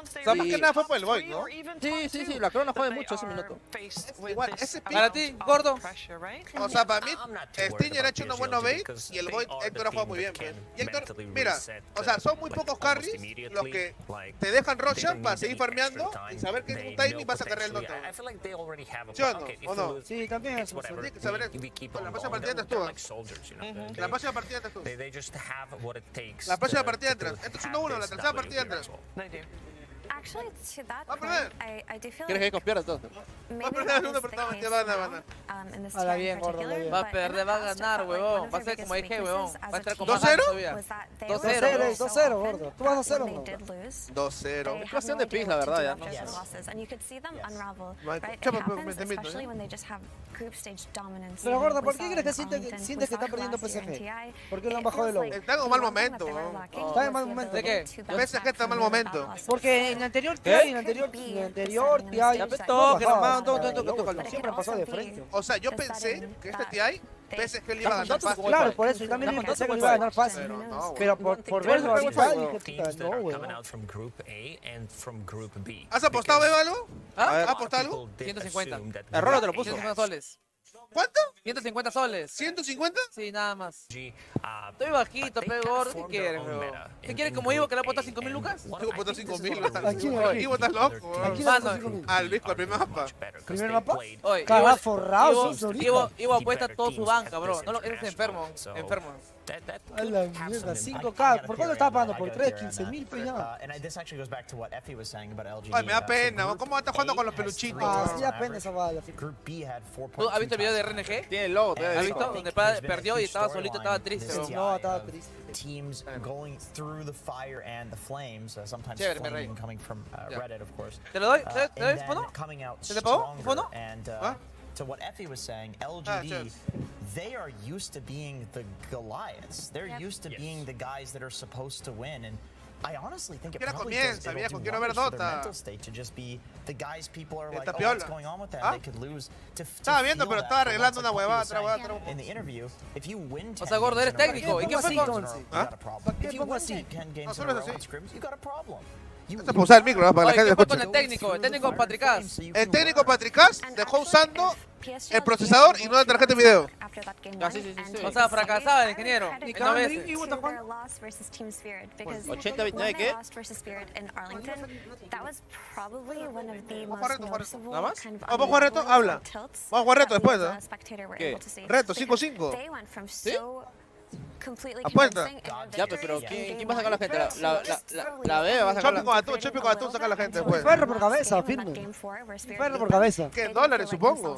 sea, más que nada fue por el Void, ¿no? Sí, la corona jode mucho ese minuto. Igual, ese pick, Para ti, gordo. o sea, para mí, Stinger ha hecho unos buenos baits y el Void Héctor ha jugado muy bien, pues. Y Héctor, mira, o sea, son muy pocos carries los que te dejan Roshan para seguir farmeando y saber que en un timing vas a cargar el Dota. ¿Sí o no? ¿O no? Sí, también eso. Tienes que saber eso. La próxima partida entras tú. La próxima partida entras tú. La próxima partida entras. Esto es 1-1, la tercera partida entras. Actually, to that Va a point, perder. I do feel ¿Quieres que conspierta entonces? maybe Va a perder that el was segundo, the pero case van in this Habla tier in bien, gordo, habla particular, bien. Va a but in perder, the va a past, I ganar, felt like huevón. one of Va a their ser como biggest dije, huevón. weaknesses Va a as a entrar con team más 2-0? todavía. was that they 2-0, would lose 2-0, so often gordo. Tú vas that 2-0, when ¿no? they did lose, 2-0. they Es had cuestión no de idea pis, la what to verdad, do ya. after those losses, and you could see them unravel, Vale, right? It chapa, happens me invito, especially ¿eh? when they just have group stage dominance. Pero gordo, We ¿por saw qué it crees que in Arlington, we sientes que saw está it perdiendo last year in PSG? TI. ¿Por qué lo han It bajado de feels low? like Está en un the mal one thing that momento, they were ¿no? lacking Está en was mal the momento. ¿De qué? ability to bounce PSG back está en from mal really momento. bad losses. Porque en anterior TI, en anterior TI, Toque nomás, toque. siempre pasó de frente. O sea, yo pensé que este TI, PSG le iba a ganar fácil. Claro, por eso, yo también pensé que lo iba a ganar fácil. Pero no, Pero por verlo ahorita dije, puta, no, weón. ¿Has apostado, Bebo, algo? ¿Ah? ¿Has apostado algo? 150. Error te lo puso. 150 soles. ¿Cuánto? 150 soles. ¿150? Sí, nada más. Estoy bajito, pe gordo. ¿Qué quieres, weón? ¿Qué quieres como Ivo que le ha puesto 5.000 lucas? Tengo puesto 5.000. Aquí. Ivo, estás loco. Aquí weón. la Mano, 5.000. Al Visco, al primer mapa. ¿Primer mapa? Oye, Cagá forrado, sí, Ivo apuesta todo su banca, bro. No, eres enfermo. Enfermo. A la mierda, 5K. ¿Por cuánto estás pagando? ¿Por 3? 15.000, pues ya. Ay, me da pena. weón. ¿Cómo estás jugando con los peluchitos? Ah, weón? sí, apenas esa bala. ¿Tú has visto el video de RNG? Tiene el logo, ¿Has visto? Donde el padre perdió y estaba solito, estaba triste, bro. No, estaba triste. Teams going through the fire and the flames, sometimes Chévere, mi flaming rey. coming from Ya. Reddit, of course. ¿Te lo doy? Uh, ¿Te and doy then fono? coming out ¿Se te pagó? stronger, ¿Fono? and ¿Ah? to what Effie was saying, Ah, LGD, cheers. they are used to being the Goliaths. They're used to being the guys that are supposed to win, and I honestly think it Quiero probably comienza, it'll viejo, do quiero ver wonders for their Dota. mental state to just be the guys people are like, Está oh, piola. what's going on with them? ¿Ah? They could lose. To Estaba viendo, feel pero that estaba for arreglando once, una like huevada, Poppy otra was huevada, saying otra in the interview, if you win 10 O sea, gordo, games eres in a row, técnico. ¿Y qué fue así, con...? entonces? you got a problem. qué If you pongo win así? 10 games No, in solo a es row así. in scrims, you got a problem. Esto para usar el micro, ¿no? Para la Oye, gente ¿qué que fue con escucha. el técnico Patricás? El técnico Patricás And dejó actually, usando if PSG el procesador y no la tarjeta de video. after that game Ah, one sí, sí, sí, and sí. to O sea, the fracasaba el series, ingeniero. I would En credit 9 them veces. ¿Y vos to estás their loss versus Team Spirit because 80-29, when they ¿qué? lost versus Spirit in Arlington, that was probably one of the Vamos a most reto, noticeable ¿Nada más? kind of Vamos a jugar reto, unravelings habla. and tilts Vamos a jugar reto that we después, as ¿eh? a spectator were ¿Qué? able to see. Reto, Because 5-5. they went from so completely Apuesta. convincing in their Ya, pues, pero victories in ¿quién game va a sacar la one gente? to La B va a sacar Chopi con atún, Chopi con atún, saca la gente después. Perro por cabeza, firme. Perro por cabeza. ¿Qué? ¿Dólares, supongo?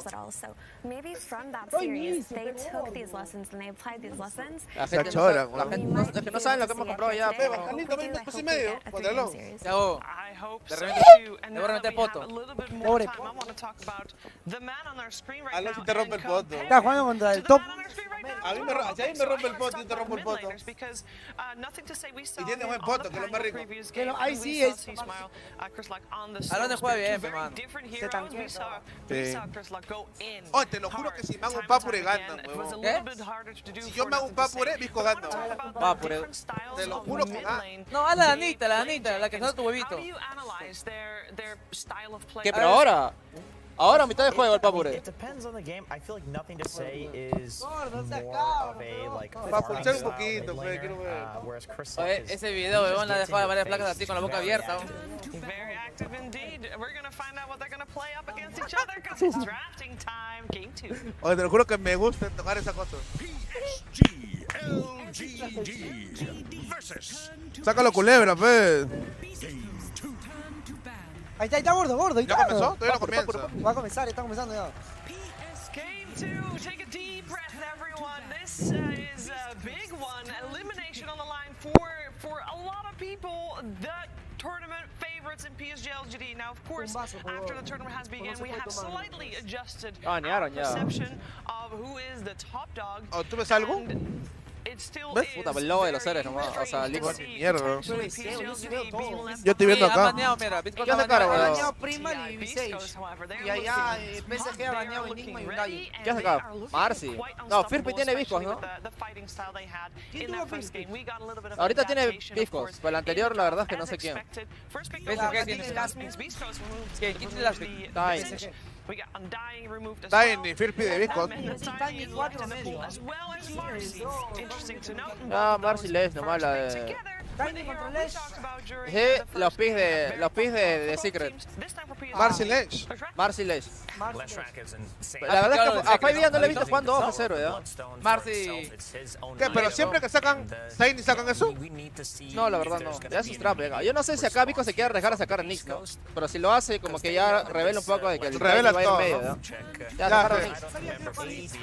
Maybe from that Ay, series, mira, they took these lessons and they applied these lessons. La Se gente achora, no, la weón. gente no, es que no saben lo que hemos comprado ya. Beba, Carlito, ven, pues y medio, ponelo. Ya hago. I hope De so repente- too. And de now that repente we have poto. a little bit more Pobre. time, I want to talk about the man on our screen right Alonso now te rompe and el poto. compare Está jugando contra el to the top. man on our screen right now A mí as me well. ro- si a mí Okay, me so rompe el let's poto, talk yo te rompo el about poto. mid-laners because, nothing to say, we saw tiene him buen on poto, the que es lo más panel rico. previous Que lo- game, ahí and we sí saw es- C-Smile, Chris Lock on the Alon slope juega speed, bien, two very mano. different Se heroes. tanquea. We saw Chris Lock go in Oh, te lo juro hard, que si me hago un time and papure, time gana, again. It was a huevón. little ¿Qué? bit harder to do Si yo for me hago un nothing to say. papure, Visco But I wanna gana. talk about the Papure. different styles Te lo of juro the que mid gana. lane No, a la they Anita, la play Anita, la que Jenkins. está tu huevito. How do you analyze their style of play? ¿Qué? Pero ahora. Ahora a mitad de juego el papure. It depends on the game. I feel like nothing to say is Gordo, se more acaba, of a like gordo. Va a farming pulsar un style poquito, mid pues, laner, quiero ver. whereas Chris Lock Oye, is- ese video, he just weón, la gets dejó in varias your placas face, así con la boca very abierta. active. Very active indeed. We're gonna find out what they're gonna play up against each other because it's drafting time, game 2. Oye, te lo juro que me gusta tocar esa cosa. PSG.LGD versus Sácalo culebra, pues. Ahí está, gordo. ¿Ya comenzó? Todavía no comienza. Va a comenzar, está comenzando ya. Game 2, take a deep breath, everyone. This is a big one. Elimination on the line for a lot of people. The tournament favorites in PSG.LGD. Now, of course, after the tournament has begun, we have slightly adjusted our Banearon ya. perception of who is the top dog. Oh, ¿tú ves algo? And ¿Ves? Puta, el logo de los seres nomás. O sea, listo. Mierda. Yo veo todo. Yo estoy viendo Sí, ha acá. baneado, mira, Beastcoast ¿Qué ha hace cara, baneado. Ha weón? baneado Primal y Visage. Y allá PSG ha baneado Enigma y Undying. ¿Qué hace acá? Marcy. No, Firpi tiene Beastcoast, ¿no? ¿Quién tuvo Firpi? Ahorita tiene Beastcoast, pero el anterior la verdad es que no sé quién. PSG tiene Last Pick. ¿Quién tiene Last Pick? PSG. Dying y Firpi de Beastcoast. Tiny 4 medio. Ah, Marcy Les nomás la de... Tiny contra Lesh. Sí, los pis de Secret. Marcy Lynch. Marcy Les. Marcy. La verdad es que a Five no le he visto jugando 2 a 0, ¿ya? Marcy. ¿Qué? Pero siempre que sacan Tiny sacan eso. No, la verdad no. Ya es trap, venga. Yo no sé si acá Vico se quiere arriesgar a sacar a Nix, ¿no? Pero si lo hace, como que ya revela un poco de que el Revela Tiny va a ir todo, medio, ¿no? ¿ya? Ya, sacaron a Nix.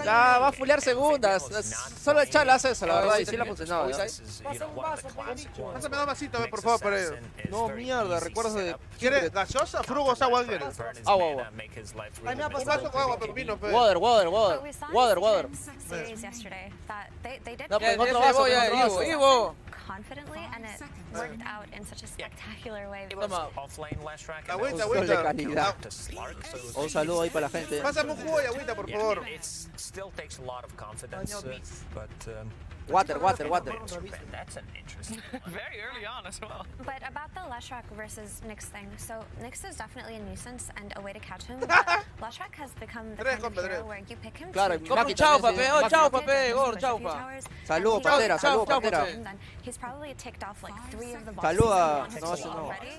Ya va a fulear segundas. Solo el Chal hace eso, la verdad, y sí le ha funcionado, ¿ya? Pasa un vaso, Juanito. Pásame dos vasitos, por favor, por ello. No, mierda, recuerdos de... ¿Quieres gaseosa, frugos, agua? ¿Quieres? Agua, agua. Ay, me ha Un pasado. vaso con agua, pepino, pe. Water. But we saw Water. in series yesterday that they did No, Ya, pues, ya otro se vaso, voy, otro vaso. Ivo. confidently, and it worked out in such a spectacular way. Toma. Agüita, Un sol de agüita. calidad. Ah, Un saludo ahí para la gente. Pásame un jugo y agüita, por favor. Water. Very early on as well. But about the Leshrac versus Nyx thing, so Nyx is definitely a nuisance and a way to catch him, but Leshrac has become the kind of hero where you pick him Claro, to Maki Chao, también, pape. sí. Oh, Maki. chao, push pape. him Gor, push a chao, few pa. towers, Saludo, and he Pantera, does saludo, chao, Pantera. pape. then he's probably ticked off like 3 of the boxes Saluda. he wanted No, to eso no. already.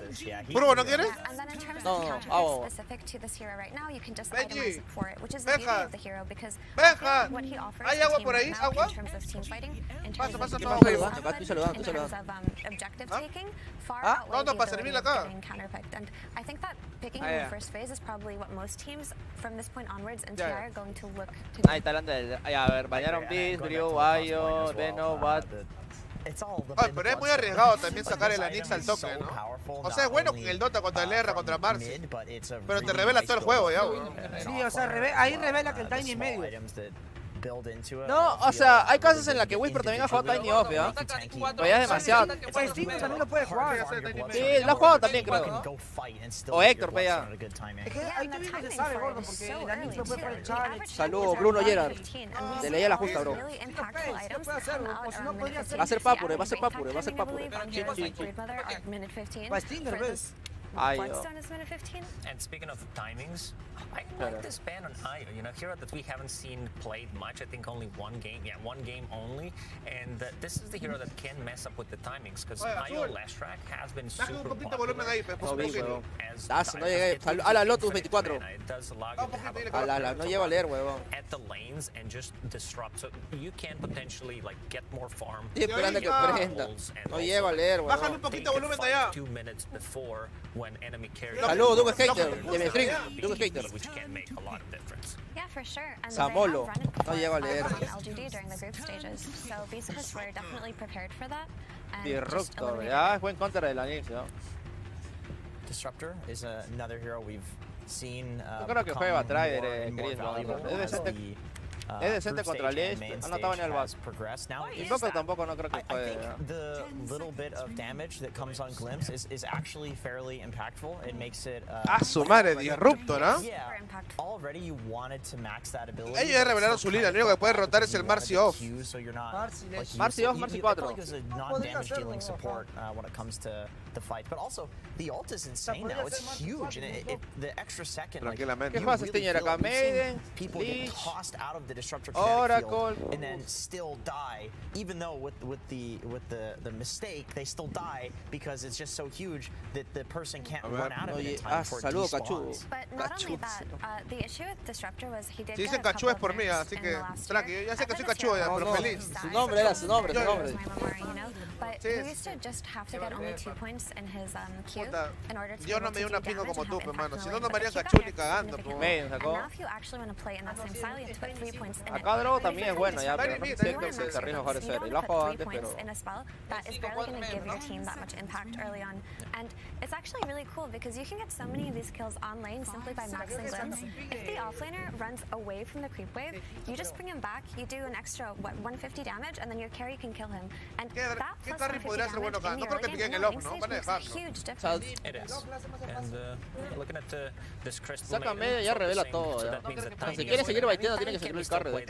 ¿Frugos no quieres? And then in terms No, of no, counters agua. specific to this hero right now, you can just Benji. itemize for it, which is the beauty Benja. of the hero, because Benja. what he offers ¿Hay the agua team por right ahí? now ¿Agua? in terms of team fighting, in Pasa, terms pasa, of pasa. defensive Acá estoy saludando, in estoy terms saludando. of objective ¿Ah? taking, far ¿Ah? outweigh No, the para ability servirle of acá. getting counterpicked. And I think that picking Ah, in yeah. the first phase is probably what most teams from this point onwards in Ya, TR ya. are going to look to do. Ahí está hablando del... Ay, a ver, bañaron Beast, Brio, Bayo, Veno, Bat. Ay, pero es muy arriesgado también sacar el Anix al toque, ¿no? O sea, es bueno con el Dota contra el R, contra Marcy. Pero te revela todo el juego ya, weón. Sí, o sea, ahí revela que el Tiny es medio. No, o sea, hay casos en las que Whisper también ha jugado Tiny Off, ¿ya? Pero ya es demasiado. Pues Steam también lo puede jugar. Sí, lo ha jugado también, creo. O Héctor, pe, ya. Es que ahí tú mismo se sabe, gordo, porque el Anix lo puede jugar el challenge. Saludos, Bruno Gerard. Te leí a la justa, bro. Va a ser Papure, va a ser Papure, va a ser Papure. Va Stinger, ¿ves? Ay, Bloodstone is minute 15. And speaking of timings, I Claro. like this ban on Io. You know, hero that we haven't seen played much. I think only one game. Yeah, one game only. And this is the hero that can mess up with the timings because Oye, Io Azul. Lashrack has been Baja un super poquito de popular volumen ahí, pe, No vi, poquito. huevón. as Ah, si no Io llegué. gets into A la the Lotus infinite 24. mana. It does allow Ah, you to have poquito, a A la, no llego a leer, huevón. at the lanes and just disrupt. So you can potentially like get more farm. Estoy esperando que prenda. No llego a leer, Bájale huevón. un poquito de volumen de allá. 2 minutes before when enemy carries. Saludos, Duke Skater, de mi stream. Duke Skater. Which can make a lot of difference. Yeah, for sure. And Samolo. they have run it No llego a before, leer. on LGD during the group stages. So Beastcoast were definitely prepared for that. And just Disruptor, eliminated ya it. es buen counter de la Nix, ¿no? Disruptor is another hero we've seen. Yo creo que juega Trader, more and more Chris, ¿no? valuable Es as decente- the, es decente group contra stage el and main este. No estaba ni al stage has base. progressed. Now, Y Poco tampoco no creo que I juegue. think ¿no? the little bit of damage that comes on Glimpse is actually fairly impactful. It makes it. Ah, su madre, Disruptor, ¿ah? Yeah. Super impactful. Already you wanted to max that ability. Ellos ya revelaron su línea, lo único que puede rotar es el Marcy off. So you're not, Marcy, like, used Marcy to- off, you- Marcy you- I feel 4. like there's a podría non-damage hacerlo, dealing ajá. support when it comes to the fight. But also, the ult is insane podría now. It's ser Marcy huge. And 4, the extra second, like, Tranquilamente. ¿Qué you pasa, really Stinger feel acá? it. We've seen Maiden, people get Leech, tossed out of the Disruptor kinetic Oracle. field and then still die, even though with the mistake they still die because it's just so huge that the person can't run out of it in Oye, time before it saludo, Cachu. despawns. But not only Cachu. that, the issue with Disruptor was he did Si get dicen a couple Cachu es of por mí, nerfs así in que the last tranqui, year. ya sé que I soy thought this Cachu ya, hero pero was feliz. sad Su nombre era su nombre, su Yo- nombre. my memory, you know? But Sí. he used to just have to get only 2 points in his Q Puta, in order to be yo able no to me di do una pingo damage como and tú, have pe, impact mano. on Si the no, lane. no me But harían he got Cachu ni nerfed cagando, pe. significantly. Medio, And sacó. now if you actually want to play in that same style, you have to put 3 points in Acá it. Drogo también es bueno ya, pero no Very sé good. que se arriesga a jugar You ese. don't Lo ha put jugado 3 antes, points pero... in a spell that is barely going to give your team that much impact early on. And it's actually really cool because you can get so many of these kills on lane simply by maxing glimpse. If the offlaner runs away from the creep wave, you just bring him back, you do an extra, what, 150 damage, and then your carry can kill him. And that plus 150 damage in the early game makes a huge difference. It is. And looking at this crystal Saca medio y ya revela todo. Si quiere seguir baiteando, tiene que seguir el carry.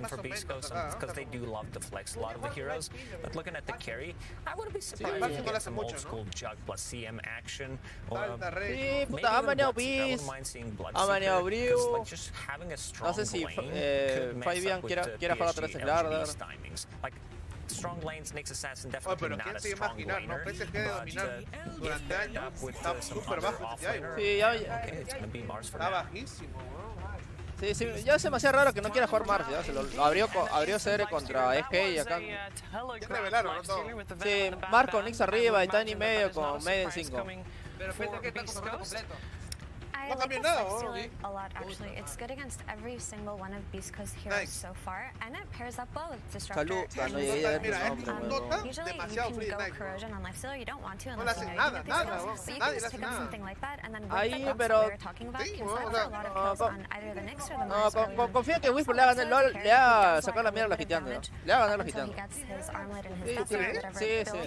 For Beastcoast because they do love to flex a lot of the heroes. But looking at the carry, I wouldn't be surprised if you get some old school jug plus CM action. Sí, puta, ha baneado Beast, ha baneado Brew. No sé si Fabian quiera jugar otra vez en Lardar. Strong lanes makes Assassin Oh, definitely pero not quién a se strong imaginar, ¿no? laner, PSG de dominar durante años está súper bajo este año. Sí, ya. Está bajísimo, Sí, sí, ya es demasiado raro que no quiera jugar Mars, ya se lo abrió CR contra EG y acá. Ya revelaron, ¿no? Todo. Sí, Mars con Nix arriba y Tiny medio con Medio en 5. Pero PSG está completo. I like this flex stealer a lot, actually. It's good against every single one of Beastcoast heroes so far, and it pairs up well with Disruptor. Usually you can go corrosion on lifestealer. You don't want to unless you know you can get these kills, but you can just pick up something like that, and then with the buffs that we were talking about, can flex a lot of kills on either the Nyx or the Mars. Confío que Whisper le haga sacar la mierda a la hiteando. Le haga ganar la hiteando. Sí, sí.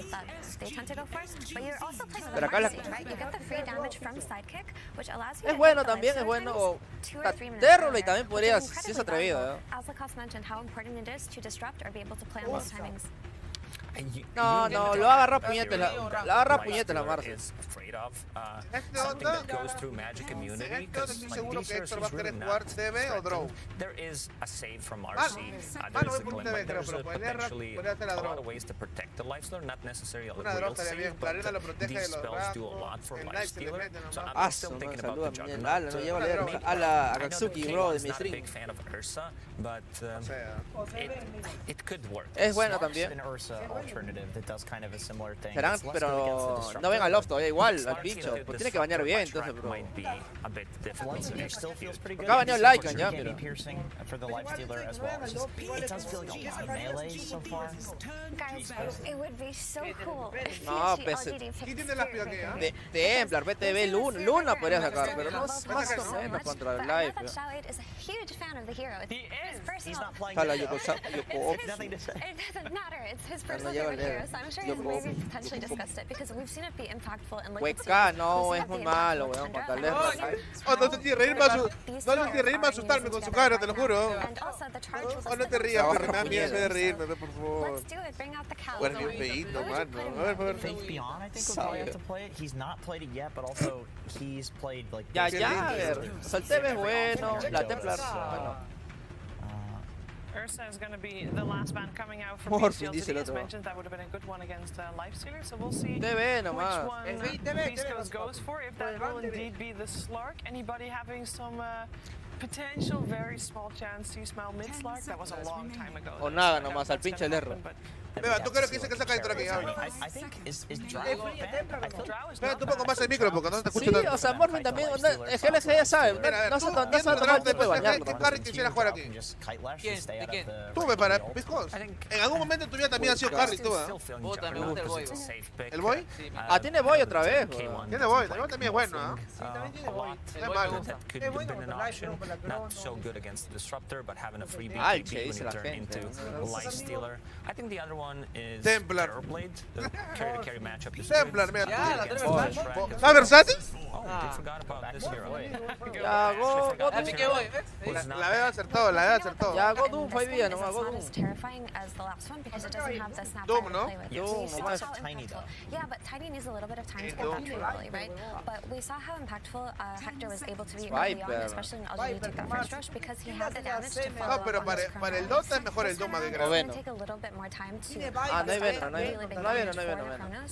They tend to go first, but you're also playing with Pero acá right? You get the free damage from sidekick, which allows you es bueno también, es bueno. Terrorblade también podría, si es atrevido. As Lacoste mentioned, how important it is to disrupt or be able to play on those timings. No, no, lo agarra puñetes la Mars. Something that goes through magic immunity because like these heroes he's really not threatened. There is a save from RC. There's a glimmer. There's potentially a lot of ways to protect the lifestealer, not necessarily a real save, but these spells do a lot for lifestealer. So I'm still thinking about the Juggernaut. I'm not a big fan of Ursa, but it could work. Es bueno también. Serán, pero no ven al loft todavía igual, al bicho. Pues tiene que bañar bien, entonces, bro. Acá ha bañado Lycan ya, pero... No, Templar, BTV, Luna podría sacar, pero no es más o menos contra el Life. Jala, Yoko. Hueca, no, es muy malo, weón, contra el no te tienes reír más asustarme con su cara, te lo juro. Oh, no te rías, porque me da miedo de reírme, por favor. Bueno, bien feíto, mano. A ver. Ya, a ver. Solteve es bueno, la Templar, bueno. Ursa is going to be the last man coming out from Beastcoast. As mentioned, that would have been a good one against Lifestealer. So we'll see which one Beastcoast goes for. If that will indeed be the Slark. Anybody having some potential very small chance to smell mid-Slark? That was a long time ago. O nada nomás, al pinche el error. Beba, ¿tú crees que dice que saca dentro aquí? Espera un poco más el micro porque no te escucho tanto. Sí, o sea, Morphin también, el GLG ya sabe, no se va a tomar tiempo de bañarlo. ¿Qué carry quisiera jugar aquí? ¿De quién? Tú, para Beastcoast. En algún momento tu vida también ha sido carry, tú, Puta, me gusta el Boy. ¿El Boy? Ah, tiene Boy otra vez. Tiene Boy, también es bueno, ¿ah? Sí, también tiene Boy. Es malo. Es bueno contra el Life, contra la Not so good against the Disruptor, but having a free Ay, BKB when dice you la turn gente. into Lifestealer. I think the other one is Templar. Terrorblade. The carry-to-carry matchup is Templar, good. mira. Ya, la Templar. ¿Está versátil? Oh, we forgot about this hero. Ya, go ¿Qué voy? ¿Ves? La veo acertado, Ya, go Doom, fue bien, nomás, go Doom. Doom, ¿no? Doom, nomás. Yeah, but Tiny needs a little bit of time to get back to early, right? But we saw how impactful Hector was able to be early on, especially in LGD take that first rush because he had the damage to follow No, pero para el Dota es mejor el Doma que creo. Bueno. Ah, no hay vena, no hay vena.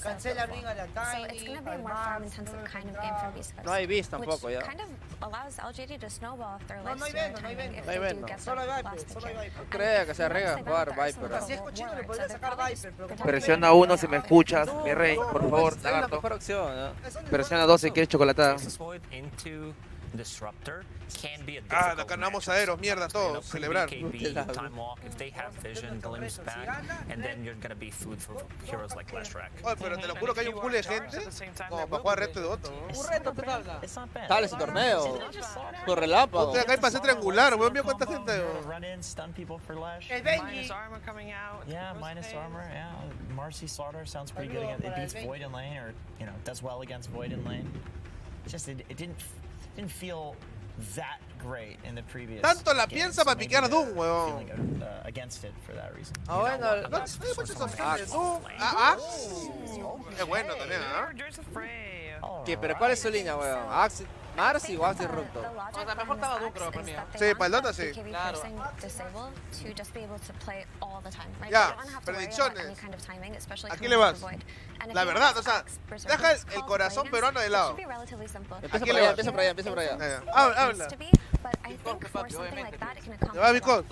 Cancela Ring a la So it's going to be a more farm-intensive kind of game from Beastcoast. No hay Beast tampoco, ya. Which kind of allows LGD to snowball if their No, no hay vena, no hay vena. if No hay they do vena. get Solo hay the Viper, last solo hay pick. Viper. Crea que se arriesga a jugar Viper. Si es cochino le podría sacar Viper, pero como... Presiona 1 si me escuchas, mi rey, por favor, Es la lagarto. mejor opción, ¿no? Presiona 2 si quieres chocolatada. disruptor can be a Ah, difficult acá ganamos matchup. aeros, mierda, todos. Celebrar. KB, time walk, if they have vision, glimpse back, and then you're gonna be food for heroes like Leshrac. Oye, pero te lo juro que hay un pool de gente como para jugar reto de otro, ¿no? Un reto, ¿qué tal? It's not bad. Dale ese torneo. Por relámpago. Estoy acá en pase triangular, weón, mira cuánta gente. Run in, stun people for Lesh. Minus armor coming out. Yeah, minus armor. Yeah, Marcy Slaughter sounds pretty good against. It beats Void in lane, or does well against Void in lane. Just it didn't feel that great in the previous. Tanto la games, piensa so para maybe piquear the Doom, weón. feeling against it for that reason. Ah, bueno. No hay muchas opciones. Doom, es bueno también, ¿ah? ¿Qué? ¿Pero cuál es su línea, weón? ¿Axi, Marcy o Axi Rupto? O sea, mejor estaba Doom, creo, para mí. Sí, para el Dota sí. Claro. Ya, predicciones. ¿A quién le vas? La verdad, o sea, deja el corazón peruano de lado. Empieza por allá, empieza por allá, empieza por allá. Ya, ya. Habla. ¿Le va a Beastcoast?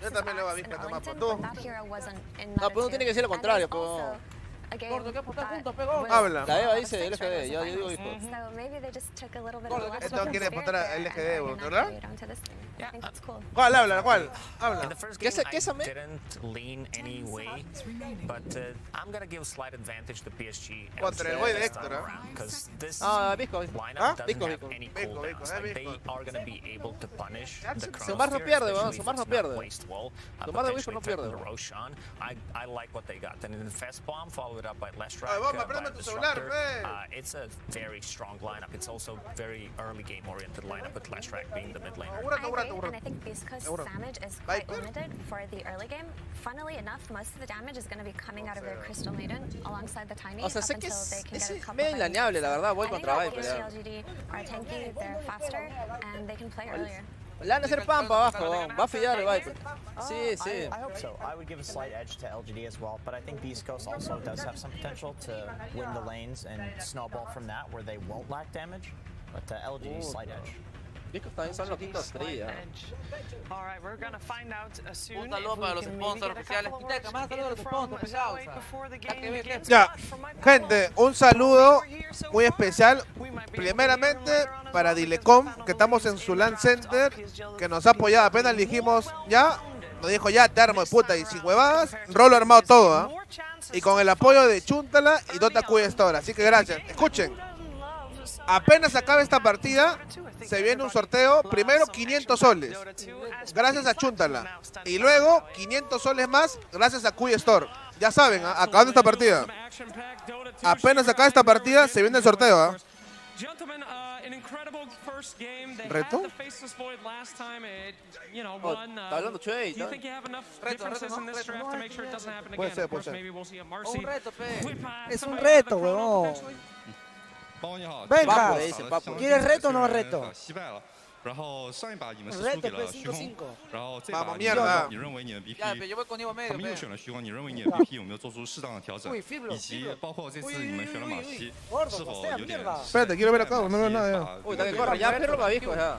Yo también le voy a Beastcoast, nomás, por tú. No, pero uno tiene que decir lo contrario, pero... Gordo, ¿qué apostar juntos, pegó? Habla. La Eva dice LGD, yo digo hijo. Esto quiere votar a LGD, ¿verdad? ¿Cuál? Habla, ¿cuál? Habla. ¿Qué es me? Didn't lean any way, but I'm gonna give slight advantage to PSG. Contra el güey de Héctor, ¿eh? Because this Beastcoast. lineup doesn't Beastcoast, have any Beastcoast, cooldowns. Like, they Beastcoast. are gonna be able to punish the Sumar no Chronosphere, pierde, weón, especially Sumar if no it's not pierde. waste wall, Sumar de Wisco potentially no pierde. threaten the Roshan. I like what they got. And in the fast bomb, followed it up by Leshrac, Ay, vamos, by préstame tu Disruptor. celular, ve. It's a very strong lineup. It's also very early game oriented lineup with Leshrac being the mid laner. And I think Beastcoast's damage is quite limited for the early game. Funnily enough, most of the damage is going to be coming out of their Crystal Maiden alongside the Tiny. O sea, sé up que until they can es get a couple medio of engañable, la verdad, voy I think contra that Viper. ya. PSG.LGD are tanky, they're faster, and they can play earlier. Le van a hacer pampa abajo, va a fillar el Viper. Sí, sí. I hope so. I would give a slight edge to LGD as well, but I think Beastcoast also does have some potential to win the lanes and snowball from that where they won't lack damage. But LGD slight edge. Beastcoast también son loquitos estrella. All right, we're gonna find out soon. Un saludo para los sponsors oficiales. Quita de cámara, saludos a los sponsors, pesados. Ya, gente, un saludo muy especial. Primeramente para Dilecom, que estamos en su LAN Center, que nos ha apoyado. Apenas le dijimos ya, nos dijo ya, te armo de puta y sin huevadas, rolo armado todo, ¿ah? Y con el apoyo de Chuntala y Dota Q Store. Así que gracias. Escuchen, apenas acabe esta partida, se viene un sorteo. Primero 500 soles, gracias a Chuntala. Y luego 500 soles más, gracias a Q Store. Ya saben, acabando esta partida. Apenas acaba esta partida, se viene el sorteo, ¿ah? ¿Reto? Está hablando Chey. Puede ser, puede ser. Un reto, pe. Es un reto, huevón. Venga. Papu le dice, papu. ¿Quieres reto o no reto? 然后上一把你们是 Reto, 输给了 pues, 虚空 5-5，然后这把 Vamos, 你 mierda. 认为你的 BP， Ya, pe, yo voy contigo 他 medio, 们又 pe. 选了虚空，你认为你的 BP 有没有做出适当的调整 Uy, Fiblo，以及包括这次你们选了马西， Gordo, 是否 postea, 有点 mierda. Espérate, quiero ver acá, no veo nada ya. Uy, dale, corre, ya perro para Beastcoast ya.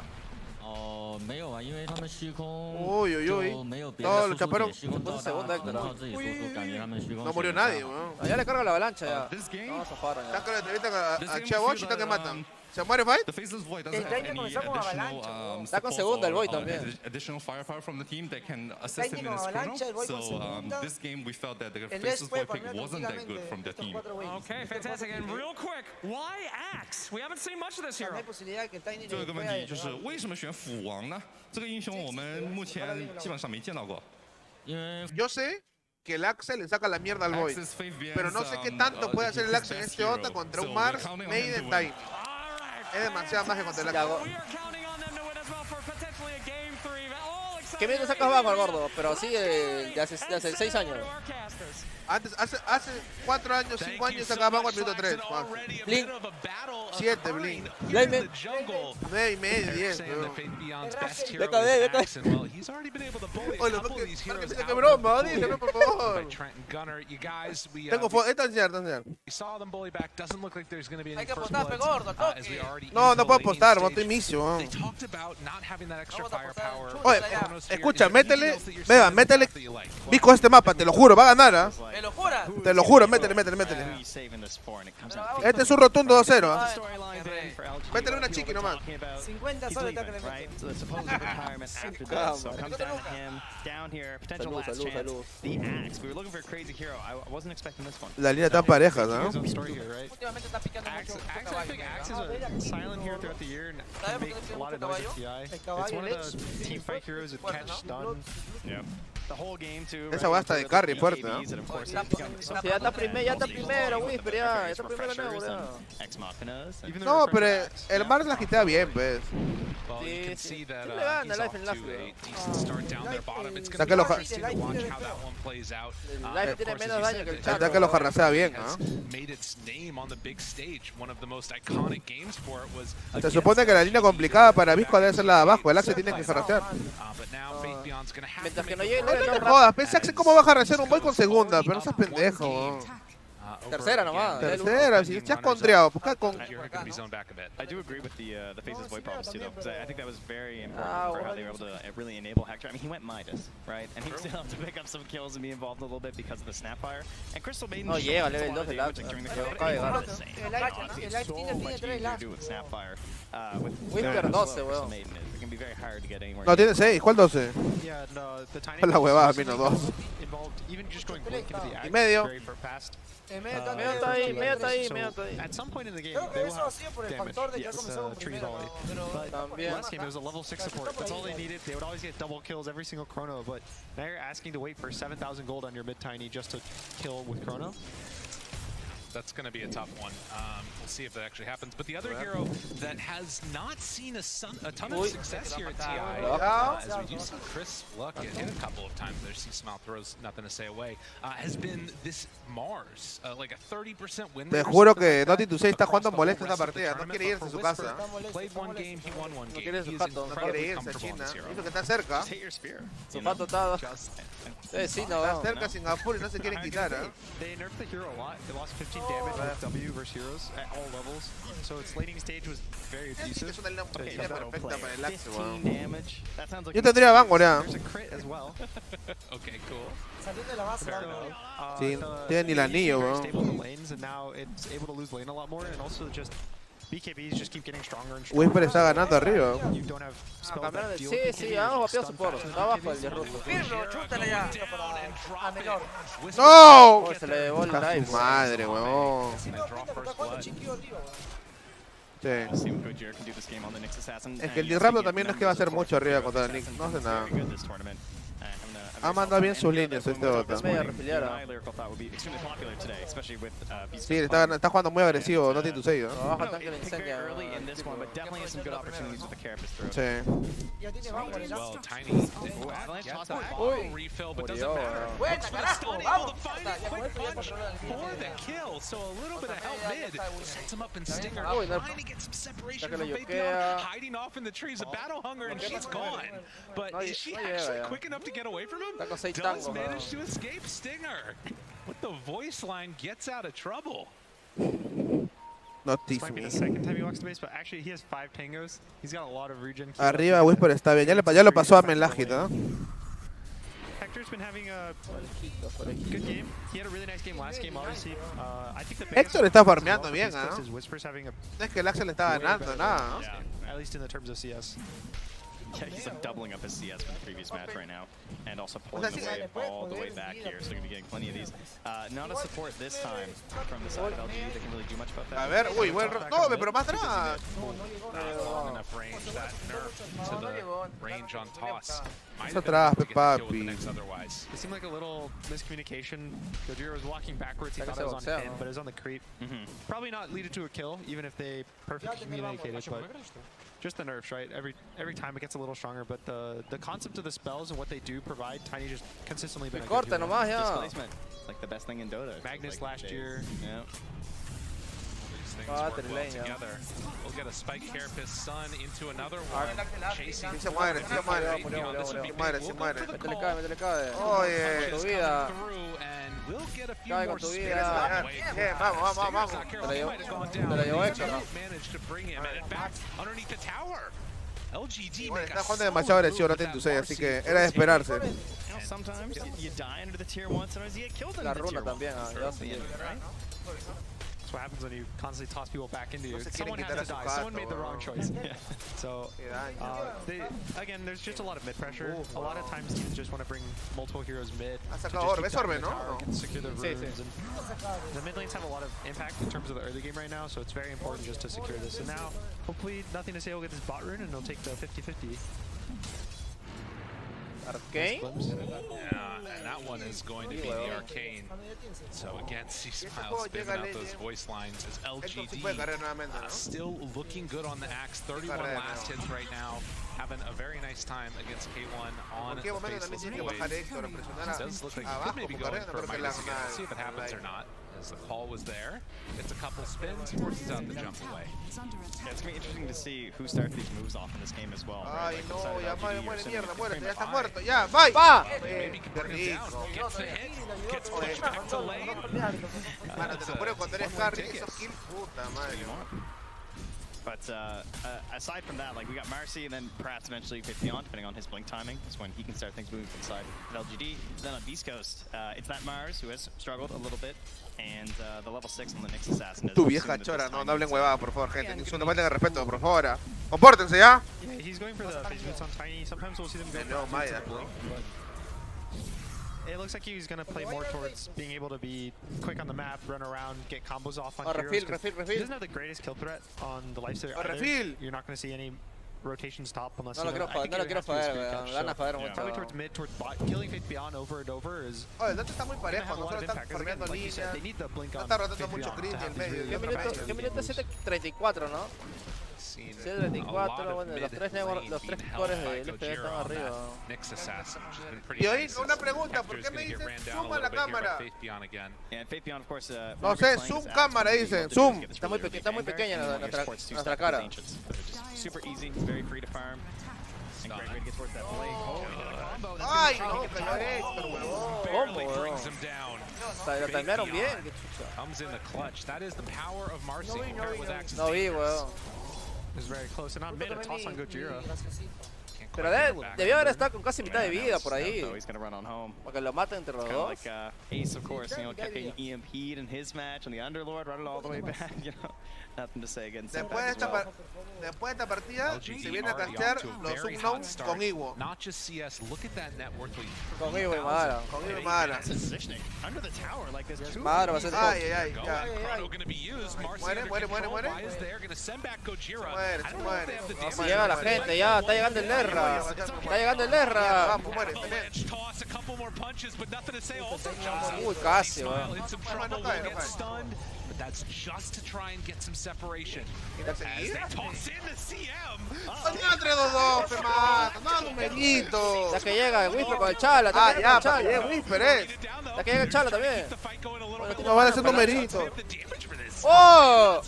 哦，没有啊，因为他们虚空 Uy, uy, 就 uy. 没有别 No, 的 lo 输出 chaparon. 点，虚空到 Puso segundo, 达 Héctor. 靠自己输出，感觉他们虚空 No murió nadie, weón. Allá le carga la avalancha ya. This game, No, zafaron Está ya. que le entrevistan a Chiaboch y está que matan. ¿Se muere Fight? the Faceless Void doesn't Este have año any comenzó con additional avalancha, Está con support segunda el or, Void también. additional firepower from the team that can assist Este him año in his con chrono. avalancha, el Void So con segunda. this game we felt that the El Faceless Les fue Void pick farmeando wasn't that good tranquilamente from their estos team. 4 waves. Okay, fantastic. And real quick, why Axe? We haven't seen much of this No hero. hay posibilidad que el Tiny 最后一个问 le 题就是 pueda 为什么选斧王呢？这个英雄我们目前基本上没见到过。 因为 Yo sé que el Axel le saca la mierda al Void, Axis Faith pero no sé qué tanto puede hacer el Axel en este OTA contra un Mars, Maiden, Tiny. Es demasiada magia contra el Ya, Axel. We are counting on them to win as well for potentially a game 3. All excited. Que bien lo sacas bajo al gordo, pero sí de hace 6 años. Antes, hace 4 años, 5 años sacaba al minuto 3. Blink. 7, Blink. Blame. 9 y medio, 10. weón. Vete a ver, vete a ver. Oye, lo que que broma, díselo por favor. Tengo foto, esta es cierta, Hay que apostar, pe, gordo, toque. No, no puedo apostar, voy a inicio. weón. Oye, escucha, métele, Beba, métele Vico a este mapa, te lo juro, va a ganar, ¿ah? ¿Me lo juras? Te lo juro, métele. Este es un rotundo 2-0. Métele una chiqui nomás. 50 soles está que le La línea tan pareja, ¿no? Últimamente está picando mucho caballo. silent here throughout the year and can make a lot of noise at TI. It's one of the team fight heroes with catch stun. Yeah. The whole game too. Esa va hasta de carry fuerte, ¿no? Ya está primero, Whisper, ya está primero, No, pero el Mars la quitea bien, pues. Sí, sí. Le gana Life en Life. Saque los Life tiene menos daño que el chat. que lo jarrasea bien, ¿no? Se supone que la línea complicada para Visco debe ser la de abajo. El Axe tiene que jarrasear. Mientras que no llegue, No te jodas, pensé Axe cómo va a jarrasear un boy con segunda, pero no seas pendejo, weón. Tercera nomás. Tercera, si te has contreado, busca con... I do agree with the Fase's void problems too, though, because I think that was very important for how they were able to really enable Hector. I mean, he went Midas, right? And he still had to pick up some kills and be involved a little bit because of the Snapfire. And Crystal Maiden no llega, level 2 el Axe. during the El Axe tiene 3 lags. Snapfire. Whisper 12, weón. No, tiene 6, ¿cuál 12? Yeah, no, the tiny La huevada, menos 2. involved even just going blink into the Y medio. very fast. Medio está ahí. At some point in the game, they will have damage. Yes, tree volley. But last game, it was a level 6 support. That's all they needed. They would always get double kills every single chrono. But now you're asking to wait for 7,000 gold on your mid tiny just to kill with chrono. That's going to be a tough one. We'll see if that actually happens. But the other hero that has not seen a ton of success here at TI, as we do see Chris Luck get hit a couple of times there, see Smile throws nothing to say away, has been this Mars, like a 30% win rate. Te juro que Naughty to 6 está jugando molesto esta partida, no quiere irse a su casa. Played one game, he won one game. No quiere su pato, no quiere irse a China. Dice que está cerca. Su pato está... sí, no. Está cerca Singapur y no se quieren quitar, ¿eh? They nerfed the hero a lot. They lost 15 damage with W versus heroes at all levels. So its laning stage was very abusive. Es una línea perfecta para el Axe, weón. Damage. That sounds like Yo tendría Vanguard, ya. There's a crit as well. Okay, cool. Salió de la base. Sí, tiene ni el anillo, weón. And now it's able to lose lane a lot more, and also just BKBs just keep getting stronger and stronger. Whisper está ganando arriba. You don't have spells that deal Sí, vamos a su porro. Está abajo el de ruso. Firmo, chútale ya. A menor. ¡No! Se le llevó el drive. Madre, weón. Sí. Es que el Disruptor también no es que va a hacer mucho arriba contra el Nick, no hace nada. Ha mandado bien sus líneas este otro. Sí, está jugando muy agresivo, no tiene tu sello, ¿no? Baja tanque le incendia. Sí. Ya tiene Vanguard. Buena, carajo, vamos. Hiding off in the trees, a battle hunger, and she's gone. But is she actually quick enough to get away from him? Does manage to escape Stinger. With the voice line, gets out of trouble. Not this might be the second time he walks to base, but actually he has 5 tangos. He's got a lot of regen. Arriba Whisper está bien, ya lo pasó a Menlagita, ¿no? Hector's been having a good game. He had a really nice game last game, obviously. I think the Héctor está farmeando bien, ¿no? Whisper's having a... No es que el Axel le está ganando, nada, ¿no? Yeah, at least in the terms of CS. Yeah, he's like doubling up his CS from the previous match right now, and also pulling the wave all the way back here, so you're gonna be getting plenty of these. Not a support this time from the side of LG. They can really do much about that. A ver, uy, buen no, pero más atrás. Enough range, that nerf to the range on toss. Más atrás, papi. It seemed like a little miscommunication. Gojira was walking backwards. He thought it was on pin, but it was on the creep. Probably not leaded to a kill, even if they perfectly communicated. But just the nerfs, right? Every time it gets a little stronger, but the concept of the spells and what they do provide, Tiny just consistently been a good displacement. Like the best thing in Dota. Magnus last year. Yeah. Things work well together. We'll get a Spike Carapace Sun into another one. Chasing. Se muere. Oye. Through and we'll get a few more spares. Vamos. Managed to bring him and back underneath the tower. LGD Bueno, make está a jugando demasiado agresivo ahora Tentu 6, así que era de esperarse. Sometimes you die under the tier 1, sometimes you get killed under La the runa tier 1. también, ya se That's what happens when you constantly toss people back into you. No se Someone quieren has to quitar a die. su Someone made the gato, wrong choice. So, again, there's just a lot of mid pressure. A lot of times teams just want to bring multiple heroes mid. Ha to sacado just orbe, keep es orbe, down the ¿no? tower, get secure the Sí, runes. sí. And the mid lanes have a lot of impact in terms of the early game right now, so it's very important just to secure this. And now, hopefully, Nothing to Say will get his bot rune and he'll take the 50-50. Arcane? Yeah, and that one is going to be the Arcane. So again, C-Smile spamming out those voice lines as LGD still looking good on the axe. 31 last hits right now. Having a very nice time against K1 on the Faceless Void. It does look like he could maybe go in for a minus again. We'll see if it happens or not. As the call was there, it's a couple spins, forces out the jump away. Yeah, it's gonna be interesting to see who starts these moves off in this game as well. Ay, Right? no, Like, ya outside of muere, LGD or mierda, Simon, muérete, ya está bye. muerto, ya, bye. ¡Va! Maybe can bring him down. Gets the hit, gets pushed back to lane. Mano, te lo juro, cuando eres carry, esos kills, puta madre. But aside from that, like we got Marcy and then perhaps eventually Beyond, depending on his blink timing. That's when he can start things moving inside of LGD. Then on Beastcoast, it's that Mars who has struggled a little bit, and the level 6 on the next assassin. Tu vieja chora, no hablen huevada, por favor, gente. Ni una falta de respeto, por favor. Compórtense, ¿ya? Yeah, he's going for the phase boots on Tiny. Sometimes we'll see them go No, for Maya. blink, but it looks like he's going to play more towards being able to be quick on the map, run around, get combos off on heroes. He doesn't have the greatest kill threat on the lifesteal either. You're not going to see any rotation stop unless No lo quiero joder, weón. Gana joder mucho. Probably towards mid, towards bot. Killing Faith Beyond over and over is... Oh, el dato está muy parejo, no solo están farmeando líneas. No está rotando mucho crit en el medio. ¿Qué minuto es 7:34, no? 7:34, bueno, los tres cores de LFD están arriba. Y hoy una pregunta, ¿por qué me dicen zoom a la cámara? No sé, zoom cámara dicen, zoom. Está muy pequeña nuestra cara. Super easy, very free to farm. And great way to get towards that blade. Ay, no, cayó Héctor, huevón. Barely brings him down. Lo timearon bien. Comes in the clutch. That is the power of Marcy compared with Axe's No vi, weón. Is very close, and on mid, a toss on Gojira. Pero debió haber estado con casi mitad de vida por ahí. He's gonna run on home. Para que lo maten entre los dos. Like Ace, of course, you know, kept getting EMP'd in his match, and the Underlord run it all the way back. You know, nothing to say against that. Después de esta partida, se viene a castear los unknowns con Iwo. Not just CS, look at that net worth. Con Iwo y Madara. Con Iwo y Madara. Under the tower, like this. Madara va a ser top. Ay, ya. Muere. Si llega la gente, ya está llegando el Nerra. Está llegando el Nerra. Vamos, muere. Uy, casi, weón. But that's just to try and get some separation. As they toss in the CM. No entre los dos, te mata. No, numerito. Ya que llega el Whisper con el Chala. Ah, ya, para que Whisper, Ya que llega el Chala también. No van a hacer numerito. ¡Oh!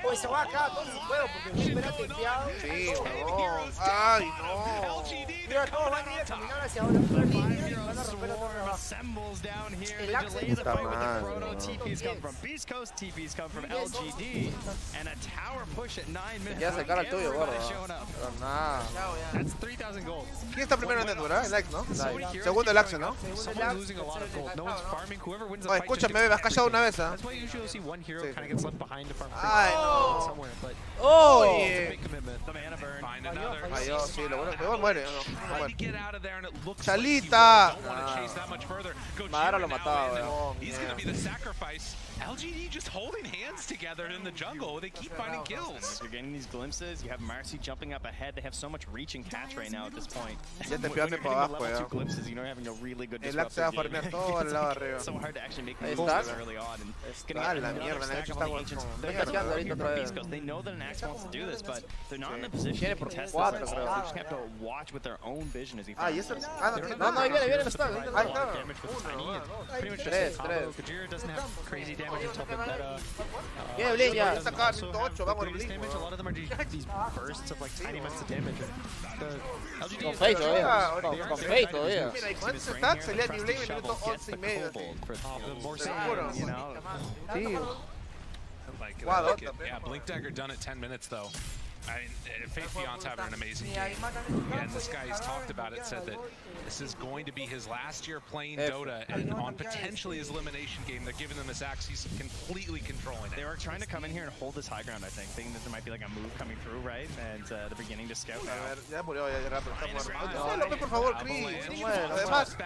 Uy, se va acá todo su juego porque Whisper ha tempeado. Sí, no. Ay, no. Mira, todos van a ir a caminar hacia ahora. Van a romper otra assembles down here. El They Axe delay the fight with the madre, Proto. no. TPs come from Beastcoast, TPs come from LGD, and a tower push at 9 minutes. Ya sacar al tuyo, gordo. Everybody showing up. Pero nada. That's 3,000 gold. ¿Quién está primero en Network? El Axe, ¿no? Segundo el Axe, ¿no? Someone losing a lot of gold. No one's farming. Whoever wins the Oye, fight. escúchame, me has callado una vez, ¿ah? That's why usually you'll see one hero kind of gets left behind to farm Ay, no. somewhere, but ¡Oh! it's a big commitment. The mana burn. Find another. Ay, yo, sí, lo bueno que muere. Trying to get out of there, and it looks Chalita. like he don't want to chase that much further. Madara lo Gojira mataba, now in, weón. and he's going to be the sacrifice. LGD just holding hands together in the jungle. They keep finding kills. You're getting these glimpses. You have Marcy jumping up ahead. They have so much reach and catch right now at this point. Ya te When pegaste you're para getting the abajo, level 2 ya. glimpses, you know, you're having a really good El Axe se va a disruptive farmear game. todo al lado arriba. It's so hard to actually make Ahí these está. moves early on. And getting Ah, another la mierda, stack Axe on está the con Ancients. con- They're Está gonna ahorita go otra for vez. Beastcoast. They know that an Axe wants to do this, but they're not in a position Tiene to por contest this cuatro, at all. creo. They just have to watch with their own vision as he Ah, y farms. eso. No, ahí viene el stack. Ahí está. pretty much just Tres, a combo. tres. Gojira doesn't have crazy damage until Vendetta. Tiene Blink ya. Ya sacaban 108, vamos al Biggest Blink. damage, a lot of them are these bursts of like tiny amounts of damage. The LGD Con is Fate very todavía. strong. Con Fate todavía. Mira, y con ese stack salía New Blade en minuto 11 y medio. Seguro. You know, Sí. Like it, Wow, I like what it. the- Yeah, Blink Dagger done at 10 minutes though. I mean, Faith Beyond's having an amazing game. Again, this guy has talked about it, said that this is going to be his last year playing Dota, and on potentially his elimination game, they're giving him this axe. He's completely controlling it. They were trying to come in here and hold this high ground, I think, thinking that there might be like a move coming through, right? And they're beginning to scout now. Ya murió, ya rápido. Por favor, Chris. Además,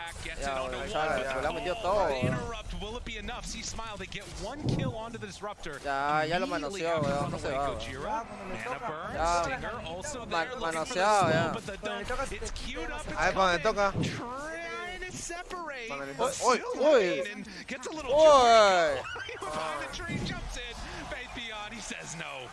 interrupt, will it be enough? See Smile, they get one kill onto the disruptor. Ya lo manoseó, weón, no se va. Manoseado, ya. Ahí cuando le toca. Uy, uy. Gets a little jumps in. Faith Beyond, he says no.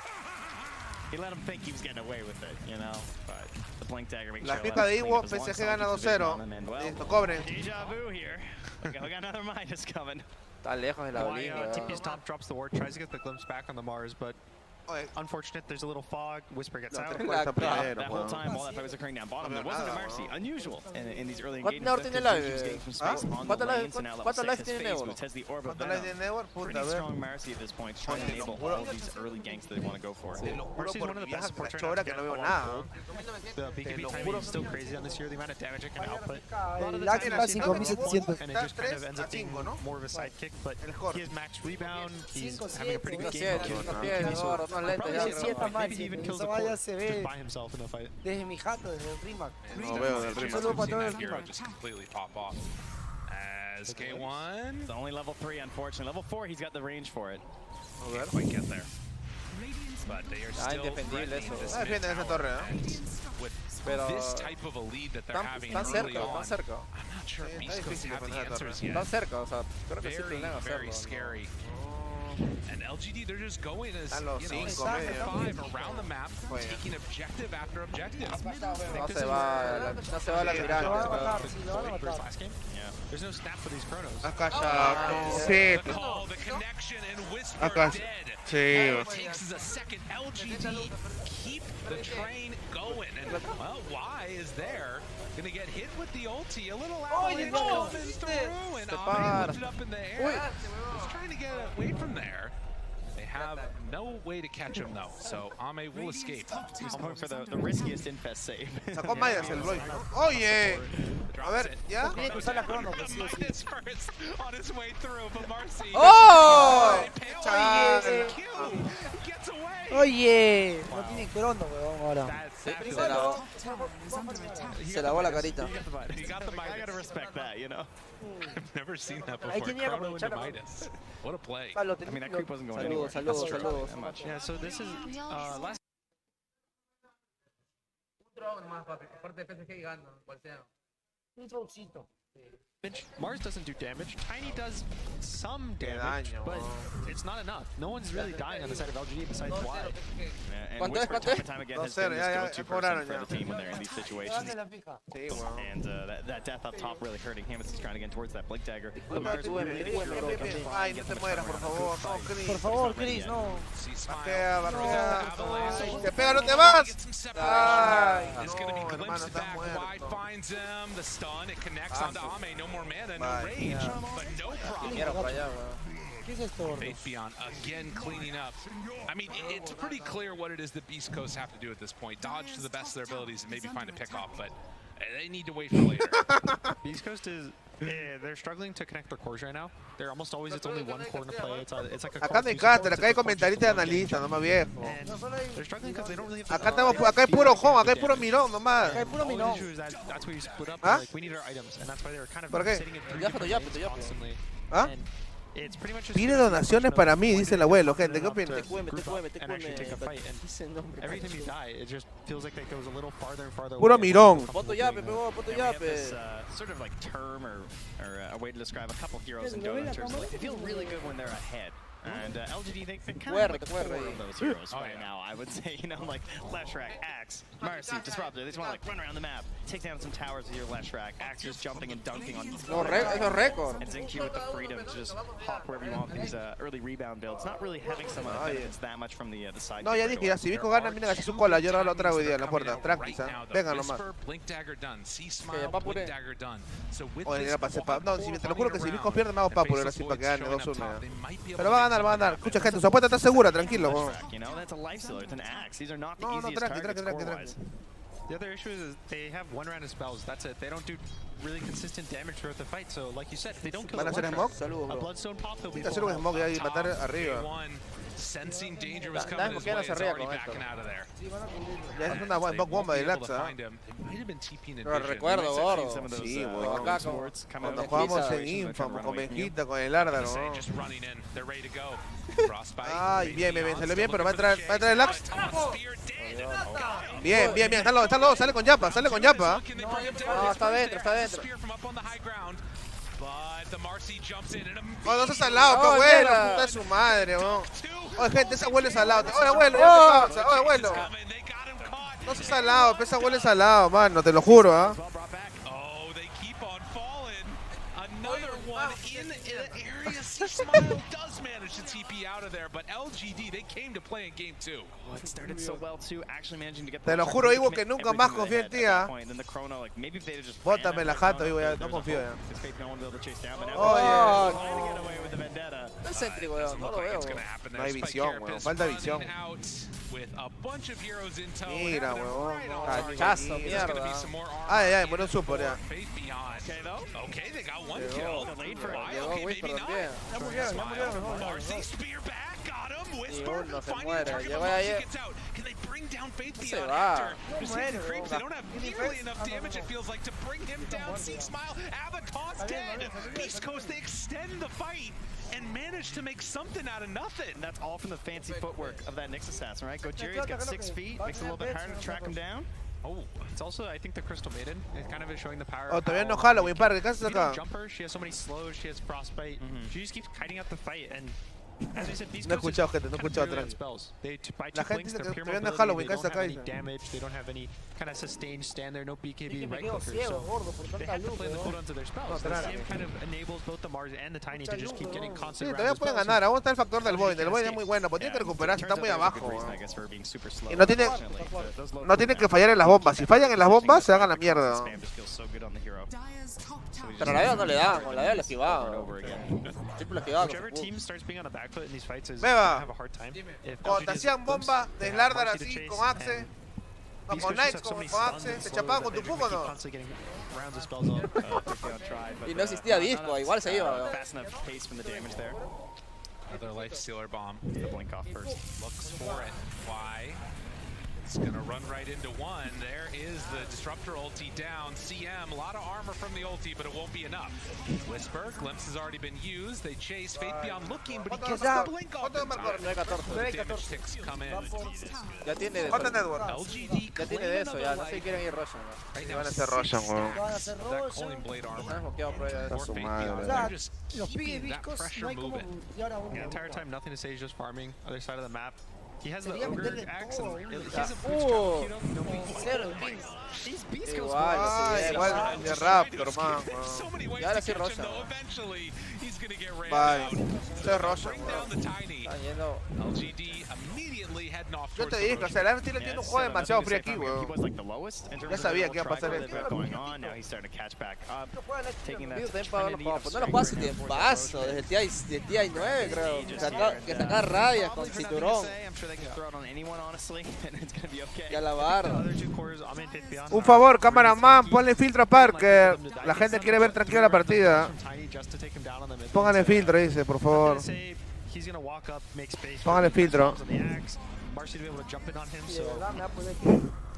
He let him think he was getting away with it, you know, but the blink dagger makes La sure pica de Iwo, PSG gana 2-0. Listo, cobren. Deja vu here. We got another minus coming. Está lejos de la línea. TP's top drops the ward, tries to get the glimpse back on the Mars, but unfortunate, there's a little fog. Whisper gets out. That whole time while that fight was occurring down bottom, there wasn't a Mercy. Unusual in these early engagements. He was getting some space on the lane, so now level 6 has Phase, which has the orb of Venom. Pretty strong Mercy at this point, trying to enable all of these early ganks that they want to go for. Mercy's one of the best support right now to get involved. The BKB timing is still crazy on this year, the amount of damage it can output. A lot of the time, and it just kind of ends up being more of a sidekick, but he has max rebound, he's having a pretty good game. Maybe he even kills the core just by himself in the fight. Desde mi jato, desde el Rimac. No veo del Rimac. Saludos para todo el Rimac. Just completely pop off. As K1. It's only level 3, unfortunately. Level 4, he's got the range for it. Can't quite get there. But they are still threatening this with this type of a lead that they're having early on. I'm not sure if Beastcoast have the answers yet. Very scary. And LGD, they're just going as 7-5 around the map, taking objective after objective. No se va la tirada. There's no snap for these chronos. Sí. The connection and Whisper dead. Sí. All it takes is a second. LGD keep the train going. And well, Y is there. Gonna get hit with the ulti. A little avalanche coming through, and Ame lifted up in the air. He's trying to get away from there. They have no way to catch him though, so Ame will escape. He's going for the riskiest infest save. Sacó Mayas el Bloy. Oye. A ver, ya. Tiene que usar la crono, que sí o sí. On his way through, but Marcy. ¡Oh! Oye, no tiene crono, weón, ahora. Se lavó la carita. I gotta respect that, you know. I've never seen that before. Chrono into Midas. What a play. I mean, that creep wasn't going anywhere. Saludos. Yeah, so this is last. Mars doesn't do damage. Tiny does some damage, but it's not enough. No one's really dying on the side of LGD besides Y. And Whisper time and time again has been this go-to person for the team when they're in these situations. And that death up top really hurting him as he's trying to get towards that blink dagger. But Mars Ay, no te mueras, por favor. No, Chris. Por favor, Chris, no. Te pega, no te vas. It's gonna be glimpsed back. Y finds him. The stun. It connects onto Ame. No more mana, no rage, but no problem. Faith Beyond again cleaning up. I mean, it's pretty clear what it is that Beastcoast have to do at this point. Dodge to the best of their abilities and maybe find a pickoff, but they need to wait for later. Beastcoast is... they're struggling to connect their cores right now. They're almost always, it's only one core to play. It's like a acá me encanta, acá hay comentarista de analista, no más viejo. They're struggling because they don't really have acá hay puro home, acá hay puro mirón nomás. Acá hay puro mirón. That's why you split up. Like, we need our items, and that's why they were kind of sitting in 3 different lanes constantly. Pide donaciones para mí, dice el abuelo, gente, ¿qué opinan? Puro mirón. Poto yape, poto yape. Sort of like term or a way to describe a couple heroes in Dota in terms of like, they feel really good when they're ahead. And LGD, they kind of like 4 of those heroes right now, I would say, you know, like Leshrac, Axe, Mercy, Disruptor. They just want to like run around the map, take down some towers with your Leshrac, Axe just jumping and dunking on record. And Zinq with the freedom to just hop wherever you want these early rebound builds, not really having someone that benefits that much from the side. No, ya dije, ya si Vico gana, miren, hace su cola, yo ahora lo traigo hoy día en la puerta, tranqui, venga nomás. Oye, era para sepas. No, te lo juro que si Vico pierde me hago popular así para que gane 2-1. Pero va a a dar. Escucha, gente, su apuesta está segura, tranquilo. No, tranqui. The other issue is they have one round of spells. That's it. They don't do really consistent damage throughout the fight. So, like you said, if they don't kill ¿Van a hacer smoke? a bloodstone pop, they'll be hacer un smoke y matar arriba. Sensing danger was coming his way, is already backing out of there. Ya es una bomba de laxa. Lo recuerdo, gordo. Sí, weón. Acá Cuando jugamos en Infam con Benjita, con el Árdaro. Ay, bien, salió bien, pero va a entrar el Lax. Bien. Están los dos, sale con Yapa. No, está dentro. Oh, no seas salado, pues, abuelo, puta de su madre, weón. Oye, gente, ese abuelo es salado. Oye, abuelo, abuelo. No seas salado, ese abuelo es salado, mano, te lo juro, ¿ah? Smile does manage to TP out of there, but LGD, they came to play in game 2. Oh, it started so well too, actually managing to get Te lo juro, Ivo, que nunca más confío en ti, ¿ah? Bótame la jato, Ivo, ya no confío ya. Oye. No es Sentry, weón, no lo veo. No hay visión, weón, falta visión. Mira, weón. Cachazo, mierda. Ay, bueno, supo ya. Okay, they got one kill. Llegó Whisper también. Ya murieron. Marcy spear back, got him. Whisper No se finding muere. the target Llegó before ahí. she gets out. Can they bring down Faith Se Beyond va. after? Receiving the creeps, they don't have nearly enough damage, it feels like, to bring him down. Seek Smile, Avatar's dead. Beastcoast, they extend the fight and manage to make something out of nothing. And that's all from the fancy footwork of that Nyx assassin, right? Gojiri's got 6 feet, makes it a little bit harder to track him down. Oh, it's also, I think, the Crystal Maiden. It kind of is showing the power. Oh, todavía no Halloween, par, ¿qué haces acá? Jumper, she has so many slows, she has frostbite. She just keeps kiting out the fight, and as I said, these No he escuchado, gente, no he escuchado, tranqui. spells. They buy La 2 gente blinks, dice they're que pure todavía no mobility, Halloween, they ¿qué don't haces have acá? any damage, they don't have any kind of sustained stand there, no BKB Me right quedo clicker, ciego, so gordo, por they tanta have to luz, play the weón. cooldown to their spells. The same kind of enables both the Mars and the Tiny to just keep getting Sí, constant todavía rounds of pueden spells. ganar, aún está el factor del Void. El Void es muy bueno, pero tiene que recuperarse, está muy abajo. Y no tiene que fallar en las bombas. Si fallan en las bombas, se hagan la mierda. Pero la Vega no le da, con la Vega le esquivaba. Siempre le esquivaba. Whichever team starts being on the back foot in these fights is Beba, have a hard time. cuando te hacían bombas de Slardar así, con Axe, no, con Knights, con Axe, ¿te chapaban con tu Pug o no? Y no existía disco, igual se iba. Another life stealer bomb. The blink off first. Looks for it. Why? It's gonna run right into one. There is the disruptor ulti down. CM, a lot of armor from the ulti, but it won't be enough. Whisper, glimpse has already been used. They chase Faith Beyond looking, but he gets the blink off in time. The damage ticks come in. Ya tiene de ¿Cuánto eso. network? LGD Ya tiene de eso, ya. No sé si quieren ir Roshan. right Van now. a hacer Roshan, weón. That Culling Blade Están armor. enfocados por ahí. For su Faith madre. Beyond. O sea, They're just los pibes keeping that viscos no pressure hay como moving. llevar a uno. The entire time, nothing to say, he's just farming. Other side of the map. He has the Debería ogre meterle axe todo, and ¿no? he has a bootstrap keto, no Cero, These beats go igual, Ay, igual de Raptor, man. So many ways Y ahora to sí catch him, Roshan. though. Eventually, he's gonna get ran Bye. out. Eso es Roshan, Bring weón. down the Tiny. Están yendo. LGD immediately heading off Yo towards te the dije, o sea, el Artile tiene un juego demasiado frío aquí, weón. Ya sabía que iba a pasar esto. Video también para verlo, papá. No lo juega hace tiempazo, desde el TI9 creo. Que saca rayas con cinturón. Y a la barra. Un favor, cameraman, ponle filtro a Parker. La gente quiere ver tranquila la partida. Póngale filtro, dice, por favor. Póngale filtro.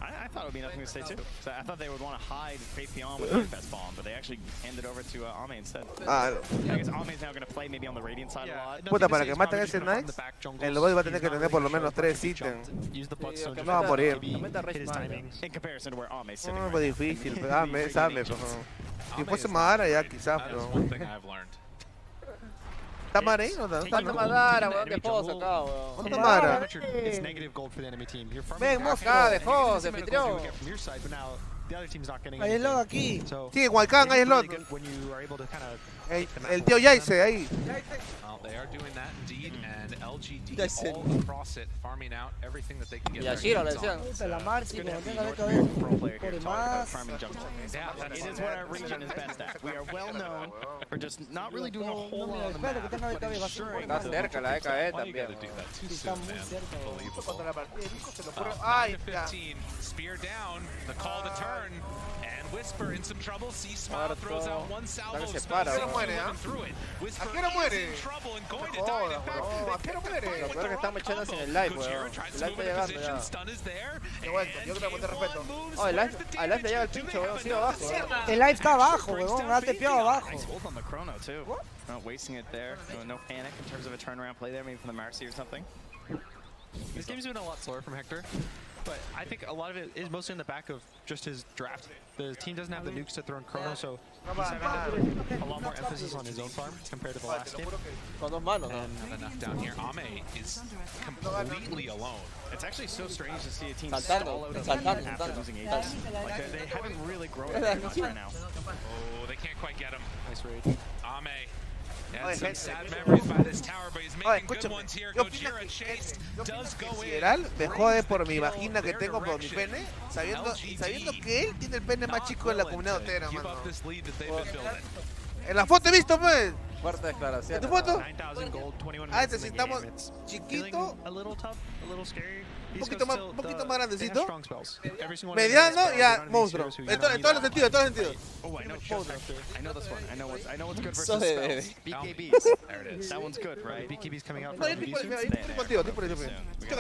I thought it would be nothing to say too. So I thought they would want to hide Faith Beyond with the defense bomb, but they actually handed over to Ame instead. Ah, I guess Ame's now going to play maybe on the Radiant side a lot. puta, para que maten ese Knight, el Void va a tener que tener por lo menos 3 ítems. No va a morir. In comparison to where Ame's sitting. No, es muy difícil, pero Ame, pero si fuese Madara ya quizás, pero... ¿Está Madara ahí? No está, Falta ¿no? Madara, weón, de juego sacado, weón. ¿Dónde está Madara? It's negative gold for the enemy team. You're farming Ven, acá, de juego, se anfitrión. the other team's not getting Ahí es anything. lo aquí. So Sí, Huaycán, ahí es lo. when you are able to kind of El tío Yaise ahí. Well, they are doing that indeed, and LGD all across it, farming out everything that they can get. Y así lo their decían. hands on. La Marcy, cuando tenga de Pro cabeza. player here Por talking about más. farming jungle. Yeah, It is what our region is best at. We are well known for just not really doing a whole lot on the map, but ensuring Está cerca la EKE Why you también. gotta do that too Está soon, muy man? cerca. Cuando Unbelievable. la partida de Visco se lo pone. 9 Ay, to ya. 15, spear down, the call to turn, and Whisper in some trouble. See Smile throws out one salvo. Se Spell para, Six ¿no? Muere, moving through it. Whisper ¿A qué hora is muere? in trouble and going to No die. jodas, In fact, huevón, they ¿a qué hora picked up the muere? fight Lo with peor the que estamos wrong echándose en combo. el live, Gojira weón. tries El to live move está into llegando position, ya. stun is there, De vuelta, yo creo que te and respeto. K1 moves Oh, el live, towards the al live le llega el damage. Do pincho, they weón. have Sigue enough? abajo, weón. El live está abajo, weón. Ha tepeado abajo. nice ult on the chrono too. Not wasting it there. No panic in terms of a turnaround play there, maybe from the Marcy or something. This game's been a lot slower from Hector, but I think a lot of it is mostly in the back of just his draft. The team doesn't have the nukes to throw in chrono, so he's having a lot more emphasis on his own farm compared to the last game. Con dos manos, ¿no? And not enough down here. Ame is completely alone. It's actually so strange to see a team Saltando, stall out of saltando, after saltando. losing ages. Like they haven't really grown that much right now. Oh, they can't quite get him. Nice raid. Ame Oye, had some gente, sad memories by this tower, but he's Oye, making good escúchame. ones here. Yo opino Gojira que chase yo does opino go que in. Gerald me jode por mi Brings the vagina que kill tengo por mi their pene, direction. sabiendo que él tiene el pene más chico de la comunidad entera, Give mano. up this lead that they've been building. En la foto he visto, pues. Fuerte ¿En declaración. tu foto? 9,000 gold, 21 Ah, minutes in the necesitamos game. It's chiquito, feeling a little tough, a little scary. un poquito más grandecito, Strong spells. Every single one of them mediano, has ya, one of these monstruo. heroes who En todos los sentidos, en todos los sentidos. Oh, I know Hector. I know this one. I know what's good So versus de- spells. BKBs. There it is. That one's good, right? BKB's coming out No, from yo estoy BKB. contigo, estoy por ahí.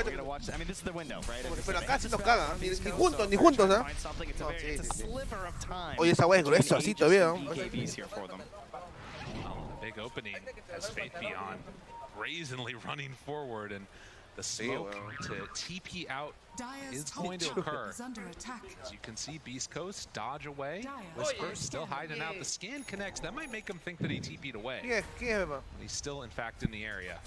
We gotta watch. I mean, this is the window, right? Pero acá sí nos cagan, ni juntos, ni juntos, ¿ah? Find something. It's a No, very, it's a sí, sí. sliver of time. Oye, esa wea es gruesa, así todavía, ¿no? BKBs here for them. Big opening as Faith Beyond brazenly running forward, and the smoke to TP out is going to occur. As you can see, Beastcoast dodge away. Whisper still hiding out. The scan connects. That might make him think that he TP'd away. ¿Quién es, papá? He's still, in fact, in the area.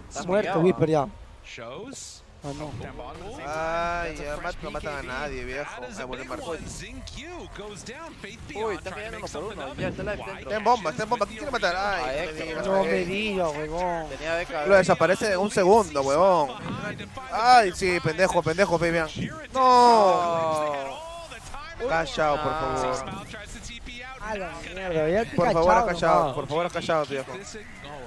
Está muerto, Whisper ya. Shows. Ah, no. Down bottom. at the same time. Ay, That's a ya fresh no matan a BKB. nadie, viejo. That is Ay, a bueno, big marcó. one. Zing-Q goes down. Faith Uy, Beyond está trying to peleando make uno por something uno. of Ya it. está live. Wide Está en bomba, ¿quién quiere matar? Ay, Ay, qué Héctor. bien. No me digas, huevón. Tenía de Lo desaparece en un segundo, huevón. Ay, sí, pendejo, Fabián. No. Callao, por favor. A la mierda, ya estoy Por favor, cachado, callado, nomás. por favor, callado, viejo.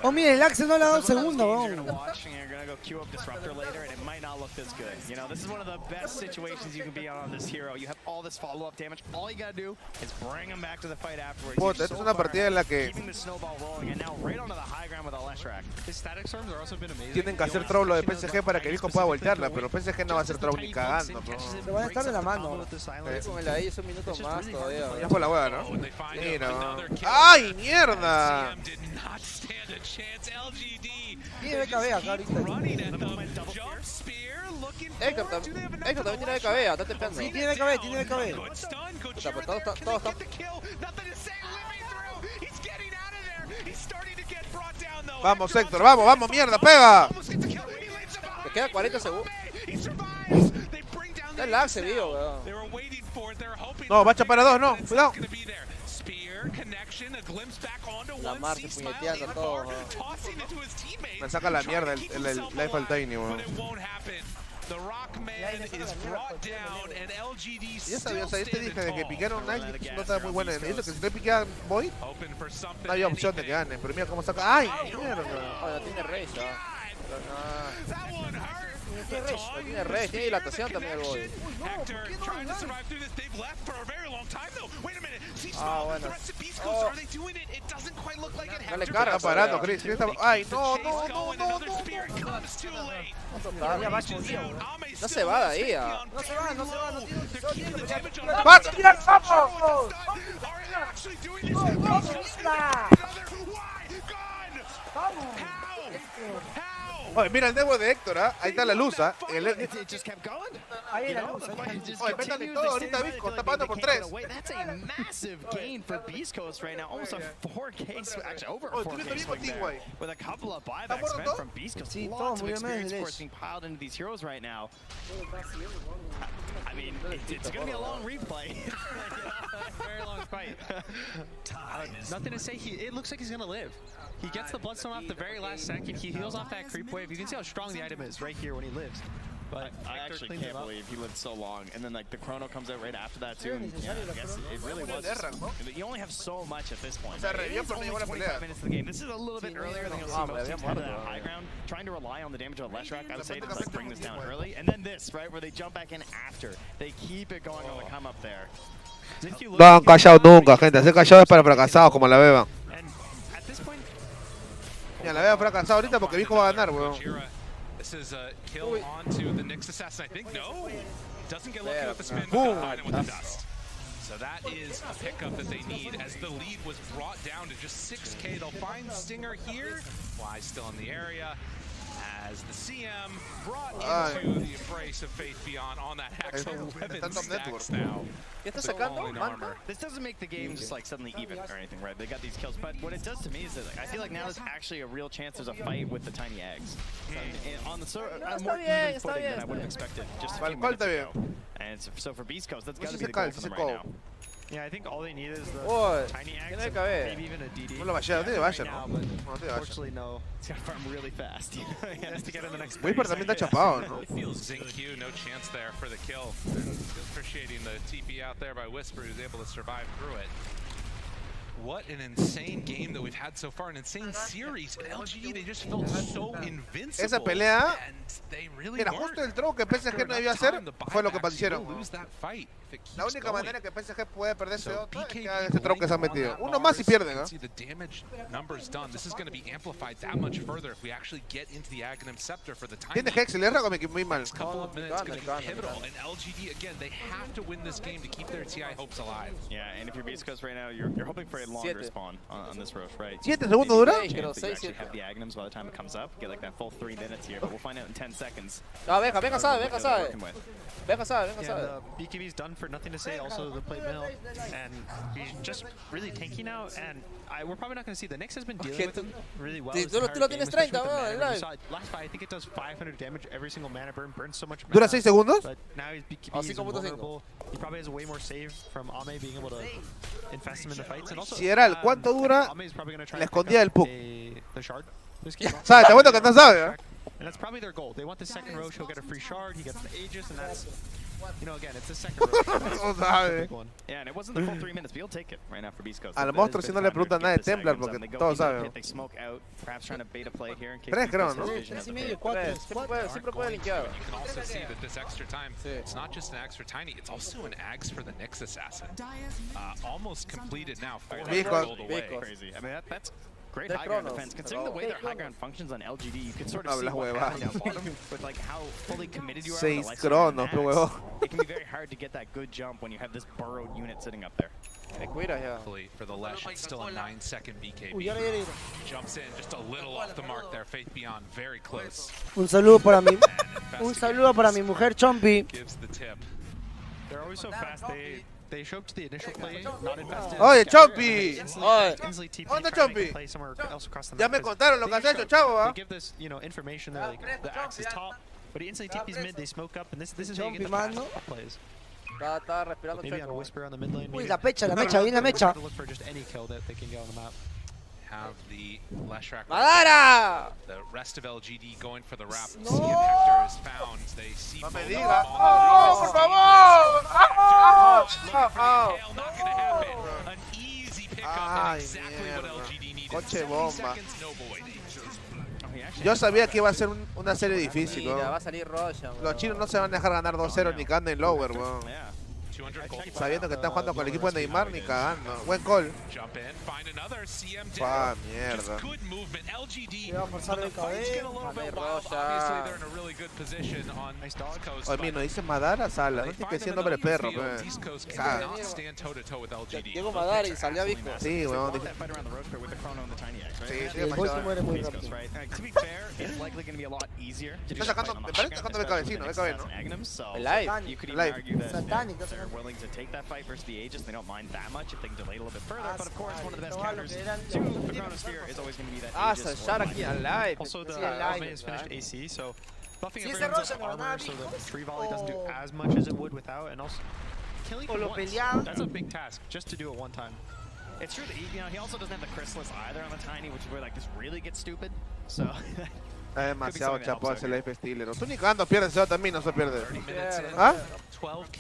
Oh, mire, el Axel no le ha dado segundo, You're huevón. gonna watch and you're gonna go queue up Disruptor later, and it might not look this good. You know, this is one of the best situations you can be on this hero. You have all this follow-up damage. All you gotta do is bring him back to the fight afterwards. Puta, You're esta es so una far partida en la que keeping the snowball rolling, and now right onto the high ground with a Leshrac. His static storms have also been amazing. tienen que hacer troll lo de PSG para que Visco pueda voltearla, pero PSG no va a hacer troll ni cagando, bro. Se van a estar de la mano. Con el ahí es un minuto más todavía. Ya fue la hueá, ¿no? Mira. ¡Ay, mierda! Tiene BKB acá ahorita. Héctor también tiene BKB, está tepeando. Sí, tiene BKB, tiene BKB. Puta, pero todos están... Vamos, Héctor, vamos, mierda, pega. Te queda 40 segundos. Está el lag seguido, weón. No, bacha para dos, no, cuidado. La Marcy puñeteando a todos, weón. Me saca la mierda el Life al Tiny, weón. Ya sabía, o sea, yo te dije de que picaron Knight no estaba muy buena. Eso que si no piqueaban Void, no había opción de que gane. Pero mira cómo saca. ¡Ay, mierda! Oye, tiene Rage, tiene Rage, tiene dilatación también el Void. Ah, bueno. Oh. Dale cara, está parando, Chris. ¡Ay, no! No se va de ahí, ah. No se va, no tiene. ¡Vamos! Oye, mira el demo de Héctor, ¿ah? Ahí está la luz, ¿ah? Ahí You la know, luz. the fight just Oye, métale continues. todo They ahorita, stand Visco, by, está feel pagando like por they can't 3. get away. That's a massive gain for Beastcoast right now. Almost a 4K, actually over a Oh, tiene 4K el mismo swing team, there. güey. With a couple of buybacks muerto spent todo? from Beastcoast. Sí, Lots todo of muy bien, experience Mesh. scores being piled into these heroes right now. I mean, it's going to be a long replay. Very long fight. Nothing to say. It looks like he's gonna live. He gets the bloodstone off the very last second. He heals off that creep wave. You can see how strong the item is right here when he lives. But I actually can't believe he lived so long, and then like the chrono comes out right after that too. And, yeah, I guess it really was. You only have so much at this point. Right? It's only 25 minutes of the game. This is a little bit earlier than you'll see most teams have that high ground. Trying to rely on the damage of a Leshrac, I would say, to like bring this down early, and then this, right, where they jump back in after. They keep it going on the come up there. No han callado nunca, gente. Hacer callado es para fracasados, como la beba. Mira, la beba fracasado ahorita porque Visco va a ganar, weón. This is a kill onto the Nyx assassin. I think no. Doesn't get lucky with the spin, Boom. but find it with the dust. So that is a pickup that they need as the lead was brought down to just 6K. They'll find Stinger here. Fly still in the area. As the CM brought into the embrace of Faith Beyond on that Axel 11 stacks now. This doesn't make the game just like suddenly even or anything, right? They got these kills, but what it does to me is that like, I feel like now there's actually a real chance there's a fight with the tiny eggs. On the more even footing than I would have expected just a few minutes ago. And so for Beastcoast, that's got to be the goal for them right now. Yeah, I think all they need is the tiny eggs, and maybe even a DD. No lo vaya, tiene vaya, Now, ¿no? but No tiene vaya. unfortunately, no. It's got to farm really fast. He has to get in the next Whisper también está chapado, ¿no? ZingQ, no chance there for the kill. Appreciating the TP out there by Whisper, who's able to survive through it. What an insane game that we've had so far, an insane series. At LGD, they just felt so invincible. Esa pelea, and they really mira, weren't. justo el throw que PSG no debió hacer fue lo que hicieron. Lose that fight if it La keeps única going. manera que PSG puede perderse So otra es que BKB haga ese throw que se han blanking metido. on Uno that más y Mars, pierden, you ¿ah? can see the damage numbers done. This is going to be amplified that much further if we actually get into the Aghanim Scepter for the time. Tiene Hex, le erra con muy mal. Next couple of minutes going to be pivotal, and LGD again, they have to win this game to keep their TI hopes alive. Yeah, and if you're Beastcoast right now, you're hoping for a long respawn on this rush, right? 7 segundos dura. You actually have the Aghanims by the time it comes up. Get like that full 3 minutes here, but we'll find out in 10 seconds. Venga, sabe. Venga, sabe. Yeah, the BKB's done for nothing to say. Also, the plate mill, and he's just really tanky now. And we're probably not going to see. The Nyx has been dealing with him really well. Tú lo tienes 30, Last fight, I think it does 500 damage every single mana burn. Burns so much. Dura 6 segundos. But now he's BKB is vulnerable. He probably has a way more save from Ame being able to infest him in the fights. And also, Sideral, ¿cuánto dura Ame's probably going to try la to pick escondida del up Puck? the shard. This game. ¿Sabe? Está bueno que no sabe, ¿eh? And that's probably their goal. They want the second Roche, he'll get a free shard, he gets the Aegis, and that's, you know, again, it's the second Roche. Yeah, and it wasn't the full 3 minutes, but you'll take it right now for Beastcoast. Al monstruo si no le preguntan nada de Templar porque todos saben. They smoke out, perhaps trying to bait a play here in case 3 creo, ¿no? Siempre puede linkear. You can also see that this extra time, it's not just an extra tiny, it's also an Ags for the Nyx assassin. Almost completed now, 400 gold away. Crazy. I mean, that's great high ground defense. Considering the way their high ground functions on LGD, you can sort of see what happened down bottom with like how fully committed you are. 6 cronos, pero huevón. It can be very hard to get that good jump when you have this burrowed unit sitting up there. For the Lesh, it's still a 9-second BKB. Jumps in just a little off the mark there. Faith Beyond, very close. Un saludo para mi mujer Chompy. Gives the tip. They're always so fast. They show up to the initial play, not invested. Oye, Chompy. Easily TP, ¿Dónde, trying to Chompy? play somewhere else across the Ya map. me contaron lo que has hecho, chavo, They ¿ah? give this, you know, information there, like the axe is top, but he instantly TP's mid. They smoke up, and this is how you get the fast plays. Está respirando Maybe on a whisper on the mid lane. Uy, maybe- la mecha, viene la mecha. To look for just any kill that they can get on the map. Have the Leshrac. ¡Madara! The rest of LGD going for the wrap. See if Hector is found. They see No me both diga. of them on the ¡Oh, Not gonna happen. An easy pickup and exactly what LGD needed. Coche 70 bomba. seconds, no void. Yo sabía que iba a ser una serie difícil, Mira, va ¿no? a salir Roshan. Los chinos no se van a dejar ganar 2-0 ni que anden lower, weón. Yeah. Sabiendo que están jugando con el equipo de Neymar, ni cagando. Buen call. Pa, mierda. Va a forzar el cabello. Oye, mira, no dice Madara, Sala. No estoy que siendo hombre perro, caga. Llegó Madara y salió a Vico. Sí, weón. Sí, El boy se muere muy rápido. Está sacando, me parece que está sacando BKB, BKB, ¿no? El live. Satánico. They're willing to take that fight versus the Aegis. They don't mind that much if they can delay it a little bit further. But of course, one of the best counters to the Chronosphere is always going to be that Aegis. Shot aquí al live. Also, the ultimate is finished AC, so buffing everyone's armor so the tree volley doesn't do as much as it would without, and also killing him once. That's a big task, just to do it one time. It's true that he also doesn't have the Chrysalis either on the Tiny, which is where like this really gets stupid. So Es demasiado chapo ese life stealer. Tú ni cagando pierdes, eso también no se pierde. ¿Ah?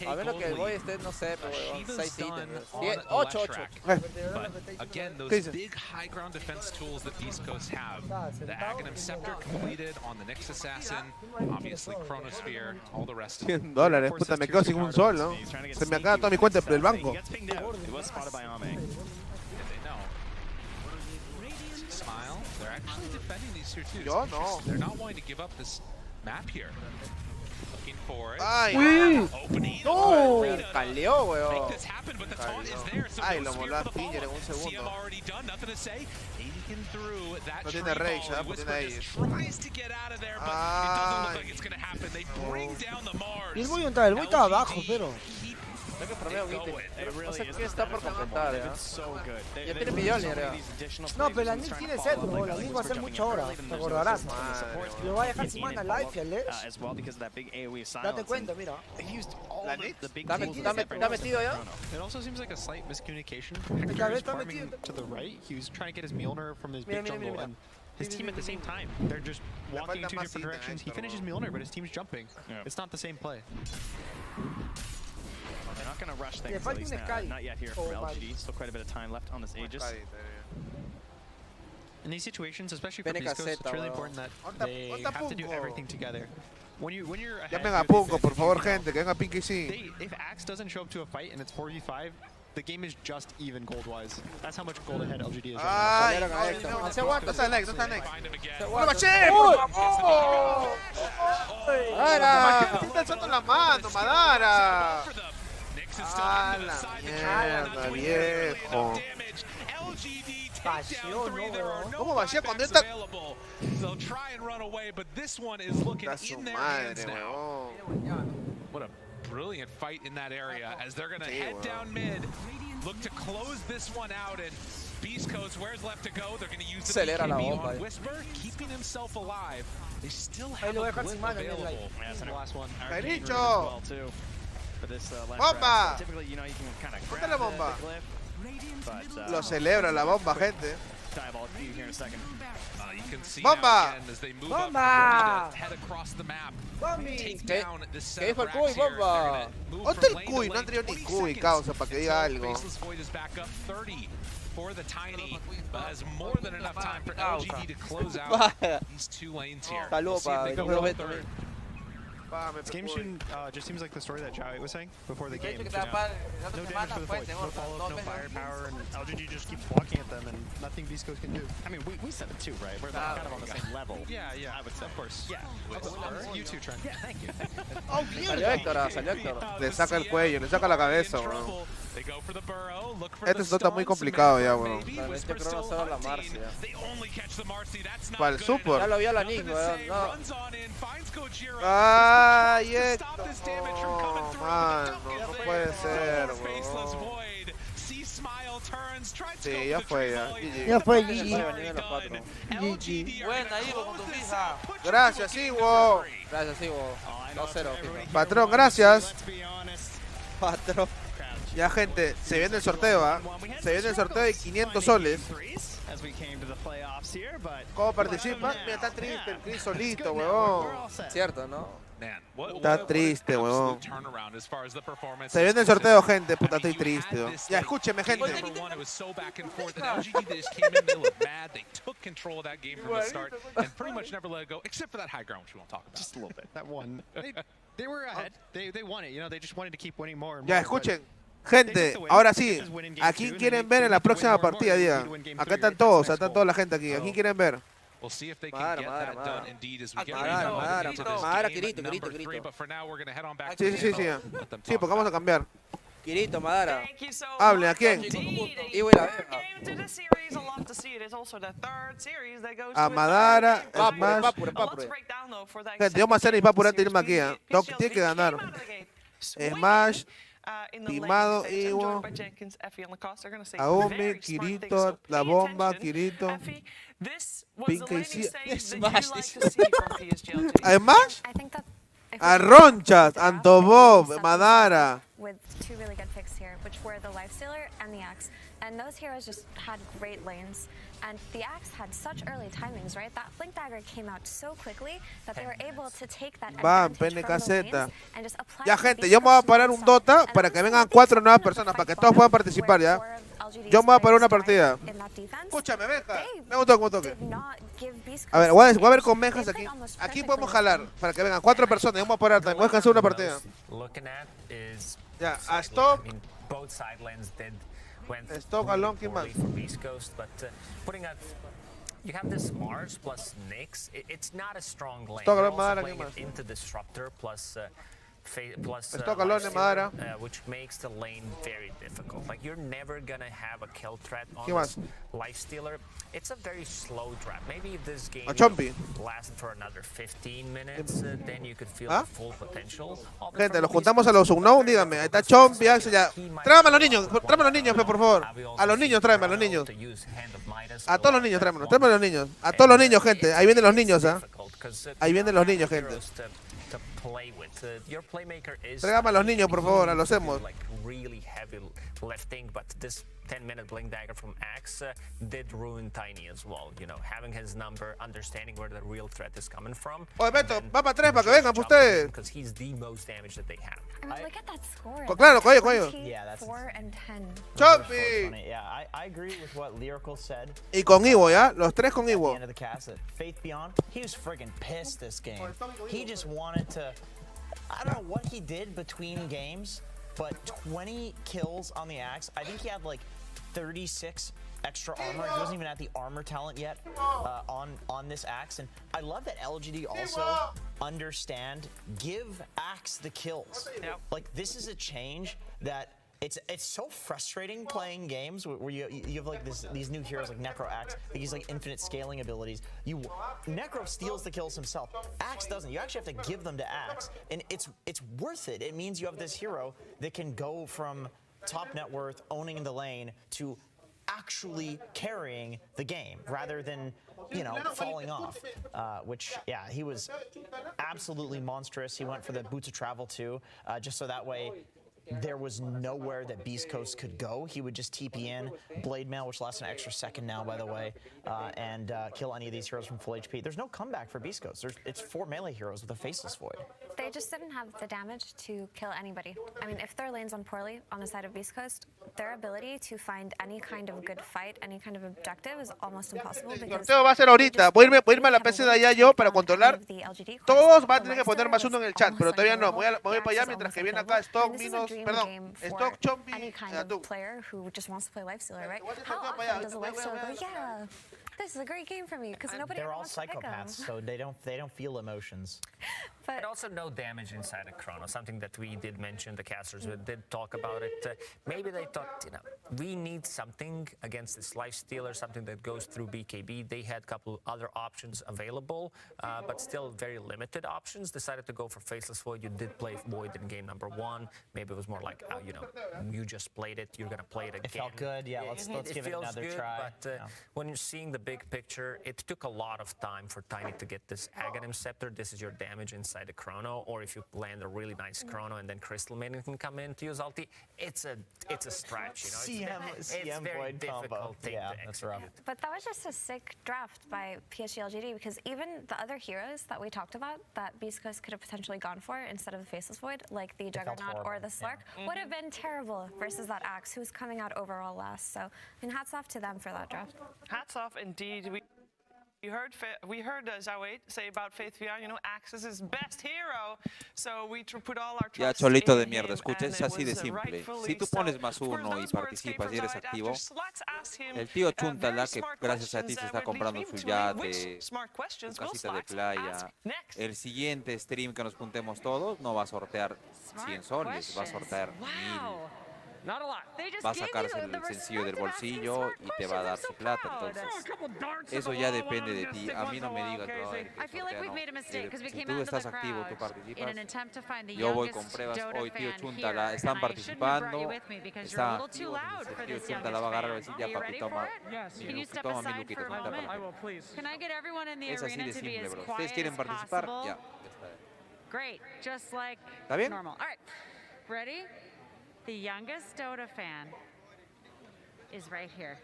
A menos que el boy esté, no sé, pero 6 ítems. 8. Again, those big high ground defense tools that Beastcoast have. The Aghanim Scepter completed on the Nyx Assassin, obviously Chronosphere, all the rest. $100, puta, me quedo sin un sol, ¿no? Se me acaba toda mi cuenta del banco. They're actually defending these tier 2s. Yo no. They're not wanting to give up this map here. Looking for it. Ay, no. Caleó, weón. Make this happen, but the taunt is there. So ay, lo voló a Stinger en un segundo. already done, nothing to say. Taken through that no tiene rage, no tiene Aegis. Tries to get out of there, but it doesn't look like it's going to happen. They bring down the Mars. Y el boy está abajo, pero. No sé qué está por completar, ya tiene millones, no, pero la Nick tiene cetro, bro. La Nick va a hacer mucho ahora, te acordarás. Lo va a dejar sin mana live y al Ledge. Date cuenta, mira. La Nick está metido ya. It also seems like a slight miscommunication. Hector is farming to the right. He was trying to get his Mjolnir from his big jungle, and his team at the same time. They're just walking in 2 different directions. He finishes Mjolnir, but his team's jumping. It's not the same play. They're not going to rush things, at least not yet here from LGD. Still quite a bit of time left on this Aegis. In these situations, especially for Beastcoast, it's really important that they have to do everything together. When you're ahead, llamen a Punko, por favor, gente, que venga Pinky sí. If Axe doesn't show up to a fight and it's 4v5, the game is just even gold-wise. That's how much gold ahead LGD is right now. No se aguanta, no está Nex, no está Nex. ¡No baché! ¡Madara! ¿Qué está echando la mano, Madara? ¡Ah, la mierda, viejo! ¿Cómo vacía cuando está? Está su madre, weón. What a brilliant fight in that area as they're going to head down mid, look to close this one out, and Beastcoast, where's left to go? They're going to use the BKB on Whisper, keeping himself alive. They still have a blip available. Yeah, that's the last one. ¡Caricho! ¡Bomba! ¡Ponte la bomba! Lo celebra la bomba, gente. ¡Bomba! ¡Bomba! ¿Qué dijo el Cuy? ¡Bomba! ¿Dónde el Cuy? No han traído ni Cuy, causa, para que diga algo. For the Tiny, but has more than enough time for LGD to close out these 2 lanes here. This game just seems like the story that Jowie was saying before the game. No damage for the Void, no follow-up, no firepower, and LGD just keeps walking at them, and nothing Beastcoast can do. I mean, we said it too, right? We're kind of on the same level. Yeah, I would say. Of course. Yeah. You too, Trent. Yeah, thank you. Salió Héctor. Le saca el cuello, le saca la cabeza, weón. Esto está muy complicado ya, weón. Este crono solo la Marcia. Para el support. Ya lo vio la Nick, weón. No. ¡Ay, Héctor! No, mano, no puede ser, weón. Sí, ya fue, ya. Ya fue, GG. GG. Buena, Ivo, con tu fija. Gracias, Ivo. Gracias, Ivo. 2-0. Patrón, gracias. Patrón. Ya, gente, se viene el sorteo, ¿ah? Se viene el sorteo de 500 soles. ¿Cómo participa? Mira, está triste el Chris solito, huevón. Cierto, ¿no? Está triste, huevón. Se viene el sorteo, gente. Puta, estoy triste, ¿no? Ya, escúcheme, gente. Just a little bit. That one. They were ahead. They won it. You know, they just wanted to keep winning more and more. Ya, escuchen. Gente, ahora sí. ¿A quién quieren ver en la próxima partida, diga? Acá están todos, está toda la gente aquí. ¿A quién quieren ver? We'll see if they can get that done indeed as we get into this game. But for now, we're going to head on back to Sí, sí, sí. Sí, porque vamos a cambiar. Kirito, Madara. Hable, ¿a quién? A Madara, Smash. Gente, yo me voy a hacer mi papura antes de irme aquí. Tiene que ganar. Smash, Timado, Iwo, Aomi, Kirito, La Bomba, Kirito, Pinky, Smash. ¿Smash? A Ronchas, Antobob, Madara. With two really good picks here, which were the Lifestealer and the Axe. And those heroes just had great lanes. And the Axe had such early timings, right? That Blink Dagger came out so quickly that they were able to take that advantage from the lanes and just apply. Ya, gente, yo me voy a parar un Dota para que vengan 4 nuevas personas, para que todos puedan participar, ¿ya? Yo me voy a parar una partida. Escúchame, Benja. Me un toque. A ver, voy a ver con Benjas aquí. Aquí podemos jalar para que vengan 4 personas. Yo me voy a parar también. Voy a descansar una partida. Ya, a Stock. Stock, Alon, ¿quién más? You have this Mars plus Nyx. It's not a strong lane. Stock, You're Alon, also Madara, playing ¿quién it más? into Disruptor plus Stock, Alon, Madara. which makes the lane very difficult. Like, you're never gonna have a kill threat on ¿Quién más? this Lifestealer. It's a very slow draft. Maybe if this game lasted for another 15 minutes, then you could feel the full potential. Gente, los juntamos a los unknown, díganme. Ahí está Chompy, Axel, ya. Tráeme a los niños, por favor. A los niños, tráeme a los niños. A todos los niños, tráeme a los niños. A todos los niños, gente. Ahí vienen los niños, ¿ah? Ahí vienen los niños, gente. Tráigame a los niños, por favor, a los hemos. 10-minute Blink Dagger from Axe did ruin Tiny as well. You know, having his number, understanding where the real threat is coming from. Oye, Beto, va para 3 para que vengan ustedes. Because he's the most damage that they have. I mean, look at that score. Claro, coño. Yeah, that's 4 and 10. Chompy. Yeah, I agree with what Lyrical said. Y con Iwo, ¿ya? Los 3 con Iwo. At the end of the cast, that Faith Beyond, he was friggin' pissed this game. He just wanted to, I don't know what he did between games, but 20 kills on the Axe. I think he had like 36 extra armor. He wasn't even at the armor talent yet on this Axe. And I love that LGD also understand, give Axe the kills. Like, this is a change that it's so frustrating playing games where you have like these new heroes like Necro Axe, these like infinite scaling abilities. Necro steals the kills himself. Axe doesn't. You actually have to give them to Axe, and it's worth it. It means you have this hero that can go from top net worth, owning the lane, to actually carrying the game rather than, you know, falling off. Which, yeah, he was absolutely monstrous. He went for the Boots of Travel too, just so that way there was nowhere that Beastcoast could go. He would just TP in, Blade Mail, which lasts an extra second now, by the way, and kill any of these heroes from full HP. There's no comeback for Beastcoast. It's 4 melee heroes with a Faceless Void. They just didn't have the damage to kill anybody. I mean, if their lane's on poorly on the side of Beastcoast, their ability to find any kind of good fight, any kind of objective is almost impossible. El sorteo va a ser ahorita. Voy a irme a la PC de allá yo para controlar. Todos van a tener que poner más uno en el chat, pero todavía no. Me voy para allá mientras que viene acá Stock, Minos, perdón, Stock, Chompy, any kind of player who just wants to play Lifestealer, right? How often does a Lifestealer go, yeah, this is a great game for me, because nobody They're all wants to pick them. psychopaths, so they don't feel emotions. But also no damage inside of Chrono, something that we did mention, the casters did talk about it. Maybe they thought, you know, we need something against this Lifestealer, something that goes through BKB. They had a couple other options available, but still very limited options. Decided to go for Faceless Void. You did play Void in game number 1. Maybe it was more like, you know, you just played it, you're going to play it again. It felt good, yeah, let's give it another good, try. But when you're seeing the big picture, it took a lot of time for Tiny to get this Aghanim Scepter. This is your damage inside the Chrono, or if you land a really nice Chrono and then Crystal Maiden can come in to use ulti, it's a stretch, you know. It's very difficult thing to execute. But that was just a sick draft by PSG.LGD, because even the other heroes that we talked about that Beastcoast could have potentially gone for instead of the Faceless Void, like the Juggernaut or the Slark, would have been terrible versus that Axe, who's coming out overall last. So, I mean, hats off to them for that draft. Hats off indeed. You we heard Zawait say about Faith Beyond, you know, Axe is his best hero. So we put all our Ya, trust cholito de in mierda, him, escucha, and es it así de was, simple. rightfully Si tú so. pones +1 y participas y eres activo, el tío Chuntala, que gracias a ti se está comprando su yate, su casita de playa, el siguiente stream que nos juntemos todos, no va a sortear 100 soles, va a sortear 1000. Va a sacarse el sencillo del bolsillo y te va a dar su plata. Entonces, eso ya depende de ti. A mí no me digas, no, si tú estás activo, tú participas. Yo voy con pruebas. Hoy tío Chuntala están participando, están activos. El tío Chuntala va a agarrar y decir, ya papi, toma 1000 luquitos. Es así de simple, bro. ¿Ustedes quieren participar? Ya, está. ¿Está bien? Ready? The youngest Dota fan is right here.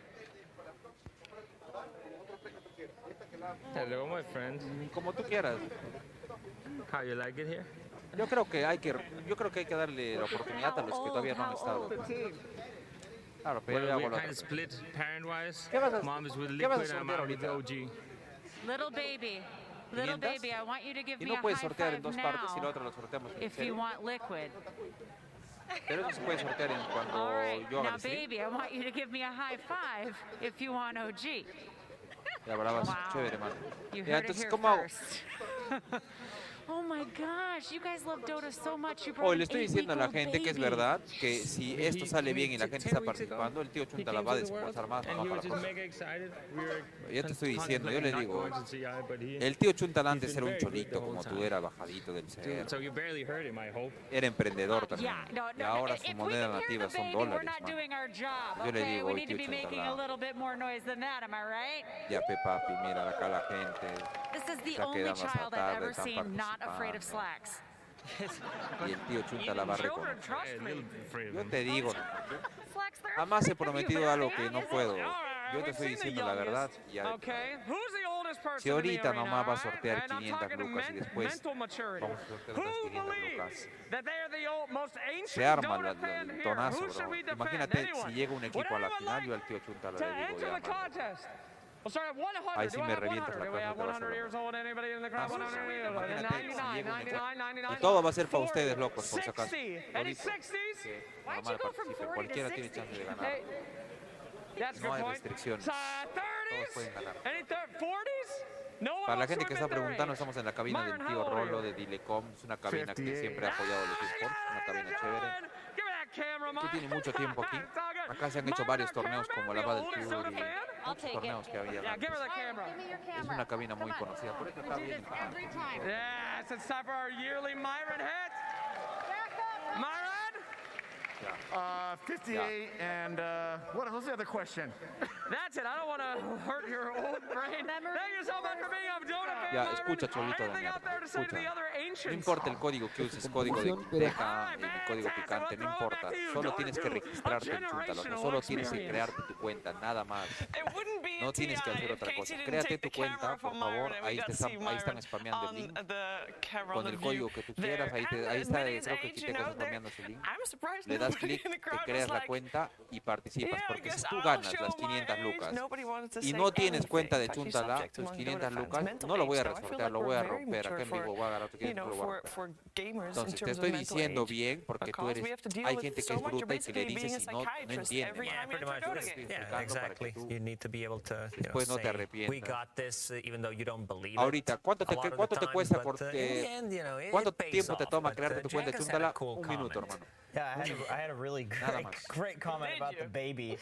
Hello, my friend. Como tú quieras. How you like it here? Yo creo que hay que darle la oportunidad a los que todavía no han estado. Claro, pero yo hago la otra. Split parent-wise. ¿Qué vas a sortear ahorita? Little baby, I want you to give Y me no a puedes high sortear en five dos partes y la now otra lo sorteamos en if serio. you want liquid. Pero eso se puede sortear cuando All right, yo haga now el stream. baby, I want you to give me a high five if you want OG. Ya, brava, Wow. chévere, man. You Ya, heard it entonces, here ¿cómo hago? first. Oh my gosh, you guys love Dota so much. You brought Hoy an le estoy diciendo a la 8-week-old gente que es baby. verdad que si esto sale bien y la gente está participando, el tío Chunta la va a desembolsar más para la próxima. Yo te estoy diciendo, yo le digo, el tío Chuntala antes era un cholito como tú, era bajadito del cerro. Era emprendedor también. Y ahora su moneda nativa son dólares, man. Yo le digo, hoy tío Chuntala, ya pe papi, mira acá la gente. This is the Está only quedando hasta child I've tarde, ever están seen not afraid of participando. slacks. Y el tío Chuntala va a reconocer. Yo te digo, jamás he prometido algo que no puedo. Yo te estoy diciendo la verdad. Si ahorita nomás va a sortear 500 lucas y después vamos a sortear otras 500 lucas. Se arma el tonazo, bro. Imagínate si llega un equipo a la final, yo al tío Chuntala le digo, ya, man. Ahí sí me revientas la cabeza, te vas a ver. Y todo va a ser para ustedes, locos, por si acaso. Ahorita, que normal participe, cualquiera tiene chance de ganar. No hay restricciones. Todos pueden ganar. Para la gente que está preguntando, estamos en la cabina del tío Rolo de Dilecom. Es una cabina que siempre ha apoyado los esports, una cabina chévere. Tú tienes mucho tiempo aquí. Acá se han hecho varios torneos como la del Fury, muchos torneos que había antes. Es una cabina muy conocida, por eso está bien. Yes, it's time for our yearly Myron hit. Myron? 58 and what was the other question? That's it. I don't want to hurt your old brain. Thank you so much for being a Dota fan. Ya, escucha, cholito de mierda. Escucha. No importa el código que uses, código de peca, el código picante, no importa. Solo tienes que registrarte en Chuntala, solo tienes que crearte tu cuenta, nada más. No tienes que hacer otra cosa. Créate tu cuenta, por favor. Ahí están spameando el link. Con el código que tú quieras, ahí está, creo que Quiteca está spameando su link. Le das clic, te creas la cuenta y participas. Porque si tú ganas las 500 lucas y no tienes cuenta de Chuntala, tus 500 lucas, no lo voy a resortear, lo voy a romper. Acá en vivo voy a agarrar otro 500, lo voy a romper. Entonces te estoy diciendo bien porque tú eres, hay gente que es bruta y que le dices y no entiende. Después no te arrepientas. Ahorita, ¿cuánto te cuesta? ¿Cuánto tiempo te toma crearte tu cuenta de Chuntala? Un minuto, hermano. Yeah, I had a really great comment about the baby.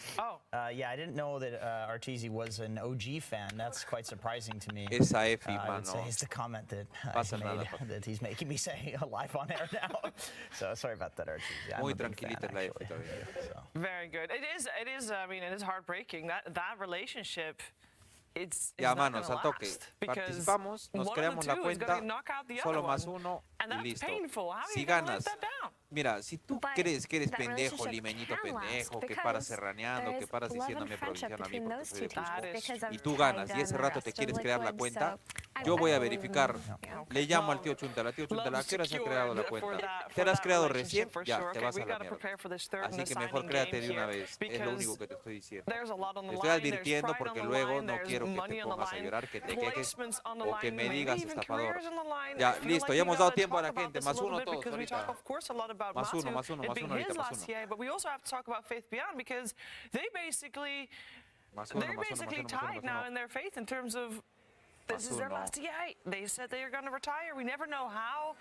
Yeah, I didn't know that Arteezy was an OG fan. That's quite surprising to me. Esa Efi, I would mano. say it's the comment that I made that he's making me say live on air now. So sorry about that, Arteezy. Yeah, Muy tranquilita la Efi todavía. Very good. It is. I mean, it is heartbreaking that relationship. Ya, manos, al toque. Participamos, nos creamos la cuenta, solo +1 y listo. Si ganas, mira, si tú crees que eres pendejo, limeñito pendejo, que paras serraneando, que paras diciéndome provinciano a mí porque soy de Cusco, y tú ganas y ese rato te quieres crear la cuenta, I'm Yo voy a actually verificar. yeah. Le llamo al tío Chuntala. Tío Chuntala, ¿a qué hora se ha creado la cuenta? ¿Te la has creado recién? Ya, te vas a la mierda. Así que mejor créate de una vez. Es lo único que te estoy diciendo. Te estoy advirtiendo porque luego no quiero que te pongas a llorar, que te quejes o que me digas estafador. Ya, listo. Ya hemos dado tiempo a la gente. Más uno todos ahorita. Más uno ahorita, más uno. But we also have to talk about Faith Beyond because they're basically tied now in their faith in terms of this is their last TI. They said they are going to retire. We never know how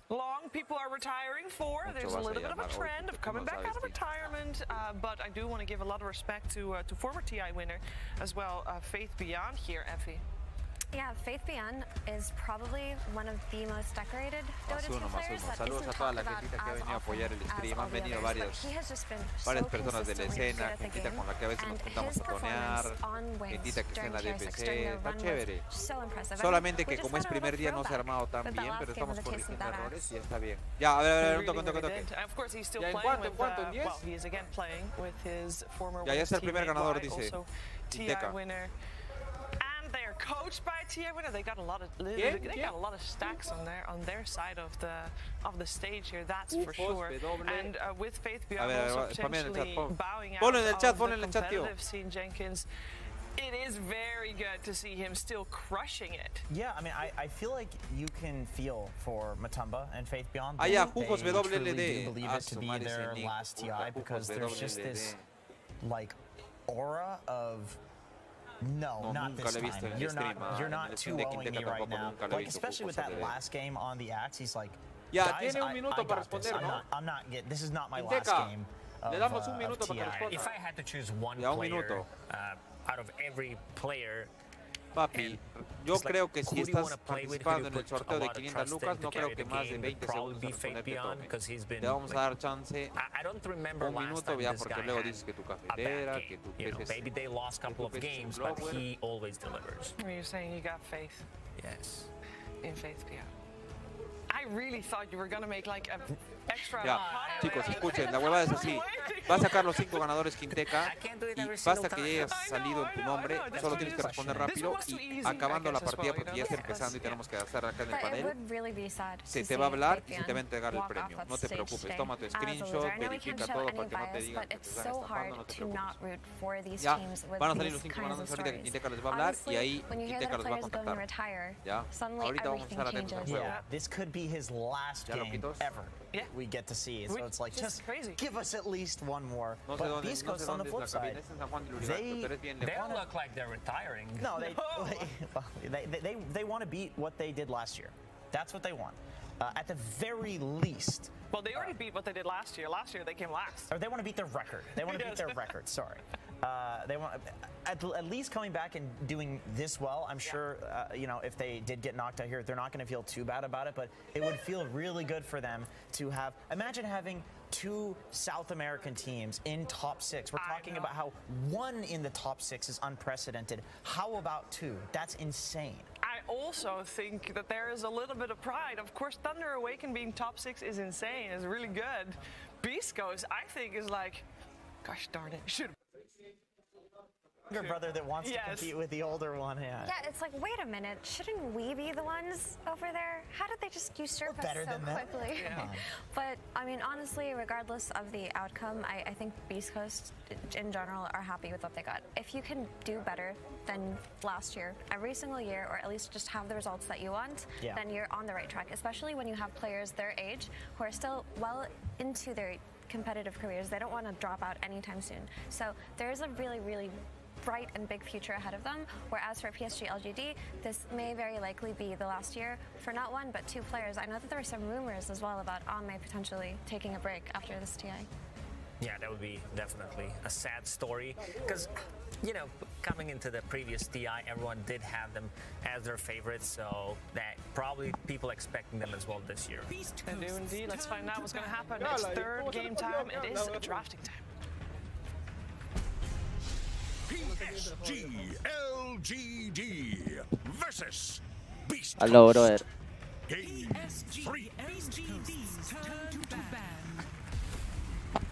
long people are retiring for. There's a little bit of a trend of coming back out of retirement, but I do want to give a lot of respect to former TI winner as well, Faith Beyond here, Effie. Yeah, Faith Beyond is probably one of the most decorated Dota 2 players that Saludos a toda la gentita que ha venido a apoyar el stream. Han venido varias personas de la escena, gentita con la que a veces nos juntamos a tonear, gentita que está en la DPC. Está chévere. Solamente que como es primer día no se ha armado tan bien, pero estamos corrigiendo errores y está bien. Ya, a ver, un toque. ¿Ya en cuánto? ¿En 10? Ya es el primer ganador, dice Inteca. They are coached by TI winner. They got a lot of stacks on their side of the stage here. That's for sure. And with Faith Beyond also potentially bowing out of the competitive scene, Jenkins. It is very good to see him still crushing it. Yeah, I mean, I feel like you can feel for Matumba and Faith Beyond. They truly do believe it to be their last TI because there's just this like aura of not this time. You're not 2-0ing me right now. Like, especially with that last game on the Axe, he's like, guys, I got this. I'm not getting. This is not my last game of TI. If I had to choose one player out of every player, Papi, yo creo que si estás participando en el sorteo de 500 lucas, no creo que más de 20 segundos responderte tome. Te vamos a dar chance un minuto ya, porque luego dices que tu cafetera, que tu maybe they lost a couple of games, but he always delivers. You're saying you got faith? Yes. In Faith Beyond. I really thought you were going to make like an extra. Ya, chicos, escuchen, la huevada es así. Va a sacar los 5 ganadores Quinteca y basta que hayas salido en tu nombre, solo tienes que responder rápido y acabando la partida, porque ya está empezando y tenemos que hacer acá en el panel, se te va a hablar y se te va a entregar el premio. No te preocupes, toma tu screenshot, verifica todo para que no te digan que te están estafando, no te preocupes. Ya, van a salir los 5 ganadores ahorita que Quinteca les va a hablar y ahí Quinteca los va a contactar. Ya, ahorita vamos a estar atentos al juego. This could be his last game ever. We get to see. So it's like, just give us at least one more. But Beastcoast on the flip side, they don't look like they're retiring. No, they want to beat what they did last year. That's what they want. At the very least. Well, they already beat what they did last year. Last year they came last. Or they want to beat their record. They want to beat their record. Sorry. They want at least coming back and doing this well. I'm sure, you know, if they did get knocked out here, they're not going to feel too bad about it. But it would feel really good for them to have. Imagine having 2 South American teams in top 6. We're talking about how 1 in the top 6 is unprecedented. How about 2? That's insane. I also think that there is a little bit of pride. Of course, Thunder Awaken being top 6 is insane. It's really good. Beastcoast, I think, is like, gosh darn it, should. Younger brother that wants to compete with the older one. Yeah, it's like, wait a minute, shouldn't we be the ones over there? How did they just usurp us so quickly? But I mean, honestly, regardless of the outcome, I think Beastcoast in general are happy with what they got. If you can do better than last year, every single year, or at least just have the results that you want, then you're on the right track, especially when you have players their age who are still well into their competitive careers. They don't want to drop out anytime soon. So there is a really, really bright and big future ahead of them, whereas for PSG.LGD, this may very likely be the last year for not 1 but 2 players. I know that there were some rumors as well about Ame potentially taking a break after this TI. Yeah, that would be definitely a sad story, because, you know, coming into the previous TI, everyone did have them as their favorites, so that probably people expecting them as well this year. They do indeed. Let's find out what's going to happen. It's 3rd game time. It is drafting time. PSG.LGD versus Beastcoast. Hello, brother. Game 3.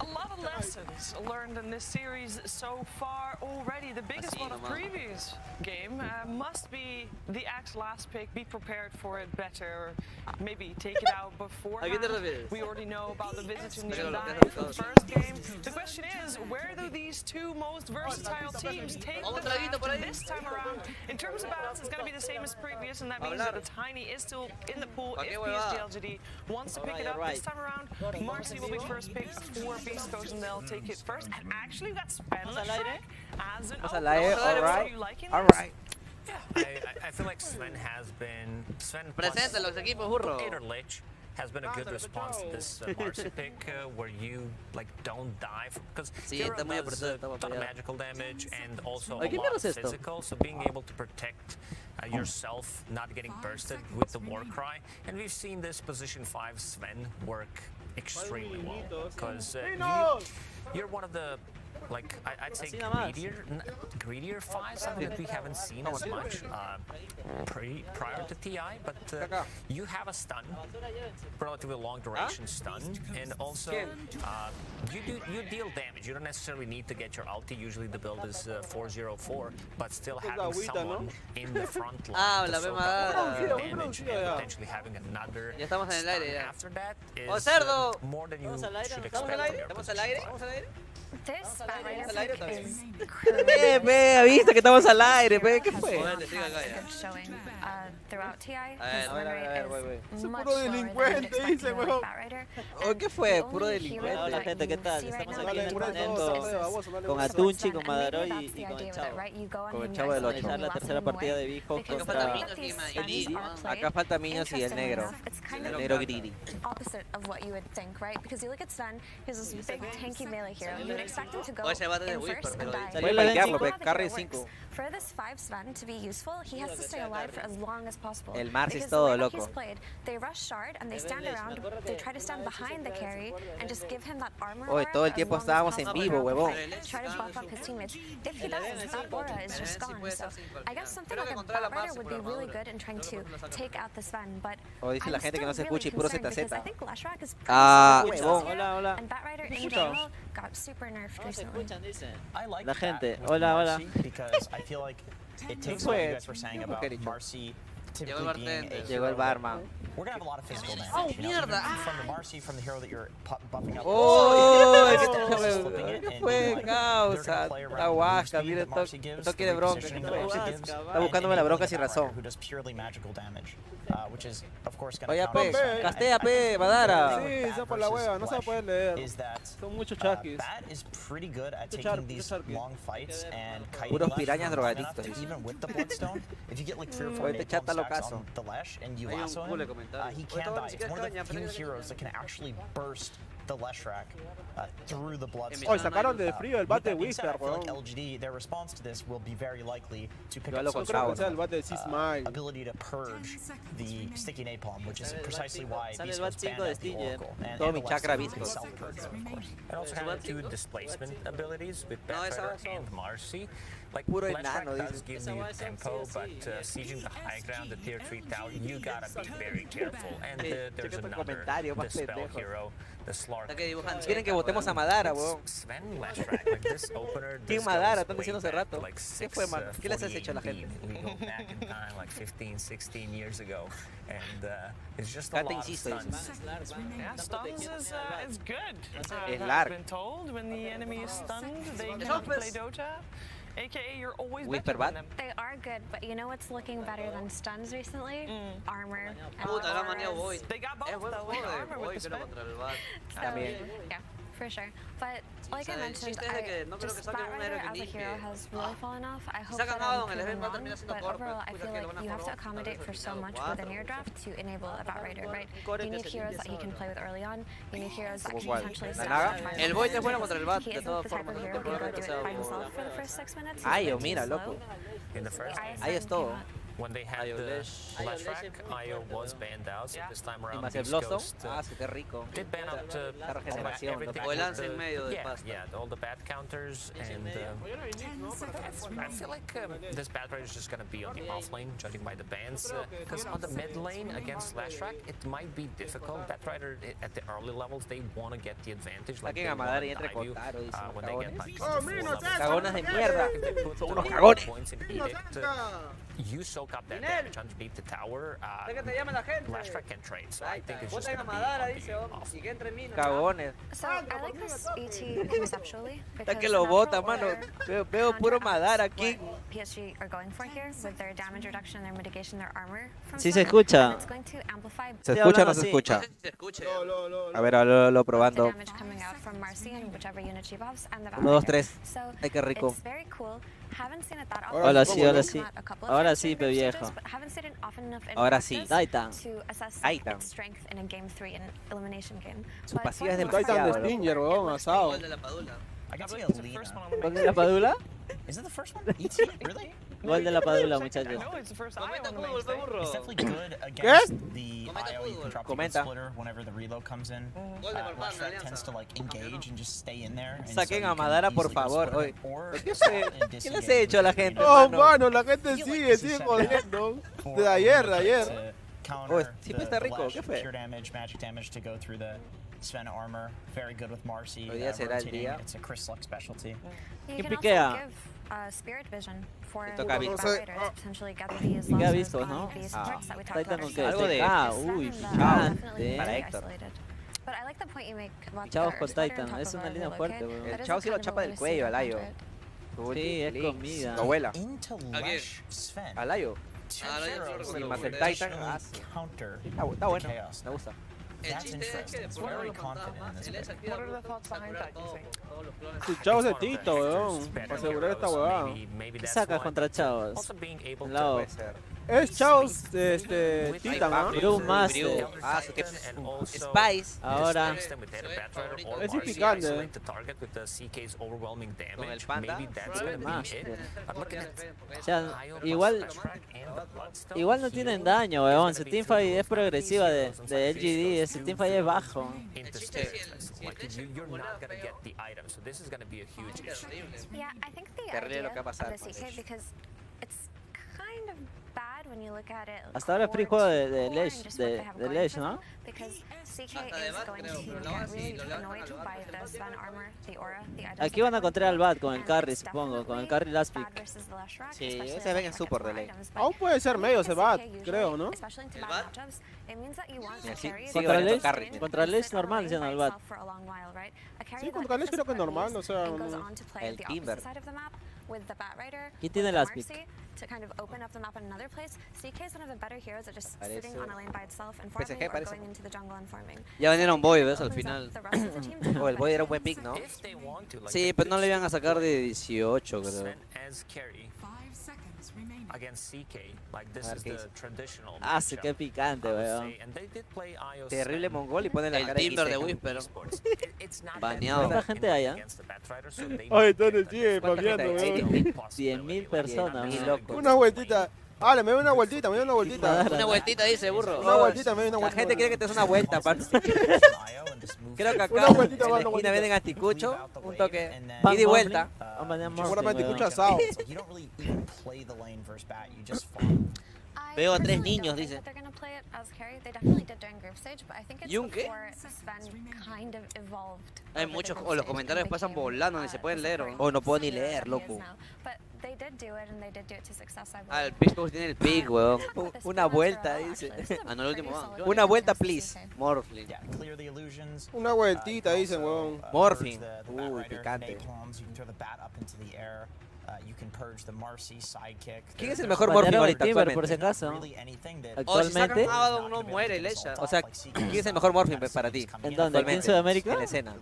A lot of lessons learned in this series so far already. The biggest one of previous game must be the Axe last pick. Be prepared for it better. Maybe take it out beforehand. We already know about the visit to Nielai from the first game. The question is, where do these two most versatile teams take the draft this time around? In terms of balance, it's going to be the same as previous, and that means that the Tiny is still in the pool if PSG.LGD wants to pick it up this time around. Marcy will be first pick for Beastcoast, and they'll take it first. And actually, that's Sven as an Alright. I feel like Sven has been... Sven has been a good response to this Marcy pick, where you like don't die because hero does a ton of magical damage and also a lot of physical, so being able to protect yourself, not getting bursted with the war cry. And we've seen this position 5 Sven work extremely well, because you're one of the, like, I'd say greedier 5, something that we haven't seen as much prior to TI, but you have a stun, relatively long duration stun, and also you deal damage. You don't necessarily need to get your ulti. Usually the build is 404, but still having someone in the front line to soak up your damage and potentially having another stun after that is more than you should expect from your position. This Batrider pick is ha visto que estamos al aire, ¿qué fue? showing throughout TI. Es puro delincuente, dice, weón. ¿Qué fue? Puro delincuente. Hola, gente, ¿qué tal? Estamos aquí en el momento con Atunchi, con Madaroy y con el Chavo. Con el Chavo del 8. La tercera partida de Beastcoast contra Greedy. Acá falta Miños y el negro. El negro Greedy. Opposite of what you would think, right? Because you look at Sven, he's this big tanky melee hero. You would expect him to go in first and die. For this 5 Sven to be useful, he has to stay alive for as long as possible. El Mars es because todo the way that loco. he's played, they rush shard and they stand around, they try to stand behind the carry and just give him that armor Oye, todo el for as tiempo long as estábamos en possible. vivo, huevón. Try to buff up his teammates. If he doesn't, that aura is just gone. So I guess something like a Batrider would be really good in trying to take out the Sven, but O dice la gente que no se escucha y puro ZZ. I think Lashrak is Huevón. Hola. and Batrider in general got super nerfed recently. I like La gente. that Hola, hola. because I feel like it takes what you guys were saying about Marcy typically being a Llegó el barman. We're gonna have a lot of physical damage. You know, from the Marcy, from the hero that you're buffing up. ¡Oh! ¿Qué fue? Causa. Está huasca, mira, esto quiere bronca. Está buscándome la bronca sin razón. Who does purely magical damage, which is of course gonna Oye, pe, castea, pe, Madara. Sí, se por la hueva, no se va a poder leer. is that Son muchos chakis. Bat is pretty good at taking these long fights and kiting Puros left pirañas long enough drogadictos. to even with the bloodstone. If you get like 3 or 4 Oye, chat está napalm stacks locazo. on the Lesh and you lasso him, he can't die. It's one of the few heroes that can actually burst the Leshrac through the bloodstone. Hoy sacaron de frío el bate de That being said, Whisper, I feel like weón. LGD, their response to this will be very likely to pick Yo up lo some creo que sea el bate de C-Smile. ability to purge the sticky napalm, which is precisely why Sale el Beastcoast bat 5 banned de out the Stinger. Oracle. And Todo mi the chakra West can Beastcoast. self-purge it, of course. And also have 2 displacement abilities with Batrider and Marcy. Like, Puro Lashrak enano, does dice. give you tempo, but sieging the high ground, the tier 3 tower, you gotta be very careful. And there's another Dispel hero, the Slark. Quieren que votemos a Madara, weón. Sven Lashrak, like this opener, Team this Madara, goes están diciendo way hace back rato. to like ¿Qué fue, mano? ¿Qué les has hecho a la gente? We go back in time, like 15, 16 years ago, and it's just a Cate lot of insisto, stuns. Yeah, stuns is good. Es I've largo. been told when the enemy is stunned, they cannot play Dota. AKA, you're always Whisper better than bat. them. They are good, but you know what's looking better than stuns recently? Armor. And auras. They got both though, with the armor, with the spell. So, yeah, for sure. But like I mentioned, just Batrider as a hero has really fallen off. I hope that I'm proven wrong, but overall I feel like you have to accommodate for so much within your draft to enable a Batrider, right? You need heroes that he can play with early on. You need heroes that can potentially stop him. El Void es bueno contra el bat, He de isn't todas the type formas. of hero who can go do it by himself for the first 6 minutes. Ay, He's oh, mira, slow. loco. In the first game. Ahí es todo. when they had the last track, IO was banned out, so this time around Beastcoast qué rico. Did ban out everything. Yeah, all the bad counters, and I feel like this bad rate is just gonna be on the off lane, judging by the bans, because on the mid lane against last track, it might be difficult. That rider at the early levels, they want to get the advantage. Like they want to dive you when they get like cagones de mierda. Son unos cagones. You soak up that damage underneath the tower. Last track can trade, so I think it's just gonna be off. Cagones. So I like this ET conceptually Está because que lo natural bota, mano. order Veo puro Madara aquí. PSG are going for here with their damage reduction, their mitigation, their armor. Sí se escucha. It's going to amplify ¿Se escucha o no se escucha? A ver, lo probando. damage coming out from Marcy and whichever unit she buffs and the 1, 2, Valkyrie. 3. So Ay, qué rico. it's very cool. Haven't seen it that often. Ahora sí, ahora It's sí. not a couple of Ahora times sí, in pe group viejo. stages, but haven't seen it often enough in Ahora sí. practice Titan. to assess Titan. its strength in a game 3 in an elimination game. Su But pasiva es one demasiado. more Titan de time. Stinger, weón, asado. I got to see the first one on the ¿Gol de la Padula? Is it the first one? ET? Really? Gol de la Padula, muchachos. No, it's the first IO on the main stage. It's definitely good ¿Qué? against the IO. You can drop the Comenta. splitter whenever the reload comes in. Last track tends to like engage and just stay in there. Saquen a Madara, por favor. Oye, ¿qué les he hecho a la gente? Oh, mano? mano, la gente sigue jodiendo. De ayer. Oh, siempre está rico. ¿Qué fue? Pure damage, magic damage to go through the Sven armor. Very good with Marcy. Hoy día será el rotating. día. It's a Chris Luck specialty. You ¿Quién can piquea? also give Spirit Vision for Me toca a the mí. Batrider to potentially gather these ¿Qué ha losses visto, on no? these perks that we talked Titan about. con qué? earlier. Algo de... It's Uy, something that picante. definitely Para be Héctor. isolated. But I like the point you make about Chavos the con splitter Titan, on top es of una a línea relocate. fuerte, weón. That El is chavo a sí lo kind of chapa a del way to cuello see al Ayo. it. Sí, es comida. Into abuela. Lush Sven. Al Ayo. Two Y más el heroes Titan. traditionally counter Está bueno. chaos. Me gusta. That's interesting. It's very confident in this pick. What are the thoughts behind that, you think? Su chavo de Tito, weón. Para asegurar esta huevada. ¿Qué sacas contra chavos? Al lado. Es chavos Titan, ¿ah? Brew Master. Ah, Spice. Ahora. Es picante. Con el panda. Master. O sea, igual no tienen daño, weón. Su teamfight es progresiva de LGD. Su teamfight es bajo. Yeah, I think the Terrible idea lo que va a pasar of the con CK, because it's kind of bad when you look at it. Hasta ahora es free juego de core and Ledge, just what they have de going Ledge, for ¿no? them, because CK is going to get really annoyed by the Sven armor, the aura, the items. Aquí van a encontrar al Bat con el carry, supongo. Con el carry last pick. versus the last rack, Sí, especially ese ven en as support de more ley. items, but Aún puede ser medio ese CK bat, usually, creo, ¿no? especially into bad matchups, it means that you want to carry that Contra can Ledge, sustain contra and Ledge sit on a normal, lane dicen by al Bat. itself for a long while, right? A carry Sí, that contra Ledge hits creo que the normal, button o sea, and goes on to play el the Timber. opposite side of the map with the Batrider, ¿Quién with tiene the last pick? Marcy, to kind of open up the map in another place. CK is one of the better heroes at just Parece- sitting on a lane by itself and PSG farming or parece. going into the jungle and farming. Ya vinieron Boy, ¿ves? Al Opens up final. the rest of the team to Oh, el have Boy era un better buen pick, ¿no? Sí, pero no le iban a sacar de 18, creo. Against CK, like this A ver is qué the dice. traditional Ah, sí, qué picante, weón. Terrible mongol y pone la El cara Timber de XD. Whisper. Baneado. ¿Cuánta gente hay, Ay, entonces sigue spameando, weón. 100.000 personas, Mil weón. loco. Una vueltita. Ah, me doy una vueltita, me doy una vueltita. Una vueltita dice, burro. Una vueltita, me doy una La vueltita. gente quiere que te des una vuelta, parce. Creo que acá Una vueltita, en la mano, esquina vueltita. venden anticucho, un toque. Bang, Ida y vuelta. Seguramente escucha asado. So you don't really even play the lane versus bat. You just farm. Veo a 3 personally niños, don't think dice. that they're gonna play it as carry. They definitely did during group stage, but I think it's ¿Y un qué? before Sven kind of evolved. Hay over muchos, the o group los stage comentarios and pasan became, volando, ni se pueden leer. the O no puedo ni hero leer, that he is loco. now. But they did do it, and they did do it to success, I Ah, el believe. Beastcoast tiene el pick, weón. Una vuelta, dice. Ah, no, el último va. Una vuelta, please. Morphling. Yeah, clear the illusions. Una vueltita, dicen, weón. Morphing. The Uy, Batrider, picante. napalms, you can throw the bat up into the air. You can purge the Marcy sidekick. ¿Quién es el mejor Morphing ahorita, Timber, por actualmente? si acaso. Really anything that O si sacan Actualmente. a Abaddon no muere, Lecha. O sea, ¿quién es el mejor Morphing para ti? ¿En dónde? ¿Aquí en Actualmente. Sudamérica? En la escena.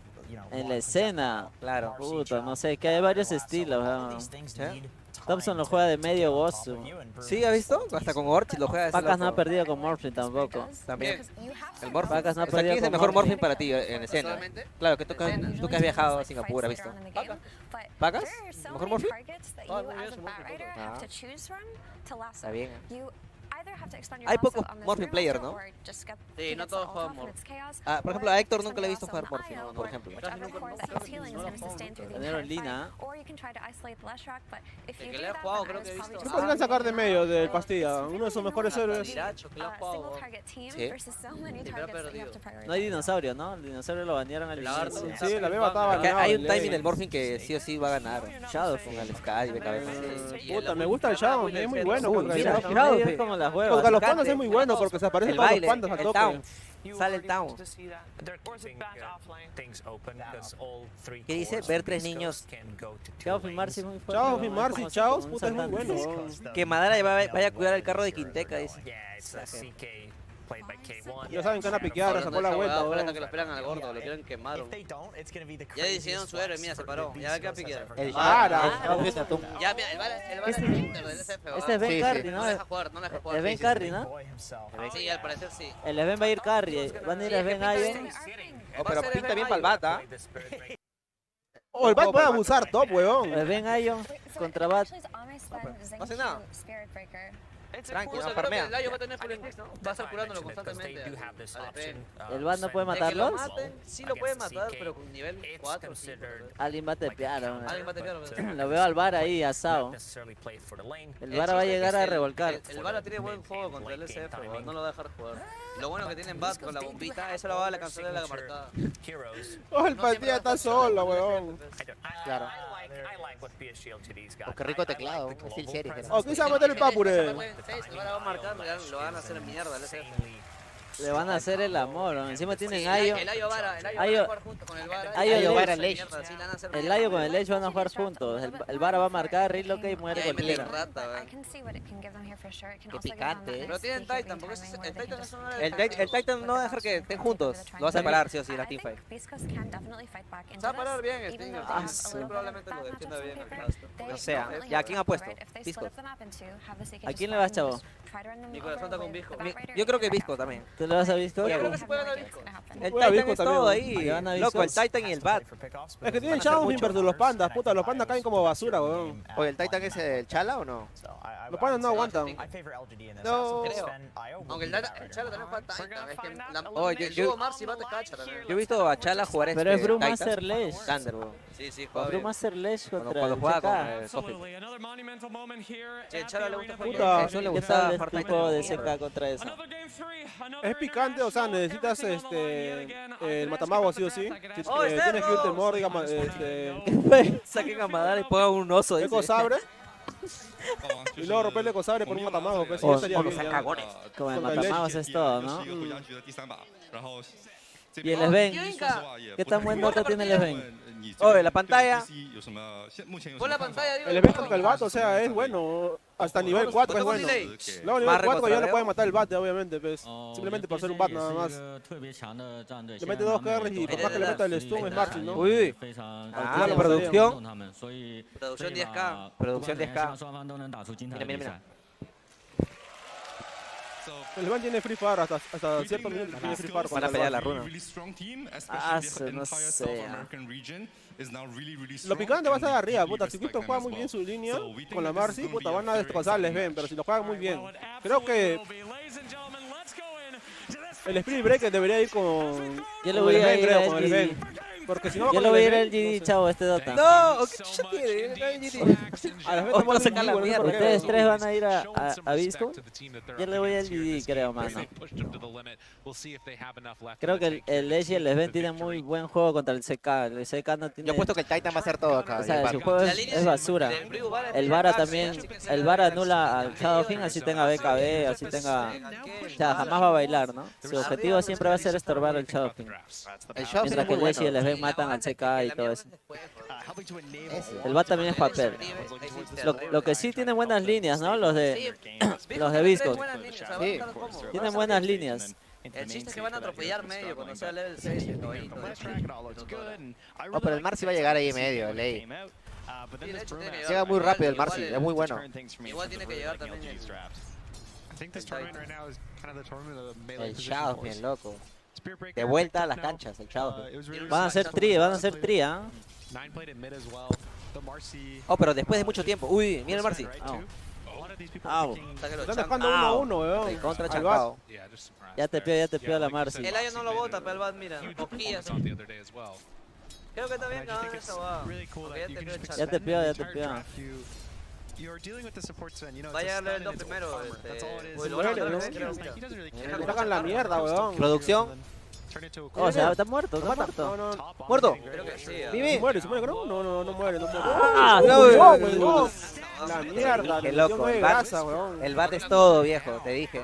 En la escena. Claro. Puta, no sé, que hay varios estilos, weón. these things need Thompson lo juega de medio Bosu. ¿Sí, ha visto? Hasta con Orchid lo juega. Pacas no ha perdido con Morphin tampoco. También. El Morphin. Pacas no ha O sea, perdido ¿quién es el con mejor Morphin Morphin para ti en escena? Claro, que tú que has viajado a Singapur, ¿has visto? ¿Pacas? ¿El mejor Morphin? Está bien. Hay pocos Morphin player, ¿no? Sí, no todos juegan Morphin. Ah, por ejemplo, a Héctor nunca le he visto jugar Morphin, por ejemplo. Tenerlo en línea. El que le he jugado creo que he visto. ¿Qué podrían sacar de medio del Pastilla? Uno de sus mejores héroes. Miracho, que le he jugado. Sí. Pero ha perdido. No hay dinosaurio, ¿no? El dinosaurio lo banearon al inicio. Sí, la beba estaba baneado. Hay un timing del Morphin que sí o sí va a ganar. Shadowfin. Con el Sky, BKB. Puta, me gusta el Shadowfin, es muy bueno contra el Mira, Shadowfin. es como las huevas. Contra los pandas es muy bueno porque se aparecen todos los pandas al el toque. town. Sale el town. ¿Qué dice? Ver 3 niños. Shadowfin Marcy es muy fuerte. Shadowfin Marcy, Chaos, puta, es muy bueno. Que Madara vaya a cuidar el carro de Quinteca, dice. Ya saben que van a piquear, sacó la vuelta. Acuérdate que lo esperan al gordo, lo quieren quemar. Ya decidieron su héroe, mira, se paró. Ya ve que va a piquear. El Vara. Ya, mira, el Vara es el Inter del SF. Este es Ben Carry, ¿no? No deja jugar, no deja jugar. Es Ben Carry, ¿no? Sí, al parecer sí. El Sven va a ir Carry. Van a ir a Sven Iron. Pero pinta bien para el bata. Oh, el Bat puede abusar top, weón. Sven Iron contra Bat. No hace nada. Tranquilo, no farmea. El Layo va a tener full increase, ¿no? Va a estar curándolo constantemente. ¿El Bat no puede matarlos? Sí lo puede matar, pero con nivel 4. Alguien va a tepear. Alguien va a tepear. Lo veo al Vara ahí asado. El Vara va a llegar a revolcar. El Vara tiene buen juego contra el SF, no lo va a dejar jugar. Lo bueno que tiene en Bat con la bombita, eso lo va a la canción de la marcada. Oh, el Pastilla está solo, weón. Claro. Oh, qué rico teclado. Steel Series. Oh, ¿quién se va a meter el Papure? Ahora va a marcar, lo van a hacer en mierda el SF. Le van a hacer el amor, ¿no? Encima tienen Ayo. Ayo. El Ayo Vara, el Ayo va a jugar junto con el Vara. Ayo Vara Ledge. El Ayo con el Ledge van a jugar juntos. El Vara va a marcar, relocate y muere cualquiera. Qué picante. Pero tienen Titan, porque el Titan es una El Titan no va a dejar que estén juntos. Lo va a separar, sí o sí, la teamfight. Se va a parar bien el Stinger. Probablemente lo defienda bien el Castro. O sea, ¿ya quién ha puesto? Visco. ¿A quién le vas, chavo? Mi corazón está con Visco. Yo creo que Visco también. ¿Tú le vas a Visco? Yo creo que se puede ganar Visco. El Titan es todo ahí. Le van a Loco, el Visco. Titan y el Bat. Es que tienen Shadowfin versus los pandas, puta, los pandas caen como basura, weón. Oye, ¿el Titan es el Chala o no? Los pandas no aguantan. No. Creo. Aunque el Chala también juega Titan. Es que Oye, el Subo Mars y va a te cacha también. Yo he visto a Chala jugar Pero es Brewmaster Ledge. Thunder, weón. Sí, juega bien. Brewmaster Ledge contra Cuando el juega con CK. Sophie. Sí, el Chala le gusta jugar. Puta, Eso le ¿Qué gusta tal el jugar tipo de Titan. CK contra eso? es picante, o sea, necesitas el matamago sí o sí. Si, Oh, tienes que irte mor, digamos, Saquen a Madara y pongan un oso. Eco Sabre. Y luego romper el Eco Sabre por un matamago, pues O ya sería los bien. ya. cagones. Con el Contra el matamagos Ledge. es todo, ¿no? Y el Sven. ¿Qué tan buen nota tiene el Sven? Oye, la pantalla. Pon la pantalla, digo. El evento contra el Bat, o sea, es bueno. Hasta nivel 4 es bueno. Luego nivel 4 ya no puede matar el Bat, obviamente, pues. Simplemente por ser un Bat nada más. Le mete 2 carries y por más que le meta el stun es Marcy, ¿no? Uy. Ah, la producción. Producción 10K. Producción 10K. Mira, mira, mira. El Van tiene Free Fire hasta cierto minuto tiene Free Fire. Van a pelear la runa. No sé. Lo picante va a estar arriba, puta. Si Víctor juega muy bien su línea con la Marcy, puta, van a destrozar les ven, pero si lo juegan muy bien. Creo que el Spirit Breaker debería ir con. Yo le voy a ir creo, a con el LGD. Ben. Porque si no va Yo con le voy a ir Ben, al GD, chavo, este Dota. No, ¿qué chucha tiene? a las veces Otro vamos saca la a mierda. Ustedes tres van a ir a Visco. Yo le voy al GD, creo, mano. Creo que el Ledge y el Sven tienen muy buen juego contra el CK. El CK no tiene. Yo apuesto que el Titan va a hacer todo acá. O sea, su juego es basura. El Vara también. El Vara anula al Shadowfin, así tenga BKB, así tenga. O sea, jamás va a bailar, ¿no? Su objetivo siempre va a ser estorbar al Shadowfin. Mientras que el Ledge y el Sven matan al CK y todo eso. El Bat también es papel. Lo que sí tiene buenas líneas, ¿no? Los de Beastcoast. Sí. Tienen buenas líneas. El chiste es que van a atropellar medio cuando sea level 6 el caballito. Oh, pero el Marcy va a llegar ahí medio, ley. Llega muy rápido el Marcy, es muy bueno. Igual tiene que llegar también el... El Shadow, bien loco. De vuelta a las canchas, el Shadow. Van a hacer tri, ¿ah? Oh, pero después de mucho tiempo. Uy, mira el Marcy. Están dejando 1-1, weón. Contra Chancao. Ya te peo la Marcy. El Ayo no lo bota, pero el Bat, mira. Boquillas. Creo que está bien ganando esa va. Ya te peo. Va a llegar el 2 primero. Le sacan la mierda, weón. Producción. Oh, sea, está muerto, No. ¿Muerto? Creo que sí. ¿Muere? ¿Supone que no? No muere. Ah, la mierda. Qué loco. El bat es todo, viejo, te dije.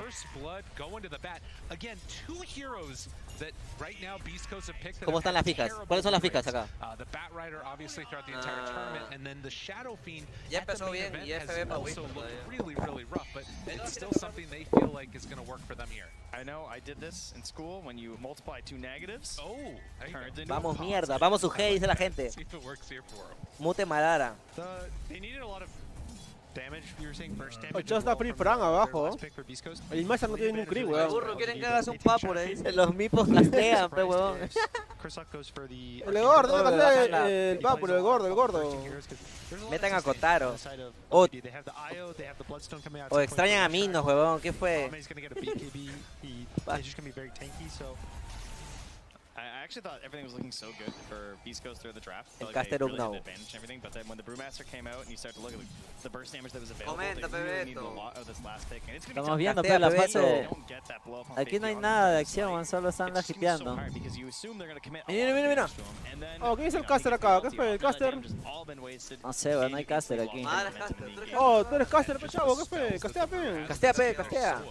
¿Cómo están las fijas? ¿Cuáles son las fijas acá? Ya empezó bien y FB para Whisper. Vamos mierda, vamos su G, dice la gente. Mute Madara. El Chao está free Fran abajo. El Massa no tiene ni un creep, weón. Burro, quieren que hagas un papo por ahí. Los mipos castean, pe weón. El gordo, ¿dónde castea el papo? El gordo. Metan a Kotaro. O extrañan a Minos, huevón. ¿Qué fue? I actually thought everything was looking so good for Beastcoast through the draft. El caster really no. advantage and everything, but then when the Brewmaster came out and you start to look at the burst damage that was available, Comenta, they really needed a lot of this last pick. And it's gonna Estamos be viendo, tough. pero la fase. They don't get that blow up on Aquí no hay Fabian. nada de acción, solo están It's so lajipeando. hard because you assume they're gonna commit all Mira. the damage to him, and then, Oh, ¿quién es el you know, caster he acá? can ¿Qué fue? ¿El all that caster? damage has all been wasted. No sé, weón, no hay caster aquí. Ah, eres caster. Oh, tú eres caster, pe chavo. ¿Qué fue? Castea, pe. Castea.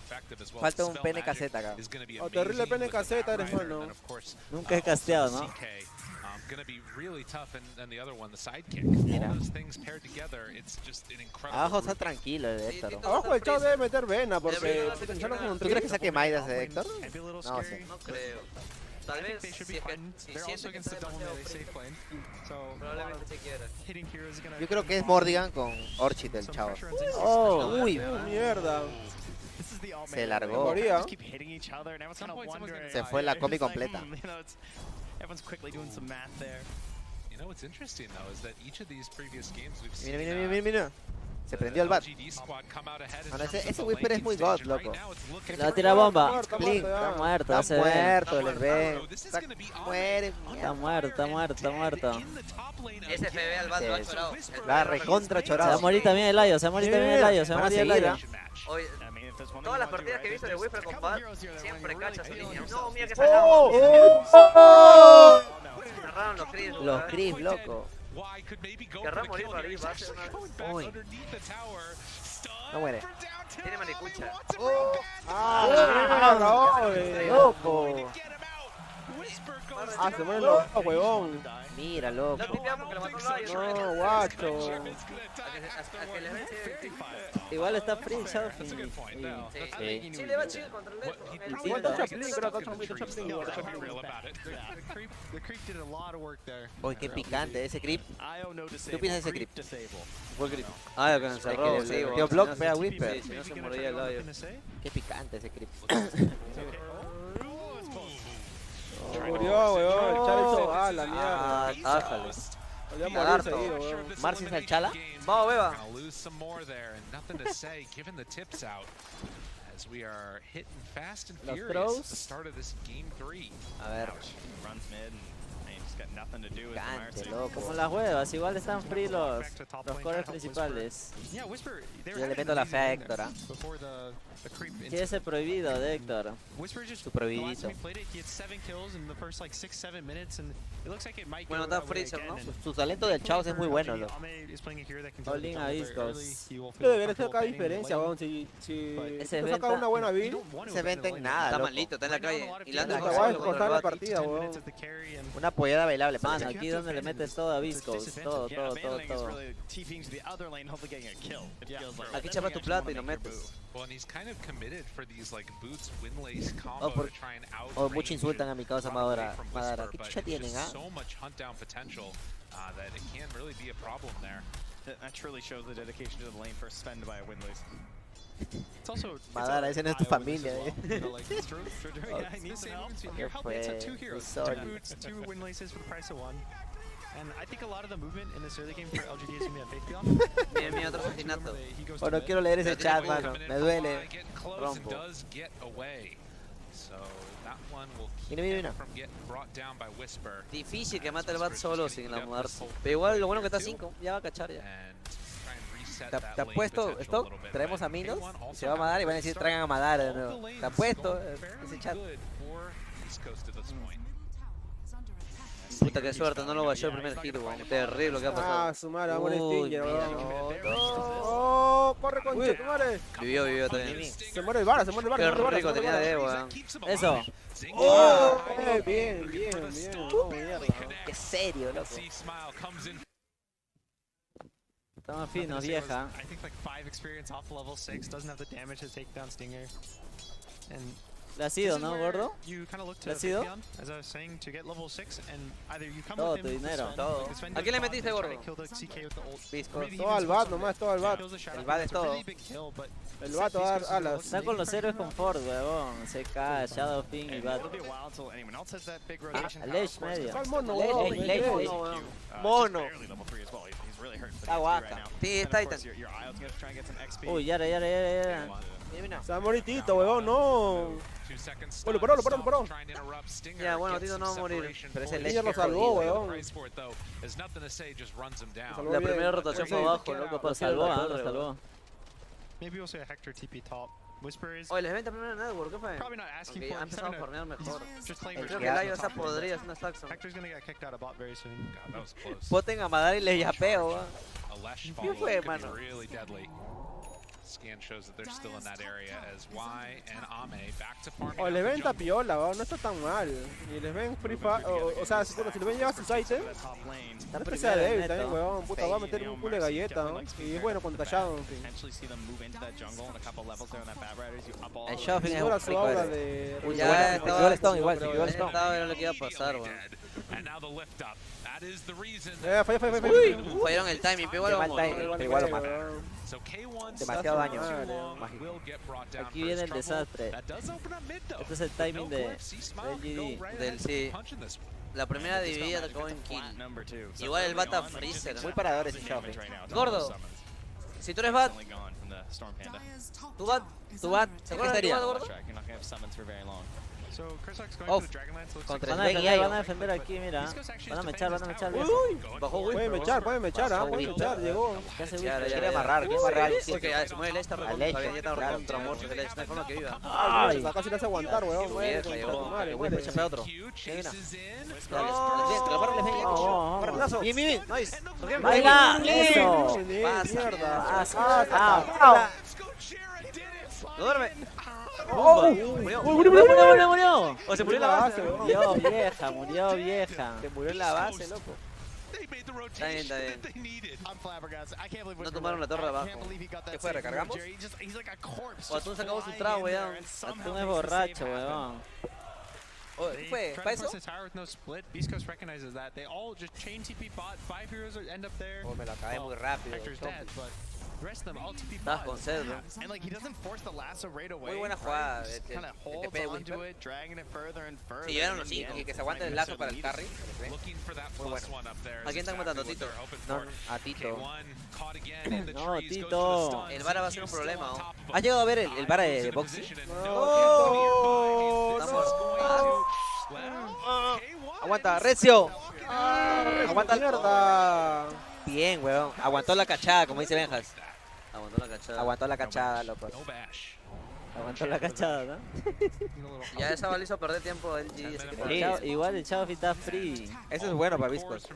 Falta un pene caseta acá. Oh, terrible pene caseta eres, mano. Nunca he casteado, ¿no? Abajo está tranquilo el Héctor. Abajo el Chao debe meter vena porque... ¿Tú crees que saque Maidas de Héctor? No sé. No creo. Tal vez si siente que está demasiado probablemente se quiera. Yo creo que es Mordigan con Orchid el chavo. Oh, uy, mierda. Se largó. Moría. Se fue la combi completa. Everyone's quickly doing some math there. You know what's interesting though is that each of these previous games we've seen. Mira. Se prendió el bat. Bueno, ese Whisper es muy god, loco. La tira bomba. Blink. Está muerto, está muerto. Les ve. Está muerto. Ese FB al bat lo ha chorado. La recontra chorado. Se va a morir también el Ayo, se va a morir también el Ayo, se va a morir el Ayo. Oye, todas las partidas que he visto de Whisper con Bat, siempre cacha su línea. No, mira que cerraron los creeps. Los creeps, loco. Querrá morir para ahí, va a ser una... Uy. No muere. Tiene maricucha. Loco. Se muere loco, huevón. Mira, loco. Lo tipeamos que lo mató el Ayo. No, guacho. A que le vence... Igual está free Selfie. Sí, le va chill contra el dedo. ¿Cuánto Chaplin? Creo que está Chaplin. Uy, qué picante ese creep. ¿Qué opinas de ese creep? ¿Cuál creep? Ah, que nos cerró. Tío Block pega Whisper. Si no se moría el Ayo. Qué picante ese creep. Murió, weón. Charles, la mierda. Ájale. Podría morir seguido, weón. Marcy es el chala. Vamos, beba. Los throws. A ver. Cante, loco. Como las huevas, igual están free los cores principales. Yo le meto la fe a Héctor. ¿Qué es el prohibido de Héctor? Su prohibidito. Bueno, está Freezer, ¿no? Su talento del Chaos es muy bueno, loco. All-in a Beastcoast. Pero debería ser acá diferencia, weón. Si tú sacas una buena build, se vende en nada, Está loco. malito, está en la calle. Y la te vas a cortar la partida, weón. Una apoyada era bailable. Mano, aquí es donde le metes todo a Beastcoast. Todo. Aquí chapa tu plata y lo metes. Oh, mucho insultan a mi causa Madara. ¿Qué chucha tienen, ah? That truly shows the dedication to the lane for spend by a win-lose. It's also Madara, ese no es tu familia, It's true. Yeah, I need some help. You're helping. It's 2 heroes, 2 boots, 2 win laces for the price of 1. And I think a lot of the movement in this early game for LGD is going to be on Faith Beyond. Mi otro asesinato. Oh, no quiero leer ese chat, mano. Me duele. Rompo. Mira. Difícil que mate el bat solo sin la mudarse. Pero igual lo bueno que está 5, ya va a cachar ya. Te ha puesto stock, traemos a Minos, se va a Madara y van a decir traigan a Madara de nuevo. Te ha puesto ese chat. Puta, qué suerte, no lo bajó el primer hit, weón. Terrible lo que ha pasado. Ah, su madre, va a morir Stinger, weón. No, corre con tu madre. Vivió también. Se muere el Vara, Qué rico tenía de weón. Eso. Oh, bien. Qué serio, loco. Estamos finos, vieja. I think like 5 experience off level 6 doesn't have the damage to take down Stinger. And ¿Le ha sido, no, gordo? ¿Le ha sido? Todo tu dinero. Todo. ¿A quién le metiste, gordo? Beastcoast. Todo al bat nomás, todo al bat. El bat es todo. El bat va a dar alas. Está con los héroes confort, huevón. CK, Shadowfin y bat. Ledge medio. Ledge. Mono. Está guaca. Sí, es Titan. Uy, ya. Se va a morir Tito, huevón, no. Lo paró. Ya, bueno, Tito no va a morir. Pero ese Ledge lo salvó, huevón. La primera rotación fue abajo, loco. Lo salvó. Oye, les venta primero Network, ¿qué fue? Okay, ha empezado a farmear mejor. Creo que el Ayo esa podría hacer una Saxon. Poten a Madara y le yapeo, weón. ¿Qué fue, mano? Scan shows that they're still in that area as Y and Ame back to farming. O le ven tapiola, no está tan mal. Y les ven free fire, o sea, si le ven lleva sus items, no es que sea débil también, weón. Puta, va a meter un culo de galleta, ¿no? Y es bueno cuando tallado, en fin. El shopping es un su aura de... Ya estaba Stone, igual. Estaba viendo lo que iba a pasar, weón. Falló. Fallaron el timing, pero igual lo mata. Demasiado daño. Aquí viene el desastre. Este es el timing de LGD. Del sí. La primera dividida acabó en kill. Igual el Bata Freezer. Muy parador ese shopping. Gordo, si tú eres Bat, tu Bat, ¿se acuerdan de tu Bat, gordo? Off. Contra Sven y van a defender aquí, mira. Van a mechar. Bajó Win. Pueden mechar, llegó. ¿Qué hace Win? Quiere amarrar. Porque se mueve el Esta, al Ledge. ya está contra muertos el Ledge, no hay forma que viva. Ay, casi le hace aguantar, weón. Win, echa otro. Mira. Bien. Nice. ¡Baila! ¡Eso! Mierda. ¡No duerme! ¡Murió! O se murió en la base. Murió vieja. Se murió en la base, loco. Está bien. No tomaron la torre de abajo. ¿Qué fue? ¿Recargamos? O Atún se acabó su trago, weón. Atún es borracho, weón. ¿Qué fue? ¿Para eso? Oh, me la acabé muy rápido. Estabas con sed, ¿no? Muy buena jugada. Si llegaron los 5 y que se aguante el lazo para el carry. Muy bueno. ¿A quién están matando, Tito? No, a Tito. No, Tito. El Vara va a ser un problema, ¿no? ¿Has llegado a ver el Vara de boxing? Aguanta, Recio. Aguanta mierda. Bien, weón. Aguantó la cachada, como dice Benjas. Aguantó la cachada, loco. Aguantó la cachada, ¿no? Ya esa bala hizo perder tiempo el G. Igual el Chavo está free. Eso es bueno para Beastcoast.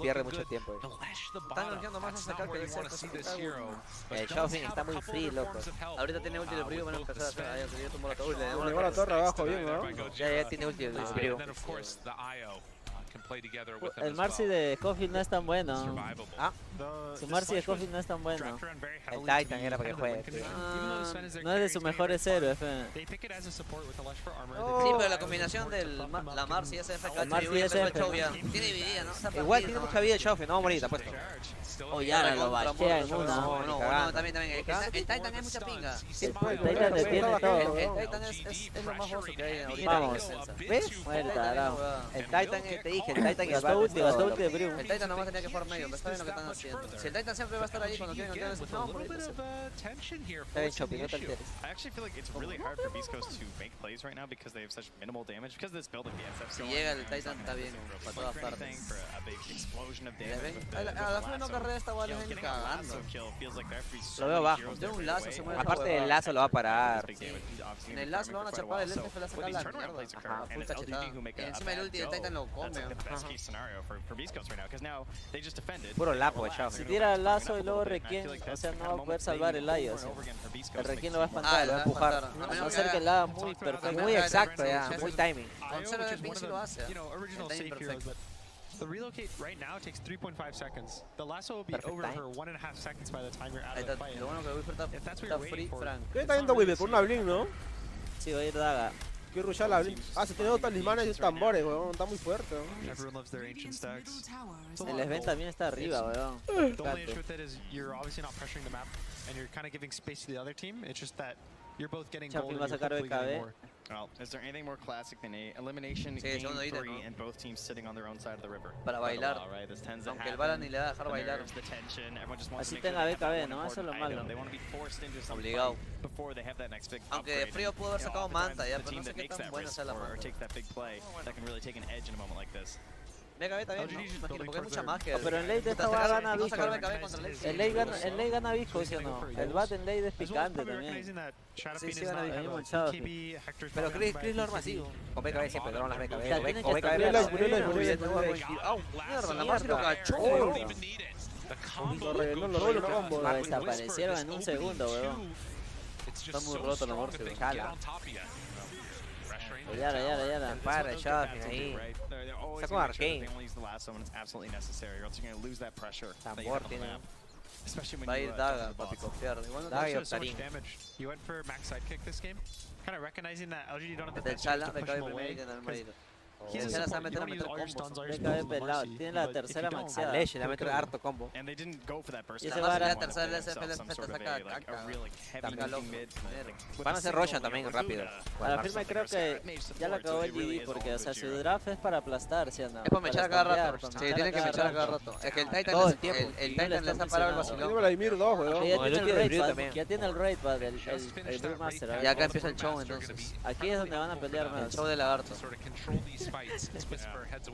Pierde mucho tiempo. Están ganando más a sacar que el Chavo está muy free, loco. Ahorita tiene ulti de frío, van a empezar a hacer. Ahí tomó la torre. Le llegó la torre abajo bien, ¿no? Ya tiene ulti de frío. El Marcy de Scofield no es tan bueno. ¿Ah? Su Marcy de Scofield no es tan bueno. El Titan era para que juegue. No es de sus mejores héroes, fe. Sí, pero la combinación de la Marcy SFK Marcy SFK. tiene dividida, ¿no? Igual tiene mucha vida de Chofe, no va a morir, te apuesto. O ya lo bachea en una. No, también. El Titan es mucha pinga. El Titan detiene todo. El Titan es lo más boso que hay ahorita. Vamos. ¿Ves? Muerta, no. El Titan, te dije, el Titan y el Gastó ulti de Brim. El Titan nomás tenía que jugar medio, pero está bien lo que están haciendo. Si el Titan siempre va a estar ahí cuando quieren cambiar ese no, Está bien, Chopi, no te alteres. I actually feel like it's really hard for Beastcoast to make plays right now because they have such minimal damage because of this build of the SF. Si llega el Titan está bien para todas partes. A la final no carrera esta bala es cagando. Lo veo bajo. De un lazo se mueve. Aparte del lazo lo va a parar. En el lazo lo van a chapar, el lente fue la sacar la mierda. Ajá, full cachetada. Y encima el ulti del Titan lo come. Puro lapo de Chofe. Si tira el lazo y luego Requiem, o sea, no va a poder salvar el Layo. O sea, el Requiem lo va a espantar, lo va a empujar. A no ser que la haga muy perfecto. Muy exacto ya, muy timing. Con 0 de ping sí lo hace. El timing perfecto. The relocate right now takes 3.5 seconds. The lasso will be over her 1.5 seconds by the time you're out of the fight. Lo bueno que Whisper está free, Frank. ¿Qué está yendo Whisper? Por una Blink, ¿no? Sí, va a ir Daga. Quiero rushar la Blink. Ah, se tiene dos talismanes y dos tambores, weón. Está muy fuerte, Everyone loves their ancient stacks. El Sven también está arriba, weón. The only issue with it is you're obviously not pressuring the map and you're kind of giving space to the other team. It's just that you're both getting gold and you're hopefully getting more. Well, is there anything more classic than a elimination game 3 and both teams sitting on their own side of the river? Para bailar. Aunque el Balan ni le va a dejar bailar. Así tenga BKB, ¿no? Eso es lo malo. Obligado. Aunque de frío pudo haber sacado Manta ya, pero no sé qué tan buena sea la Manta. BKB está bien, ¿no? Imagino, porque hay mucha magia. Pero en late esta va gana Visco. En late gana Visco, ¿sí o no? El bat en late es picante también. Sí, gana Visco. Manchado. Pero Chris lo arma así. Con BKB siempre, pero las BKB. O BKB. Mierda, la Marcy lo cachó. Lo desaparecieron en un segundo, weón. Está muy roto la Marcy. Ya. Para el Chofi ahí. Está con Arcane. Tambor tiene. Va a ir Daga, papi, confiar. Daga y Octarín. You went for max sidekick this game, kind of recognizing that LGD don't have the Del best Chala, to push BKB him away. primero y en el medio. He's a Chala se va a support, meter you don't use all your stuns, all your BKB spells on pelado, Marcy, tiene la but tercera if you don't, maxiada. Leche, le mete harto combo. And they didn't go for that burst. Y ese va a va a la tercera del SFL te saca caca. Van a hacer Roshan también rápido. A la firma creo que ya la acabó el GD porque, o sea, su draft es para aplastar, ¿sí o no? Es para mechar a cada rato. Sí, tienen que mechar a cada rato. Es que el Titan les ha parado el vacilón. Tiene Vladimir 2, weón. Ya tiene el raid pad, el Brewmaster. Y acá empieza el show entonces. Aquí es donde van a pelear El más. show de lagarto.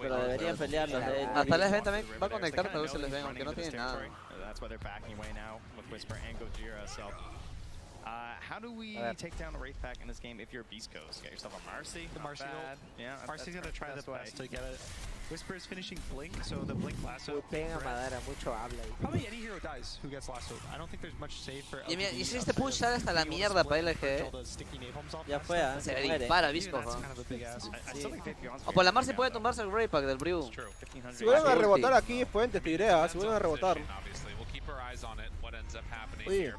Pero deberían pelear los de... Hasta el Sven también va a conectar, pero se les ven, aunque no tienen nada. That's why they're backing away now with Whisper and Gojira. So, how do we take down a Wraith pack in this game if you're Beastcoast? Get yourself a Marcy. The Marcy ult. Yeah, Marcy's gonna try the best to get it. Whisper is finishing Blink, so the Blink lasso. Probably any hero dies who gets lasso. I don't think there's much save for LGD. Y si este push sale hasta la mierda para LGD. Ya fue, se le dispara Visco. O por la Marcy puede tumbarse el Grey Pack del Brew. Si vuelven a rebotar aquí es puente, te diré, si vuelven a rebotar.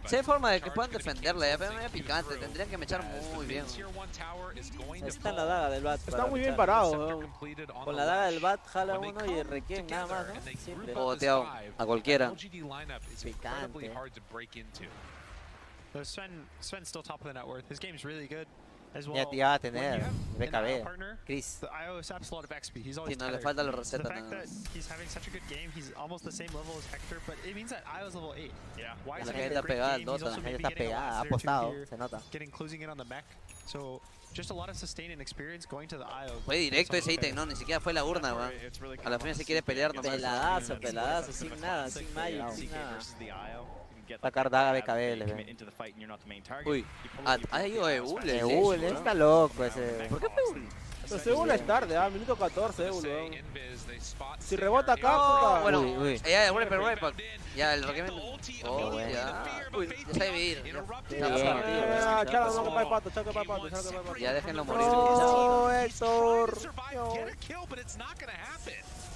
Si hay forma de que puedan defenderla, ya, pero medio picante, tendrían que mechar muy bien. Está en la daga del bat. Está muy bien parado, con la daga del bat jala uno y Requiem nada más, ¿no? Simple. Boteado a cualquiera. Picante. Sven's still top of the net worth. His game's really good. As well. Ya va a tener BKB. Chris. The IO saps a lot of XP. He's always Sí, no le falta la the receta. fact that he's having such a good game, he's almost the same level as Hector, but it means that IO's level 8. Yeah. Why is La gente está pegada al Dota. La gente está pegada, ha apostado, se nota. Getting closing in on the mech. So just a lot of sustain and experience going to the IO. Fue directo ese ítem, no, ni siquiera fue la urna, weón. A la final se quiere pelear nomás. Peladazo, sin nada, sin magic, sin nada. Sacar daga BKB, les ven. Uy, ha ido Eul. Eul, está loco ese. ¿Por qué fue Eul? Pero Seúl es tarde, minuto 14, weón. Si rebota acá, puta. Bueno, ya el Reaper. Ya el Rockman. Oh, ya. Uy, ya sabe vivir. Ya déjenlo morir. No, Héctor.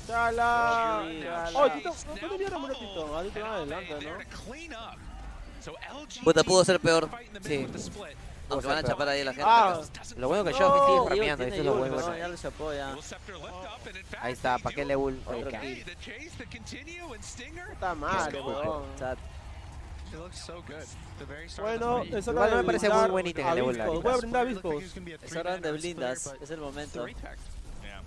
Chala. Oh, Tito, no te vieron un ratito. Ahorita van adelante, ¿no? Puta, pudo ser peor. Sí. Aunque van a chapar ahí a la gente. Lo bueno que yo sigue farmeando, eso es lo bueno. No, ya lo chapó ya. Ahí está, ¿para qué le ult? Puta madre, weón. Bueno, eso igual no me parece muy buen ítem el ult. Voy a brindar a Beastcoast. Es hora de blindas, es el momento.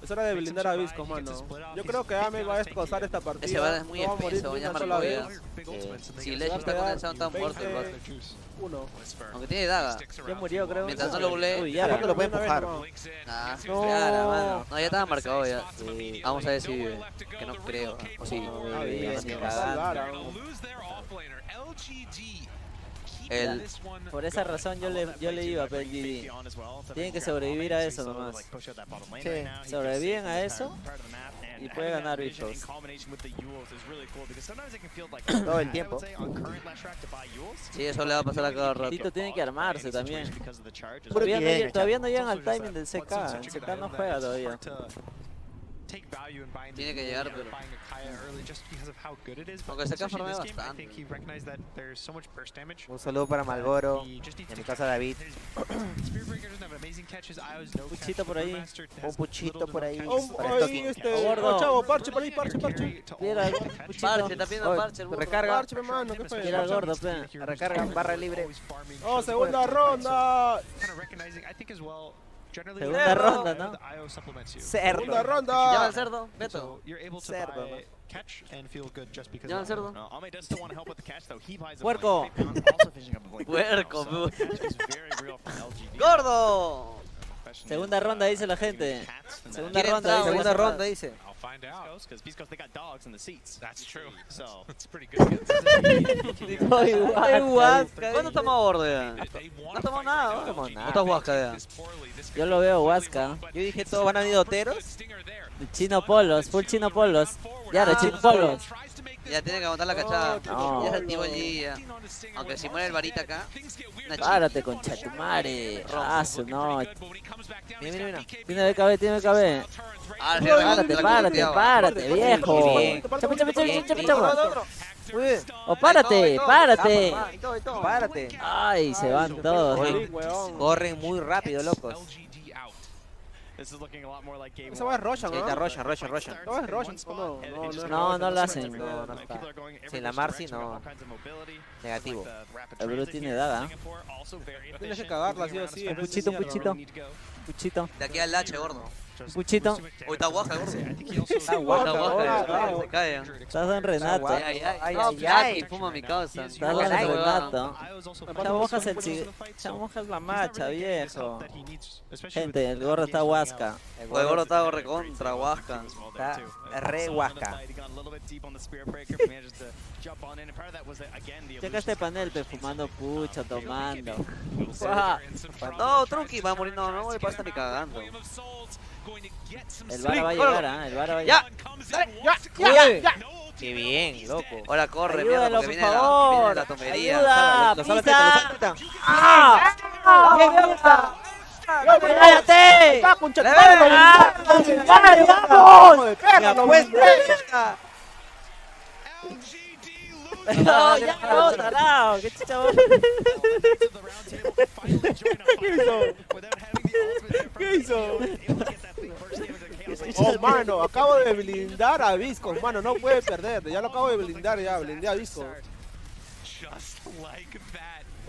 Es hora de blindar a Beastcoast, mano. Yo creo que Ame va a escozar esta partida. Ese bar es muy espeso, ya marcó ya. Si Leche está condensado, está muerto el bot. Aunque tiene daga. Ya murió, creo. Mientras no lo bulé. Uy, ya lo puede empujar. No, ya estaba marcado ya. Vamos a ver si vive. Que no creo. O sí. Por esa razón yo le iba a PSG. Tienen que sobrevivir a eso nomás. Sí. Sobreviven a eso y puede ganar Vídeos. Todo el tiempo. Sí, eso le va a pasar a cada rato. Tito tiene que armarse también. Todavía no llegan al timing del CK. El CK no juega todavía. Tiene que llegar, pero aunque se farmea bastante. Un saludo para Malboro, en mi casa David. Un puchito por ahí. Un puchito por ahí. Gordo. Chavo, parche por ahí, parche. Mira, parche, está pidiendo parche. Recarga. Parche, hermano, ¿qué fue? Mira el gordo, pe. Recarga, barra libre. Oh, segunda ronda. Segunda ronda, ¿no? Cerdo. Segunda ronda. Llama al cerdo, Beto. Cerdo, ¿no? Llama al cerdo. Puerco. Puerco. Gordo. Segunda ronda dice la gente. Segunda ronda dice. ¿Cuándo estamos a bordo ya? No estamos nada, ¿no? No está Huasca ya. Yo lo veo Huasca. Yo dije todos van a ir doteros. Chino polos, full chino polos. Ya, chino polos. Ya tiene que aguantar la cachada. No. Ya se activó el G ya. Aunque si muere el varita acá. Párate, concha tu madre. No. Mira. Tiene BKB, tiene BKB. Párate, viejo. Chapa. Oh, párate. Ay, se van todos. Corren muy rápido, locos. Esa va a Roshan, ¿no? Roshan. No es Roshan, no lo hacen. No está. Sin la Marcy, no. Negativo. El Bru tiene daga. Tienes que cagarla, sí o sí. Puchito. De aquí al H, gordo. Puchito. Uy, está Huasca, gordo. Está Se cae. Estás en Renato. Ay, fuma mi causa. Estás en Renato. Chamojas la macha, viejo. Gente, el gordo está Huasca. El gordo está recontra Huasca. Está re Huasca. Checa este panel, fumando pucho, tomando. No, Trunky va a morir. No voy a pasar ni cagando. El vara va a llegar, el vara va a llegar. ¡Ya! ¡Qué bien, loco! Ahora corre, ayúdalo, mierda, porque por favor. viene la tomería. ¡Ayuda! Los ¡Pisa! ¡Ah! ¡Cállate! ¡Vamos! No, ya no, tarao. ¿Qué chicha vos? ¿Qué hizo? Oh, mano, acabo de blindar a Beastcoast, mano, no puede perder. Ya lo acabo de blindar, blindé a Beastcoast.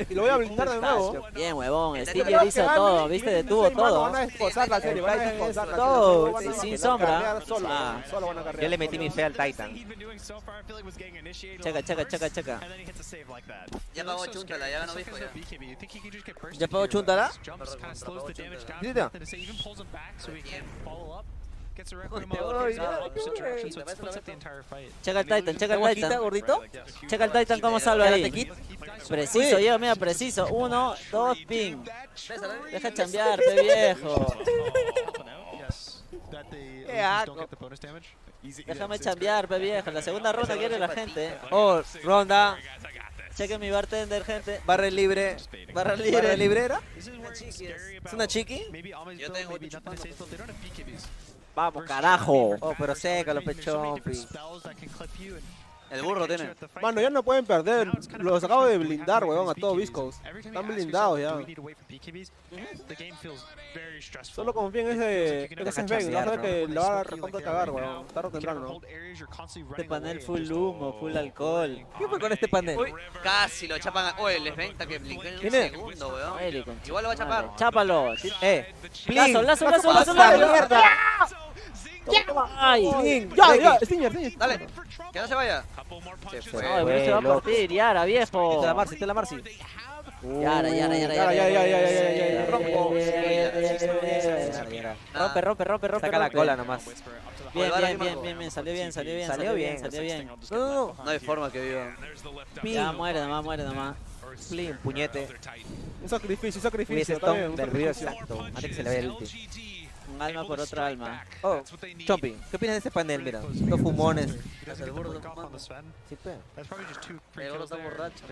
Y lo voy a blindar de nuevo. Bien, huevón, Stinger hizo todo, viste, detuvo todo. Van a esposar la serie, van a esposar la serie. Todo, sin sombra. Solo van a cargar. Yo le metí mi fe al Titan. Checa. Ya pagó Chuntala, ya ganó Visco ya. ¿Ya pagó Chuntala? Checa el Titan, gordito. Checa el Titan cómo salva ahí. Preciso, lleva, mira, preciso. 1, 2, ping. Deja chambear, pe viejo. Qué asco. Déjame chambear, pe viejo. La segunda ronda quiere la gente. Oh, ronda. Cheque mi bartender, gente. Barra libre. Barra libre. Barra librera. ¿Es una chiqui? Yo tengo Vamos, carajo. Oh, pero seca los pechompi. El burro tiene. Mano, ya no pueden perder. Los acabo de blindar, weón, a todos Beastcoast. Están blindados ya. Solo confíen en ese Sven. No sabes que la va a recontra cagar, weón. Tarde o temprano. Este panel full humo, full alcohol. ¿Qué fue con este panel? Uy, casi lo chapan. Oye, les venta que blinqué en un segundo, weón. Igual lo va a chapar. Chápalo. Lazo, lazo, mierda. Ay, ya, Stinger. Dale, que no se vaya. Se fue. No, pero se va a partir, Yara, viejo. Te la Marcy. Yara. Rompe. Saca la cola nomás. Bien, salió bien. No hay forma que viva. Ya, muere nomás. Plin, puñete. Un sacrificio. Hubiese También, berrido exacto. Antes que se le vea el ulti. Un alma por otra alma. Oh, Chompy, ¿qué opinas de este panel? Mira, dos fumones. Sí, pe. El gordo está borracho.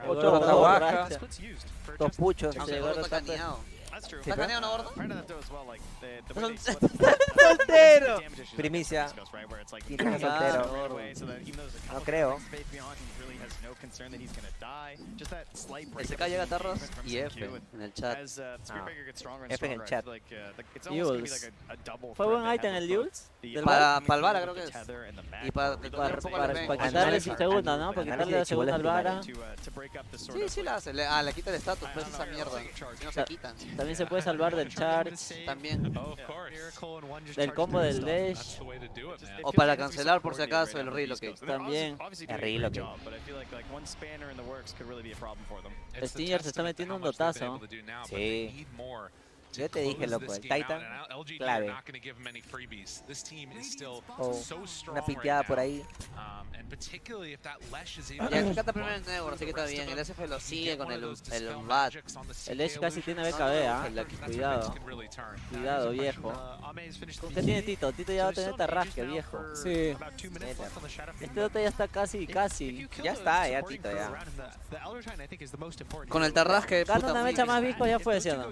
Otro está guaca. Dos puchos. El gordo está caneado. ¿Está caneado, no, gordo? Soltero. Primicia. ¿Quién está soltero? No creo. El CK llega a Tarros y F en el chat. F en el chat. Jules. ¿Fue buen ítem el Jules? Para el Vara creo que es. Y para quitarle su segunda, ¿no? Para quitarle la segunda al Vara. Sí la hace. Le quita el estatus, pues esa mierda. Si no se quitan. También se puede salvar del charge. También. Del combo del dash. O para cancelar por si acaso el relocate. También. El relocate. Stinger se está metiendo un dotazo. Sí. Yo te dije, loco, el Titan, clave. Oh, una piteada por ahí. Ya, el está primero en negro, así que está bien. El SF lo sigue con el BAT. El Edge casi tiene BKB, ¿ah? Cuidado, viejo. ¿Qué tiene Tito? Tito ya va a tener tarrasque, viejo. Sí. Este Dota ya está casi. Ya está, ya Tito, ya. Con el tarrasque, Gana una mecha más Visco, ya fue, ¿sí o no?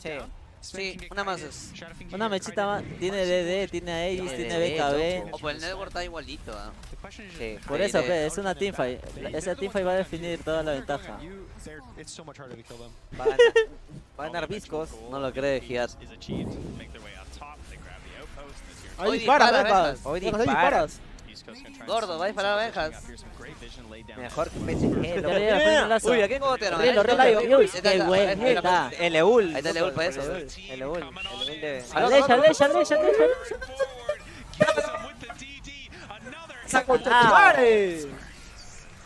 Sí, una más es. Una mechita más. Tiene DD, tiene Aegis, tiene BKB. O por el network está igualito, ¿ah? Sí, por eso, es una teamfight. Esa teamfight va a definir toda la ventaja. Va a ganar Viscos. No lo cree, Giat. Hoy disparas. Hoy disparas. Gordo, va a disparar a Benjas. Mejor que PSG. Uy, ¿a quién gotearon? Qué bueno, está. El Eul. Ahí está el Eul para eso. El Eul de...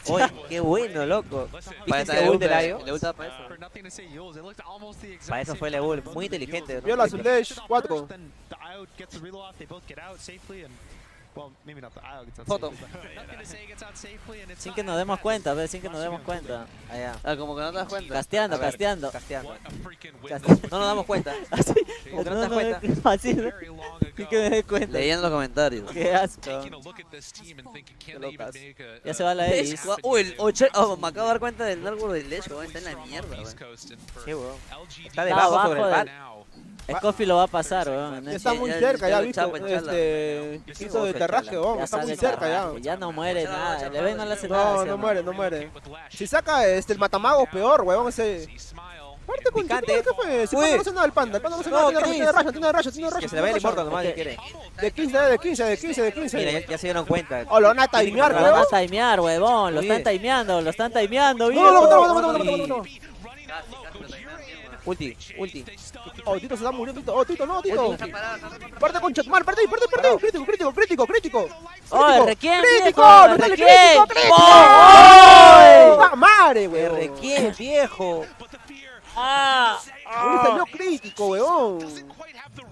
Oye, qué bueno, loco. Para ese Eul del Ayo. Le gusta para eso. Para eso fue el Eul. Muy inteligente. Viola su dash, 4. Foto. Sin que nos demos cuenta, sin que nos demos cuenta. Allá. Como que no te das cuenta. Casteando. No nos damos cuenta. Así. Como que no te das cuenta. Así, ¿no? Sin que me dé cuenta. Leyendo los comentarios. Qué asco. Ya se va la Ace. Uy, me acabo de dar cuenta del árbol del lecho. Está en la mierda, qué huevón. Está debajo sobre el pan. Scoffy lo va a pasar, weón. Está muy cerca ya, visto. Hizo de terraje, weón. Está muy cerca ya. Ya no muere nada. Le ven, no le hace nada. No muere. Si saca el matamago, peor, weón. Ese. Parte con ¿qué fue? Si no hace nada el panda. El panda no hace nada. Tiene racha. Que se le vea el importa nomás, quiere. De 15. Mira, ya se dieron cuenta. Oh, lo van a timear, weón. Lo van a timear, weón. Lo están timeando, No. Ulti. Oh, Tito se está muriendo, Tito. Oh, Tito, no, Tito. Parte con Chatmal, parte. Crítico. Oh, Requiem, crítico. Madre, weón. Requiem, viejo. No salió crítico, weón.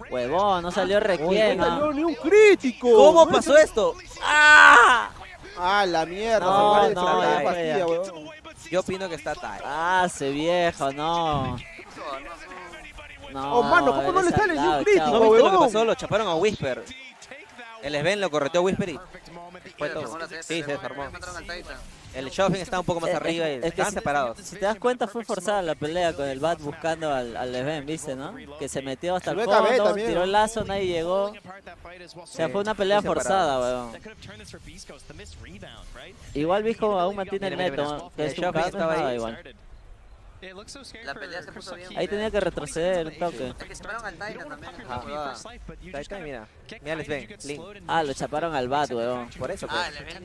Huevón, no salió Requiem. No salió ni un crítico. ¿Cómo pasó esto? La mierda. No, yo opino que está tal. Ese viejo, no. No, Oh, mano, ¿cómo no le sale ni un crítico, ¿No viste lo que huevón? pasó? Lo chaparon a Whisper. El Sven lo correteó a Whisper y fue todo. Sí, se desarmó. El Shopping está un poco más arriba y están separados. Si te das cuenta, fue forzada la pelea con el Bat buscando al Sven, ¿viste, no? Que se metió hasta el fondo, tiró el lazo, nadie llegó. O sea, fue una pelea forzada, weón. Igual Visco aún mantiene el método, que es un Shopping cambio, estaba ahí. igual. La pelea se puso bien. Ahí tenía que retroceder un toque. Es que se pararon al Titan también. Titan, mira. Mira, les ven. Link. Ah, lo chaparon al Bat, weón. Por eso, Ah, pues. le ven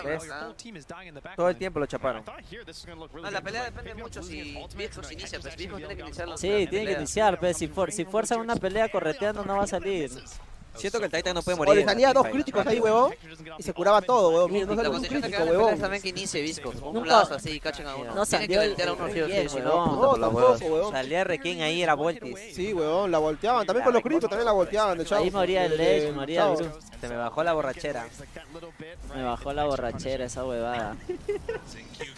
¿Ves? mierda. Todo el tiempo lo chaparon. No, la pelea depende mucho si Beastcoast inicia, pues Beastcoast tiene que iniciar la Sí, tiene que iniciar, pero si fuerzan una pelea correteando no va a salir. Siento que el Titan no puede O morir. le salía dos críticos ahí, huevón, y se curaba todo, huevón. Mira, no La sale un condición de que crítico, haga pelea es huevón. también que inicie Beastcoast. Con un Nunca- lazo así, cachen a uno. No Tienen que salió voltear a uno el sí o sí, bien, si huevón. no. No, tampoco, huevón. Salía Requiem ahí, era Voltis. Sí, huevón, la volteaban. También con los críticos también la volteaban. De Ahí moría el Ledge, moría el Gru. Se me bajó la borrachera. Me bajó la borrachera esa huevada.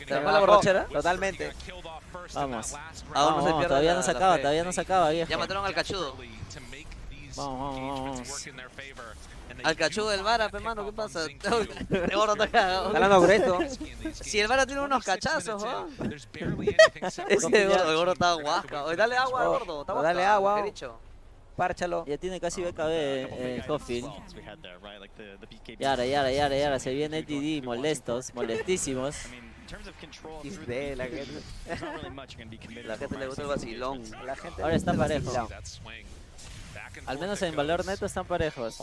¿Se me bajó la borrachera? Totalmente. Vamos. Aún no se pierde Todavía la- no se la acaba, fe. todavía no se acaba, viejo. Ya mataron al cachudo. Vamos. Al cachudo del Vara, pe mano, ¿qué pasa? Te gordo está cagado. Está hablando grueso. Si el Vara tiene unos cachazos, ¿no? Ese gordo estaba guasca. Oye, dale agua, gordo. Está guasca, Dale agua. ¿qué he dicho? Párchalo. Ya tiene casi BKB Cofield. Yara, se viene LGD molestísimos. XD, la gente. La gente le gusta el vacilón. La gente Ahora están le parejos. vacila. Al menos en valor neto están parejos.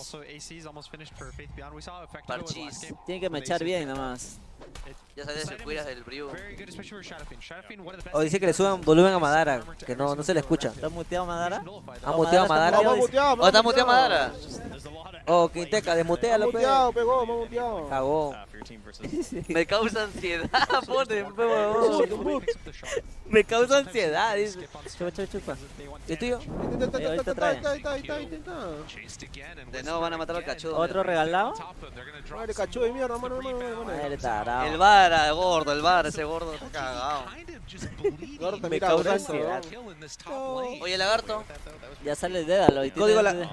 Parchís. Tienen que mechar bien nomás. Ya sabes si cuidas del Brew. O dice que le suban volumen a Madara, que no se le escucha. ¿Está muteado Madara? ¿Ha muteado a Madara? Vamos muteado, ¿O está muteado Madara? Oh, Quinteca, desmutealo, Vamos pe. muteado, pegó, vamos muteado. Cagó. Me causa ansiedad, pone, pe huevón. Me causa ansiedad, dice. Chupa. ¿Y el tuyo? De nuevo van a matar al cachudo. ¿Otro regalado? Madre cachudo de mierda, mano. Madre tarao. El Vara, gordo, el Vara, ese gordo está cagado. Gordo, Me mira, causa brazo, ansiedad. Oye, lagarto. Ya sale el Dédalo. y Código tiene-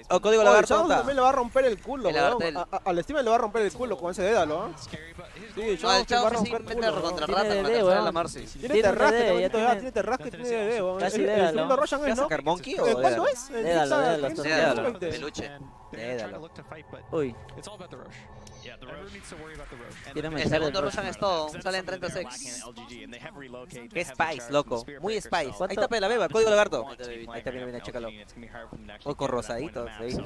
o código Oh, el lagarto. Chavo ¿Dónde también le va a romper el culo, El weón. lagartel. Al Steven le va a romper el culo con ese dédalo, ¿ah? Sí, No, Chavo el le va a chavo sí romper el mete culo. contra Tiene rata con la DD, tercera de la weón. Marcy. Tiene Tiene terrasque, DD, también, ya todavía tiene- tiene terrasque, tiene DD, weón. Casi El Dédalo. segundo Roshan ¿Qué es, va a ¿no? sacar Monkey o ¿Cuándo Dédalo? es? El Dédalo, Pizza, Dédalo, ¿quién? Dédalo, 20. peluche. Dédalo. Uy, quiere El mechar segundo el Roshan es todo, sale en 36. Qué Spice, loco. Muy Spice. Ahí ¿Cuánto? está, pe, la beba, código lagarto. Ahí Ahí está, mira, chécalo. O con rosaditos, ahí.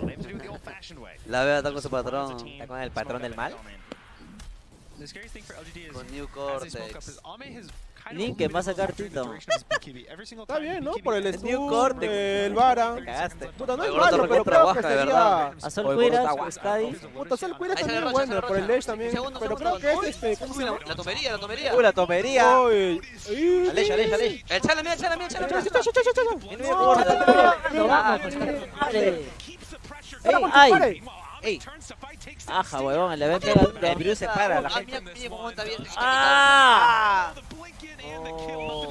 La veo está con su patrón. Está con el patrón del mal. Con New Cortex. Link que va a sacar Tito. Está bien, ¿no? Por el New Stun, Cortex. el Vara. Te cagaste. Puta, no es El gordo malo, pero recontra creo que guaja, de sería... verdad. Azul Oye, Cuiras, gordo, está Skadi. Puta, Sol Cuira Ahí sale también es Rocha, bueno, sale por el Rocha. Ledge también. Segundo, Pero segundo. creo que es ¿cómo se llama? La tomería, la tomería. La tomería. Uy. Aleix, Aleix, Aleix. Échale, mira, échale, mira, échale. Lo vamos, pues, madre. ¡Ay! Ey, Aja, huevón, el evento pega. el virus se para, la Ah, gente. mira, mira cómo está bien. ¡Ah! ¡No!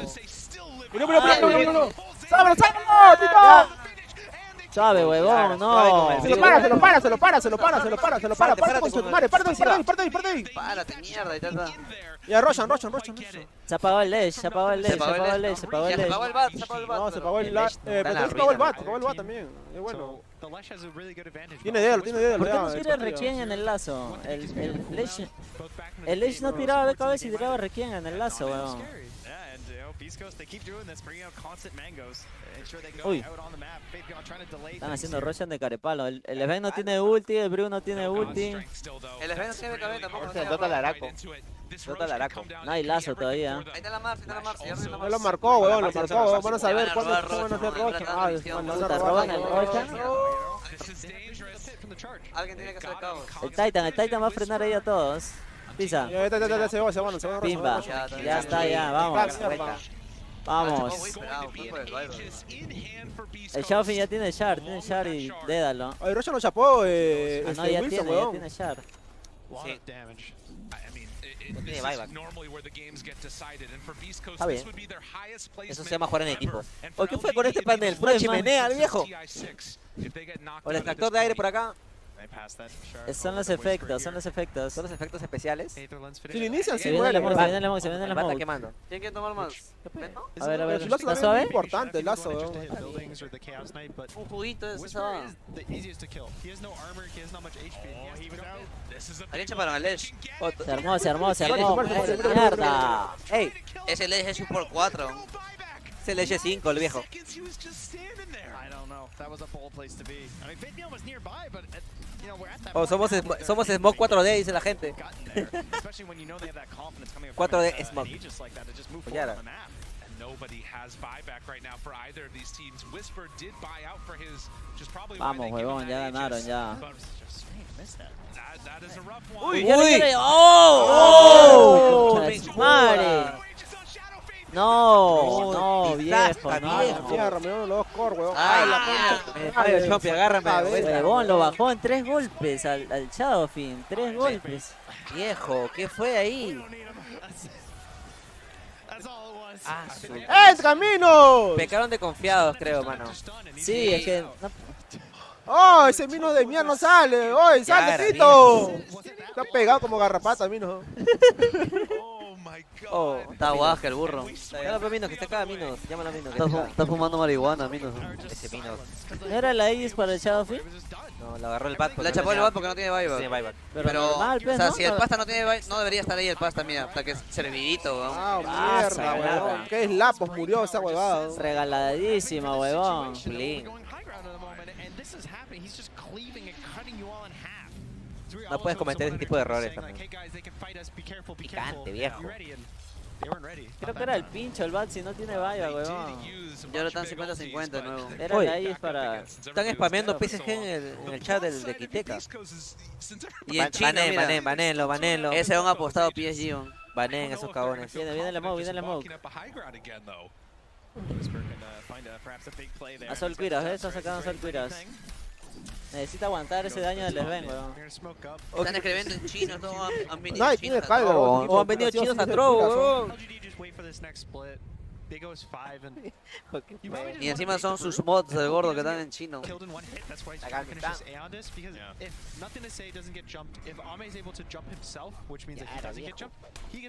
¡Sábalo, sábalo, Tito! Sabe, huevón, no. Se lo para. Parte con su madre, parte ahí. Párate, mierda, ahí está. Ya, Roshan. Se apagó el Ledge, se apagó el Ledge. Ya se apagó el bat, se apagó el bat. No, se apagó el bat. Pero la se apagó el ruina, bat también. Es bueno. Tiene dedo. ¿Por qué no quiere Requiem en el lazo? El Ledge no tiraba de cabeza y tiraba Requiem en el lazo, huevón. Uy. Están haciendo Roshan de carepalo. El Sven no tiene ulti, el Brew no tiene ulti. El Sven no tiene BKB tampoco. Se Dota Laraco. Dota Laraco. No hay lazo todavía. Ahí está la Marcy, No lo marcó, weón, van a saber cuándo van a hacer Roshan. Ah, Puta, roban el Roshan. Alguien tiene que hacer caos. El Titan va a frenar ahí a todos. Pisa. Ya, se van. Pimba. Ya está, ya, vamos. Vamos. El Xiaofin ya tiene Shard, y Dédalo. Oye, Roshan lo chapó, No, ya Wilson, tiene weón. Shard. Sí. tiene buyback. Está bien. Eso se llama jugar en equipo. ¿O qué fue con este panel? Pura chimenea, el viejo. O el extractor de aire por acá. Son los efectos, son los efectos. Son los efectos especiales. Si lo inician, Se sí viene muere. la smoke, se viene la smoke, se viene la Va smoke. quemando. ¿Quién quiere tomar más? A ver, Su lazo ¿está también es suave? muy importante, el lazo. Un juguito de esa. ¿Alguien chaparon al Edge? Se armó, se armó, se armó. ¡Mierda! ¡Ey! Ese Edge es un por 4. Es el Edge 5, el viejo. Oh, somos Smoke 4D, dice la gente. 4D Smoke. Pollara. Vamos, huevón, ya ganaron, ya. ¡Uy! ¡Uy! ¡Oh! ¡Madre! No, viejo, no. Mierda, me dieron los dos core, weón. Ay, la Ay, Chopi, agárrame. Huevón, lo bajó en 3 golpes al Shadowfin. 3 golpes. Viejo, ¿qué fue ahí? ¡Eh, camino! Pecaron de confiados, creo, mano. Sí, es que... ¡Oh, ese mino de mierda no sale! ¡Oye, sale, Tito! Está pegado como garrapata, mino. Oh, Está guaja el burro. llámalo a Minos, que está acá, Minos. Llámalo a Minos. Está fumando marihuana, Minos. Ese Minos. ¿No era la Aegis para el Shadowfin? No, le agarró el bat. Le chapó el bat porque no tiene buyback. Tiene buyback. Pero normal, pues, o sea, ¿no? si el pasta no tiene buyback, no debería estar ahí el pasta, mira. Hasta que es servidito, weón. Ah, mierda, weón. ¿Qué es Lapos? Murió esa huevada. Regaladísima, huevón. No puedes cometer ese tipo de errores también. Picante, viejo. Creo que era el pincho el bat si no tiene valla, huevón. Y ahora están 50-50 de nuevo. Era la Aegis para... Están spameando PSG en el chat de Quiteca. Y en China, mira. Banenlo. Ese han apostado PSG, weón. Banen esos cagones. Viene la smoke, viene la smoke. A Sol Quiras, ¿ves? Está sacando a Sol Quiras. Necesita aguantar ese daño del Sven, weón. Están escribiendo en chino, todos han venido No, chinos. tiene Kyber, weón. O han venido chinos a Trovo, weón. Y encima son sus mods del gordo que están en chino.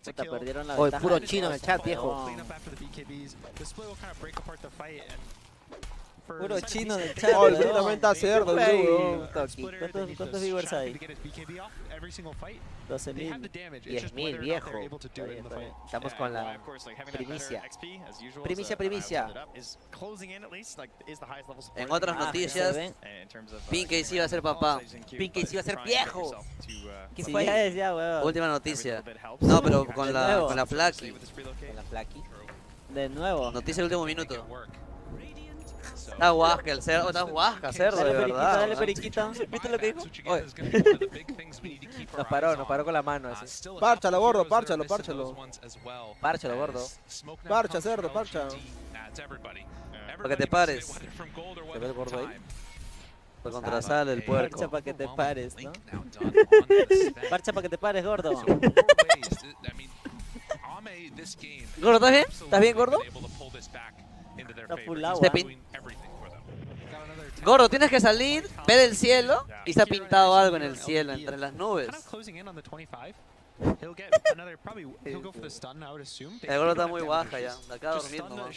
Puta, perdieron la Hoy ventaja puro del chino en el chat, viejo. Puro chino del chat. Oh, el Blue también está cerdo, el Blue, weón. ¿Cuántos viewers hay? 12.000. 10.000, viejo. Estamos con la primicia. Primicia. En otras noticias, Pinkey sí va a ser papá. Pinkey sí va a ser viejo. ¿Qué fue ya, weón? Última noticia. No, pero con la Flaky. Con la Flaky. De nuevo. Noticia del último minuto. Está guasca el cerdo, está guasca cerdo, de verdad. Dale periquita. ¿Viste lo que dijo? Oye. Nos paró con la mano así. Párchalo, gordo, párchalo. Párchalo, gordo. Parcha, cerdo, parcha. Para que te pares. ¿Te ve el gordo ahí? Para contrasar el puerco. Parcha para que te pares, ¿no? Parcha para que te pares, gordo. Gordo, ¿estás bien? ¿Estás bien, gordo? Está full agua. Gordo, tienes que salir, ver el cielo y se ha pintado algo en el cielo, entre las nubes. El gordo está muy baja ya, de acá durmiendo. ¿No?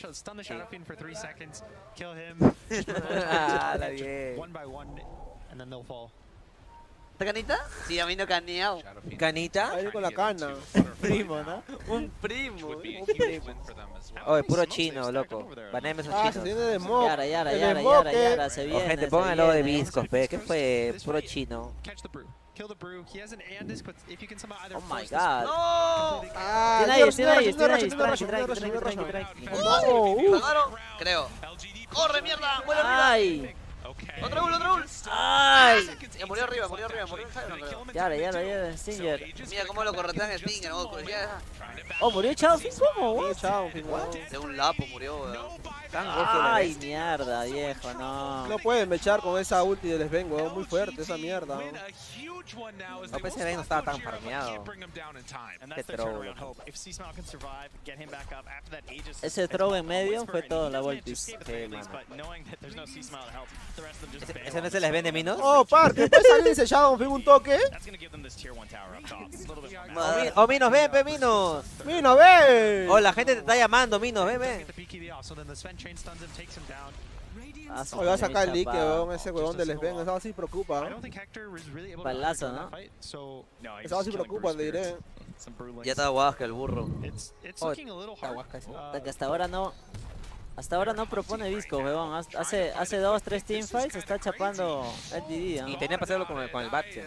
La bien. ¿Está canita? Sí, a mí no caneado. ¿Canita? Ahí con la cana. Primo, ¿no? Un primo. Oye, puro chino, loco. Baneme esos Ah, se chinos. tiene de smoke. Yara, se viene. O gente, pónganlo de Beastcoast, pe. ¿Qué fue? Puro chino. Oh my god. ¡No! Tiene ahí, ¿Salvaron? Creo. ¡Corre, mierda! ¡Muere arriba! ¡Ay! ¡Otro ul! ¡Ay! Ya murió arriba, murió en Cyber, creo. Yara, Stinger. Mira cómo lo corretean en Stinger, Oh, murió Chao, ¿cómo? Chao, de un lapo murió, weón. Ay, mierda, viejo, no. No pueden mechar con esa ulti de Sven, weón. Muy fuerte esa mierda. No pensé que no estaba tan farmeado. Qué troll. Ese throw en medio fue todo la Voltis. Ese no se les vende Minos. Oh, Parque, ¿puedes salir ese Shadow un toque? Oh, Minos, ven, pe, Minos. Minos, ven. Oh, la gente te está llamando, Minos, ven, ven. Hoy va a sacar el like, weón, ese weón del Sven, eso sí preocupa. Palazo, ¿no? Eso sí preocupa, te diré. Ya está guasca el burro. Oh, está guasca ese. Hasta ahora no. Hasta ahora no propone Visco, weón. Hace 2-3 teamfights está chapando LGD, ¿no? Y tenía que hacerlo con el Batche.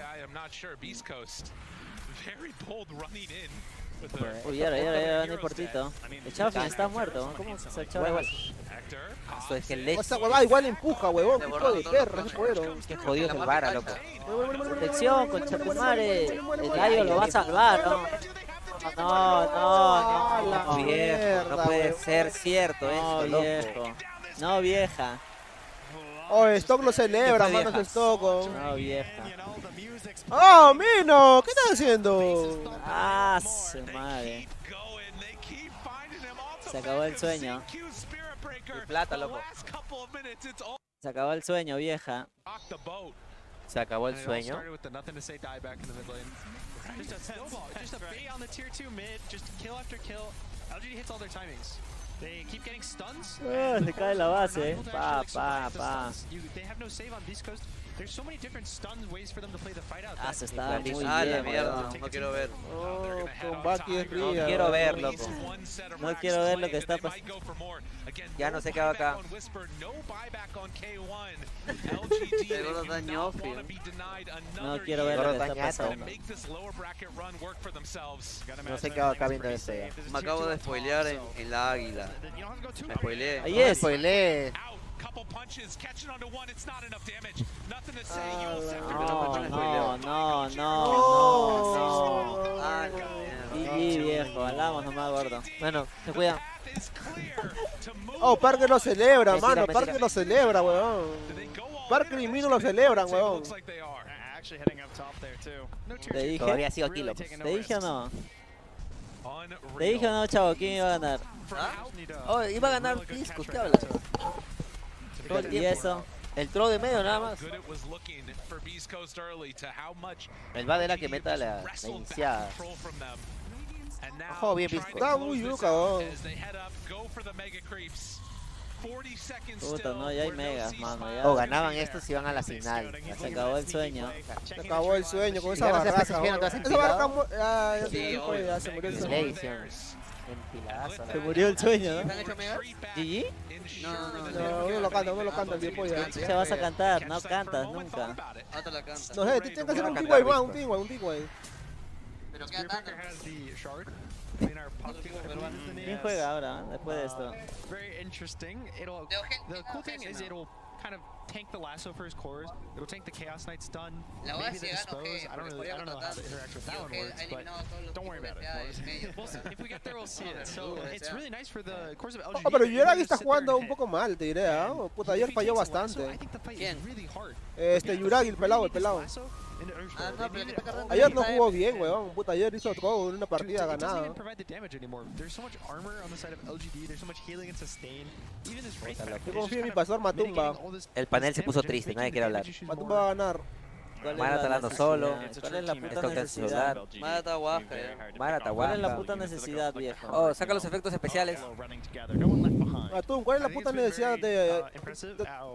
Uy, ya, ni portito. El Chafin está muerto, ¿cómo se echaba eso? Esto es que el leche. Esa huevada igual empuja, huevón. Qué hijo de perro, ese poder. Qué jodido es el vara, loco. Protección, concha tu madre. El gallo lo va a salvar, ¿no? No, viejo, no puede ser cierto esto, viejo. No, vieja. Oh, Stock lo celebra, manos de Stock. No, vieja. ¡Oh, Mino! ¿Qué estás haciendo? Ah, su madre. Se acabó el sueño. Y plata, loco. Se acabó el sueño, vieja. Se acabó el sueño. Se cae la base. Pa. Ah, se está muy bien. La mierda, no quiero ver. Oh, con Baki es No quiero ver, loco. No quiero ver lo que está pasando. Ya no sé qué va acá. No quiero ver lo que está pasando. No sé qué va acá viendo esto ya. Me acabo de spoilear en la águila. Me spoileé. Ahí es. Spoileé. No. GG, viejo, hablamos nomás, gordo. Bueno, se cuida. Oh, Parker lo celebra, mano. Parker lo celebra, weón. Parker y Mino lo celebran, weón. Te dije. Todavía sigo aquí, loco. ¿Te dije o no? ¿Te dije o no, chavo? ¿Quién iba a ganar? Oh, iba a ganar Beastcoast, ¿qué hablas? ¿Y eso? El throw de medio nada más. El va de la que meta la iniciada. Ojo, bien Beastcoast. Está muy yuca, weón. Puta, no, ya hay megas, mano. Ya. O ganaban estos y iban a la final. Se acabó el sueño. Se acabó el sueño con esa barraca. Esa barraca ya se murió el sueño. Se murió el sueño, ¿no? ¿GG? No, uno lo canta el viejo ya. Se vas a cantar, no cantas nunca. No sé, tienes que hacer un T-Way, man, un T-Way. Pero queda tanto. ¿Quién juega ahora, después de esto? Very interesting. The cool thing is it'll kind of tank the lasso for his cores. It'll tank the Chaos Knight stun. Maybe the dispose. I don't know how the interaction with that one works, but don't worry about it. We'll see. If we get there, we'll see it. So it's really nice for the cores of LGD. Oh, pero Yuragi está jugando un poco mal, te diré, ¿ah? Puta, ayer falló bastante. ¿Quién? Yuragi, el pelado. Ayer no jugó bien, weón. Puta, ayer hizo todo en una partida ganada. Yo confío en mi pastor Matumba. El panel se puso triste, nadie quiere hablar. Matumba va a ganar. Mara está hablando solo. ¿Cuál es la puta Esto que necesidad? Mara está guaca. ¿Cuál es la puta necesidad, viejo? Oh, saca los efectos especiales. Matum, ¿cuál es la puta necesidad de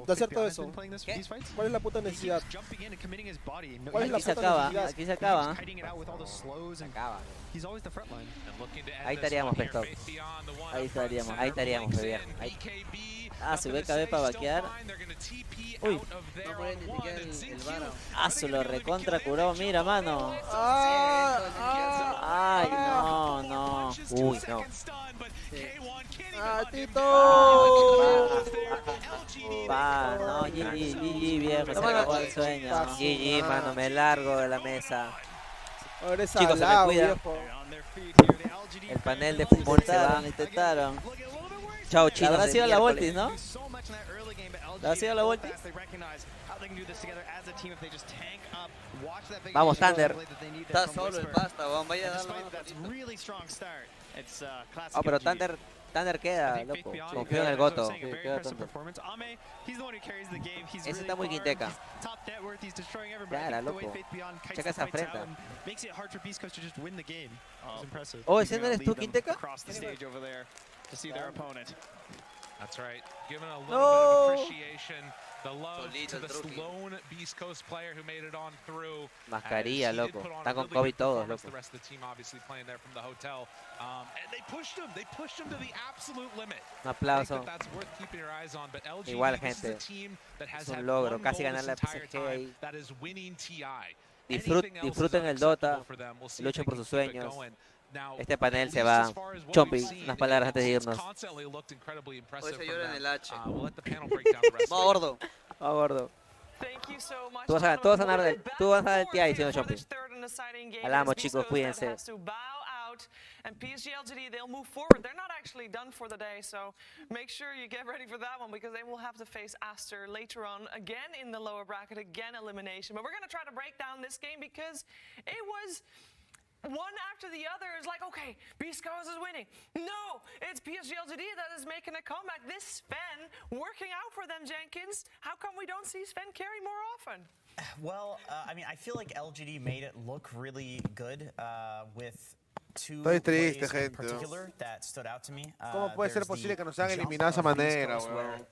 hacer todo eso? ¿Cuál es la puta necesidad? ¿Cuál es la Aquí se puta acaba, necesidad? aquí se acaba. Ahí estaríamos, Pesto. Ahí estaríamos. Ahí estaríamos, bebé. Ah, su BKB para vaquear. Uy. Ah, se lo recontra curó, mira, mano. Ay, no. Uy, no. Tito. No, GG, viejo, se acabó el sueño. GG, mano, me largo de la mesa. Chicos, se me cuida. El panel de fútbol se va. Intentaron. escuchado chino. Habrá de sido la miércoles. Voltis, ¿no? ¿Habrá sido la Voltis? Vamos, Thunder. Está solo el pasta, weón. Vaya a darle. Oh, pero Thunder queda, loco. Confío en el Goto. Sí, queda Thunder. Ese está muy quinteca. Cara, loco. Checa esa frente. Oh, ¿ese no eres tú, quinteca? That's right. Giving a little No. bit of appreciation, the love to this lone Beastcoast player who made it on through. Mascarilla, As he did loco. put on a Están con really COVID good todos, performance. loco. The rest of the team obviously playing there from the hotel. And they pushed him. They pushed him to the absolute limit. Un aplauso. I think that's worth keeping your eyes on. But LGD, Igual, this is gente. a team that has Es un had logro. one Casi goal ganar this la entire PSG time. ahí. That is winning TI. Disfruten el Dota. Luchen por sus sueños. Este panel se va. Chompi, unas palabras antes de irnos. Hoy se llora en el H. Va gordo. Va gordo. Thank you so much. Tú vas a ganar del TI diciendo Chompi. Hablamos, chicos, cuídense. And PSG.LGD, they'll move forward. They're not actually done for the day, so make sure you get ready for that one because they will have to face Aster later on, again in the lower bracket, again elimination. But we're going to try to break down this game because it was one after the other. It's like, okay, Beastcoast is winning. No, it's PSG.LGD that is making a comeback. This Sven working out for them, Jenkins. How come we don't see Sven carry more often? Well, I mean, I feel like LGD made it look really good with two Estoy plays triste, in gente. particular that stood out to me. ¿Cómo puede ser There's posible the que nos hagan jump eliminar de esa of manera, Beastcoast where weón?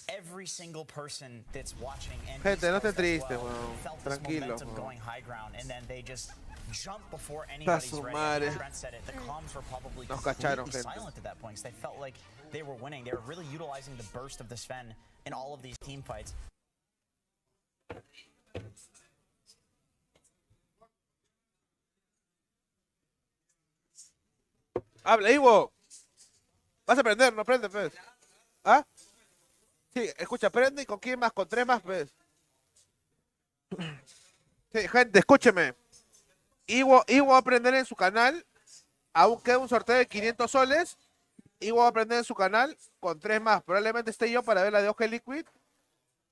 every single person that's watching and Gente, no esté Beastcoast as triste, well weón. felt this Tranquilo, momentum weón. going high ground, and then they just jump before Está anybody's su ready. madre. As Trent said it, the comms were probably Nos cacharon, completely gente. silent at that point because they felt like they were winning. They were really utilizing the burst of the Sven in all of these team fights. Habla, Ivo. Vas a aprender, no aprendes, pues. ¿Ah? Sí, escucha, aprende y con quién más, con 3 más, pues. Sí, gente, escúcheme. Ivo va a aprender en su canal. Aún queda un sorteo de 500 soles. Ivo va a aprender en su canal con 3 más. Probablemente esté yo para ver la de OG Liquid.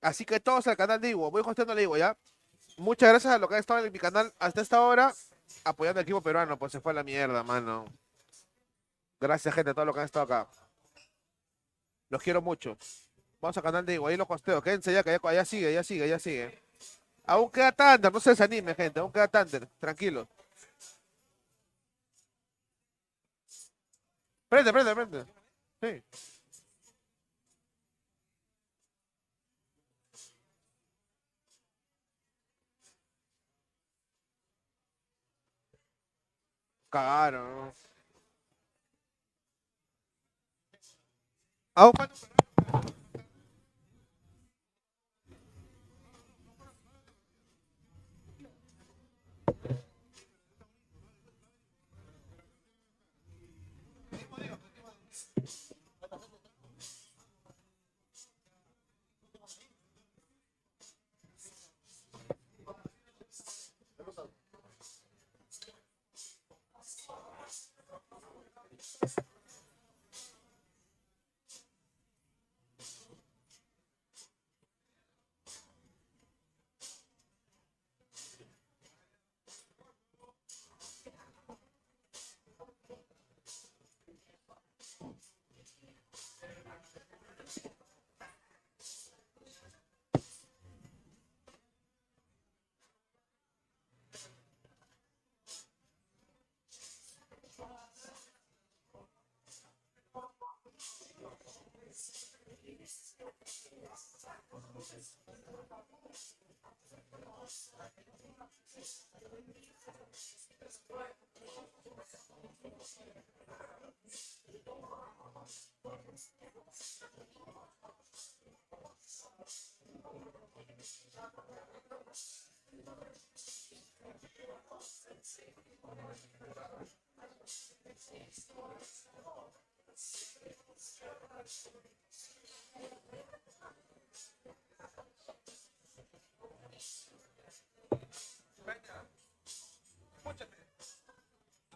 Así que todos al canal de Ivo. Voy hosteando a Ivo, ¿ya? Muchas gracias a los que han estado en mi canal hasta esta hora apoyando al equipo peruano. Pues se fue a la mierda, mano. Gracias, gente, a todos los que han estado acá. Los quiero mucho. Vamos al canal de Ivo. Ahí los hosteo. Quédense ya, que ya sigue. Aún queda Thunder. No se desanime, gente. Aún queda Thunder. Tranquilo. Prende. Sí. Cagaron. Aún falta.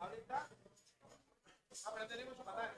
Ahorita aprenderemos a canal.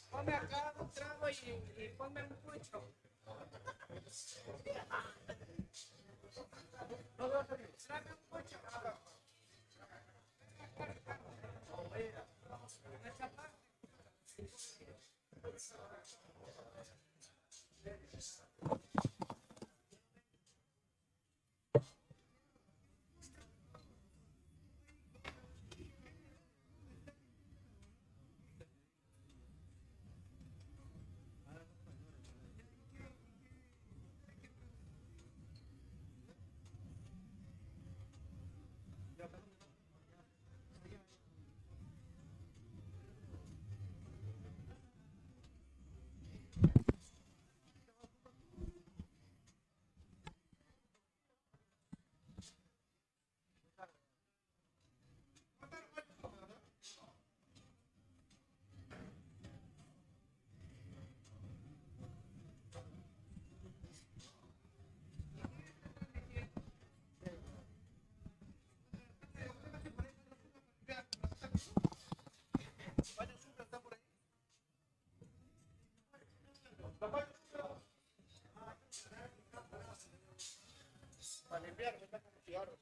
Ponme acá un trago y ponme un pucho. Tráeme un pucho. Para limpiar, me está con cigarros.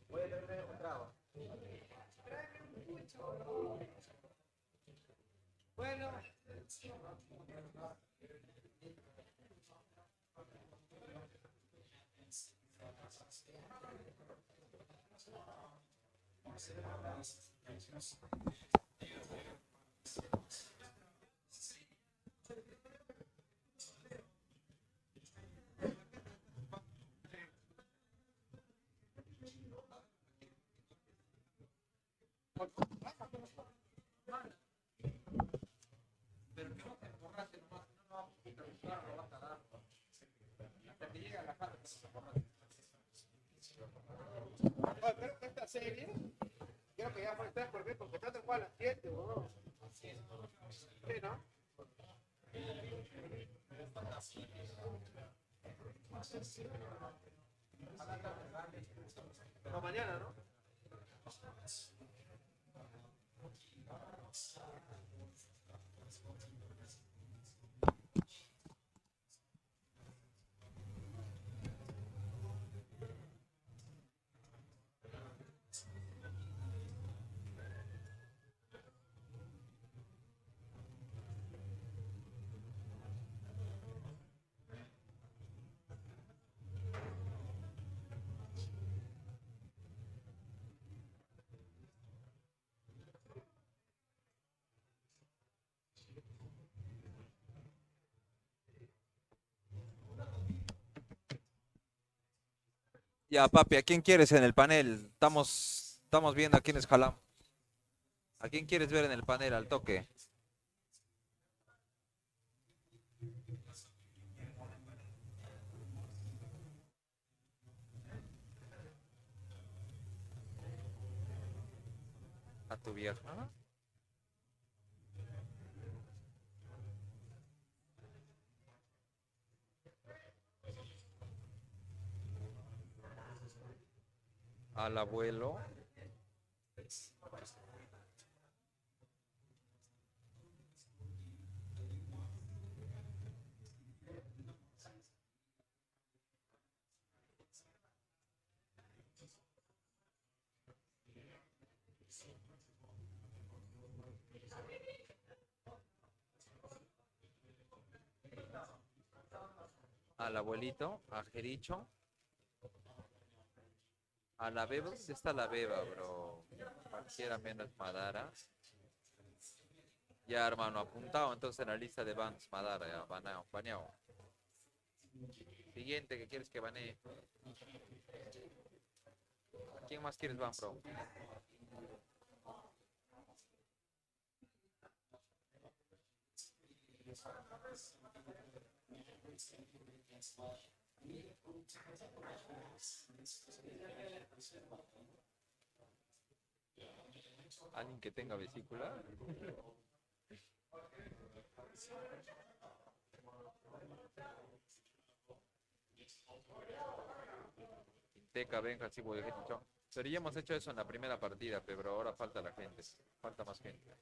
Voy a tener un trago. Bueno. Pero que no te emborrache nomás, no nos vamos a quitar, lo vas a dar. Hasta que llegue a la casa, se emborrache. Creo que esta serie, creo que ya fue el 3, ¿por qué? Porque está de jugar a las 7, weón. Sí, ¿no? No, mañana, ¿no? Ya, papi, ¿a quién quieres en el panel? Estamos viendo a quiénes jalamos. ¿A quién quieres ver en el panel al toque? A tu vieja. Al abuelo. Al abuelito, a Jericho. A la beba, ¿dónde está la beba, bro? Cualquiera menos Madara. Ya, hermano, apuntado entonces en la lista de bans, Madara, ya, baneado. Siguiente, ¿qué quieres que banee? ¿A quién más quieres ban, bro? ¿Alguien que tenga vesícula? Teca, Benja, sí, voy a pero ya hemos hecho eso en la primera partida, pero ahora falta la gente. Falta más gente.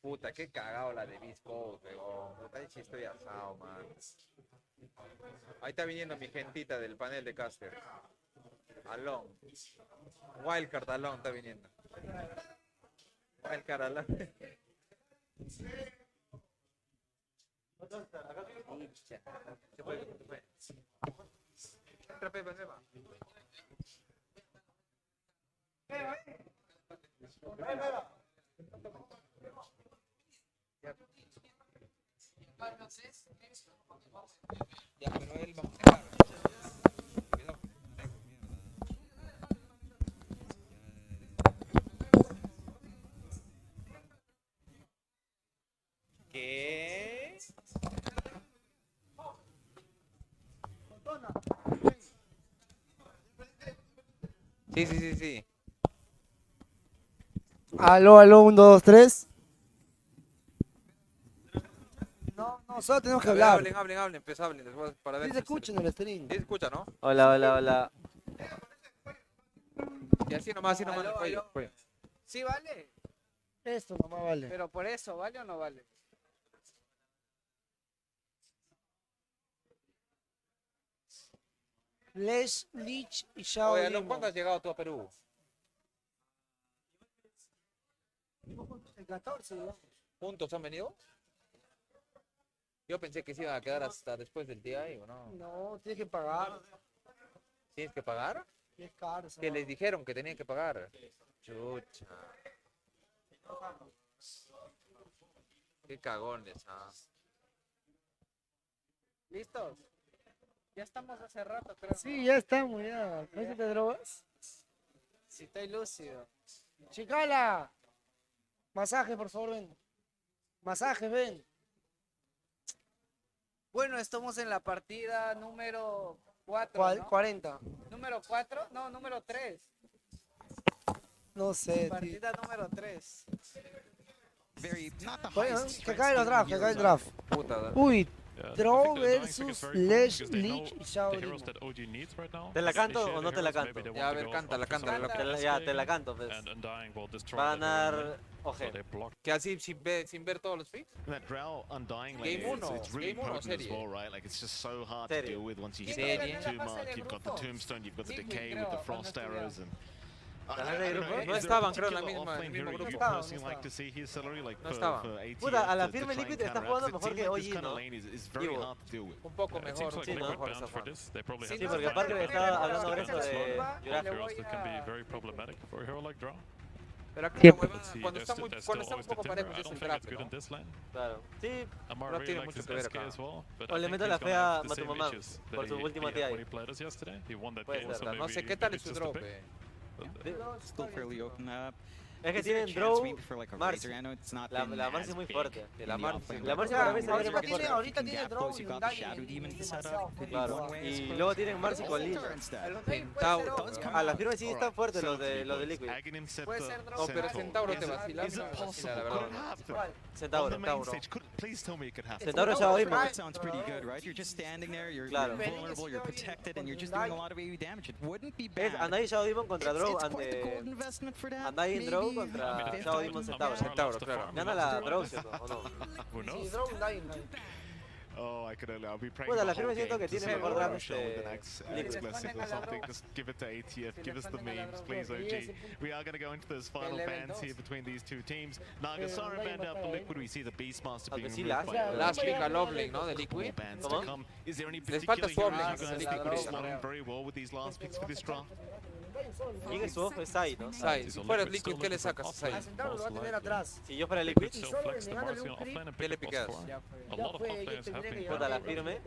Puta, qué cagado la de Beastcoast, weón. Puta, ahí sí estoy asado, man. Ahí está viniendo mi gentita del panel de caster. Alon. Wildcard Alon está viniendo. Wildcard Alon. Se puede. Entra, Pepe, Pepa. Ya, pero él va a manejar. Cuidado. ¿Qué? Sí. Aló, 1, 2, 3. No, solo tenemos que hablar. Hablen, pues hablen, después para ver. Sí se escucha en el stream. Sí se escucha, ¿no? Hola. Y así nomás. Aló. ¿Sí vale? Esto nomás vale. Pero por eso, ¿vale o no vale? Les, Lich y Shao. Oye, Alon, ¿cuándo has llegado tú a Perú? El 14, ¿no? ¿Juntos han venido? Yo pensé que se iban a quedar hasta después del día ahí, ¿o no? No, tienes que pagar. ¿Tienes que pagar? Es caro. Que les dijeron que tenían que pagar. Chucha. Qué cagones, ¿ah? ¿Listos? Ya estamos hace rato, creo. Sí, ya estamos, ya. ¿No te drogas? Si estoy lúcido. ¡Chicala! Masaje, por favor, ven. Masaje, ven. Bueno, estamos en la partida número 4, ¿no? 40. ¿Número 4? No, número 3. No sé, partida número 3. Que cae el draft, que cae el draft. Uy, Draw versus LGD y Shao Demon. ¿Te la canto o no te la canto? Ya, a ver, cántala. Ya, te la canto, pues. Va a ganar OG. ¿Qué así sin ver todos los feeds? Game 1 o serie. No estaban, creo, en el mismo grupo. No estaban. Puta, a la firme Liquid está jugando mejor que OG, ¿no? Un poco mejor. Sí, ¿no? Sí, porque aparte estaba hablando de esto de Pero acá cuando está un poco parejo es el draft, ¿no? Claro. Sí. No tiene mucho que ver acá. O le meto la fe a Matumamam por su última TI. Puede ser, no sé qué tal es su drop. Es que tienen Draw, Marcy. La Marcy es muy fuerte. La Marcy para mí se ve más fuerte. Ahorita tiene Draw y Undying. Claro. Y luego tienen Marcy con Lina. A la firme sí están fuertes los de Liquid. Puede ser Draw. No, pero Centauro te vacila. La verdad. Centauro. Centauro ya oímos. Claro. Andai Shadow Demon contra Draw. Andai Draw contra Shadow Demon Centauro. Centauro, claro. Gana la Draw, ¿cierto? ¿O no? Sí, Draw Undying. Bueno, la firme siento que tiene mejor draft Liquid. Just give it to ATF, give us the memes, please, OG. We are going to go into those final bans here between these two teams. Nagasara banned out for Liquid. We see the Beastmaster being removed by Last pick a Lovelink, ¿no? De Liquid. Bans to come. Is there any Les falta particular su hero Lovelink, you guys think is responding very well with these last picks for this draft? ¿Quién es su ojo? Es Sai, ¿no? Sai. Si fueras Liquid, ¿qué le sacas a Sai? A Centauro lo va a tener atrás. Si yo fuera Liquid, Y solo negándole un creep. ¿Qué le picas? Ya fue, yo tendría que puta, la firme.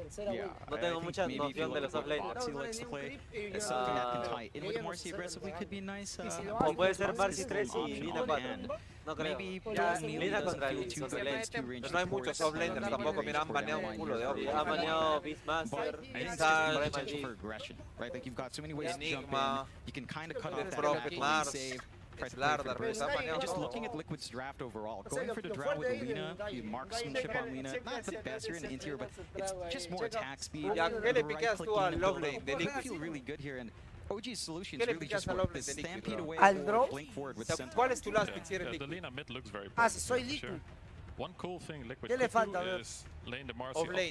No tengo mucha noción de los offlaners. O puede ser Marcy 3 y Lina 4. No creo. Lina contra el Lane. Pero no hay muchos offlaners tampoco. Mira, han baneado un culo de offlaners. Han baneado Beastmaster, Enigma, Prophet, Mars, Slardar, pero está baneado Just todo. looking at Liquid's draft overall, going for the draw with Lina, the marksmanship on Lina, not the best here in the interior, but it's just more attack speed. Ya, ¿qué le piqueas tú al Lovelane de I Liquid? feel really good here, and OG's solution ¿Qué is le really picas just al work Lovelane this de Liquid, stampede bro? away, ¿Al draw? blink forward with Centaur. ¿Cuál es tu last pick si eres Liquid? Ah, si soy Liquid. ¿Qué le falta? A ver. Offlane.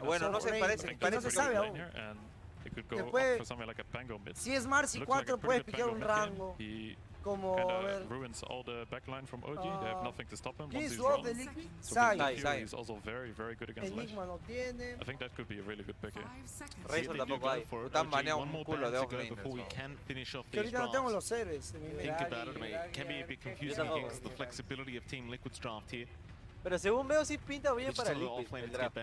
Bueno, no se parece. Que no se sabe aún. Después, si es Marcy 4, puedes piquear un rango. Como, a ver. ¿Quién es su off de Liquid? Sai. Enigma no tiene. Razor tampoco hay. Están baneado un culo de offlaners. Que ahorita no tengo los héroes. Think about it, mate. Can be a bit confusing against the flexibility of Team Liquid's draft here. Pero según veo sí pinta bien para Liquid el draft.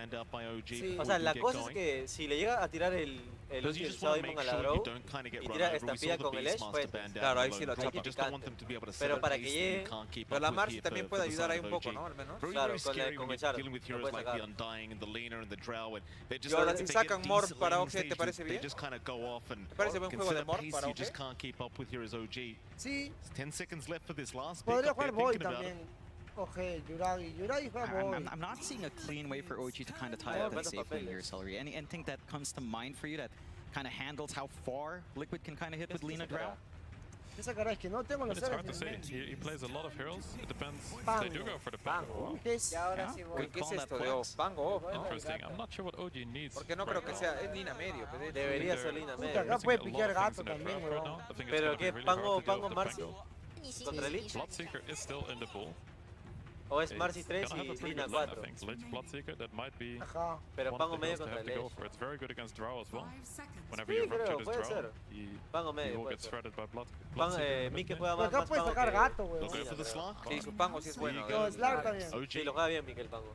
O sea, la cosa es que si le llega a tirar el ulti del Shadow Demon a la Draw y tira estampida con el Edge, pues claro, ahí sí lo chapa. Pero para que llegue... Pero la Marcy también puede ayudar ahí un poco, ¿no? Al menos. Claro, con el Char, lo puede sacar. Y ahora si sacan Morph para OG, ¿te parece bien? ¿Te parece buen juego de Morph para OG? Sí. Podría jugar Void también. Okay, Yuragi juega Void. I'm not seeing a clean way for OG to kind of tie up that safe lane here, Celery. Anything that comes to mind for you that kind of handles how far Liquid can kind of hit with Lina Drow? Esa cara es que no tengo los héroes. ¿Qué es? ¿Qué es esto de off? Bango off, ¿no? Porque no creo que sea, es Lina medio. Debería ser Lina medio. Acá puede piquear gato también, weón. Pero ¿qué? ¿Pango Marcy contra Elite? ¿O es Marcy 3 y Lina 4? Ajá. Pero Pango medio contra el Edge. Sí, creo, puede ser. Pango medio, puede ser. Mike juega más acá puede sacar gato, weón. Sí, su Pango sí es bueno. No, Slark también. Sí, lo juega bien Mike el Pango.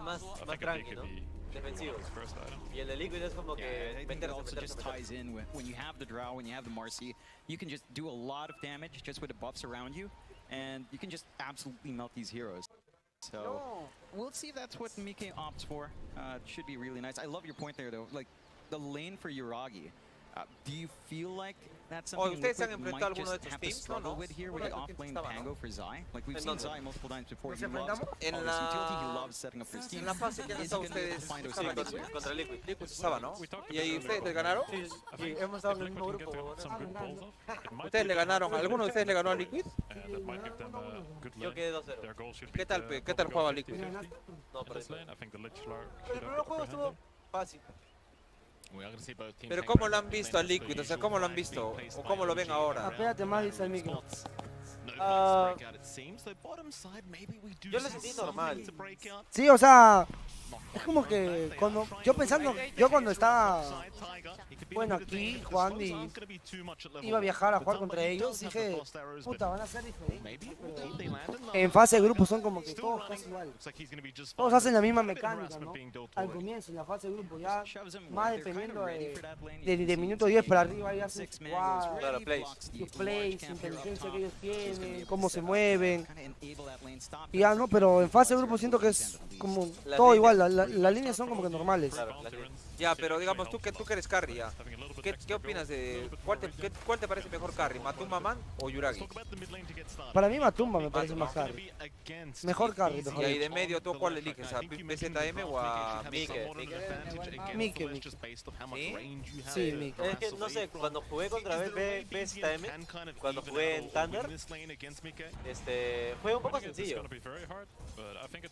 más tranqui, ¿no? Defensivos. Y el de Liquid es como que ties in when you have the Drow, when you have the Marcy, you can just do a lot of damage just with the buffs around you, and you can just absolutely melt these heroes. So we'll see if that's what Mike opts for. It should be really nice. I love your point there, though. Like the lane for Yuragi. Do you feel like that's something Liquid might just have to struggle with here with the off-lane Pango for Zai? Like we've seen Zai multiple times before. He loves utility, he loves setting up his team. En la fase que han estado ustedes contra Liquid. Liquid estaba, ¿no? ¿Y ahí ustedes le ganaron? Sí, hemos estado en el mismo grupo. ¿Ustedes le ganaron? ¿Alguno de ustedes le ganó a Liquid? Yo quedé 2-0. ¿Qué tal jugaba Liquid? No, pero el primer juego estuvo fácil. Pero ¿cómo lo han visto a Liquid? O sea, ¿cómo lo han visto? ¿O cómo lo ven ahora? Apégate más, dice el micro. Yo lo sentí normal. Sí, o sea, es como que yo cuando estaba, bueno, aquí jugando y iba a viajar a jugar contra ellos, dije, puta, van a ser diferentes. En fase de grupo son como que todos casi igual. Todos hacen la misma mecánica, ¿no? Al comienzo, en la fase de grupo, ya más dependiendo de minuto 10 para arriba, ya se claro, sus plays, inteligencia que ellos tienen, cómo se mueven. Y ya, ¿no? Pero en fase de grupo siento que es como todo igual, las líneas son como que normales. Ya, pero digamos, tú que eres carry, ya. ¿Qué opinas de cuál te parece mejor carry, Matumba Man o Yuragi? Para mí Matumba me parece más carry. Mejor carry, mejor. Y ahí de medio, ¿tú cuál eliges? ¿A BZM o a Mike? Mike. Sí, Mike. Es que no sé, cuando jugué contra BZM, cuando jugué en Thunder, fue un poco sencillo.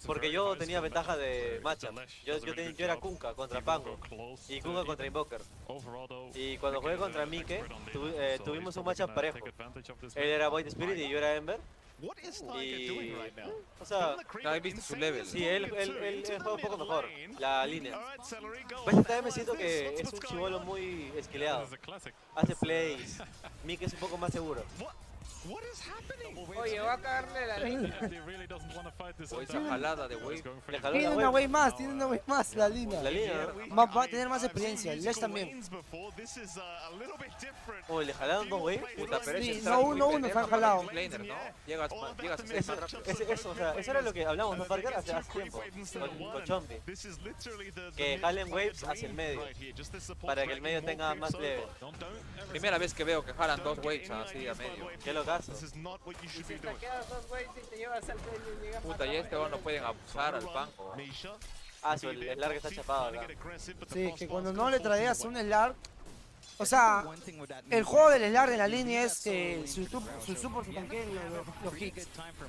Porque yo tenía ventaja de matchup. Yo era Kunkka contra Pango y Kunkka contra Invoker. Y cuando jugué contra Mike, tuvimos un matchup parejo. Él era Void Spirit y yo era Ember. Y, o sea, viste su level. Sí, él juega un poco mejor la línea. Pues me siento que es un chibolo muy esquileado. Hace plays. Mike es un poco más seguro. Oye, va a cagarle la línea. Esa jalada de wave. Tiene una wave más, la línea. Va a tener más experiencia, el Lesh también. Oye, ¿le jalaron dos waves? Puta, pero sí, no uno se han jalado. Llegas eso, o sea, eso era lo que hablamos, ¿no, Parker? Hace tiempo, con Chompi. Que jalen waves hacia el medio, para que el medio tenga más leve. Primera vez que veo que jalan dos waves así a medio. Qué locazo. Puta, y no pueden abusar al banco. El larga está chapado acá. Sí, que cuando no le traías un Slark, o sea, el juego del Slark en la línea es que su support se tanqueen los hits.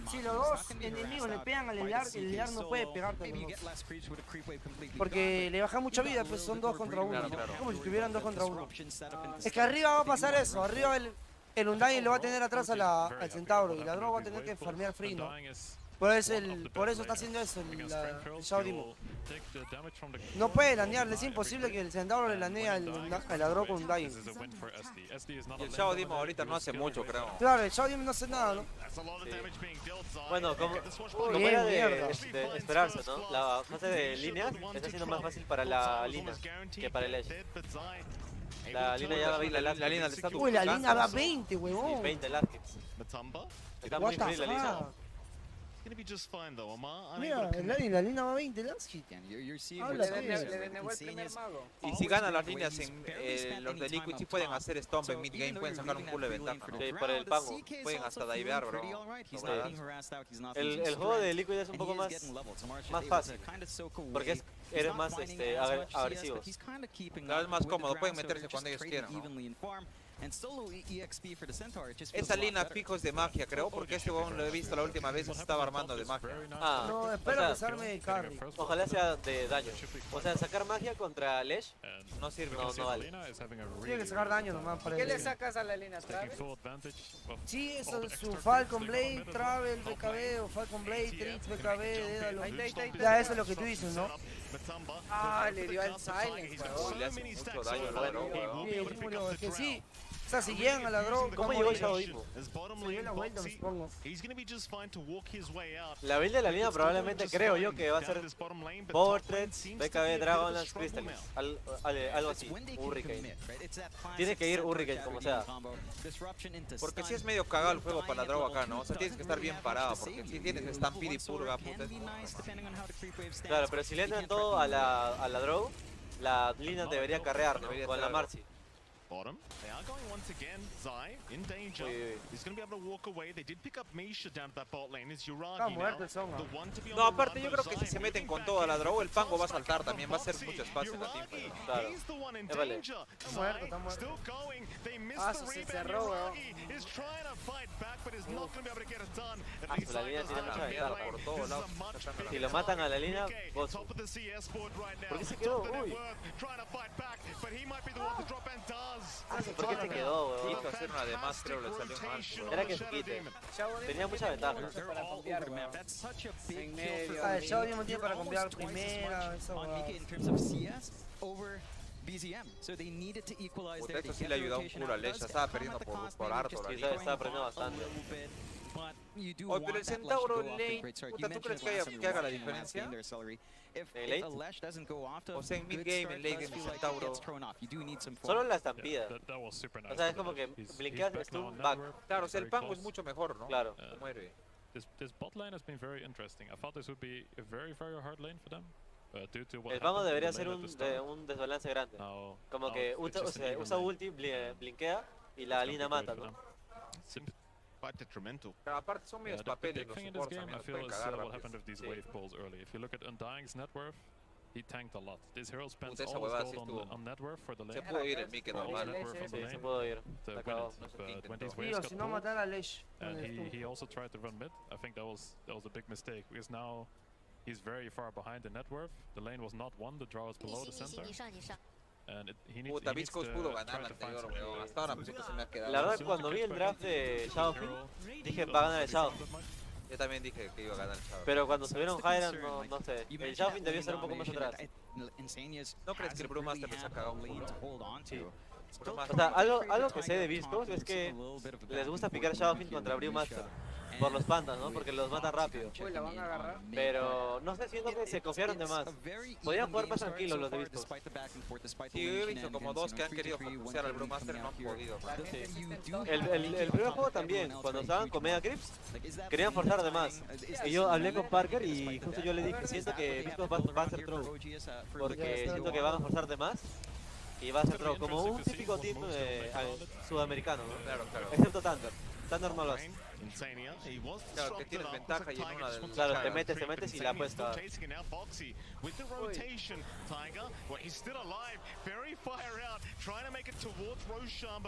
Si los dos enemigos le pegan al Slark, el Slark no puede pegarte. Porque le baja mucha vida, pues son 2 contra 1. Es como si estuvieran 2 contra 1. Es que arriba va a pasar eso, arriba el Undying lo va a tener atrás al Centauro y la Drow va a tener que farmear free, ¿no? Por eso está haciendo eso el Shao Dimo. No puede lanear, es imposible que el Centauro le lanee a la Drow con Undying. Y el Shao Dimo ahorita no hace mucho, creo. Claro, el Shao Dimo no hace nada, ¿no? Sí. Bueno, como era de esperarse, ¿no? La fase de líneas está siendo más fácil para la línea que para el Edge. La línea ya va a 20 la línea va a 20, huevón. Sí, 20 Laskits. Está muy free la línea. Mira, la línea va a 20 Laskits. Y si ganan las líneas los de Liquid, sí pueden hacer stomp en mid-game, pueden sacar un culo de ventaja, ¿no? Sí, para el Pango. Pueden hasta divear, bro. El juego de Liquid es un poco más fácil, porque eres más agresivos. Cada vez más cómodo, pueden meterse cuando ellos quieran, ¿no? Esa línea fijo es de magia, creo, porque este huevón lo he visto la última vez y se estaba armando de magia. No, espero que se arme de carry. Ojalá sea de daño. O sea, sacar magia contra Lesh no sirve, no vale. Tiene que sacar daño nomás para ¿Qué le sacas a la línea? ¿Travel? Sí, eso es su Falcon Blade, Travel, BKB o Falcon Blade, Tritz, BKB, Dédalo. Ya, eso es lo que tú dices, ¿no? Le dio al Silence, le hace mucho daño a la Drow, weón. Es que sí. O sea, si llegan a la Drow, ¿cómo llegó el Shao Dimo? Se dio la vuelta, me supongo. La build de la línea probablemente creo yo que va a ser Power Threads, BKB, Dragonlance, Crystals, algo así, Hurricane. Tiene que ir Hurricane como sea. Porque si es medio cagado el juego para la Drow acá, ¿no? O sea, tienes que estar bien parado, porque si tienes Stampede y Purga, puta. Claro, pero si le entran todo a la Drow, la línea debería carrear, ¿no? Con la Marcy. Bottom. They are going once again. Zai in danger. He's going to be able to walk away. They did pick up Misha down at that bot lane. Is Yuragi now the one to be on. No, aparte yo creo que si se meten con toda la Drow, el Pango va a saltar también. Va a ser mucho espacio en la team. Claro. Vale. Está muerto. Se cerró, weón. La línea tiene mucha ventaja. Por todos lados. Si lo matan a la línea, gozo. ¿Por qué se quedó? Uy. ¿Por qué se quedó, weón? Quiso hacer una de más, creo le salió mal. Era que se quite. Tenía mucha ventaja. Para cambiar, weón. En medio. Ah, el Chavo mismo tiene para cambiar primera, eso, weón. Puta, esto sí le ayudó un culo a Lesh, estaba perdiendo por harto la línea. Estaba aprendiendo bastante. Oye, pero el Centauro lane, puta, ¿tú crees que haga la diferencia? ¿En late? O sea, en mid-game, en late game, el Centauro. Solo la estampida. O sea, es como que blinkeas, stun, back. Claro, o sea, el Pango es mucho mejor, ¿no? Claro. Como héroe. This bot lane has been very interesting. I thought this would be a very hard lane for them. El Pango debería ser un desbalance grande. Como que usa ulti, blinkea y la línea mata, ¿no? Quite detrimental. Pero aparte son medios papeles los supports también, pueden cagar rápido. If you look at Undying's net worth, he tanked a lot. This hero spends Esa all huevada his sí gold estuvo. on net worth for the lane. Se pudo ir el Mickey normal. Sí, se pudo ir. To win it, but when these waves Tío, got si no pulled, matar a Lesh. and he also tried to run mid, I think that was a big mistake because now he's very far behind the net worth. The lane was not won, the draw is below the center. And Puta, Beastcoast pudo ganar la anterior, weón. Hasta ahora pensé que se me ha quedado. La verdad, cuando vi el draft de Shadowfield, dije va a ganar el Shadowfield. Yo también dije que iba a ganar el Shadowfield. Pero cuando subieron Hiram, no sé. El Shadowfield debió ser un poco más atrás. ¿No crees que el Brewmaster les ha cagado un culo? Sí. O sea, algo que sé de Beastcoast es que les gusta picar Shadowfield contra Brewmaster. Por los pandas, ¿no? Porque los matan rápido. Uy, la van a agarrar. Pero no sé, siento que se confiaron de más. Podían jugar más tranquilos los de Beastcoast. Sí, yo he visto como dos que han querido focusear al Brewmaster y no han podido. Sí. El primer juego también, cuando estaban con Mega Crips, querían forzar de más. Y yo hablé con Parker y justo yo le dije, siento que Beastcoast va a ser throw. Porque siento que van a forzar de más. Y va a ser throw, como un típico team sudamericano, ¿no? Claro, claro. Excepto Thunder. Thunder no lo hace. Claro, que tienes ventaja y en una del... Claro, te metes y la apuesta.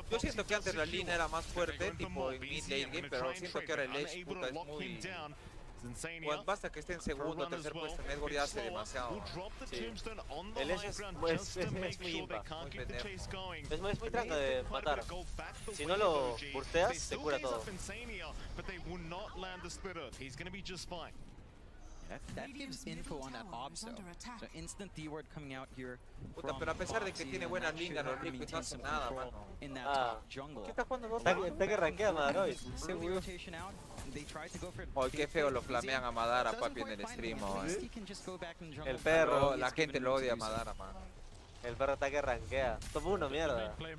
Yo siento que antes la línea era más fuerte, tipo en mid late game, pero siento que ahora el Edge, puta, es muy... Bueno, basta que esté en segundo o tercer puesto, en Edward ya hace demasiado. Sí. El Edge es muy impa. Es muy tranca de matar. Si no lo bursteas, se cura todo. That gives info on that obso. So instant D-word coming out here. Puta, pero a pesar de que tiene buenas líneas, los Liquid no hacen nada, mano. ¿Qué está jugando? Está que rankea Madaroy. Oye, qué feo lo flamean a Madara, papi, en el stream. El perro. La gente lo odia a Madara, mano. El perro está que rankea. Top 1, mierda. ¿Qué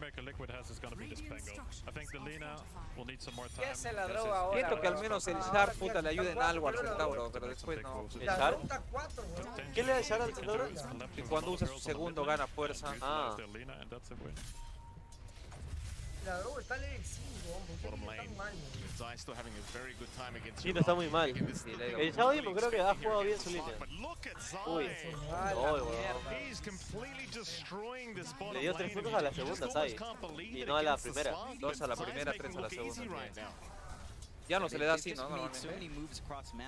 se la droga ahora? Siento que al menos el Sharp, puta, le ayude en algo al Centauro, pero después no. ¿El Sharp? ¿Qué le da el Sharp al Centauro? Que cuando usa su segundo gana fuerza. Ah. La droga está level 5, Sí, no está muy mal. El Shadowfield creo que ha jugado bien su línea. Uy, le dio 3 puntos a la segunda, ¿sabes? Y no a la primera. 2 a la primera, 3 a la segunda. Ya no se le da así, ¿no? Normalmente.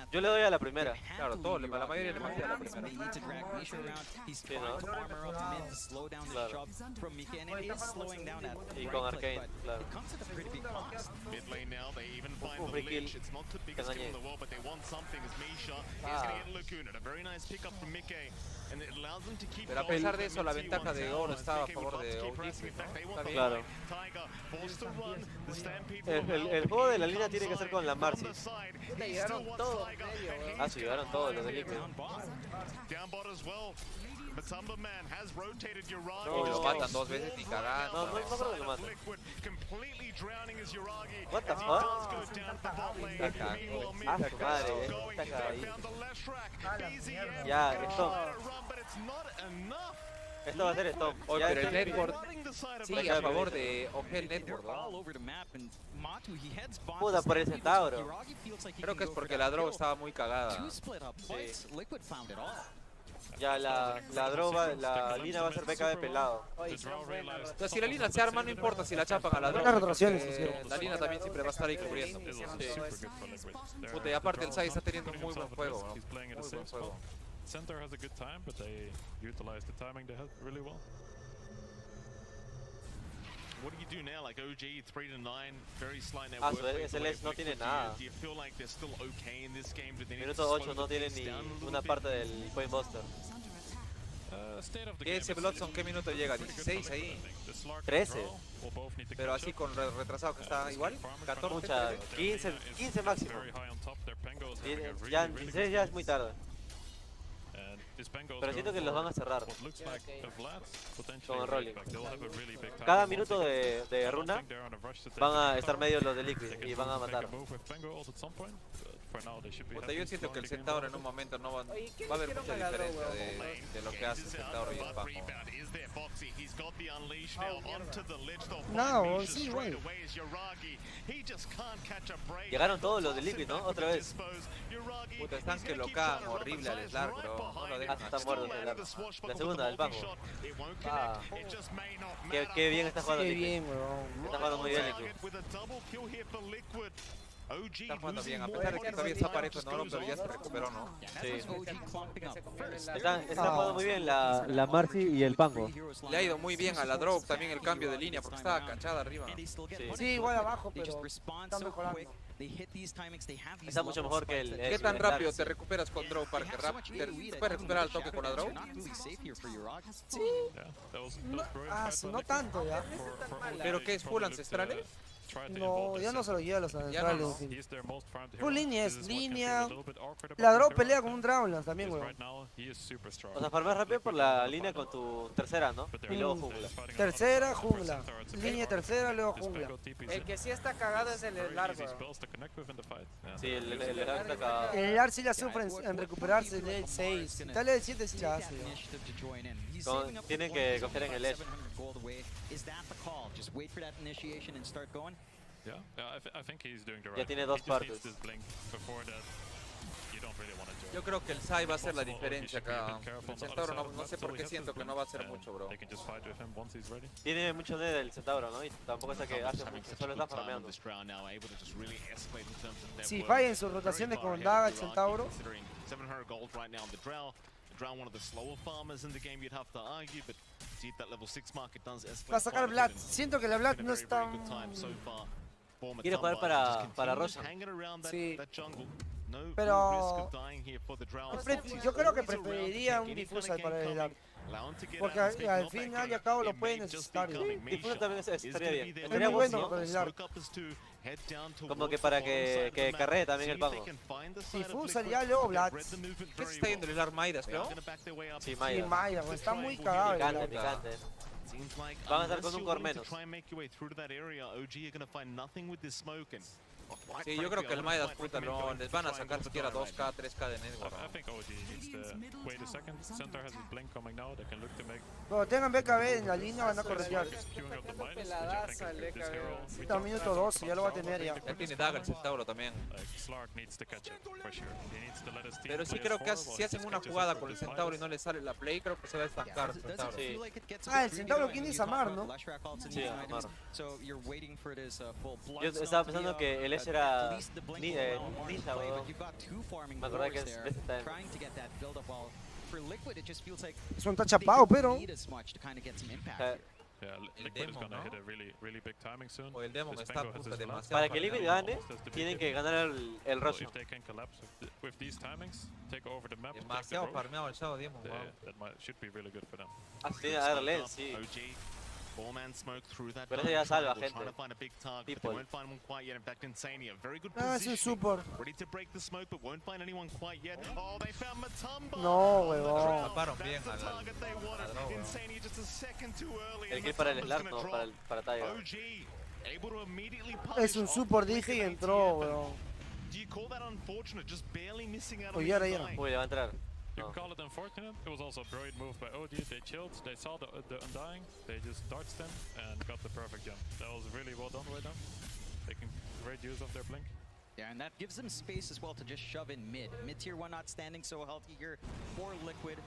Yo le doy a la primera. Claro, la mayoría le manda a la primera. Sí, ¿no? Claro. Y con Arcane, claro. Free kill. Te engañé. Pero a pesar de eso, la ventaja de oro estaba a favor de OG. Claro. El juego de la línea tiene que ser con la Marcy. Llegaron todos medio, Ah, sí, llegaron todos los de Liquid. No, lo matan 2 veces ni cagando. No creo que lo maten. What the fuck? Ah, su madre, está cagadísimo. Ya, esto va a ser stop. Oye, pero el network sigue a favor de OG Network, ¿no? Puta, por el Centauro. Creo que es porque la draw estaba muy cagada. Sí. Ya la línea va a ser BKB pelado. O sea, si la línea se arma, no importa si la chapan a la draw. La línea también siempre va a estar ahí cubriendo. Puta, y aparte el Sai está teniendo un muy buen juego, ¿no? Muy buen juego. Center has a good time, but they utilize the timing they had really well. what do you do now? Like OG 3-9, very slight net Ah, worth. ese LS no tiene nada. Do you feel like they're still okay in this game? Do they need to Minuto slow 8 the no tiene pace ni down a little una bit? parte del Point Buster. ¿Y ese Bloodson qué minuto llega? ¿16 ahí? 13. Pero así con retrasado que está igual, 14. Mucha, 15 máximo. Ya en 16 ya es muy tarde. Pero siento que los van a cerrar con el rolling. Cada minuto de runa van a estar medio los de Liquid y van a matar. Puta, yo siento que el Centauro en un momento no va a haber mucha diferencia de lo que hace el Centauro y el Paco. No, sí, güey. Llegaron todos los de Liquid, ¿no? Otra vez. Puta, están que lo cagan horrible al Slark, bro. No lo dejan Está muerto el Slark. La segunda del Paco. Ah. Qué bien está jugando Qué Liquid. bien, weón. Está jugando muy bien Liquid. Está jugando bien, a pesar de que todavía está parejo en oro, pero ya se recuperó, ¿no? Sí. Están jugando muy bien la Marcy y el Pango. Le ha ido muy bien a la drop también el cambio de línea porque estaba cachada arriba. Sí, igual abajo, pero está mejorando. Está mucho mejor que el... ¿Qué tan rápido te recuperas con draw, Parker? ¿Te puedes recuperar al toque con la draw? Sí. No tanto ya. ¿Pero qué es full ancestrales? No, ya no se lo lleva a los ancestrales. no. Full línea es línea. La drop pelea con un Dragonlance también, weón. O sea, farmeas rápido por la línea con tu tercera, ¿no? Y luego jungla. Tercera, jungla. Línea tercera, luego jungla. El que sí está cagado es el largo. Sí, el largo está cagado. El Lar sí la sufre en recuperarse el level 6. Tal vez el 7 sí la hace. Tienen que confiar en el Edge. Ya tiene dos partes. Yo creo que el Sai va a ser la diferencia acá. El Centauro no sé por qué siento que no va a hacer mucho, bro. Tiene mucho ned el Centauro, ¿no? Y tampoco es que hace mucho, solo está farmeando. Si falla en sus rotaciones con Daga el Centauro. Va a sacar Vlad. Siento que la Vlad no es tan... Quiere jugar para Roshan. Sí. Pero yo creo que preferiría un Diffusal para el Lar. Porque al final y al cabo lo puede necesitar. Diffusal también estaría bien. Es Estaría muy bueno para el Lar. Como que para que carree también el Pago. Diffusal ya luego Vlad. ¿Qué se está yendo el Lar Maidas, creo? Sí, Maya. Sí, Maya, está muy cagado. Picante. Van a estar con un core menos. Sí, yo creo que el Maidas, puta, no les van a sacar siquiera 2K, 3K de network. Cuando tengan BKB en la línea van a corretear. Peladaza el DKB. Está en minuto 12, ya lo va a tener ya. Ya tiene Dagger el Centauro también. Pero sí creo que si hacen una jugada con el Centauro y no le sale la play, creo que se va a estancar el Centauro. Sí. Ah, el Centauro, ¿quién es Amar, no? Sí, Amar. Yo estaba pensando que el Edge era ninja, weón. Me acordé que es de ese time. Eso está chapado, pero... El Demon, ¿no? O el Demon está puta demasiado. Para que Liquid gane, tienen que ganar el Rush. Demasiado farmeado el Shadow Demon, wow. Tiene a darle, sí. Pero ese ya salva, gente. People. Ah, es un support. No, huevón. Taparon bien a la El kill para el Slark, no, para Tiger. Es un support, dije, y entró, huevón. Oye, ahora ya no. Uy, le va a entrar. You can call it unfortunate. It was also a brilliant move by OG. They chilled, they saw the Undying, they just dart stemmed and got the perfect jump. That was really well done right now. Taking great use of their blink. Yeah, and that gives them space as well to just shove in mid. Mid-tier 1 not standing so healthy here for Liquid.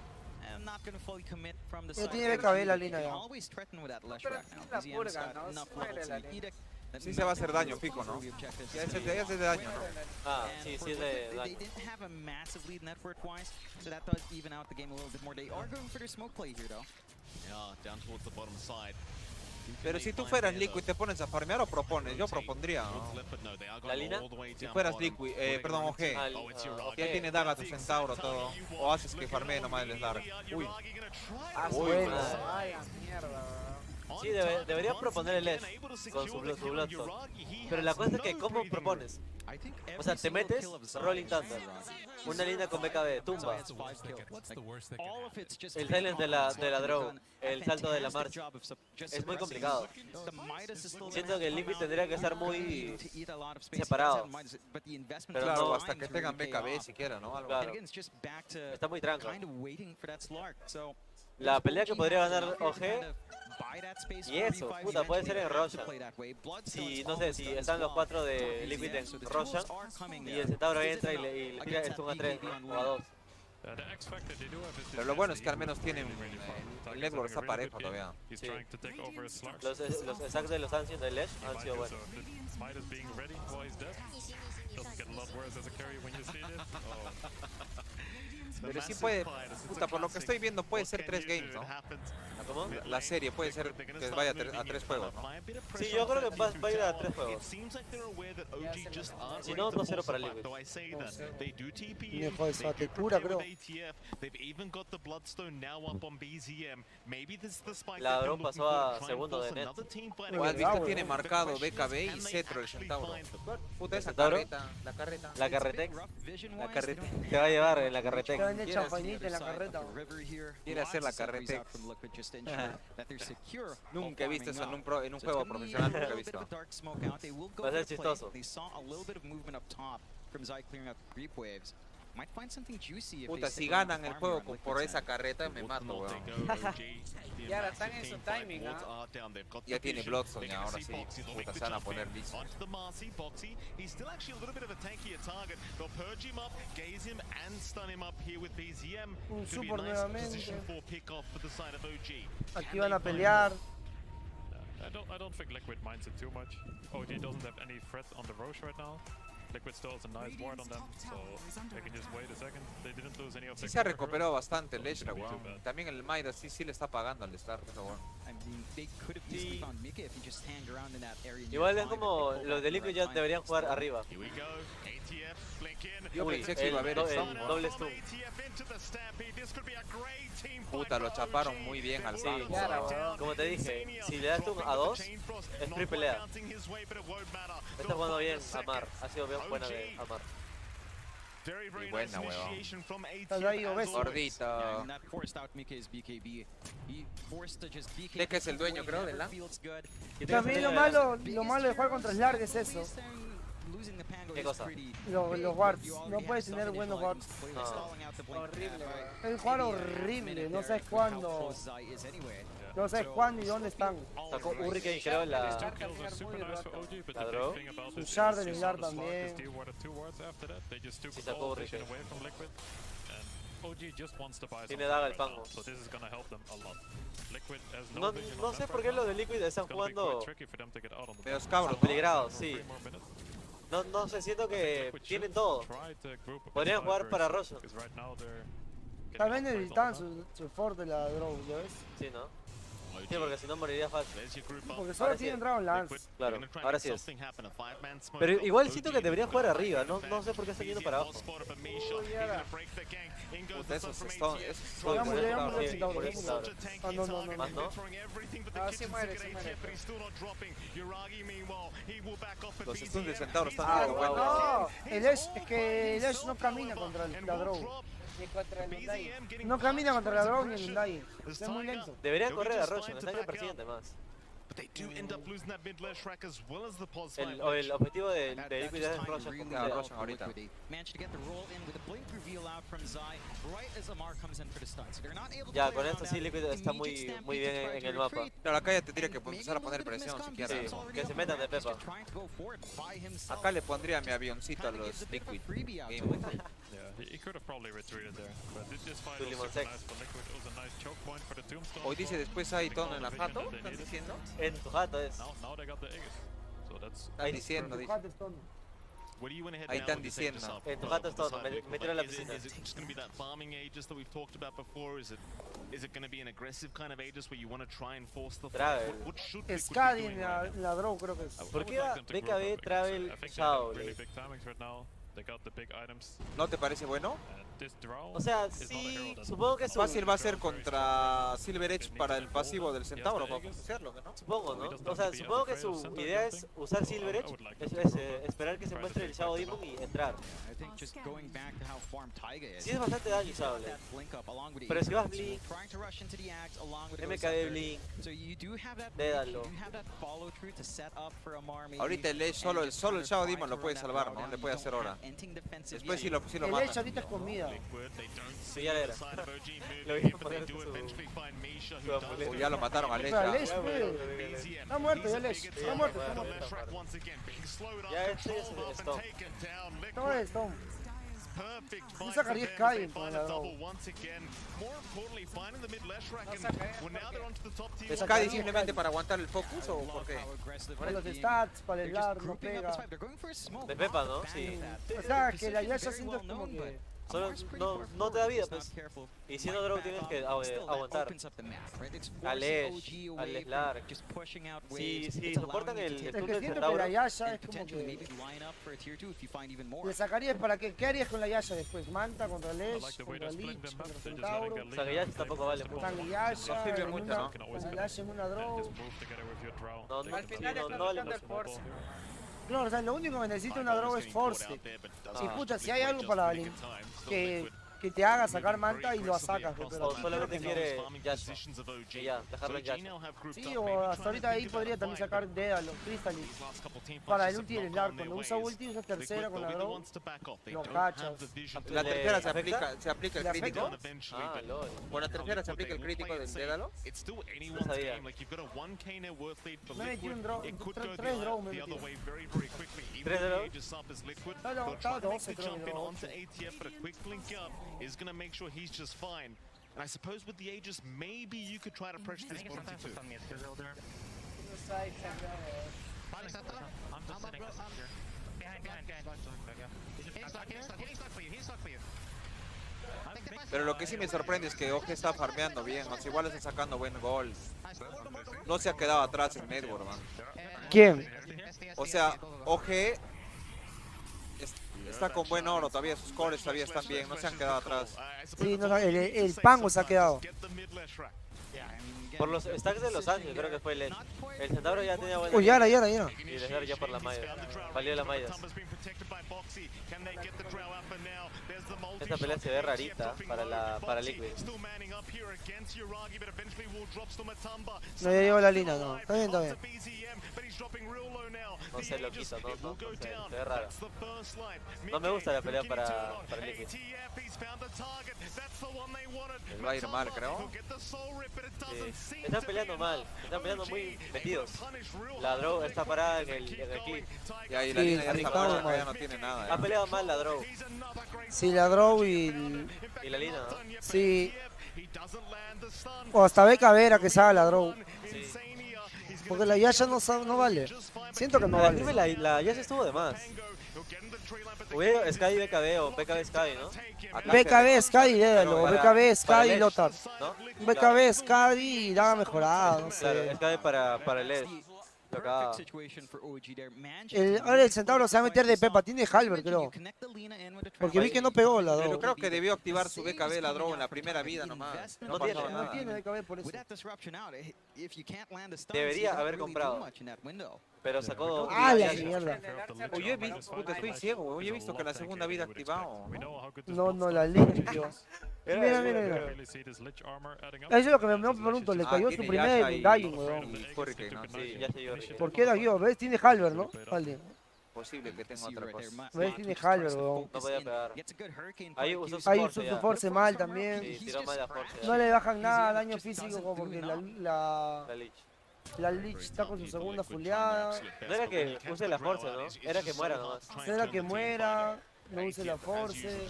I'm not going to fully commit from the side. Tiene BKB la línea ya. Always threaten with that Lesh right now. La purga, ¿no? Muere la línea. Sí se va a hacer daño, fijo, ¿no? Ya es de daño, ¿no? Ah, sí, sí es de daño. They didn't have a massive lead network-wise, so that does even out the game a little bit more. They are going for their smoke play here, though. Yeah, down towards the bottom side. Pero si tú fueras Liquid, ¿te pones a farmear o propones? Yo propondría, ¿no? ¿La Lina? Si fueras Liquid, perdón, OG. Ya tiene daga tu centauro, todo. O haces que farmee nomás el Slark. Uy. Bueno. Vaya mierda. Sí, debería proponer el Edge con su Bloodstone. Pero la cosa es que, ¿cómo propones? O sea, te metes Rolling Thunder, una línea con BKB, tumba, el silence de la draw, el salto de la marcha. Es muy complicado. Siento que el Liquid tendría que estar muy separado. Pero Claro, no, hasta que tengan BKB siquiera, ¿no? Algo. Claro. Está muy tranca. La pelea que podría ganar OG, y eso, puta, puede ser en Roshan. Si, no sé, si están los 4 de Liquid en Roshan y el Centauro entra y le tira el stun a 3 o a 2. Pero lo bueno es que al menos tienen el network está parejo todavía. Sí. Los stacks de los Ancients del Edge han sido buenos. Pero sí puede, puta, por lo que estoy viendo puede ser 3 games, ¿no? ¿Cómo? La serie puede ser que vaya a 3 juegos, ¿no? Sí, yo creo que va a ir a 3 juegos. Si no, 2-0 para Liquid. Hijo de esa tecura, creo. La Drone pasó a segundo de net. Igual visto tiene marcado BKB y Cetro el Centauro. Puta, esa carreta, la carreta. La carretex. La carretex. Te va a llevar en la carretex. Te van a echar champañita en la carreta. Quiere hacer la carretex. Nunca he visto eso en un juego profesional, nunca he visto. Va a ser chistoso. Puta, si ganan el juego por esa carreta me mato, weón. Y ahora están en su timing, ¿ah? Ya tiene Bloodstone, ahora sí. Puta, se van a poner listos. Un support nuevamente. Aquí van a pelear. I don't think Liquid minds it too much. OG doesn't have any threat on the Roche right now. Liquid still has a nice ward on them, so they can just wait a second. They didn't lose any of their Sí se ha recuperado bastante el Edge, weón. También el Maida sí le está pagando al Star, pero bueno. Sí. Igual es como los de Liquid ya deberían jugar arriba. Yo pensé que iba a haber doble stun. Puta, lo chaparon muy bien al Sí, Star. como te dije, si le das stun a 2, es free pelea. Está jugando bien Amar, ha sido bien buena de Amar. Y buena, weón. Estás ahí obeso. Gordito. Leke es el dueño, creo, de la. También lo malo de jugar contra Slark es eso. ¿Qué cosa? Los wards. No puedes tener buenos wards. No. Horrible. Es jugar horrible. No sabes cuándo. No sabes cuándo y dónde están. Sacó Hurricane, creo, la draw. Un shard del Slark también. Sí, sacó Hurricane. Tiene daga el pango. No sé por qué los de Liquid están jugando Medios cabros, peligrados, sí. No sé, siento que tienen todo. Podrían jugar para Roshan. Tal vez necesitan su fort de la draw, ¿ya ves? Sí, ¿no? Sí, porque si no moriría fácil. Porque solo tienen Dragon Lance. Claro, ahora sí es. Pero igual siento que deberían jugar arriba, no sé por qué están yendo para abajo. Puta, esos son. Ya murió el Centauro. No. ¿Más no? Ah, sí muere. Los stuns del Centauro están Ah, muy buenos. no. El Edge, es que el Edge no camina contra la draw. Ni contra el Undying. No camina contra la draw ni el Undying. Es muy lento. Deberían correr a Roshan, están que persiguen más. El objetivo de Liquid es Roshan ahorita. Ya, con esto sí Liquid está muy bien en el mapa. Claro, acá ya tendría que empezar a poner presión siquiera. Sí, que se metan de pepa. Acá le pondría mi avioncito a los Liquid. He could have probably retreated there, but this fight Two was lemon super sex. nice for Liquid. It was a nice choke point for the tombstone. Hoy dice después hay tono en la jato, ¿estás diciendo? En tu jato es. Now they got the Aegis. So that's Ahí diciendo, dice. What do you want to head Ahí now están with this Aegis diciendo. up? En tu jato es todo, me tiro a la piscina. Is it just going to be that farming Aegis that we've talked about before? Is Travel. Scadi en la draw creo que es. ¿Por qué BKB Travel Shadow? ¿No te parece bueno? O sea, sí, supongo que fácil va a ser contra Silver Edge para el pasivo del Centauro, vamos a hacerlo, ¿no? Supongo, ¿no? O sea, supongo que su idea es usar Silver Edge, es esperar que se muestre el Shadow Demon y entrar. Sí es bastante daño usable. Pero si vas Blink, MKB Blink, dédalo. Ahorita el Edge, solo el Shadow Demon lo puede salvar, ¿no? Le puede hacer hora. Después sí lo mata. El Edge ahorita es comida. Sí, ya era. Lo vi poner su amuleto. Ya lo mataron al Edge. Está muerto, ya el Edge. Está muerto. Ya este es el Stone. No es Stone. No sacaría Sky por la draw. ¿Sky simplemente para aguantar el focus o por qué? Para los stats, para el LAR, no pega. De Pepa, ¿no? Sí. O sea, que la Yasha siento como que... Solo no te da vida, pues. Y siendo draw tienes que aguantar. Al Edge, al Slark. Si soportan el es que siento que la Yasha es como que... Le sacaría para que... ¿Qué harías con la Yasha después? Manta contra el Edge, contra el Lich, contra el Centauro. O sea, que Yasha tampoco vale mucho. Yasha, Yasha en una draw. Al final es no vale del Force. Claro, o sea, lo único que necesita una draw es Force. Si pucha, si hay algo para que te haga sacar manta y lo sacas, pero solamente quiere Yasha. Y ya, dejarlo en Yasha. Sí, o hasta ahorita ahí podría también sacar Dédalo, Crystallis. Para el ulti y el Slark, cuando usa ulti usas tercera con la draw, lo cachas. La tercera se aplica el crítico. Ah, lol. Con la tercera se aplica el crítico del Dédalo. No sabía. Me metí un draw, 3 draw me metí. 3 draw. Estaba 12 creo que draw. Is going to make sure he's just fine. And I suppose with the Aegis, maybe you could try to pressure this bottom too. Pero lo que sí me sorprende es que OG está farmeando bien, o sea, igual está sacando buen gol. No se ha quedado atrás en Network, man. ¿Quién? O sea, OG está con buen oro todavía, sus cores todavía están bien, no se han quedado atrás. Sí, no, el Pango se ha quedado. Por los stacks de Los Ángeles creo que fue el Centauro ya tenía buena. Uy, ya. Y el Slark ya por la malla. Valió la malla. Esta pelea se ve rarita para Liquid. No, ya llegó la línea, no. Está bien. No sé, lo quito, no sé, se ve raro. No me gusta la pelea para Liquid. Va a ir mal, creo. Sí. Están peleando mal, están peleando muy metidos. La draw está parada en el clip. Y ahí la línea ya está parada, ya no tiene nada. Ha peleado mal la draw. Sí, la draw y la línea, ¿no? Sí. O hasta BKB era que salga la draw. Sí. Porque la Yasha no vale. Siento que no vale. La Yasha estuvo de más. Hubiera Sky BKB o BKB Sky, ¿no? BKB Sky, dédalo. BKB Sky Lothar. ¿No? BKB Sky y la mejorada, no sé. Claro, Sky para el Edge. Ahora el Centauro se va a meter de Pepa, tiene Halberd creo. Porque vi que no pegó la draw. Pero creo que debió activar su BKB la draw en la primera vida nomás. No tiene BKB por eso. Debería haber comprado. Pero sacó... ¡Ah, la mierda! Yo he visto, puta, estoy ciego, yo he visto que la segunda vida activado. No, la limpio. Mira. Eso es lo que me pregunto, le cayó su primer daño, weón. Sí, ya se dio. ¿Por qué daño? ¿Ves? Tiene Halberd, ¿no? Posible que tenga otra cosa. ¿Ves? Tiene Halberd, weón. No podía pegar. Ahí usó su force mal también. Sí, tiró mal la force. No le bajan nada daño físico porque la Lich está con su segunda fuleada. No era que use la force, ¿no? Era que muera nomás. Era que muera. No use la force.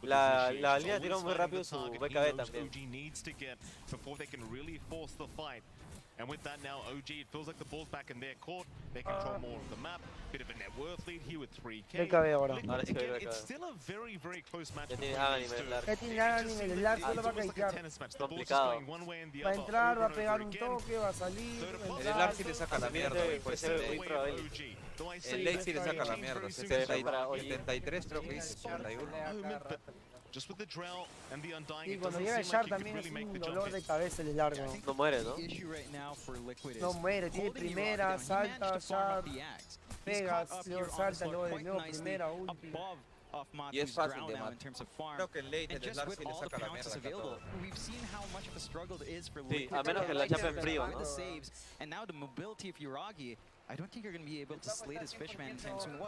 La línea tiró muy rápido su BKB también. And with that now, OG, it feels like the ball's back in their court. They control more of the map. Bit of a net worth lead here with 3K. Again, it's still a very, very close match. Ya tiene anime, el lag solo va a caitear. Va a entrar, va a pegar un toque, va a salir. El lag sí le saca la mierda. El late sí le saca la mierda. 73 creo que dice, 71. Y cuando llega el Shard también es un dolor de cabeza el largo. No muere, ¿no? No muere, tiene primera, salta, Shard, pegas, luego salta, luego de nuevo primera, ulti. Y es fácil de matar. Creo que en late el Slar sí le saca la mierda acá todo. Sí, a menos que la chape en frío, ¿no? I don't think you're going to be able to slay this Fishman anytime soon.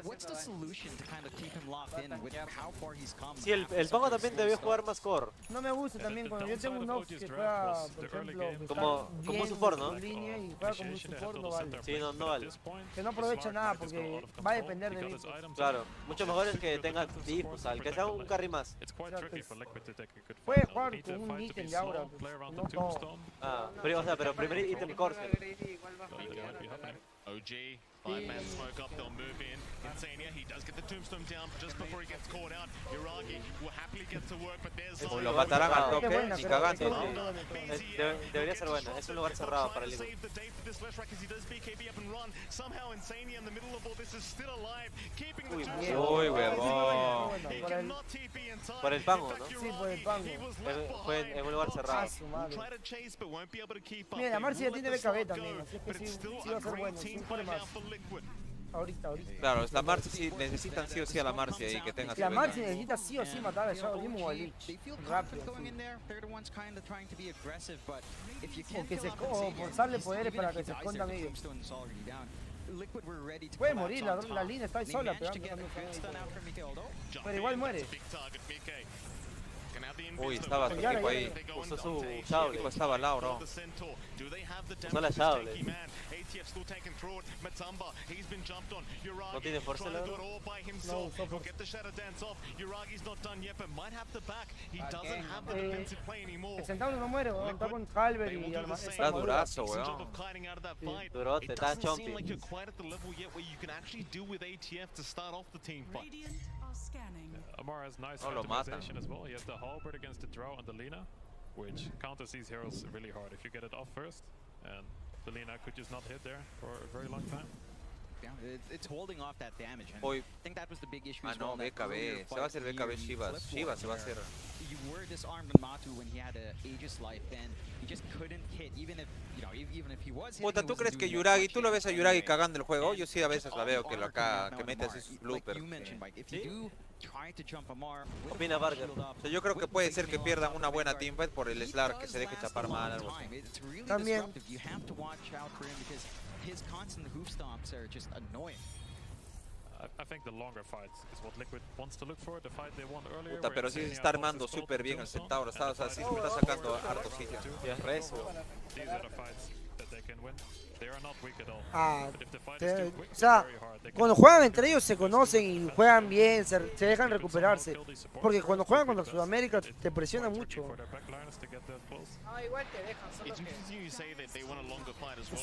What's the solution to kind of keep him locked in with how far he's come? Sí, el Pago también debió jugar más core. No me gusta también cuando yo tengo un off que juega, por ejemplo, como un support, ¿no? Línea y juega como un support, no vale. Sí, no vale. Que no aprovecha nada porque va a depender de mí. Claro, mucho mejor es que tenga diff, o sea, que sea un carry más. Puede jugar con un ítem de aura, no todo. Ah, pero, o sea, pero primer ítem core. OG, 5-man smoke up, they'll move in. Insania, he does get the tombstone down just before he gets caught out. Yuragi will happily get to work, but there's... Lo matarán al toque y cagando. Debería ser buena, es un lugar cerrado para el equipo. Uy, huevón. Por el pango, ¿no? Sí, por el pango. Fue en un lugar cerrado. Mira, la Marcia ya tiene BKB también, así es que sí va a ser bueno, sí pone más. Ahorita. Claro, la Marcia sí, necesitan sí o sí a la Marcia y que tenga su La Marcia necesita sí o sí matar a Shadow Demon o a Lich. Rápido. O forzarle poderes para que se escondan ellos. Puede morir, la línea está ahí sola pegando. Pero igual muere. Uy, estaba su equipo ahí. Usó su Shable. Estaba al lado, bro. Usó la Shable. No tiene fuerza, la verdad. No usó fuerza. El Centauro no muere, weón. Está con Halber y armas. Está durazo, weón. Durote, está chomping. Amar has nice lo matan. optimization as well. He has the halberd against the Drow and the Lina, which counters these heroes really hard. If you get it off first, and the Lina could just not hit there for a very long time. Yeah, it's holding off that damage. And Hoy. I think that was the big issue Ah, as well. no, BKB. Se va a hacer BKB Shivas. Shivas se va a hacer. You were disarmed on Matu when he had a Aegis life, and he just couldn't hit, even if, you know, even if he was hitting. Puta, ¿tú crees que Yuragi, tú lo ves a Yuragi cagando el juego? Yo sí a veces la veo que lo acá, que mete así sus bloopers. Opina Barker. O sea, yo creo que puede ser que pierdan una buena teamfight por el Slar que se deje chapar mal, algo así. También. His constant hoof stomps are just annoying. I think the longer fights is what Liquid wants to look for. The fight they won earlier. Puta, pero sí se está armando súper bien el Centauro, o sea, sí se está sacando harto sitio. These are the fights that they can win. They are not weak at all. But if the fight is too quick, O sea, very hard. They cuando juegan entre ellos se conocen y juegan bien, se dejan recuperarse. Porque cuando juegan contra Sudamérica te presiona mucho. No, igual te dejan, solo que...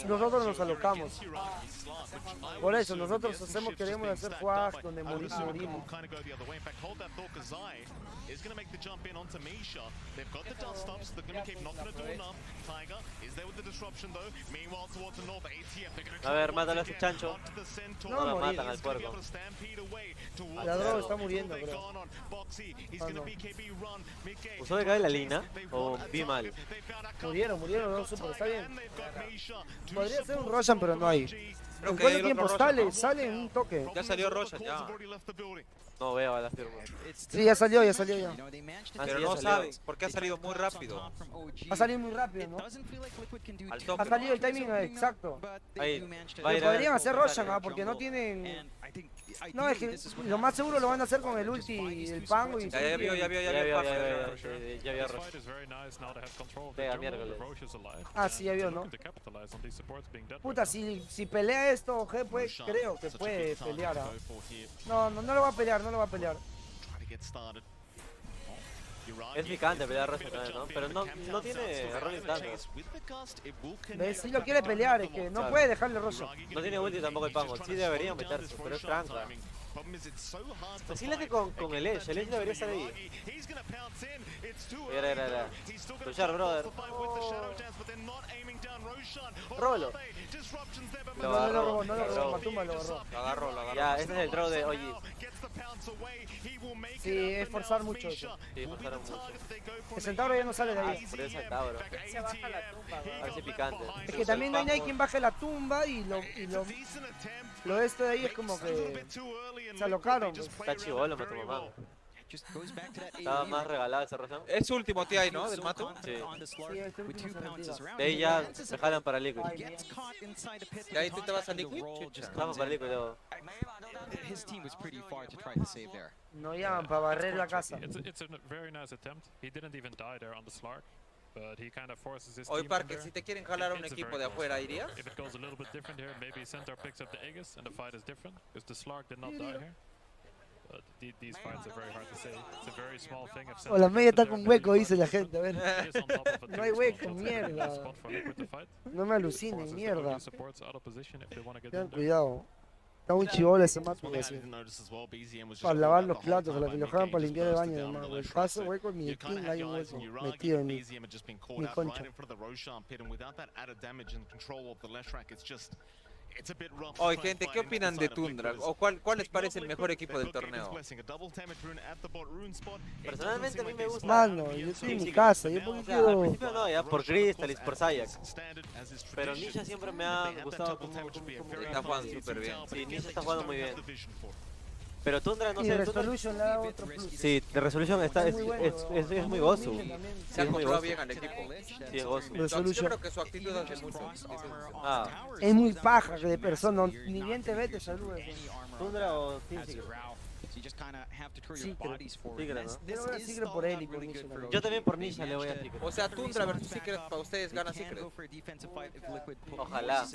Nosotros nos alocamos. Por eso, nosotros queremos hacer jugadas donde morimos. Is going to make the jump in onto Misha. They've got the dust up, so they're going to keep not going to do enough. Tiger is there with the disruption though. Meanwhile, towards the north, ATF, they're going to a ver, mátale a ese chancho. No lo matan al puerco. La droga está muriendo, bro. ¿Usó de caer la línea? ¿O vi mal? Murieron, no super, está bien. Podría ser un Roshan, pero no hay. Creo ¿En que cuánto el tiempo otro sale en un toque? Ya salió Roshan, ya. No veo a la firma. Sí, ya salió ya. Pero no sabes, porque ha salido muy rápido. Ha salido muy rápido, ¿no? Al toque. Ha salido el timing exacto. Ahí, podrían hacer Roshan, porque no tienen... No, es que lo más seguro lo van a hacer con el ulti, el pango y... Ya vio. Ya vio Roche. Pega miércoles. Ah, sí, ya vio, ¿no? Puta, si pelea esto, G, pues, creo que puede pelear. No lo va a pelear, Es picante pelear Rosa también, ¿no? Pero no tiene Rolling Thunder. ¿Ves? Si lo quiere pelear, es que no puede dejarle Rosa. No tiene ulti tampoco el Pango. Sí debería meterse, pero es tranca. Decílete con el Edge debería estar ahí. Era. Luchar, brother. Róbalo. No lo robó, Matumba lo agarró. Lo agarró. Ya, este es el draw de Oji. Sí, es forzar mucho eso. Sí, forzaron mucho. El centauro ya no sale de ahí. Por el centauro. Se baja la tumba, A ver si picante. Es que también no hay quien baje la tumba y lo de esto de ahí es como que se alocaron. Pues. Está chivolo, me tomó más. Estaba más regalado esa razón. Es su último TI, ¿no? Del Mato. Sí. De ahí ya se jalan para Liquid. Y ahí tú te vas a Liquid. Vamos para Liquid luego. No llaman para barrer la casa. Hoy Parker, si te quieren jalar a un equipo de afuera, ¿irías? O la media está con hueco, dice la gente. A ver. No hay hueco, mierda. No me alucines, mierda. Tengan cuidado. Está muy chivolo ese Mato. Para lavar los platos, a la que lo jalan para limpiar el baño. Además, el paso hueco, en mi skin hay un hueco metido en mi concha. Oye, gente, ¿qué opinan de Tundra? ¿O cuál les parece el mejor equipo del torneo? Personalmente a mí me gusta. Mano, yo estoy en mi casa. Yo porque quiero... Al principio no, ya por Crystal y por Sayak. Pero Nisha siempre me ha gustado como está jugando súper bien. Sí, Nisha está jugando muy bien. Pero Tundra no y sé. Resolution le da otro plus. Sí, de Resolution es muy gozu. Se ha controlado bien al equipo. Sí, es gozu. Yo creo que su actitud hace mucho. Es muy paja que de persona, ni bien te ve, te saluda. ¿Tundra o Team Secret? Secret por él y por Nisha. Yo también por Nisha le voy a Secret. O sea, Tundra versus Secret, para ustedes gana Secret. Ojalá.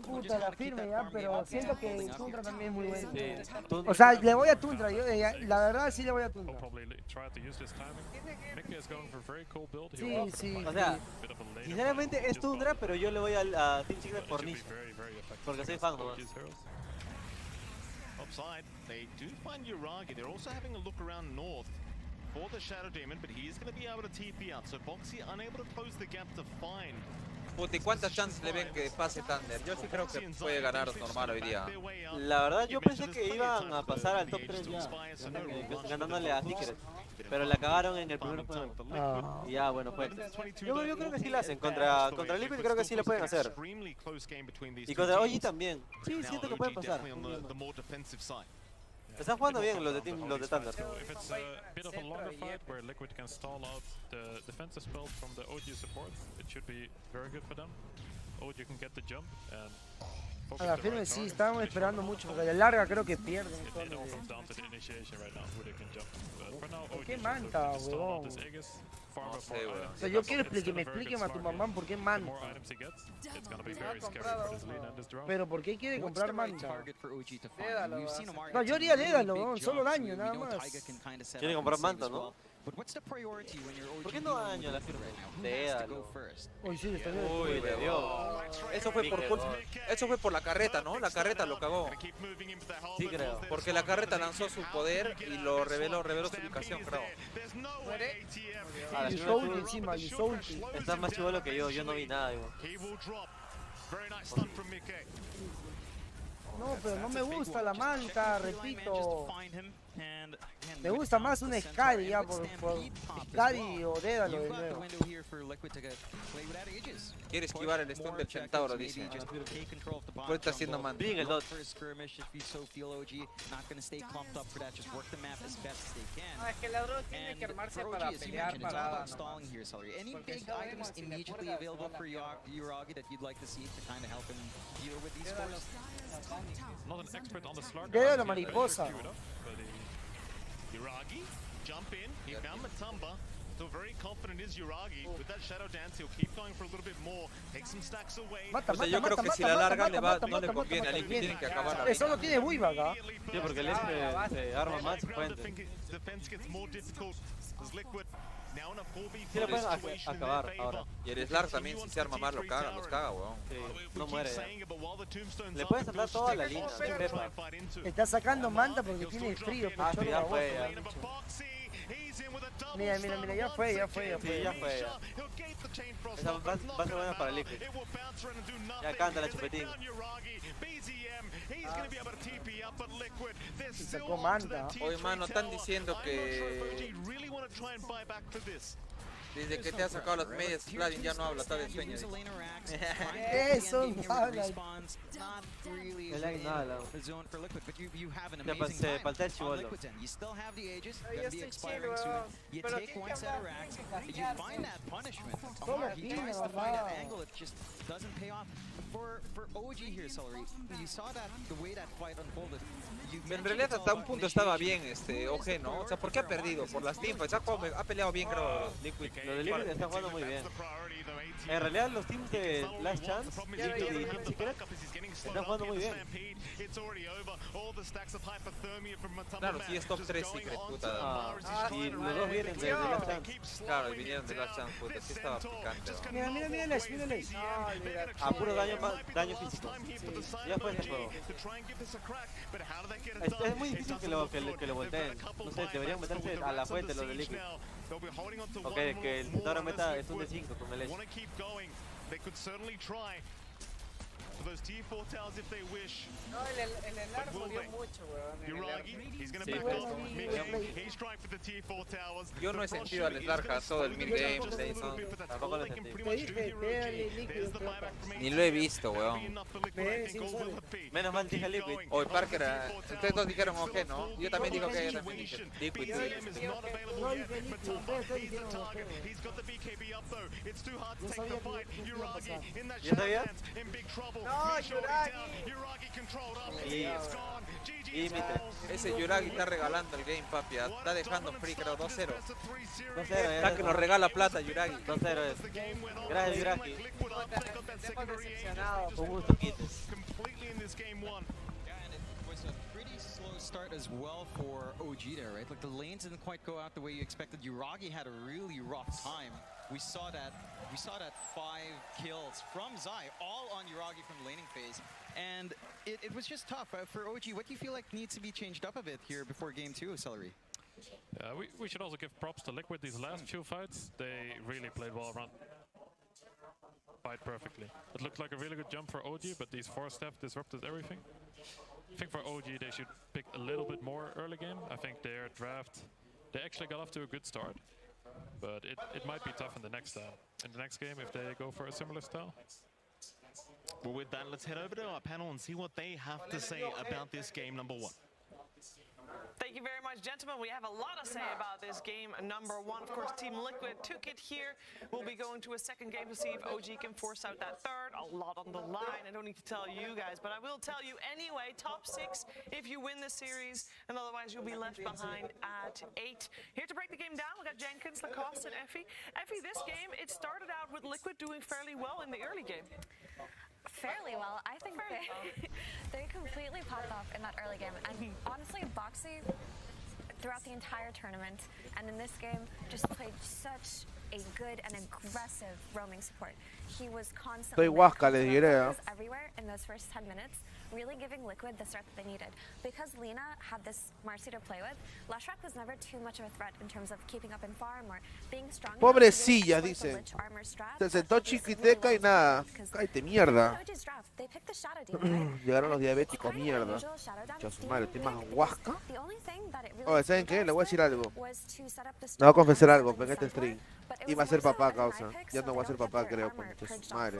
Puta, la firme ya, pero siento que Tundra también es muy bueno. O sea, le voy a Tundra, yo, la verdad sí le voy a Tundra. Sí. O sea, sinceramente es Tundra, pero yo le voy a Team Secret por Nisha. Porque soy fan nomás. Upside, they do find Uragi. They're also having a look around north for the Shadow Demon, but he is going to be able to TP out. So Boxy unable to close the gap to find. Puta, ¿y cuántas chances le ven que pase Thunder? Yo sí creo que puede ganar normal hoy día. La verdad, yo pensé que iban a pasar al top 3 ya, ganándole a Secret. Pero la cagaron en el primer juego. Y ya, bueno, pues. Yo creo que sí la hacen. Contra Liquid creo que sí lo pueden hacer. Y contra Oji también. Sí, siento que pueden pasar. Están jugando bien los de Thunder. A la firme sí, estábamos esperando mucho, porque a la larga creo que pierden. ¿Por qué manta, huevón? No sé, weón. O sea, yo quiero que me expliquen a tu mamá por qué manta. Pero ¿por qué quiere comprar manta? No, yo haría Dédalo, weón, solo daño, nada más. Quiere comprar manta, ¿no? ¿Por qué no daño a la firme? Dédalo. Uy, sí, está bien. Uy, le dio. Eso fue por la carreta, ¿no? La carreta lo cagó. Sí, creo. Porque la carreta lanzó su poder y lo reveló su ubicación, creo. Y su ulti encima, y su ulti. Estás más chivolo que yo no vi nada, igual. No, pero no me gusta la manta, repito. Me gusta más un Scary ya por Scary o Dédalo de nuevo. Quiere esquivar el stun del centauro, dice. Pues está haciendo man. Bien el dot. Es que el ladrón tiene que armarse para pelear parada. Dédalo, mariposa. Uragi, jump in, he found Matumba. So very confident is Yuragi. With that shadow dance, he'll keep going for a little bit more. Take some stacks away. O sea, yo creo que si la larga no le conviene a Liquid, tienen que acabar. Eso no tiene buiva acá. Sí, porque el se arma más fuente. Defense gets more difficult as Liquid now in a 4v4 Sí, le pueden situation acabar ahora. Y el Slark también, si se arma más, los caga, weón. Sí, no muere ya. Le pueden saltar toda la línea, sepa. Está sacando manta porque tiene frío. Ah, sí, ya fue, ya. Mira, ya fue. Sí, ya fue, ya. Esa va a ser buena para Liquid. Ya canta la chupetín. Y sacó manta. Oye, mano, están diciendo que desde que te ha sacado las medias, Vladin ya no habla, está de sueño. Eso no habla. Se falta el chivolo. En realidad hasta un punto estaba bien OG, ¿no? O sea, ¿por qué ha perdido? Por las teamfights, ha peleado bien, creo, Liquid. Lo de Liquid está jugando muy bien. En realidad los teams de Last Chance, Liquid y Team Secret, están jugando muy bien. Claro, sí es top 3 Secret, puta. Y los dos vienen de Last Chance. Claro, y vinieron de Last Chance, puta, sí estaba picante. Mírales. A puro daño físico. Sí. Ya fue ese juego. Es muy difícil que lo volteen. No sé, deberían meterse a la fuente los de Liquid. Ok, que el Toro meta es un de 5 con el Edge. For those T4 towers if they wish. No, el ARC murió mucho, weón. Yuragi, he's gonna back off. He's trying for the T4 towers. Yo no he sentido al Slark todo el midgame, tampoco lo sentí. Ni lo he visto, weón. Menos mal dije Liquid. Hoy Parker, ustedes dos dijeron OK, ¿no? Yo también digo que Liquid. ¿Ya sabía? No, Yuragi. Y Mitre. Ese Yuragi está regalando el game, papi. Está dejando free, creo, 2-0. 2-0, está que nos regala plata, Yuragi. 2-0 es. Gracias, Yuragi. Un gusto, quites. Start as well for OG there, right? Like the lanes didn't quite go out the way you expected. Yuragi had a really rough time. We saw that 5 kills from Zai, all on Yuragi from the laning phase, and it was just tough for OG. What do you feel like needs to be changed up a bit here before game 2 of Celery? We should also give props to Liquid. These last few fights, they really played well around. Fight perfectly. It looked like a really good jump for OG, but these 4-step disrupted everything. I think for OG they should pick a little bit more early game. I think their draft, they actually got off to a good start, but it might be tough in the next game if they go for a similar style. Well, with that, let's head over to our panel and see what they have to say about this game number 1. Thank you very much, gentlemen. We have a lot to say about this game number 1. Of course, Team Liquid took it here. We'll be going to a second game to see if OG can force out that third. A lot on the line. I don't need to tell you guys, but I will tell you anyway. Top 6 if you win the series, and otherwise you'll be left behind at 8. Here to break the game down, we got Jenkins, Lacoste, and Effie. Effie, this game, it started out with Liquid doing fairly well in the early game. Fairly well. I think they completely popped off in that early game. And honestly, Boxy, throughout the entire tournament and in this game, just played such a good and aggressive roaming support. He was constantly everywhere in those first 10 minutes, really giving Liquid the start that they needed. Because Lina had this Marcy to play with, Lashrak was never too much of a threat in terms of keeping up in farm or being strong. Pobrecilla, dicen. Se sentó chiquiteca y nada. Cállate, mierda. Llegaron los diabéticos, mierda. Yo su madre, ¿estoy más huasca? Oye, ¿saben qué? Le voy a decir algo. Le voy a confesar algo en este stream. Iba a ser papá, causa. Ya no voy a ser papá, creo, con su madre.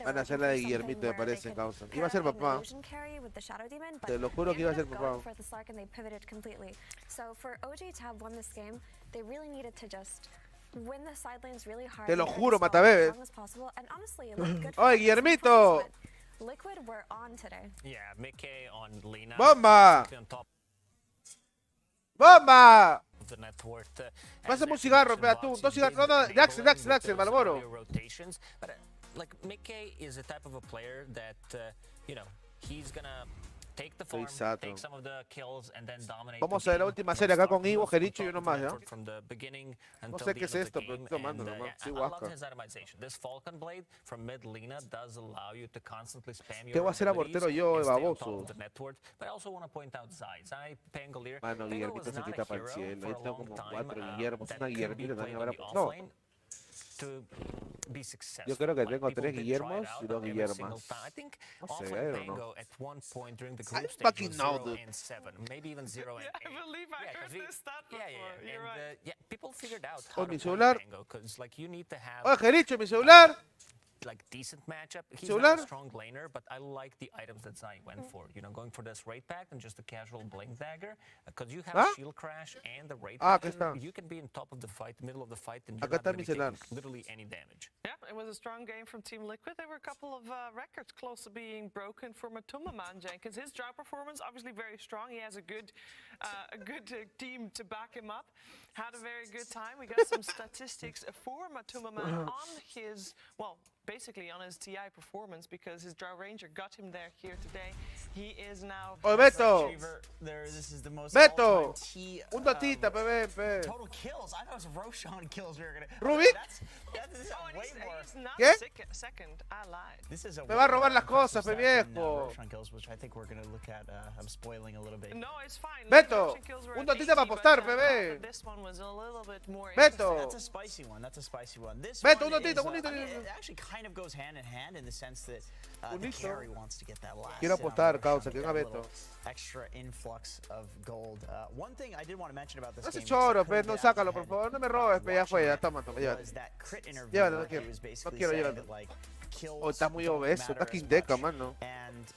Van a hacer la de Guillermito, me parece, causa. Iba a ser papá. Te lo juro que iba a ser papá. Te lo juro, matabebes. Oye, Guillermito. ¡Bomba! ¡Bomba! Pásame un cigarro, pega tú, 2 cigarros. No, de Axel, Marlboro. Like Mickey is a type of a player that you know, he's gonna take the farm, take some of the kills and then dominate. Vamos a ver la última serie acá con Ivo, Jericho y uno más, ¿ya? From the beginning No until sé the qué es end of esto, the pero game. estoy tomando And, nomás. I Sí, love guasca. his itemization. This Falcon Blade from mid Lina does allow you to constantly spam ¿Qué your voy a hacer abilities abortero yo, and stay on top baboso? of the network. But I also want to point out Zai. Zai, Pangolier. Mano, Guillermito se tira para el cielo. Ahí tengo como 4 Guillermos. Una Guillermita también habrá. No. Yo creo que tengo 3 Guillermos y 2 Guillermas. No sé, I don't know. I fucking know, dude. Maybe even 0 and 8. I believe I heard this stat before. You're right. Yeah, people figured out Oh, how mi to play celular. Tango, 'cause, like, you need to have Oye, Jericho, mi celular. like decent matchup. He's Celular. not a strong laner, but I like the items that Zai went for. You know, going for this raid pack and just a casual blink dagger, because you have shield crash and the raid pack. Acá está. You can be in top of the fight, middle of the fight, and Acá you're not está gonna mi be taking celular. literally any damage. Yeah, it was a strong game from Team Liquid. There were a couple of records close to being broken for Matuma Man Jenkins. His drought performance obviously very strong. He has a good team to back him up. Had a very good time. We got some statistics for Matuma Man on his, well, basically on his TI performance, because his Drow Ranger got him there here today. He is now... Oye, Beto. This is the most Beto. T, Un dotita, pe. total kills. I thought it was Roshan kills we were gonna. Rubik. That's way more. He's not ¿Qué? second. I lied. This is a Me va a robar las cosas, pe impressive stat viejo. from, Roshan kills, which I think we're gonna look at. I'm spoiling a little bit. No, it's fine. Beto, Roshan kills were un at dotita para 80, apostar, but, bebé. this one was a little bit more Beto. That's a spicy one. That's a spicy one. This Beto, one un dotito, is, un I dotito. mean, it actually kind of goes hand in hand in the sense that the Unito. carry wants to get that last. Quiero hit on apostar, Roshan, causa, que get venga that Beto. little extra influx of gold. One thing I did want to mention about this No game. se choro, pe. No, sácalo, por favor. No me robes, pe. Ya fue, ya. Toma, llévate. Was that crit interview Llévate, where no he quiero. was No basically quiero, saying llévate. that, like, kills Oh, está muy don't obeso. matter Está as King Deca, much. mano. And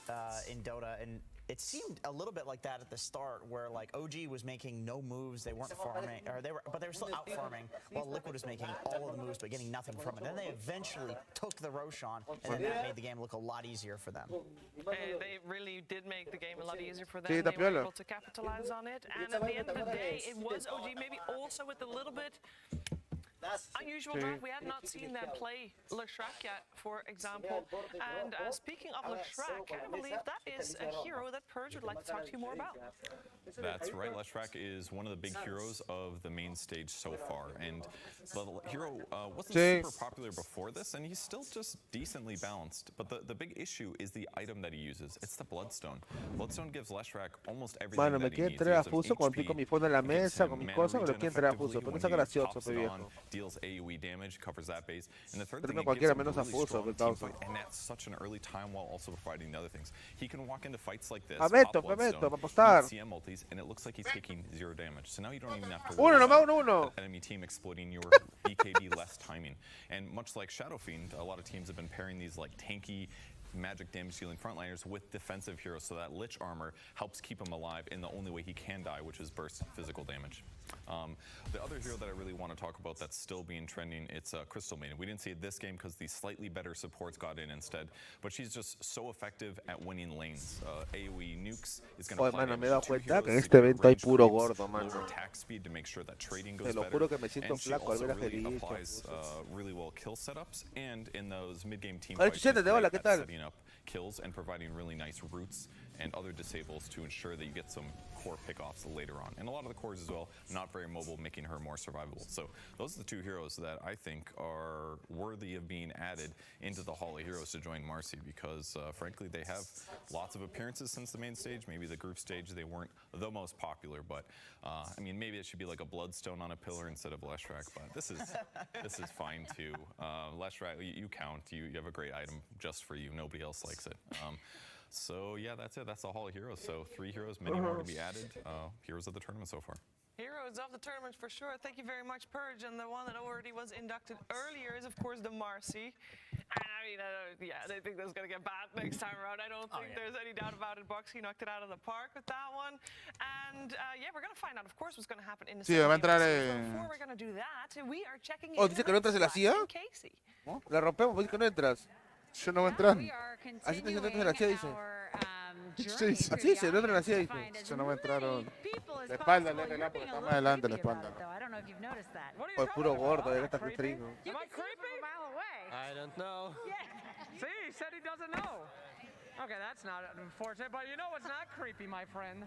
in Dota, and it seemed a little bit like that at the start, where like OG was making no moves, they weren't farming, or they were still out farming, while Liquid was making all of the moves but getting nothing from it. Then they eventually took the Roshan, and then that made the game look a lot easier for them. They really did make the game a lot easier for them. Sí, They está were piola. able to capitalize on it. And at the end of the day, it was OG maybe also with a little bit unusual draft. We had not seen them play Leshrac yet, for example. And speaking of Leshrac, I believe that is a hero that Purge would like to talk to you more about. That's right. Leshrac is one of the big heroes of the main stage so far. And the hero wasn't super popular before this, and he's still just decently balanced. But the big issue is the item that he uses. It's the Bloodstone. Bloodstone gives Leshrac almost everything Mano, me that he quiere needs. entrar a He fuso gives cuando him estoy con mi HP, phone en la it gives mesa, him con mis mana cosas, me lo regen quiere entrar a effectively fuso. Pero when está he gracioso, pops pe it viejo. on, deals AoE damage, covers that base. And the third Pero thing, no he gives cualquiera him a menos a really fuso, strong pe team causa. fight, and that's such an early time while also providing the other things. He can walk into fights like this, A pop Beto, Bloodstone, pa apostar. eat CM multis, and it looks like he's taking 0 damage. So now you don't even have to Uno, worry nomás, about uno. the enemy team exploiting your BKB less timing. And much like Shadow Fiend, a lot of teams have been pairing these like tanky magic damage dealing frontliners with defensive heroes, so that Lich armor helps keep him alive in the only way he can die, which is burst physical damage. The other hero that I really want to talk about that's still being trending, it's Crystal Maiden. We didn't see it this game because the slightly better supports got in instead, but she's just so effective at winning lanes. AoE nukes is going to Oye, apply mano, me he damage dado to cuenta que en heroes, este evento hay range puro creeps, gordo, mano. lower attack speed to make sure that trading goes Te lo better, juro que me siento and she flaco al also ver a really Jericho. applies really well kill setups, and in those mid-game team Hola, fights, Chichete, she's hola, great ¿qué at tal? setting up kills and providing really nice roots and other disables to ensure that you get some core pickoffs later on. And a lot of the cores as well, not very mobile, making her more survivable. So those are the two heroes that I think are worthy of being added into the Hall of Heroes to join Marcy, because frankly, they have lots of appearances since the main stage. Maybe the group stage, they weren't the most popular, but I mean, maybe it should be like a Bloodstone on a pillar instead of Leshrac, but this is fine too. Leshrac, you count. You have a great item just for you. Nobody else likes it. So yeah, that's it. That's the Hall of Heroes. So 3 heroes, many more to be added. Heroes of the tournament so far. Heroes of the tournament for sure. Thank you very much, Purge. And the one that already was inducted earlier is, of course, the Marcy. And I mean, yeah, they think that's going to get bad next time around. I don't think there's any doubt about it. Boxy knocked it out of the park with that one. And yeah, we're going to find out, of course, what's going to happen in the Sí, va a entrar Before we're going to do that, we are checking in. Oh, dice que no entras en la CIA. La rompemos, dice que no entras. Yo no voy a entrar. Así te entras en la CIA, dice. Así dice, el otro así dice. Eso no me entraron. La espalda, léela porque está más adelante la espalda. O es puro gordo, ya que está frustrino. I don't know. See, he said he doesn't know. Okay, that's not unfortunate, but you know what's not creepy, my friend?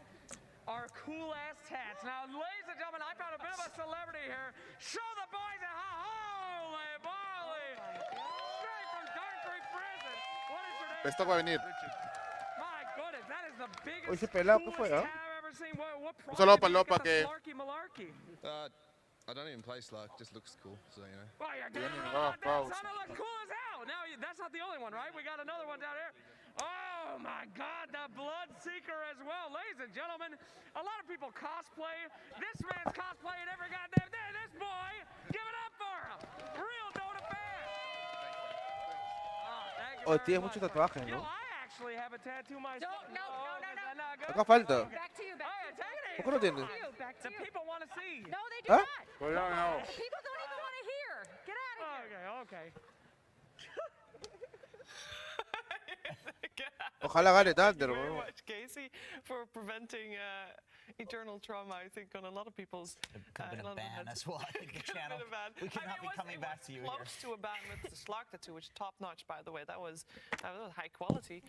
Our cool-ass tats. Now, ladies and gentlemen, I found a bit of a celebrity here. Show the boys a holy moly! Straight from Dark Creek Prison. What is your name? Esto va a venir. My goodness, that is the biggest Oye, ese pelado, ¿qué fue? tat I've ever seen. What Un saludo para prompted you to Lopa get que... the Slarky Malarkey? I don't even play Slark, just looks cool, so you know. Well, you're Vienen doing nuevas that pausas. sounded like cool as hell. Now, that's not the only one, right? We got another one down here. Oh, my God, the Blood Seeker as well. Ladies and gentlemen, a lot of people cosplay. This man's cosplaying every goddamn day. This boy, give it up for him. Real Dota fan. Oh, thank you Oh, very tiene much. muchos tatuajes, You know, ¿no? I actually have a tattoo myself. No. Acá falta. Back to you, back to you. ¿Por qué no tiene? The people want to see. No, they do ¿Ah? not. No. People don't even want to hear. Get out of here. Okay. Ojalá gane Thunder, Thank you very weón. much, Casey, for preventing eternal trauma, I think, on a lot of people's... Could have been a ban as well. I think the channel. We cannot be coming back to you here. Close to a ban with the Slark tattoo, which is top notch, by the way. That was high quality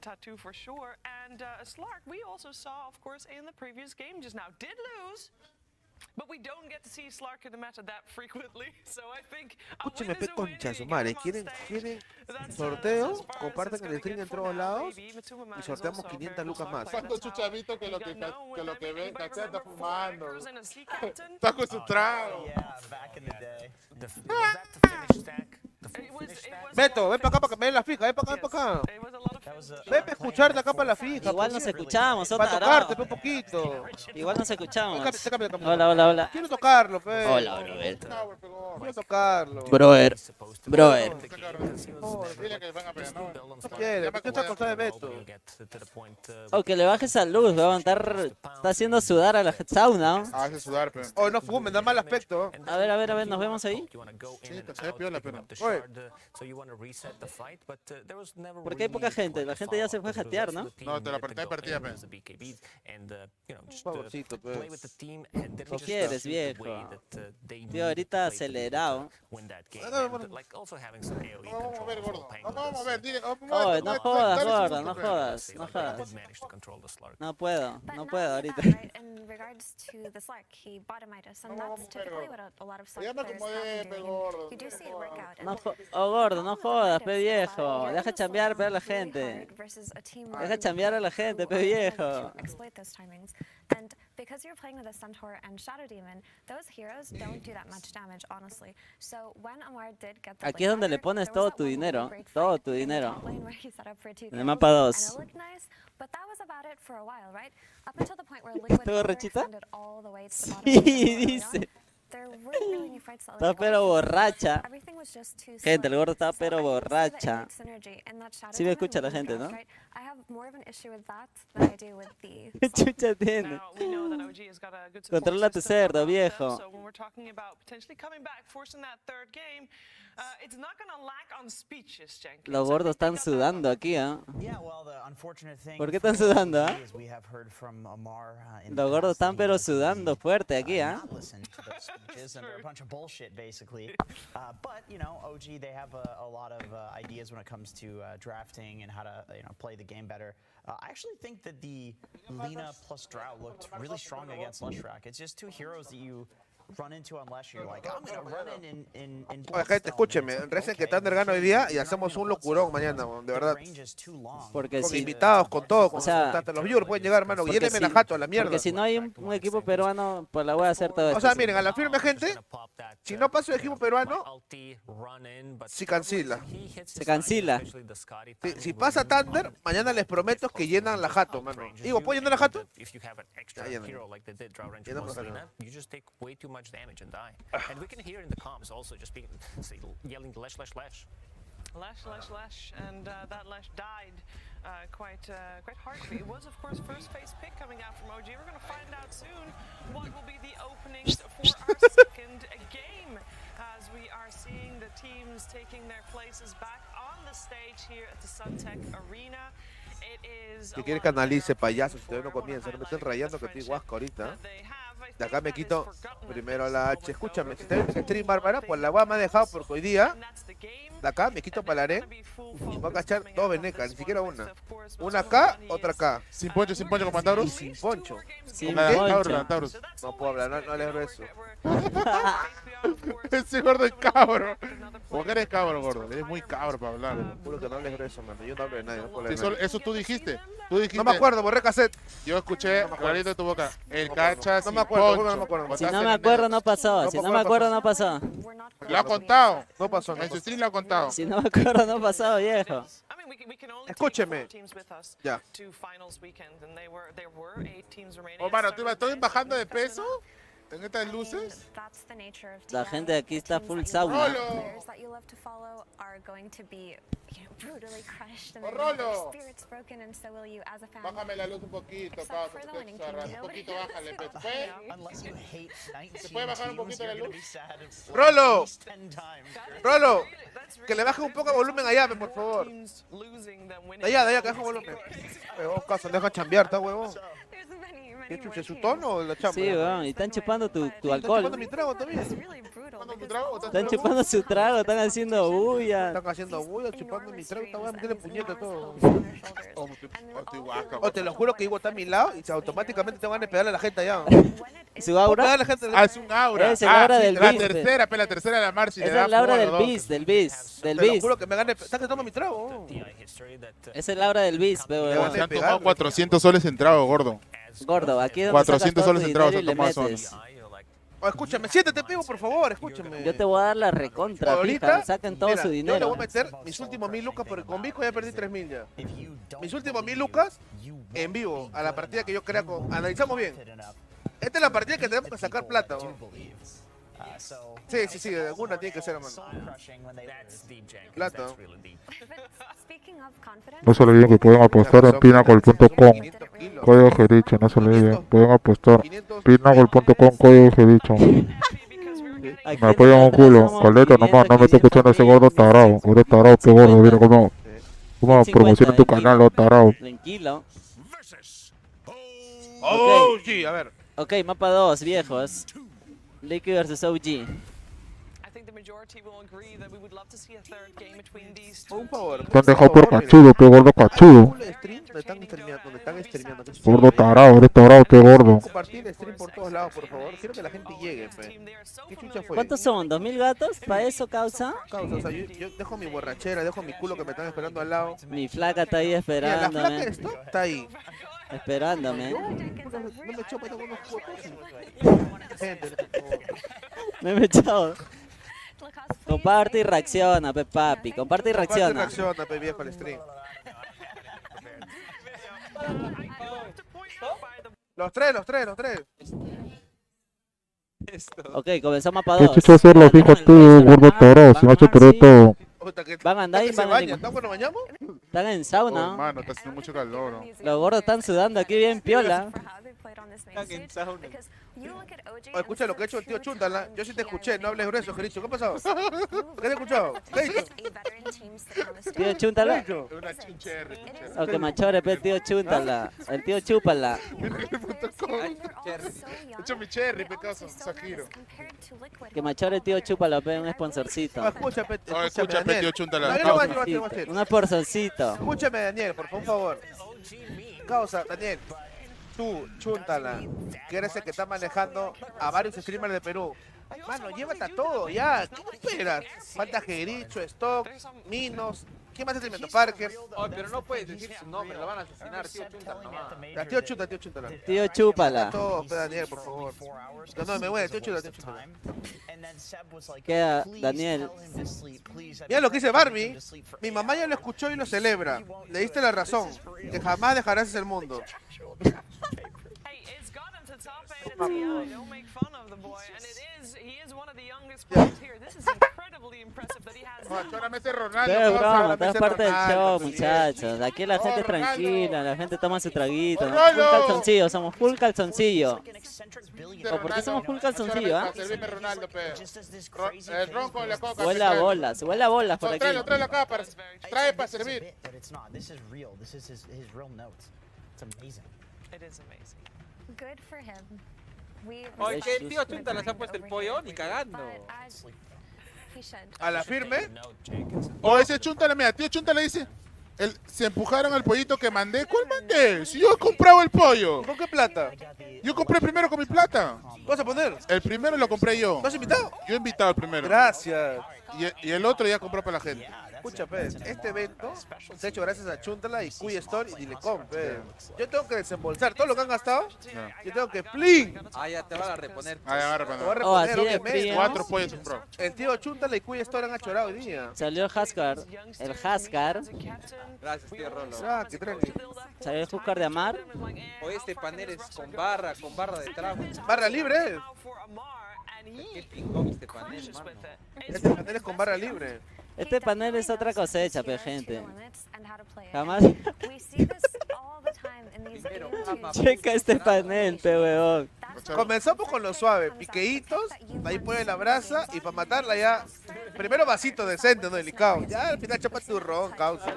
tattoo for sure. And Slark, we also saw, of course, in the previous game just now, did lose. But we don't get to see Slark in the meta that frequently, so I think Escúcheme, pe concha su madre. ¿Quieren sorteo? Comparten el stream en todos lados y sorteamos 500 lucas más. Santo chuchavito que lo que ve, ¿cachai? Está fumando. Está con su trago. Beto, ven para acá para que me den la fija, ven para acá, Ven para escucharte acá para la fija. Igual nos escuchamos, Para tocarte un poquito. Igual nos escuchamos. Hola. Hola. Quiero tocarlo, pe. Hola, brother. Quiero tocarlo. Brother. Dile que van a pegar, ¿no? No quiere, ¿qué está costado de Beto? Oh, que le baje esa luz, weón. Está haciendo sudar a la sauna, ¿no? Ah, hace sudar, pe. Oh, no fumen, da mal aspecto. A ver, ¿nos vemos ahí? Sí, se ve piola, pero. Oye. Porque hay poca gente, la gente ya se fue a jatear, ¿no? No, te la apreté partida, pe. Favorcito, pe. ¿Qué quieres, viejo? Tío, ahorita acelerado. Vamos a ver, gordo. Vamos a ver, dile. Oh, no jodas, gordo, no jodas. No puedo ahorita. In regards to the Slark, he bottomitis, and that's typically what a lot of Slark Ya me players acomodé, have pe, been gordo. doing. You do see it work out. No gordo, no jodas, pe viejo. Deja chambear, pe a la gente. Deja chambear a la gente, pe viejo. Exploit those timings. And because you're playing with a Centaur and Shadow Demon, those heroes don't do that much damage, honestly. So when Amar did get the Aquí es donde le pones todo tu dinero. Todo tu dinero. En el mapa and 2. it looked nice, but that was about it for a while, right? Up until the point where Liquid ¿Todo rechita? extended all the way to the bottom Sí, of the arena. dice. There weren't really any fights that Está pero borracha. everything was just too Gente, el slow. gordo está So pero I can see the borracha. innate synergy in that Shadow Sí me Demon escucha la winning gente, draft, ¿no? right? I have more of an issue with that than I do with the ¿Qué chucha tiene? Now, we know that OG has got a good support Controla tu system cerdo, around them, viejo. So when we're talking about potentially coming back, forcing that third game, it's not going to lack on speeches, Jenkins. Los gordos están sudando aquí, ¿ah? Yeah, well, the unfortunate thing ¿Por qué están sudando, ah? is we have heard from Amar in the Los gordos past están pero sudando fuerte aquí, ¿ah? not listen to those speeches, and they're a bunch of bullshit, basically. But, you know, OG, they have a lot of ideas when it comes to drafting and how to, play the game better. I actually think that the Lina plus Drought looked really strong against Leshrac. It's just two heroes that you run into unless you're like, I'm gonna run in Oye, gente, escúcheme. Recen que Thunder gana hoy día y hacemos un locurón mañana, weón, de verdad. Porque Con si... invitados, con todo, con O sea, hasta los viewers pueden llegar, hermano. porque Llénenme si- la jato a la mierda. Porque si no hay un equipo peruano, pues la voy a hacer todo esto. O sea, miren, a la firme, gente, si no pasa el equipo peruano, se cancela. Se cancela. Si pasa Thunder, mañana les prometo que llenan la jato, mano. Digo, ¿puedo llenar la jato? Ya llenan. Llenan la jato. You just take way too much damage and die. And we can hear in the comms also just being yelling Lesh. Lesh, and that Lesh died quite harshly. It was, of course, first phase pick coming out from OG. We're going to find out soon what will be the openings for our second game, as we are seeing the teams taking their places back on the stage here at the Suntech Arena. Que quiere que analice, payaso, si todavía no comienza. No me estén rayando que estoy guasco ahorita. De acá me quito primero la H. Escúchame, si te ves en stream, Bárbara, pues la guapa me ha dejado porque hoy día. De acá me quito para la arena y voy a cachar dos venecas, ni siquiera una. Una acá, otra acá. Sin poncho, comandante. Y sin poncho. Sin poncho. No puedo hablar, no le eso. Ese gordo es cabro. ¿Por qué eres cabro, gordo? Eres muy cabro para hablar. Juro que no les eso, mano. Yo no hablo de nadie. No puedo hablar de nadie. Eso tú dijiste. No me acuerdo, borré cassette. Yo escuché clarito de tu boca. El cacha no me acuerdo, no me acuerdo. Si no me acuerdo, no pasó. Si no me acuerdo, no pasó. Lo ha contado. No pasó. En su stream lo ha contado. Si no me acuerdo, no pasó, viejo. Escúcheme. Ya. Oh, mano, ¿tú estoy bajando de peso? ¿En estas luces? La gente de aquí está full sauna. ¡Rolo! Bájame la luz un poquito, Pablo. Un poquito, bájale. ¿Se puede bajar un poquito la luz? ¡Rolo! ¡Rolo! Que le baje un poco el volumen allá, por favor. De allá, que baje el volumen. Huevón, caso, deja chambear, ¿está huevón? ¿Qué chuche, su tono o la chamba? Sí, weón, y están chupando tu alcohol. ¿Están chupando mi trago también? Están chupando su trago, están haciendo bulla. Están haciendo bulla, chupando mi trago, esta weá me tiene puñeta todo. O te lo juro que Ivo está a mi lado y automáticamente te van a pegarle a la gente allá. ¿Su aura? Es un aura. Es el aura del la Beast. La tercera de la Marcy. Es el aura del Beast, del Beast. Te lo juro que me gane. ¿Estás que toma mi trago? Es el aura del Beast, weón. Se han tomado 400 soles en trago, gordo. Gordo, aquí es donde 400 soles en trago se han tomado metes. Oh, escúchame, siéntate, pego, por favor, escúchame. Yo te voy a dar la recontra, ahorita, saquen todo mira, su dinero. Yo le voy a meter mis últimos 1000 lucas porque con Vico ya perdí 3000 ya. Mis últimos 1000 lucas en vivo, a la partida que yo crea con... Analizamos bien. Esta es la partida que tenemos que sacar plata, ¿no? Sí, de alguna tiene que ser, hermano. Plata. No se olviden que pueden apostar en pinnacle.com. Código Gericho, no se olviden. Pueden apostar. Pinnacle.com, código Gericho. Me apoyan un culo. Caleta, nomás, no me estoy escuchando ese gordo tarao. Gordo tarao, qué gordo, mira cómo promociona tu canal, lo tarao. Tranquilo. Oh, sí, a ver. Ok, mapa 2, viejos. Lique versus OG. Un favor. Te han dejado por cachudo, qué gordo cachudo. Gordo tarao, eres tarao, qué gordo. Compartir stream por todos lados, por favor. Quiero que la gente llegue, pe. ¿Qué chucha fue? ¿Cuántos son? ¿2000 gatos? ¿Para eso, causa? Causa, o sea, yo dejo mi borrachera, dejo mi culo que me están esperando al lado. Mi flaca está ahí Mira, esperándome. la flaca de esto está ahí. Esperándome. No me chopa, tengo unos fotos. Gente, Me he echado. Comparte y reacciona, pe papi. Comparte y reacciona. Comparte y reacciona, pe viejo, el stream. Los tres. Ok, comenzamos mapa ¿Qué 2. chucha hacer los hijos tú, gordo tarao? Si no se te todo. Van a andar y van a ¿Estamos nos bañamos? Están en sauna. Mano, está haciendo mucho calor. ¿No? Los gordos están sudando aquí bien piola. Oh, escucha lo que ha hecho el tío Chuntala. Yo sí te escuché, no hables grueso, Jericho. ¿Qué ha pasado? ¿Qué te he escuchado? ¿Qué ha dicho? Tío Chuntala. Una chincherri. Ok, machore, pe, tío Chuntala. El tío Chúpala. He hecho mi cherry, pecaso, Sajiro. Que machore, tío Chúpala, pe, un sponsorcito. Escúchame, tío Chuntala. Un sponsorcito. Escúchame, Daniel, por favor. Causa, Daniel. Tú, Chuntala, que eres el que está manejando a varios streamers de Perú. Mano, llévate a todo, ya. ¿Qué esperas? Falta Jericho, Stock, Minos. ¿Quién más está streamando? Parker. Oh, pero no puedes decir su nombre, lo van a asesinar, tío Chuntala nomás. Ya, tío Chuntala. Tío Chúpala. Todo, Daniel, por favor. No, me voy, tío Chuntala. Queda Daniel. Mira lo que dice Barbie. Mi mamá ya lo escuchó y lo celebra. Le diste la razón. Que jamás dejarás el mundo. Solamente Ronaldo. Pero broma, solamente todo es parte del Ronaldo, show, pues, muchachos. Aquí la gente Ronaldo. tranquila, la gente toma su traguito. ¿no? Ronaldo. Full calzoncillo, somos full calzoncillo. ¿O por qué somos full calzoncillo, ah? Servirme Ronaldo, pe. El ron con la coca. Huele a bolas por aquí. Tráelo acá, trae para servir. But it's not. This is real. This is his real notes. It's amazing. It is amazing. Good for him. Oye, que el tío Chunta les ha puesto el pollo ni cagando. A la firme. O ese Chunta, mira, tío Chunta le dice. Se empujaron al pollito que mandé. ¿Cuál mandé? Si yo he comprado el pollo. ¿Con qué plata? Yo compré primero con mi plata. ¿Vas a poner? El primero lo compré yo. ¿Lo has invitado? Yo he invitado al primero. Gracias. Y el otro ya compró para la gente. Escucha, pues, este evento se ha hecho gracias a Chuntala y Cuy Store y Dilecom, pues. Yo tengo que desembolsar todo lo que han gastado. Yo tengo que ¡plin! Ah, ya te van a reponer. Ah, ya va a reponer. Te voy a reponer, así de obviamente. frío. 4 pollos compró. El tío Chuntala y Cuy Store han achorado hoy día. Salió el Haskar. El Haskar. Gracias, tío Rolo. Ah, qué tranqui. Salió el Huskar de Amar. O este panel es con barra de trago. Barra libre. Qué pingón este panel, mano. Este panel es con barra libre. Este panel es otra cosecha, pe, gente. Jamás. Checa este panel, pe, huevón. Comenzamos con lo suave, piqueitos, ahí pone la brasa y para matarla ya, primero vasito decente, no delicado. Ya al final chapa turrón, causa.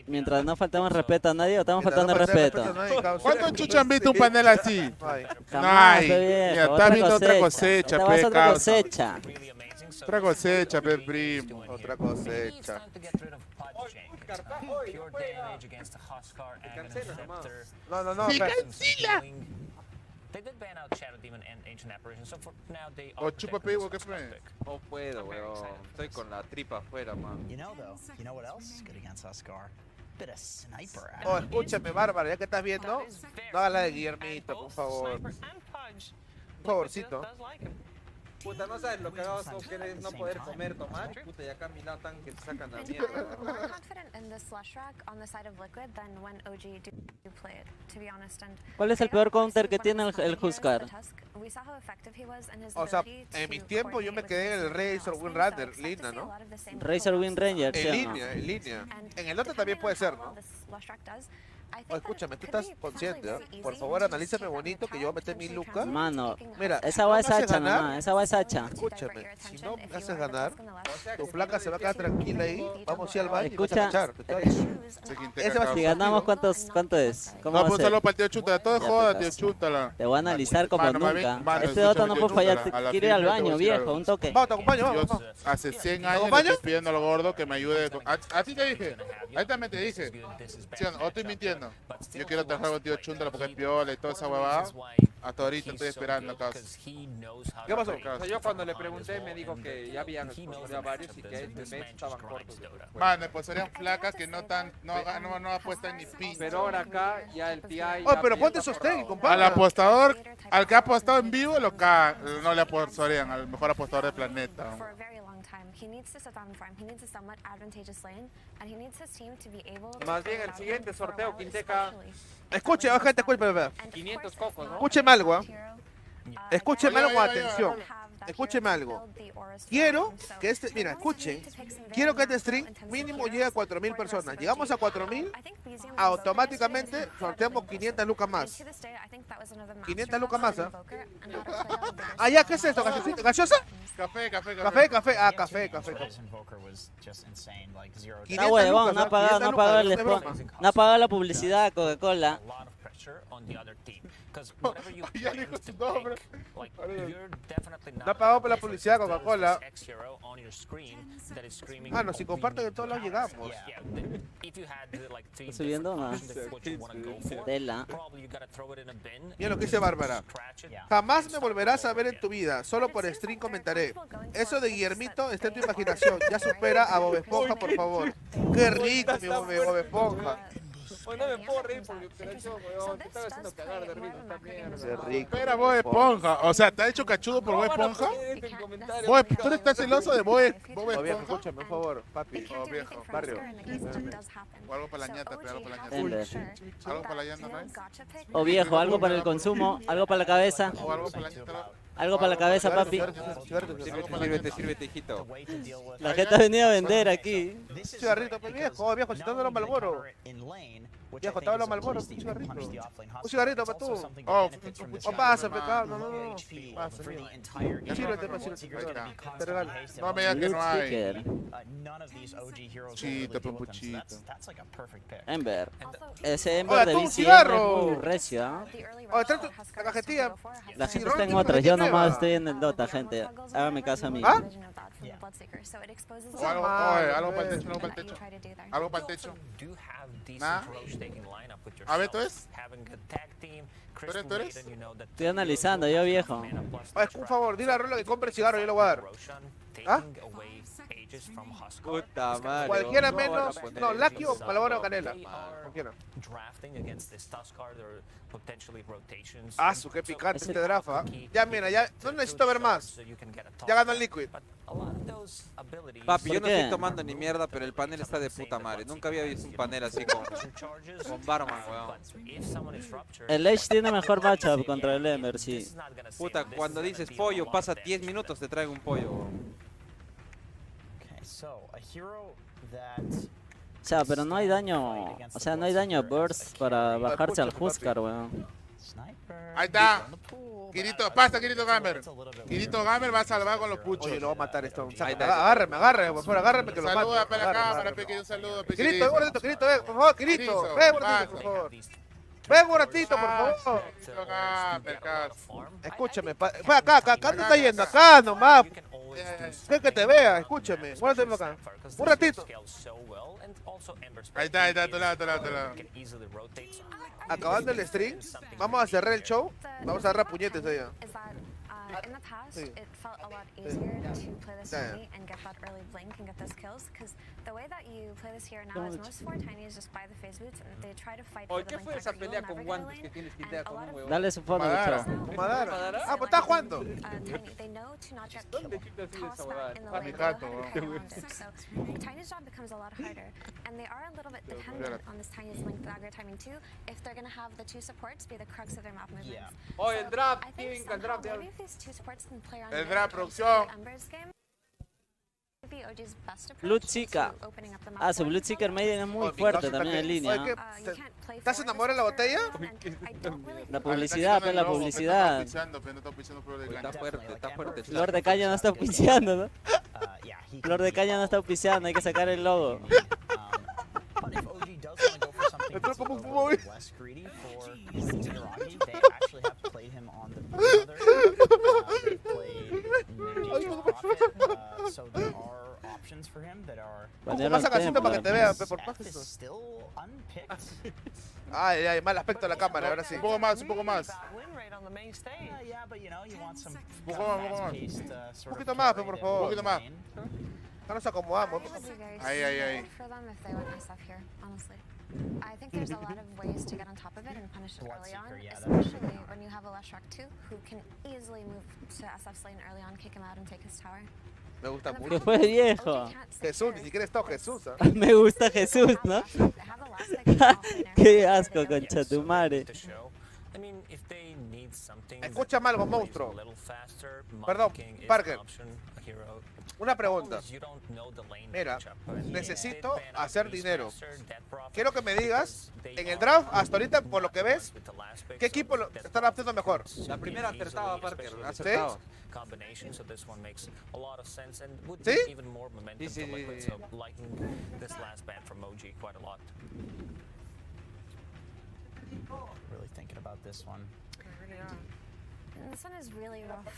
Mientras no faltemos respeto a nadie, o estamos faltando respeto. ¿Cuántos chuchos han visto un panel así? Jamás, Ay, pe, viejo, mira, estás viendo otra cosecha, Esta va a pe, ser otra causa. cosecha. Otra cosecha, pe, primo. Otra cosecha. No, no, no. ¡Me cancela! O chupa pego, ¿qué fue? No puedo, weón. Estoy con la tripa afuera, man. You know what else is good against Huskar? Bit of sniper action. Oh, escúchame, Bárbara, ya que estás viendo, no hagas la de Guillermito, por favor. Un favorcito. Puta, no sabes lo que hagas con que es no poder comer, tomar. Puta, y acá a mi lado tan que te sacan la mierda. ¿Cuál es el peor counter que tiene el Huskar? O sea, en mis tiempos yo me quedé en el Razor Wind Runner, línea, ¿no? Razor Wind Ranger, ¿sí o no? En línea. En el otro también puede ser, ¿no? Oh, escúchame, tú estás consciente, ¿eh? Por favor, analízame bonito que yo voy a meter mi lucas. Mano, mira, esa va es hacha nomás, esa va es hacha. Escúchame, si no me haces ganar, tu flaca se va a quedar tranquila ahí, vamos a ir al baño Escucha, y vas a cachar. si ganamos, ¿cuánto es? ¿Cómo No, va a pues ser? solo para el tío Chúntala, todo es Ya, joda, pe, tío causa. Chúntala. Te voy a analizar como Mano, nunca. mano, Este escúchame, Dota no tío puede fallar, Chúntala, a la quiere ir al firme te voy a baño, decir viejo, algo. un toque. Vamos, te acompaño, Yo vamos. hace 100 ¿Te años le acompaño? estoy pidiendo al gordo que me ayude. A ti te dije, ahí también te dije. ¿Sí o no? ¿O estoy mintiendo? Yo quiero trabajar con tío Chúntala porque es piola y toda esa huevada. Hasta ahorita estoy esperando, causa. ¿Qué pasó? O sea, yo cuando le pregunté me dijo que ya habían respondido a varios y que este mes estaban cortos. Mano, pues serían flacas que no apuestan ni pin. Pero ahora acá ya el TI... Oh, pero ponte sostén, compadre. Al apostador, al que ha apostado en vivo, no le apostarían al mejor apostador del planeta. Más bien el siguiente sorteo, Quinteca, Escuche, gente, escuche, 500 cocos, ¿no? escúcheme algo, ¿ah? Escúcheme algo, atención. Escúcheme algo. Quiero que este, mira, escuchen. Quiero que este stream mínimo llegue a 4000 personas. Llegamos a 4000, automáticamente sorteamos 500 lucas más. 500 lucas más, ¿ah? Ah, ya, ¿qué es esto? ¿Gaseosa? Café. Ah, café. Está huevón, no ha pagado la publicidad a Coca-Cola. Ya dijo su nombre. No ha pagado por la publicidad de Coca-Cola. Mano, si comparten en todos lados llegamos. ¿Está subiendo? No. Tela. Mira lo que dice Bárbara. Jamás me volverás a ver en tu vida. Solo por stream comentaré. Eso de Guillermito está en tu imaginación. Ya supera a Bob Esponja, por favor. Qué rico, mi Bob Esponja. Hoy no me puedo reír porque weón, te estaba haciendo cagar de risa esta mierda. Qué rico. Espera, Bob Esponja. O sea, ¿te ha hecho cachudo por Bob Esponja? ¿Tú estás celoso de Bob Oh, viejo, Esponja? escúchame, por favor, papi. Oh, viejo. Barrio. O algo para la ñata, algo para la ñata. Ender. Algo para la ñata, ¿no? O viejo, algo para el consumo, algo para la cabeza. O algo para la ñata. Algo para la cabeza, papi. Sírvete, hijito. La gente ha venido a vender aquí. Cigarrito, viejo, si te los Malboro. Viejo, te hablo Malboro, un cigarrito. Un cigarrito para tú. Oh, pasa, pecado, no. Pasa, sírvete, te regalo. No me digas que no hay. Chito, pompuchito. Ember. Ese Ember de BCM es muy recio, ¿ah? Oye, trae la cajetilla. La gente está en otras, yo nomás estoy en el Dota, gente. Hágame caso a mí. ¿Ah? Algo para el techo, Algo para el techo. Nada. A ver, ¿tú eres? ¿Tú eres? Estoy analizando, yo viejo. Oye, por favor, dile a Rolo que compre cigarro, yo le voy a dar. ¿Ah? Puta madre. Cualquiera menos. No, Lucky o Malboro o Canela. Cualquiera. Qué picante este draft. Ya, mira, ya no necesito ver más. Ya ganó el Liquid. Papi, yo no estoy tomando ni mierda, pero el panel está de puta madre. Nunca había visto un panel así con Barman, weón. El Edge tiene mejor matchup contra el Ember, sí. Puta, cuando dices pollo, pasa 10 minutos, te traigo un pollo, weón. O sea, pero no hay daño. O sea, no hay daño burst para bajarse al Huskar, weón. Ahí está. Kirito, pasa Kirito Gamer. Kirito Gamer va a salvar con los puchos. Oye, lo va a matar esto. Agárrame, por favor, agárrame que lo mato. Saluda para la cámara, pequeño saludo. Kirito, Kirito, por favor, Kirito. Ven un ratito, por favor. Ven un ratito, por favor. Escúchame, acá te está yendo, acá nomás. Que te vea, escúchame. Muérdate acá. Un ratito. Ahí está, a tu lado. Acabando el stream, vamos a cerrar el show. Vamos a agarrar puñetes allá. In the past, it felt a lot easier to play this early and get that early blink and get those kills, because the way that you play this here now is most 4 tinies just buy the phase boots and they try to fight for the ¿Qué blink fue esa target. pelea con guantes que tienes que idear con un huevón? Dale su fondo, Gustavo. Ah, pues está jugando. They know to not get tossed back in the lane. So Tiny's job becomes a lot harder, and they are a little bit dependent on this Tiny's blink dagger timing too, if they're going to have the 2 supports be the crux of their map movements. Oh, el draft, el draft, producción. Blue Chica. Su Blue Chica Maiden es muy fuerte también en línea. ¿Estás enamorado de la botella? La publicidad, pues la publicidad. Está fuerte. Flor de caña no está auspiciando, ¿no? Flor de caña no está auspiciando, hay que sacar el logo. Pasa casito para que te vea, por Ay, mal aspecto de la cámara, ahora sí. Un poco más. Un poquito más, por favor. Un poquito más. No nos acomodamos. Ahí. I think there's a lot of ways to get on top of it and punish it early on, especially when you have a Leshrac 2 who can easily move to SF's lane early on, kick him out and take his tower. Me gusta mucho. ¿Qué fue, viejo? Jesús, ni siquiera es todo Jesús. Me gusta Jesús, ¿no? Qué asco, concha tu madre. Escúchame algo, monstruo. Perdón, Parker. Una pregunta. Mira, necesito hacer dinero. Quiero que me digas, en el draft, hasta ahorita, por lo que ves, ¿qué equipo está drafteando mejor? La primera acertaba, Parker. Acertado. ¿Sí? Sí. Really thinking about this one. This one is really rough.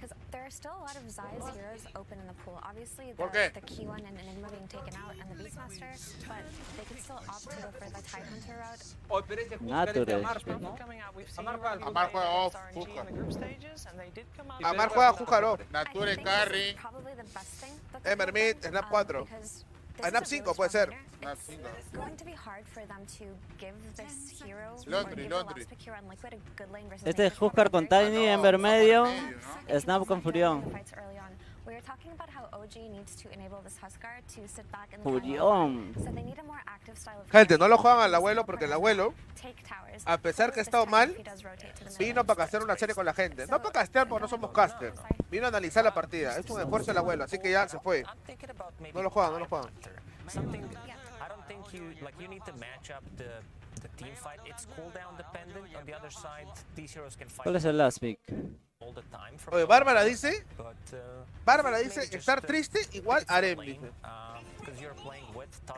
Because there are still a lot of Zai's heroes open in the pool. Obviously, the key one and Enigma being taken out and the Beastmaster, but they can still opt to go for the Tidehunter route. Oh, pero ese Huskar ¿no? Amar juega off, Amar juega Huskar off. Nature Carry. Emer Mid, Snap 4. Snap 5 puede ser. It's going to be hard for them to give this hero Este es Huskar con Tiny, Ember medio, Snap con Furión. We were talking about how OG needs to enable this Huskar to sit back in the Furión. so they need a more active style of Gente, no lo juegan al abuelo porque el abuelo, a pesar que ha estado mal, vino para castear una serie con la gente. No para castear porque no somos caster. Vino a analizar la partida. Es un esfuerzo del abuelo, así que ya se fue. No lo juegan, no lo juegan. I don't think you need to match up the team fight. It's cooldown dependent. On the other side, these heroes can fight ¿Cuál es el last pick? all the time. Oye, Bárbara dice, estar triste igual harem, dice.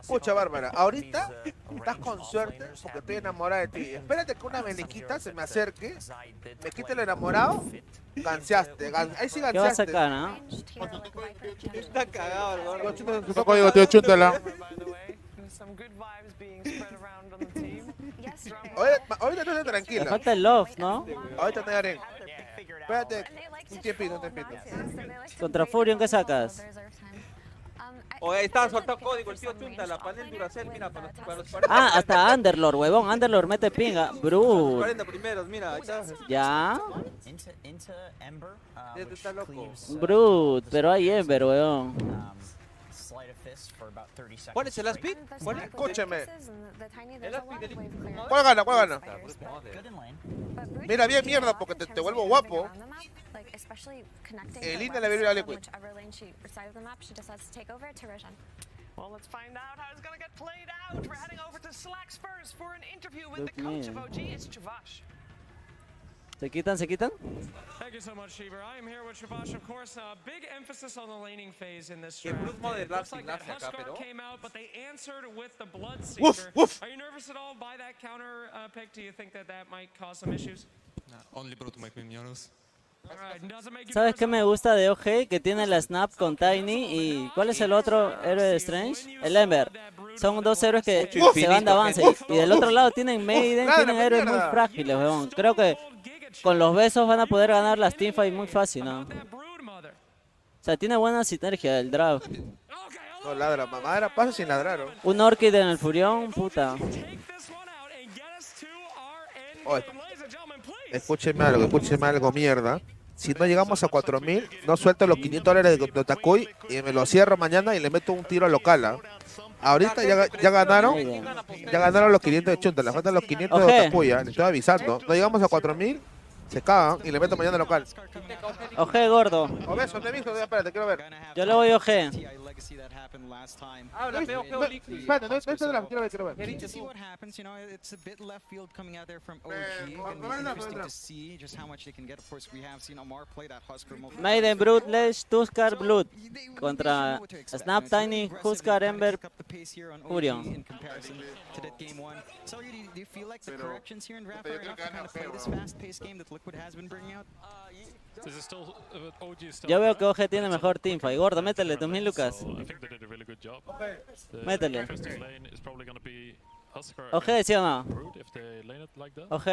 Escucha, Bárbara, ahorita estás con suerte porque estoy enamorada de ti. Espérate que una menequita se me acerque, me quite el enamorado, ganseaste. Ahí sí ganseaste. ¿Qué vas a sacar, no? Está cagado el gordo. Tu código, tío, chúntala. Ahorita estoy tranquila. Le falta el love, ¿no? Ahorita te haré. Espérate, un tiempito. Contra Furion, ¿qué sacas? Oye, ahí está, soltado código, el tío Chunta, la panel Duracell, mira, para los 40. Ah, hasta Underlord, huevón. Underlord mete pinga. Brut. 40 primeros, mira, ahí está. Ya. Este está loco. Brut, pero hay Ember, huevón. ¿Cuál es el last pick? Escúcheme. El last pick del... ¿Cuál gana? Mira, bien mierda porque te vuelvo guapo. El Inda le viene a Liquid. Well, let's find out how it's going to get played out. We're heading over to Slack Spurs for an interview with the coach of OG. It's Chavash. ¿Se quitan? Thank you so much, Sheber. I am here with Chavash, of course. Big emphasis on the laning phase in this Que draft. Bruce Mode Looks like that acá, pero... Huskar came out, but they answered with the Bloodseeker. Are you nervous at all by that counter pick? Do you think that might cause some issues? Only Brute make me nervous. ¿Sabes qué me gusta de OG? Que tiene la Snap con Tiny y... ¿Cuál es el otro héroe de Strange? El Ember. Son dos héroes que se van de avance. Y del otro lado tienen Maiden, tienen héroes muy frágiles, weón. Creo que con los besos van a poder ganar las teamfights muy fácil, ¿no? O sea, tiene buena sinergia el draft. No ladra, mamá, era paso sin ladrar, ¿no? Un Orchid en el Furión, puta. Oye, escúcheme algo, mierda. Si no llegamos a 4000, no suelto los $500 de Otakui y me lo cierro mañana y le meto un tiro local, ¿ah? Ahorita ya ganaron los 500 de Chunta, le faltan los 500 de Otakui, ¿eh? Le estoy avisando. No llegamos a 4000, se cagan y le meto mañana local. OG gordo. Obeso, no he visto, espérate, quiero ver. Yo le voy OG. Habla, feo, Espérate, no está de la quiero ver. To see what happens, you know, it's a bit left field coming out there from OG. Gonna be interesting to see just how much they can get. Of course, we have seen Omar play that Huskar multiple times. Maiden, Brute, Lesh, Tuskar, Blood. Contra Snap, Tiny, Huskar, Ember, Furion. In comparison to that game one. So, do you feel like the corrections here in draft are enough to kind of play this fast-paced game that Liquid has been bringing out? Yo veo que OG tiene mejor teamfight. Gordo, métele 2000 lucas. Métele. OG, ¿sí o no? OG.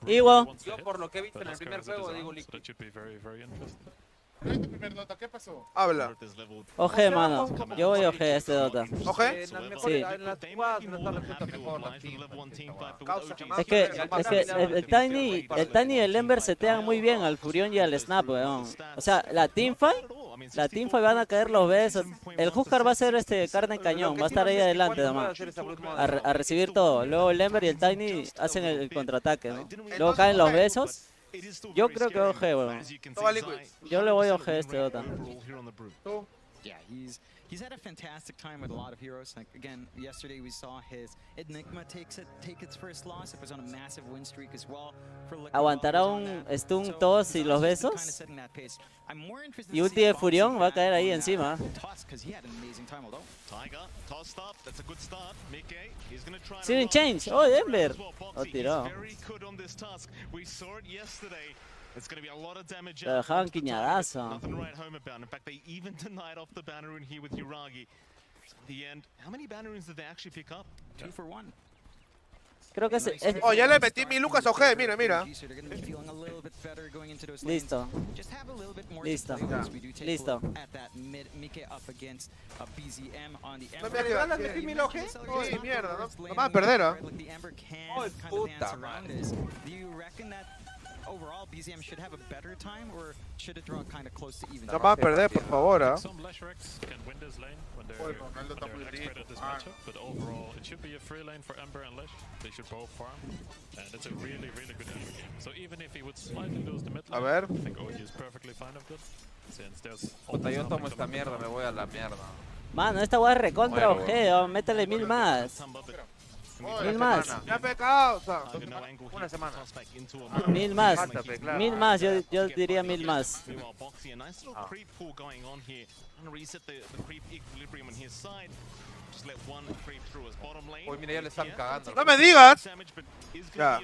Igual. Yo por lo que he visto en el primer juego digo Liquid. ¿Qué pasó? Habla. OG, mano. Yo voy OG a este Dota. ¿OG? Sí. Es que el Tiny y el Ember setean muy bien al Furion y al Snap, weón. O sea, la teamfight van a caer los besos. El Huskar va a ser carne cañón, va a estar ahí adelante nomás. A recibir todo. Luego el Ember y el Tiny hacen el contraataque, ¿no? Luego caen los besos. Yo creo que OG, weón. Yo le voy a OG a este Dota. Yeah, he's had a fantastic time with a lot of heroes. Like again, yesterday we saw his Enigma take its first loss. It was on a massive win streak as well. ¿Aguantará un stun todos y los besos? Y ulti de Furion va a caer ahí encima. Searing Change. Oh, Ember. Oh, tiró. It's going to be a lot of damage. Lo dejaban quiñadazo. Nothing to write home about. In fact, they even denied off the banner in here with Yuragi. So in the end, how many banner runes did they actually pick up? 2 for 1. Creo que es... Oh, ya le metí 1000 lucas a OG, mira. Listo. Listo. ¿No me regalas de 1000 OG? Uy, mierda, no vas a perder, ¿ah? Ay, puta madre. overall BZM should have a better time, or should it draw kind of close to even? No van a perder, por favor, ¿ah? Some Lash Rex can win this lane when they're expert at this matchup, but overall it should be a free lane for Ember and Lash. They should both farm, and it's a really, really good early game. So even if he would slightly lose the mid lane, I think OG is perfectly fine with it. Since there's Puta, yo tomo esta mierda, me voy a la mierda. Mano, esta weá es recontra ojeo, métele 1000 más. 1000 más. Ya pecado, una semana. 1000 más. 1000 más, yo diría 1000 más. Uy, mira, ya le están cagando. ¡No me digas! Ya.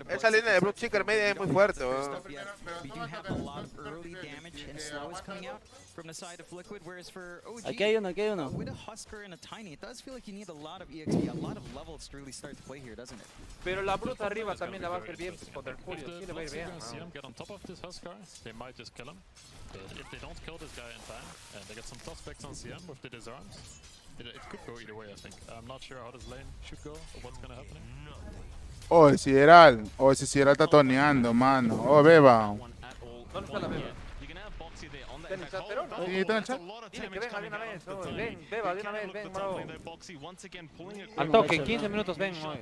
Esa línea de Blue Chicker media es muy fuerte, weón. Aquí hay uno, aquí hay uno. Pero la bruta arriba también la va a hacer bien contra el Furio. Sí, le va a ir bien. If they don't kill this guy in time, and they get some tough specs on CM with the disarms, it could go either way, I think. I'm not sure how this lane should go, or what's gonna happen. Oh, el Sideral. Oh, ese Sideral está toneando, mano. Oh, beba. ¿Dónde está la beba? ¿Está en el chat, pero? Sí, está en el chat. Dile que venga de una vez. Ven, beba, de una vez, ven, bro. Al toque, en 15 minutos ven hoy.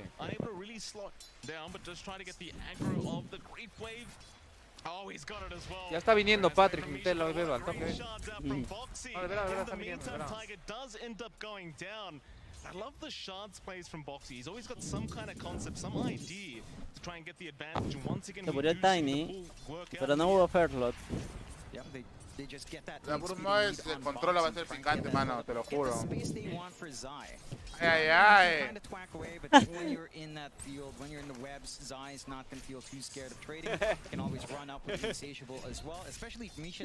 Ya está viniendo Patrick, Mitelo y beba, al toque. No, de verdad está viniendo, de verdad. I love the shards plays from Boxy. He's always got some kind of concept, some idea to try and get the advantage. And once again, se murió el Tiny, pero no hubo First Lot. La bruma es el control va a ser picante, mano, te lo juro. Ay, ay, ay.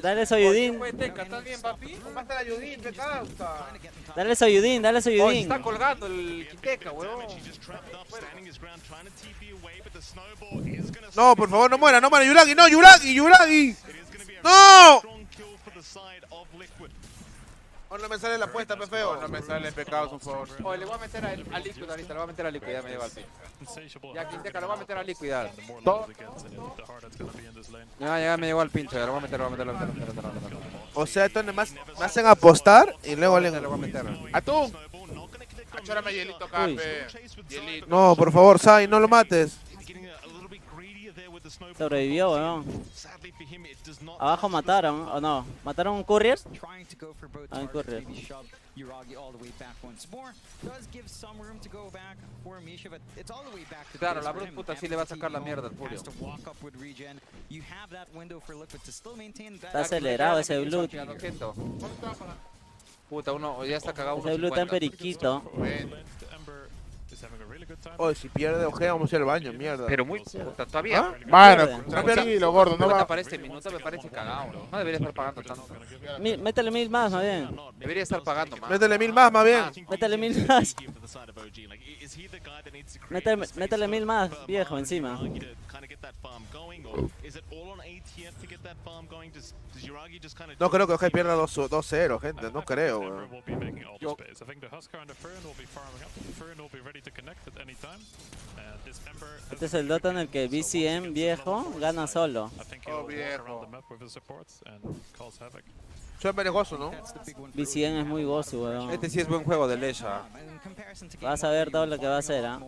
Dale Soyudín. ¿Estás bien, papi? ¿Cómo está la Yudín? ¿Qué causa? Dale Soyudín, dale Soyudín. Oh, se está colgando el Quinteca, weón. No, por favor, no muera, no muera. Yuragi, no, Yuragi, Yuragi. ¡No! Oh, no me sale la apuesta, pe feo. No me sale pecados, por favor. Oye, le voy a meter a Liquid ahorita, le voy a meter a Liquid, ya me lleva al fin. Ya, Quinteca, lo voy a meter a Liquid, ya. Ya me llegó al pincho, ya lo voy a meter, O sea, entonces más me hacen apostar y luego le voy a meter. ¡Atún! Achórame hielito, Carpe. No, por favor, Sai, no lo mates. Sobrevivió, weón. Abajo mataron, ¿o no? ¿Mataron un courier? Ah, un courier. Claro, la brut puta sí le va a sacar la mierda al Furio. Está acelerado ese blue. Puta, uno ya está cagado. Ese blue está en periquito. Oye, si pierde ojea, vamos a ir al baño, mierda. Pero muy puta, todavía. ¿Ah? Mano, tranquilo, gordo, no va. Para este minuto me parece cagado. No debería estar pagando tanto. Métele 1000 más bien. Debería estar pagando más. Métele 1000 más bien. Métele 1000 más. Métele 1000 más, viejo, encima. No creo que Ojea pierda 2-0, gente, no creo, weón. Este es el Dota en el que BCM viejo gana solo. Oh, viejo. Suena gozo, ¿no? BCM es muy gozo, weón. Este sí es buen juego de Lesha. Vas a ver todo lo que va a hacer, ¿ah?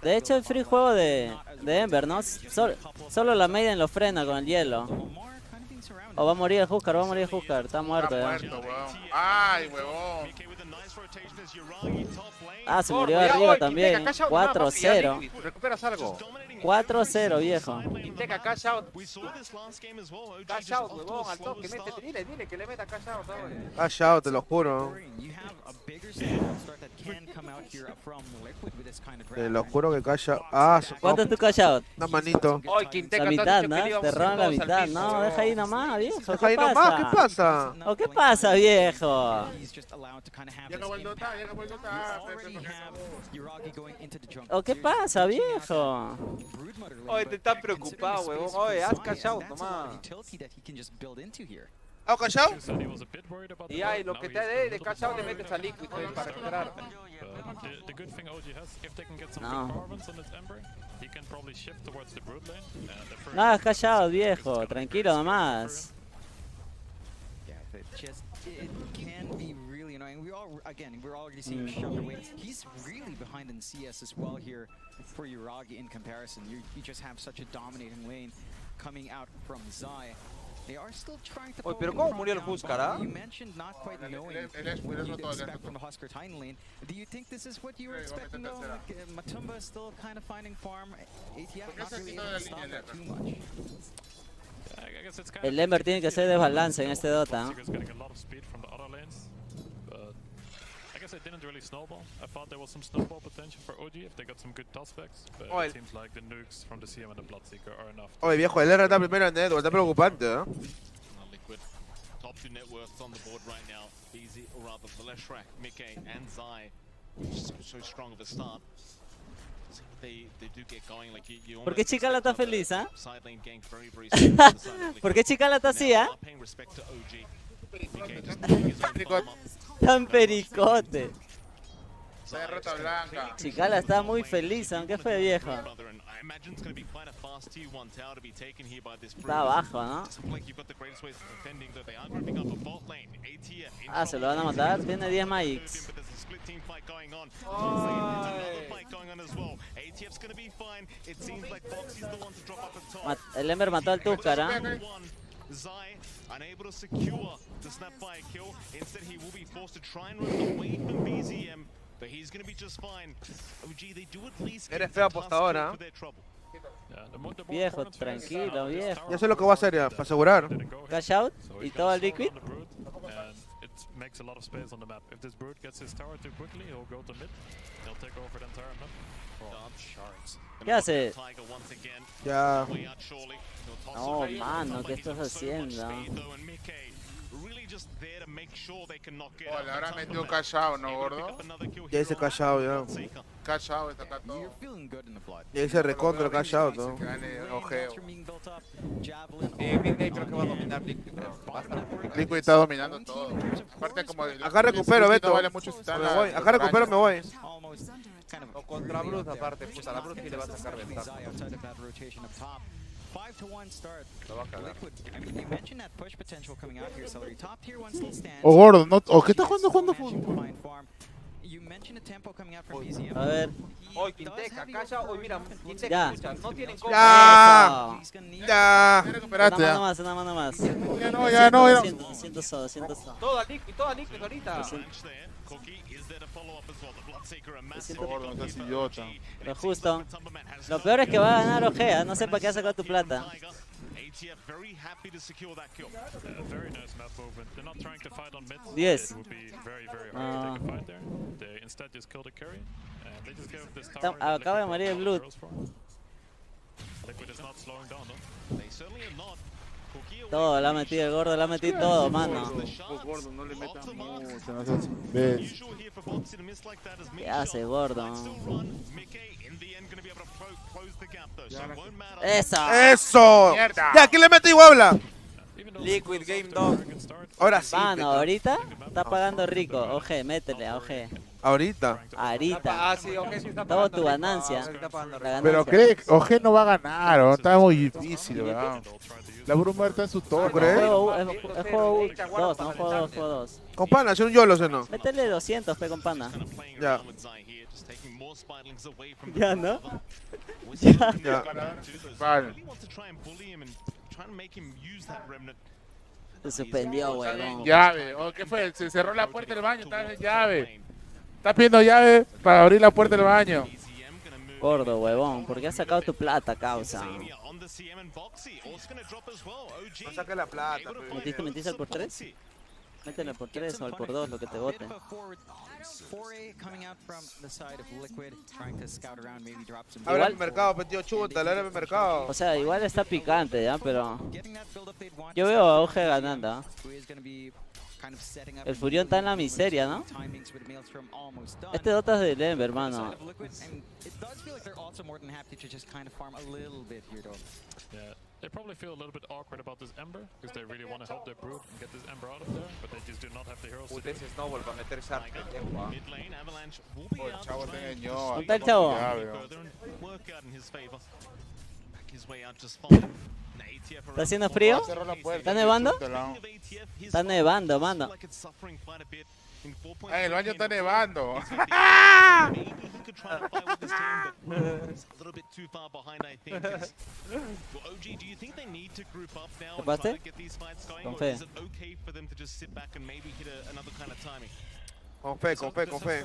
De hecho, el free juego de Ember, ¿no? Solo la Maiden lo frena con el hielo. O va a morir el Huskar, está muerto ya. Ay, huevón. Ah, se murió de arriba también. 4-0. ¿Recuperas algo? 4-0, viejo. Quinteca, cash out. Cash out, huevón, al toque. Dile que le meta cash out. Cash out, te lo juro. Te lo juro que cash out. Ah, ¿cuánto es tu cash out? Una manito. La mitad, ¿no? Te roban la mitad. No, deja ahí nomás, viejo. Deja ahí nomás, ¿qué pasa? ¿O qué pasa, viejo? Ya acabó el Dota, ya acabó el Dota. ¿O qué pasa, viejo? Oye, te estás preocupado, huevón. Oye, haz cash out nomás. ¿Ah, callado? Y hay lo que te dé de callado le metes a Liquid para recuperar. No. No, callado, viejo. Tranquilo nomás. It can be really annoying. We're already seeing shoved away. He's really behind in CS as well here for Uragi in comparison. You just have such a dominating lane coming out from Zai. They are still trying to. Oye, pero ¿cómo murió el Huskar, ah? You mentioned not quite knowing what you'd expect from the Huskar Titan lane. Do you think this is what you were expecting though? Like, Matumba is still kind of finding farm. ATF not really able to stop that too much. El Ember tiene que ser desbalance en este Dota. I guess it didn't really snowball. I thought there was some snowball potential for OG if they got some good toss backs, but it seems like the nukes from the CM and the Bloodseeker are enough. Oye, viejo, el R está primero en Edward, está preocupante, ¿eh? Liquid, top 2 net worths on the board right now. Easy, or rather, the Leshrak, Mickey, and Zai, so strong of a start. ¿Por qué Chicala está feliz, ah? ¿Por qué Chicala está así, ah? Tan pericote. Derrota blanca. Chicala está muy feliz, aunque fue viejo. Está abajo, ¿no? Ah, se lo van a matar. Tiene 10 Magics. El Ember mató al Tuskar, ¿eh? Zai unable to secure the snapfire kill. Instead, he will be forced to try and run away from BZM, but he's going to be just fine. OG, they do at least Eres feo apostadora. Viejo, tranquilo, viejo. Ya sé lo que voy a hacer ya, para asegurar. Cash out y todo al Liquid. Makes a lot of space on the map. If this Brood gets his tower too quickly, he'll go to mid. He'll take over the entire map. ¿Qué hace? Ya. No, mano, ¿qué estás haciendo? Oh, le habrá metido callado, ¿no, gordo? Ya hice callado, ya. Callado, está acá todo. Ya hice recontra callado, todo. Ojeo. Midgame creo que va a dominar Liquid. Liquid está dominando todo. Aparte como acá recupero, Beto. No vale mucho si me voy. Acá recupero, me voy. O contra Brut aparte, puta, la Brut sí le va a sacar ventaja. 5-1 start. Liquid, I mean, you mentioned that push potential coming out here, Celery. Top tier one still stands. Oh, gordo, no, ¿o qué está jugando fútbol? You mentioned a tempo coming out from BZM. A ver. Hoy Quinteca, calla, hoy mira, Quinteca, Ya. escucha, no tienen cómo. Ya. Ya. Recuperaste, Una mano más. Ya no. Siento todo. Toda Liquid ahorita. Gordo, no seas idiota. Pero justo. Lo peor es que va a ganar Ojea, no sé para qué has sacado tu plata. ATF very happy to secure that kill. Very nice map movement. They're not trying to fight on mid. 10. It would be very hard to take a fight there. They instead just kill the carry. And they just give this tower. Acaba de morir el Blood. Liquid is not slowing down, though. They certainly are not. Todo, la ha metido el gordo, la ha metido todo, mano. Gordo, no le metas mucho, no seas imbécil. ¿Qué hace, gordo? ¡Eso! Ya, ¿quién le mete y habla? Liquid Game Dog. Ahora sí. Mano, ahorita está pagando rico. Oje, métele a Oje. Ahorita. Ahorita. Ah, sí, ok, sí está Todo pagando tu rico. ganancia. Está pagando rico. La Pero ganancia. cree, Oje no va a ganar, ¿no? Está muy difícil, ¿verdad? La Bruma está en su tono. ¿No crees? Es juego 2, no juego 2. Con pana, hace un YOLO, ¿o no? Métele 200, pe, con pana. Ya. Ya, ¿no? Ya. Vale. Se suspendió, huevón. Llave. ¿O qué fue? Se cerró la puerta del baño, está en llave. Está pidiendo llave para abrir la puerta del baño. Gordo, huevón. ¿Por qué has sacado tu plata, causa? No saque la plata. ¿Metiste al por 3? Métele al por 3 o al por 2, lo que te bote. Abre el mercado, tío chuta, abre el mercado. O sea, igual está picante, ¿ya? Pero yo veo a Oje ganando. El Furión está en la miseria, ¿no? Este Dota es de Lember, hermano. Yeah, they probably feel a little bit awkward about this Ember because they really want to help their Brood and get this Ember out of there, but they just do not have the heroes to do it. Snowball para meter Shark. Mid lane, Avalanche will be out. ¿Dónde está el chavo? Work out in his favor. Back his way out just fine. ¿Está haciendo frío? ¿Está nevando? Está nevando, mano. Ay, el baño está nevando. ¿Qué pasa? Con fe. Con fe, con fe, con fe.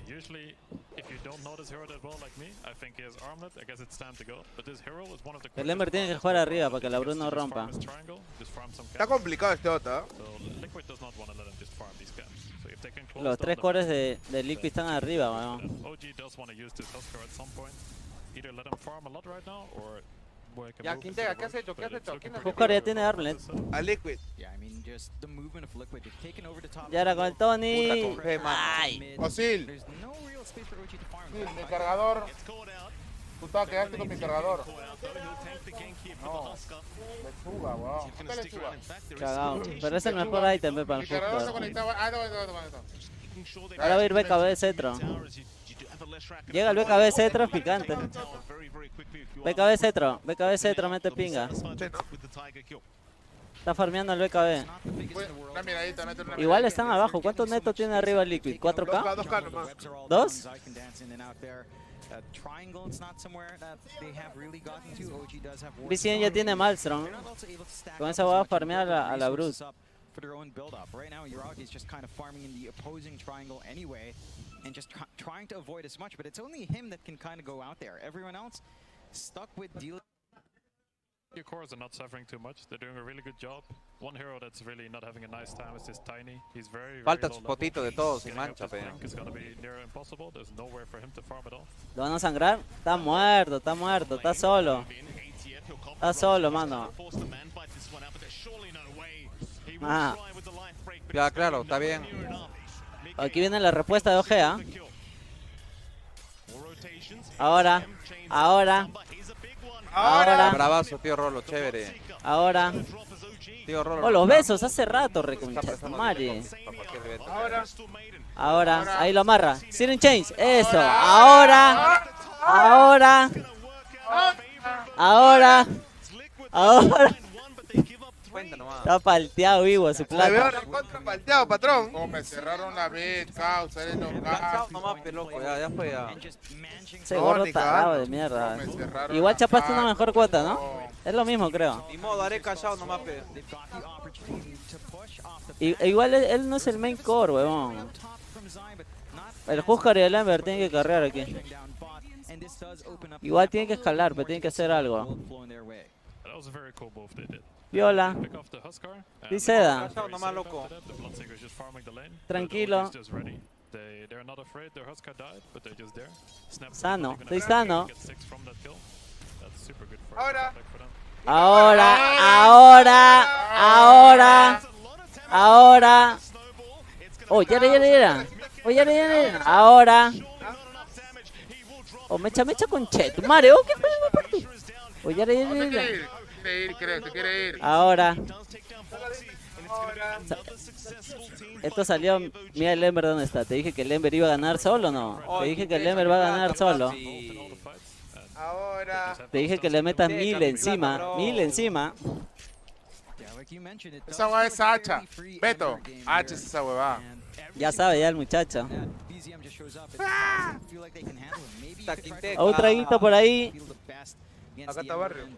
Usually, if you don't know this hero that well like me, I think he has armlet. I guess it's time to go. But this hero is one of the El Lember tiene que jugar arriba para que la Bruna no rompa. Está complicado este Dota. Los 3 cores de Liquid están arriba, weón. Ya, Quintega, ¿qué has hecho? ¿Qué has hecho? Huskar ya tiene armlet. A Liquid. Ya era con el Tony. Puta, con fe, mano. Ay. Osil. Mi cargador. Tú quedaste con mi cargador. No. Lechuga, wow. ¿Qué lechuga? Cagado. Pero es el mejor ítem para el Mi cargador se Huskar. conectaba. Ah, no. Ahora va a ir BKB Cetro. Llega el BKB Cetro, es picante. BKB Cetro, mete pinga. Está farmeando el BKB. Una miradita, mete una Igual están abajo. ¿Cuántos netos tiene arriba el Liquid? ¿4K? 2K nomás. ¿2? BCN ya tiene Maelstrom. Con esa va a farmear a la Brood. For their own build-up. Right now, Yuragi's just kind of farming in the opposing triangle anyway, and just trying to avoid as much, but it's only him that can kind of go out there. Everyone else stuck with dealing. Your cores are not suffering too much. They're doing a really good job. One hero that's really not having a nice time is this Tiny. He's very Falta low spotito de todos sin mancha, pero. It's gonna be near impossible. There's nowhere for him to farm at all. ¿Lo van a sangrar? Está muerto, está solo. Está solo, mano. Ah. Ya, claro, está bien. Aquí viene la respuesta de Ojea. Ahora. Bravazo, tío Rolo, chévere. Ahora. Tío Rolo. Oh, los besos, hace rato, reconcha madre. Ahora, ahí lo amarra. Siren Chains, eso. Ahora. Está palteado vivo su plata. Se ve ahora contra palteado, patrón. Oh, me cerraron la vez, causa, eres local. Nomás, loco, ya fue ya. Ese gordo tarado de mierda. Igual chapaste una mejor cuota, ¿no? Es lo mismo, creo. Ni modo, haré callado nomás, pe. Igual él no es el main core, huevón. El Huskar y el Ember tienen que carrear aquí. Igual tienen que escalar, pero tienen que hacer algo. Viola. Diceda. Tranquilo. Sano. Estoy sano. Ahora. Oh, ya era. Ahora. Oh, mecha con Chet. Mario, ¿qué fue el partido? Oh, ya era. Quiere ir. Ahora. Esto salió. Mira el Ember dónde está. Te dije que el Ember iba a ganar solo, ¿no? Te dije que el Ember va a ganar solo. Ahora. Te dije que le metas 1000 encima. 1000 encima. Esa huevada es hacha. Beto, hacha es esa huevada. Ya sabe ya el muchacho. Un traguito por ahí. Acá está Barrio.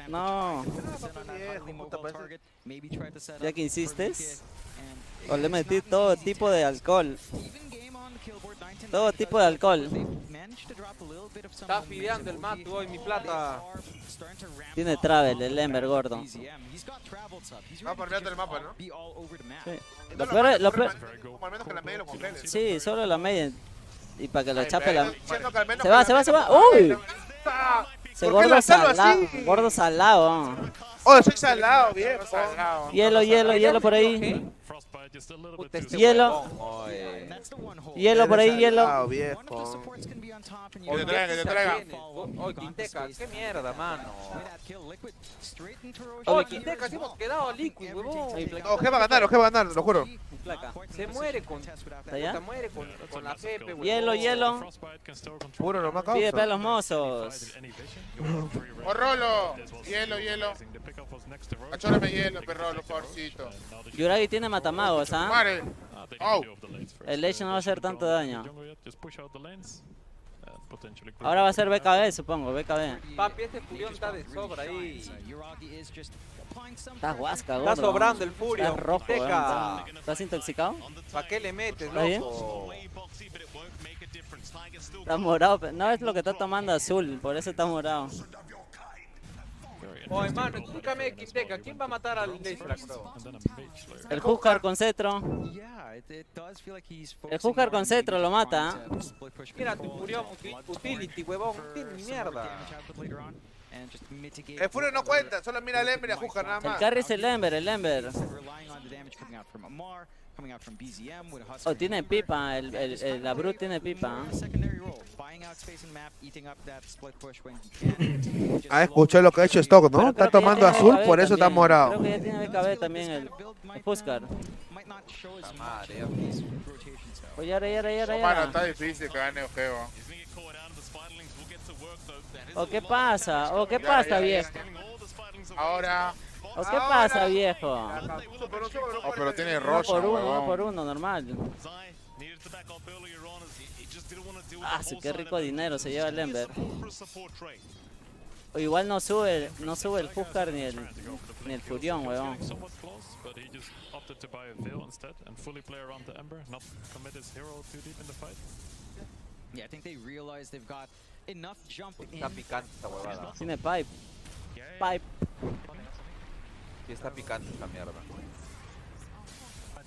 No. Ya que insistes. O le metí todo tipo de alcohol. Todo tipo de alcohol. Está fideando el mato hoy, mi plata. Tiene travel el Ember gordo. Va por el mapa, ¿no? Sí. Sí, solo la media. Y para que lo chape la... Se va. ¡Uy! Ese gordo salado. Oh, soy salado, viejo. Hielo por ahí. Hielo. Hielo por ahí, hielo. Que te traigan. Oh, Quinteca, qué mierda, mano. Oh, Quinteca, sí hemos quedado Liquid, huevón. Oje va a ganar, lo juro. Se muere con la Pepe, huevón. Hielo. Puro nomás causa. Pide pelos mozos. Oh, Rolo. Hielo. Achórame hielo, perro, favorcito. Yuragi tiene matamagos, ¿ah? Mare. Oh. El Leche no va a hacer tanto daño. Ahora va a ser BKB, supongo, BKB. Papi, este Furión está de sobra ahí. Estás guasca, gordo. Está sobrando el Furión. Estás rojo, Teca. ¿Estás intoxicado? ¿Para qué le metes, ¿Está bien? loco? Está morado, no es lo que está tomando azul, por eso está morado. Oye, mano, explícame, Quinteca, ¿quién va a matar al Lacetrack, bro? El Huskar con cetro. El Huskar con cetro lo mata. Mira tu Furión utility, huevón, no tiene ni mierda. El Furio no cuenta, solo mira al Ember y a Juja nada El más. carry es el Ember. Oh, tiene pipa, la Brute tiene pipa. Ah, escuché lo que ha hecho Stock, ¿no? Está tomando azul, por eso está morado. Creo que ya tiene BKB también el Huskar. Oye, ahora. Mano, está difícil que gane Ojeo. ¿O qué pasa, viejo? Ahora. ¿O qué pasa, viejo? Oh, pero tiene Rocha, Uno por uno, normal. Ah, sí, qué rico dinero se lleva el Ember. O igual no sube el Huskar ni el Furión, weón. Está picante esta huevada. Tiene pipe. Sí, está picante esta mierda.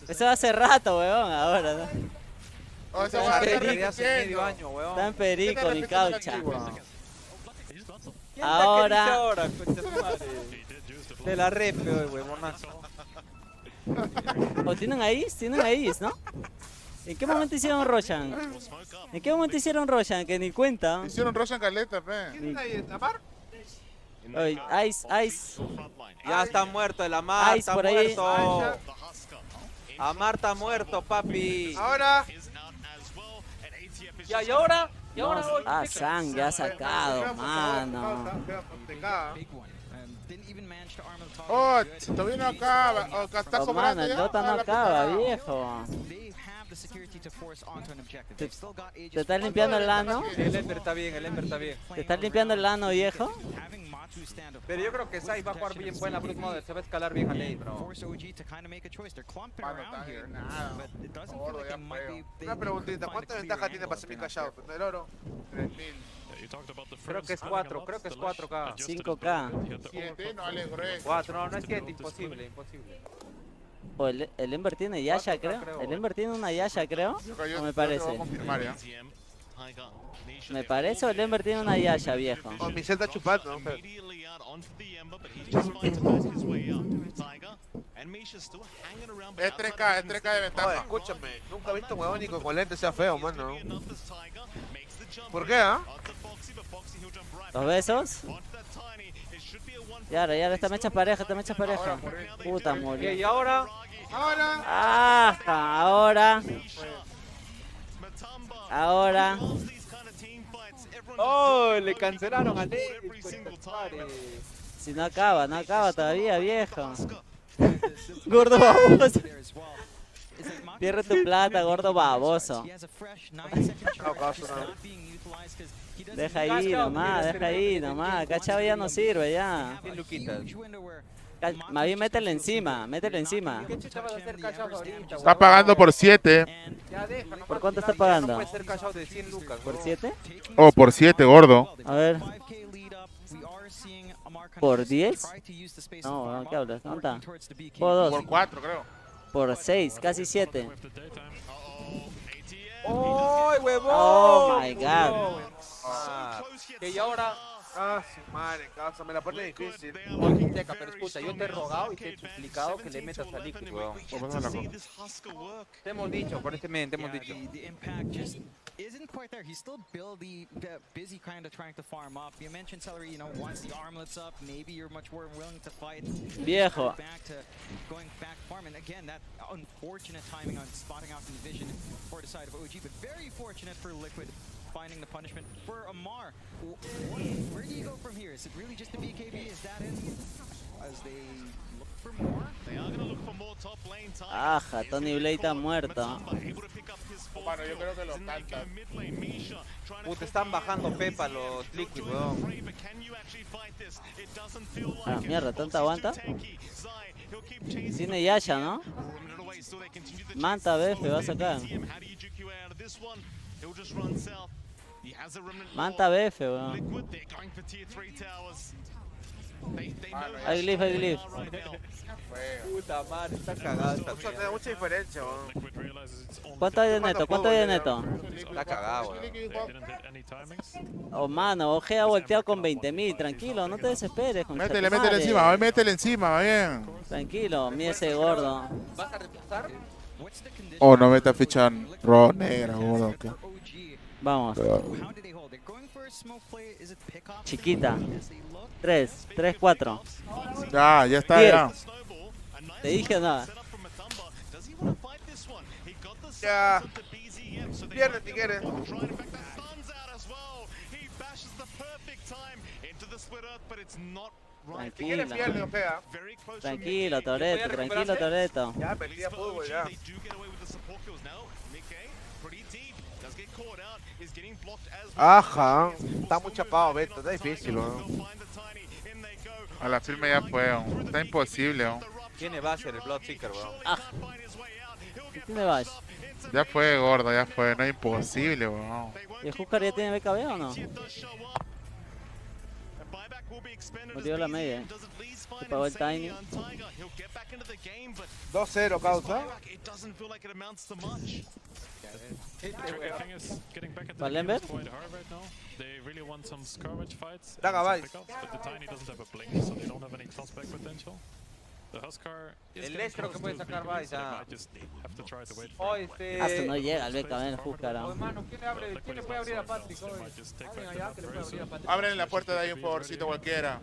Eso hace rato, weón, ahora, ¿no? Oh, esa huevada está hace medio año, weón. Está en perico, ni caucha. Ahora, de la repe, huevonazo. O tienen ahí, ¿no? ¿En qué momento hicieron Roshan? Que ni cuenta. Hicieron Roshan caleta, pe. Oye, Ice. Ya está muerto el Amar, está muerto. Amar está muerto, papi. Ahora. ¿Y ahora? Sang ya ha sacado, mano. Oh, todavía no acaba. Oh, está Oh, sobrando mano, el ya. Dota no acaba, viejo. ¿Te estás limpiando el ano? El Ember está bien, ¿Te estás limpiando el ano, viejo? Pero yo creo que Sai va a jugar bien buena Brute Mother, se va a escalar bien a late, bro. Una preguntita, ¿cuánta ventaja tiene para ser callado? ¿El oro? 3000. Creo que es 4K. 5K. 7, no le grueso. 4, no es 7, imposible. O el Ember tiene Yasha, creo. El Ember tiene una Yasha, creo. ¿O me parece? ¿Me parece o el Ember tiene una Yasha, viejo? Oh, mi set está chupando. Es 3K de ventaja. Oye, escúchame, nunca he visto un huevón ni con lente sea feo, mano. ¿Por qué, ah? ¿Dos besos? Ya, esta mecha pareja. Puta, murió. ¿Y ahora? Ahora. Oh, le cancelaron a Ley. Si no acaba todavía, viejo. Gordo baboso. Pierde tu plata, gordo baboso. Deja ahí nomás. Cachao ya no sirve, ya. Más bien métele encima. Está pagando por 7. ¿Por cuánto está pagando? ¿Por 7? Oh, por 7, gordo. A ver. ¿Por 10? No, ¿qué hablas? ¿Dónde está? Por 2. Por 4, creo. Por 6, casi 7. ¡Oh, huevón! Oh my god. ¿Y ahora? Ah, su madre, causa, me la pone difícil. Oye, Teca, pero escucha, yo te he rogado y te he suplicado que le metas a Liquid, weón. Te hemos dicho, por este men, te hemos dicho. The impact just isn't quite there. He's still busy kind of trying to farm up. You mentioned Celery, you know, once the armlet's up, maybe you're much more willing to fight. Viejo. Going back farm, and again, that unfortunate timing on spotting out the vision for the side of OG, but very fortunate for Liquid finding the punishment for Amar. Where do you go from here? Is it really just the BKB? Is that it? As they look for more? They are going to look for more top lane time. Aja, Tony Blade está muerto. Bueno, yo creo que lo cantan. Puta, están bajando Pepa los Liquid, weón. Ah, mierda, ¿tanta aguanta? Tiene Yasha, ¿no? Manta BF va a sacar. Manta BF, weón. Hay glif. Puta madre, está cagado. Mucha diferencia, weón. ¿Cuánto hay de neto? Está cagado, weón. Oh, mano, Oje ha volteado con 20.000. Tranquilo, no te desesperes. Métele encima, hoy métele encima, va bien. Tranquilo, mira ese gordo. ¿Vas a reemplazar? Oh, no meta ficha negra, gordo. Vamos. Chiquita. 3, 4. Ya está, ya. Te dije nada. Ya. Pierde si quieres. Tranquilo, Toretto. Ya, perdía fútbol, ya. Ajá, está muy chapado, Beto, está difícil, ¿no? A la firme ya fue, está imposible, ¿no? Tiene Basher el Bloodseeker, weón. Tiene Bash. Ya fue, gordo, ya fue, no es imposible, weón. ¿Y el Huskar ya tiene BKB o no? Murió la media. Se pagó el Tiny. 2-0, causa. ¿Valenber? El Les creo que puede sacar Vice. Hasta no llega el BKB en el Huskar. ¿Quién le puede abrir a Patrick hoy? ¿Alguien allá que le puede abrir a Patrick? Abren la puerta de ahí un favorcito cualquiera.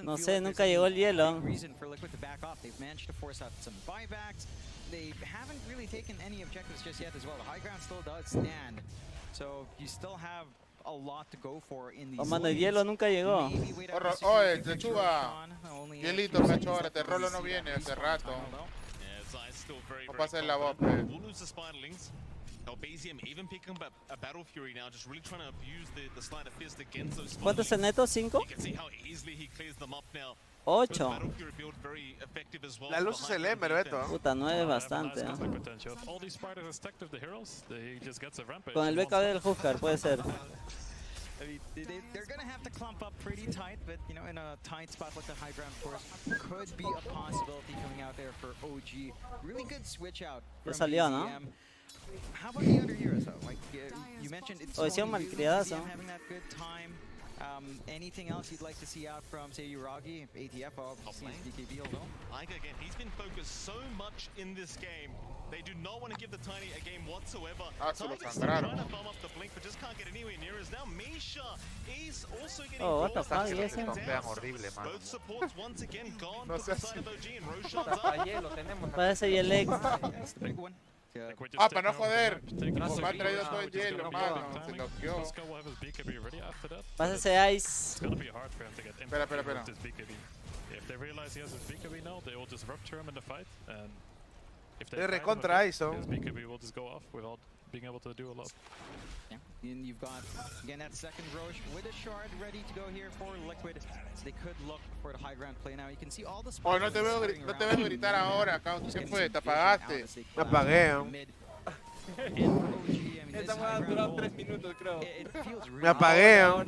No sé, nunca llegó el hielo. They haven't really taken any objectives just yet as well. The high ground still does stand. So you still have a lot to go for in these. Oh, mano, el hielo nunca llegó. Oye, Lechuga. Hielito, pecho, ahora te rolo no viene hace rato. No pasa en la voz, ¿Cuánto es el neto? ¿5? 8. La luz es el Ember, Beto. Puta, 9 es bastante. Con el BKB del Huskar puede ser. They're going to have to clump up pretty tight, but you know, in a tight spot like the high ground course, could be a possibility coming out there for OG. Really good switch out from BZM. How about the other heroes though? Like you mentioned, it's BZM having that good time. Anything else you'd like to see out from, say, Uragi, ATF, obviously, DKB, although? Like again, he's been focused so much in this game. They do not want to give the Tiny a game whatsoever. Tiger's still trying to bum up the blink, but just can't get anywhere near us. Now Misha is also getting what the fuck, yes, both supports once again gone for the side of OG and Roshan's up. Parece Yelex. Para no joder. Nos ha traído todo el hielo, mano. Se bloqueó. Pásese Ice. Espera. If they realize he has his BKB now, they will just rupture him in the fight, and if they recontra Ice, his BKB will just go off without being able to do a lot. Yeah, and you've got again that second Roche with a shard ready to go here for Liquid. They could look for the high ground play now. You can see all the. Oh, no te veo gritar ahora, ¿qué fue? ¿Te apagaste? Me apagué. this Esta ha durado 3 minutos, creo. Me apagué, ¿no?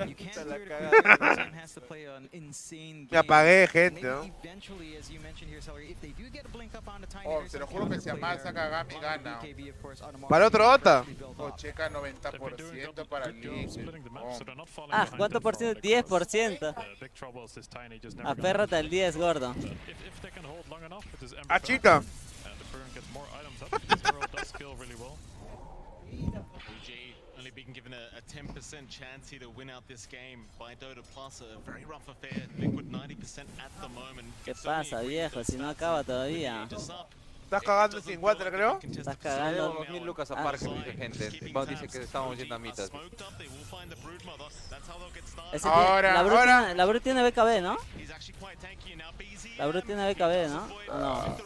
Me apagué, gente, ¿no? Oh, te lo juro que si Amal saca Gami gana. ¿Para otro OTA? Oh, checa 90% para el Link. Ah, ¿cuánto por ciento? 10%. Apérrate al 10, gordo. Ah, chica. Only being given a 10% chance here to win out this game by Dota Plus. A very rough affair. Liquid 90% at the moment. ¿Qué pasa, viejo? Si no acaba todavía. ¿Estás cagando sin water, creo? Estás cagando. 2000 lucas a parque, dice gente. Pau dice que estamos yendo a mitas. Ahora. La Brut tiene BKB, ¿no? La Brut tiene BKB, ¿no? ¿O no?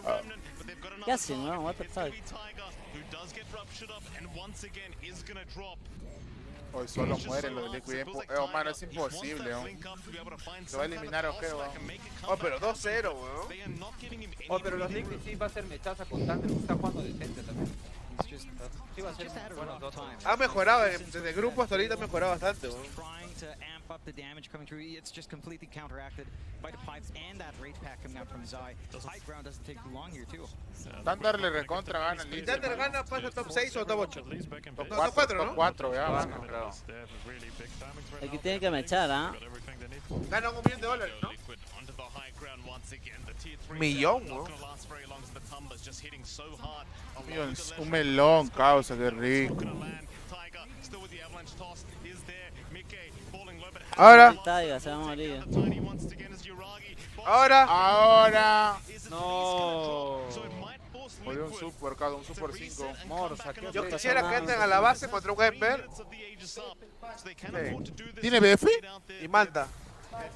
¿Qué hacen, no? What the fuck? Hoy solo muere lo de Liquid. Oh, mano, es imposible, ¿no? Se va a eliminar o qué, weón. Oh, pero 2-0, weón. Oh, pero los Liquid sí va a ser mechaza constante. Está jugando decente también. Sí va a ser buenos dos. Ha mejorado, desde el grupo hasta ahorita ha mejorado bastante, weón. To amp up the damage coming through, it's just completely counteracted by the pipes and that rage pack coming out from Zai. High ground doesn't take too long here too. Darle recontra gana el Link. Thunder gana, pasa top 6 o top 8. Top 4, ¿no? Top 4, ya, bueno. Aquí tienen que mechar, ¿ah? Gana $1 millón, ¿no? Millón, ¿no? Un melón, causa, qué rico. Ahora. Se va a morir. Ahora. No. Oye, un super, cada un super 5. Yo quisiera que entren a la base contra un Gamer. ¿Tiene BF? Y Manta.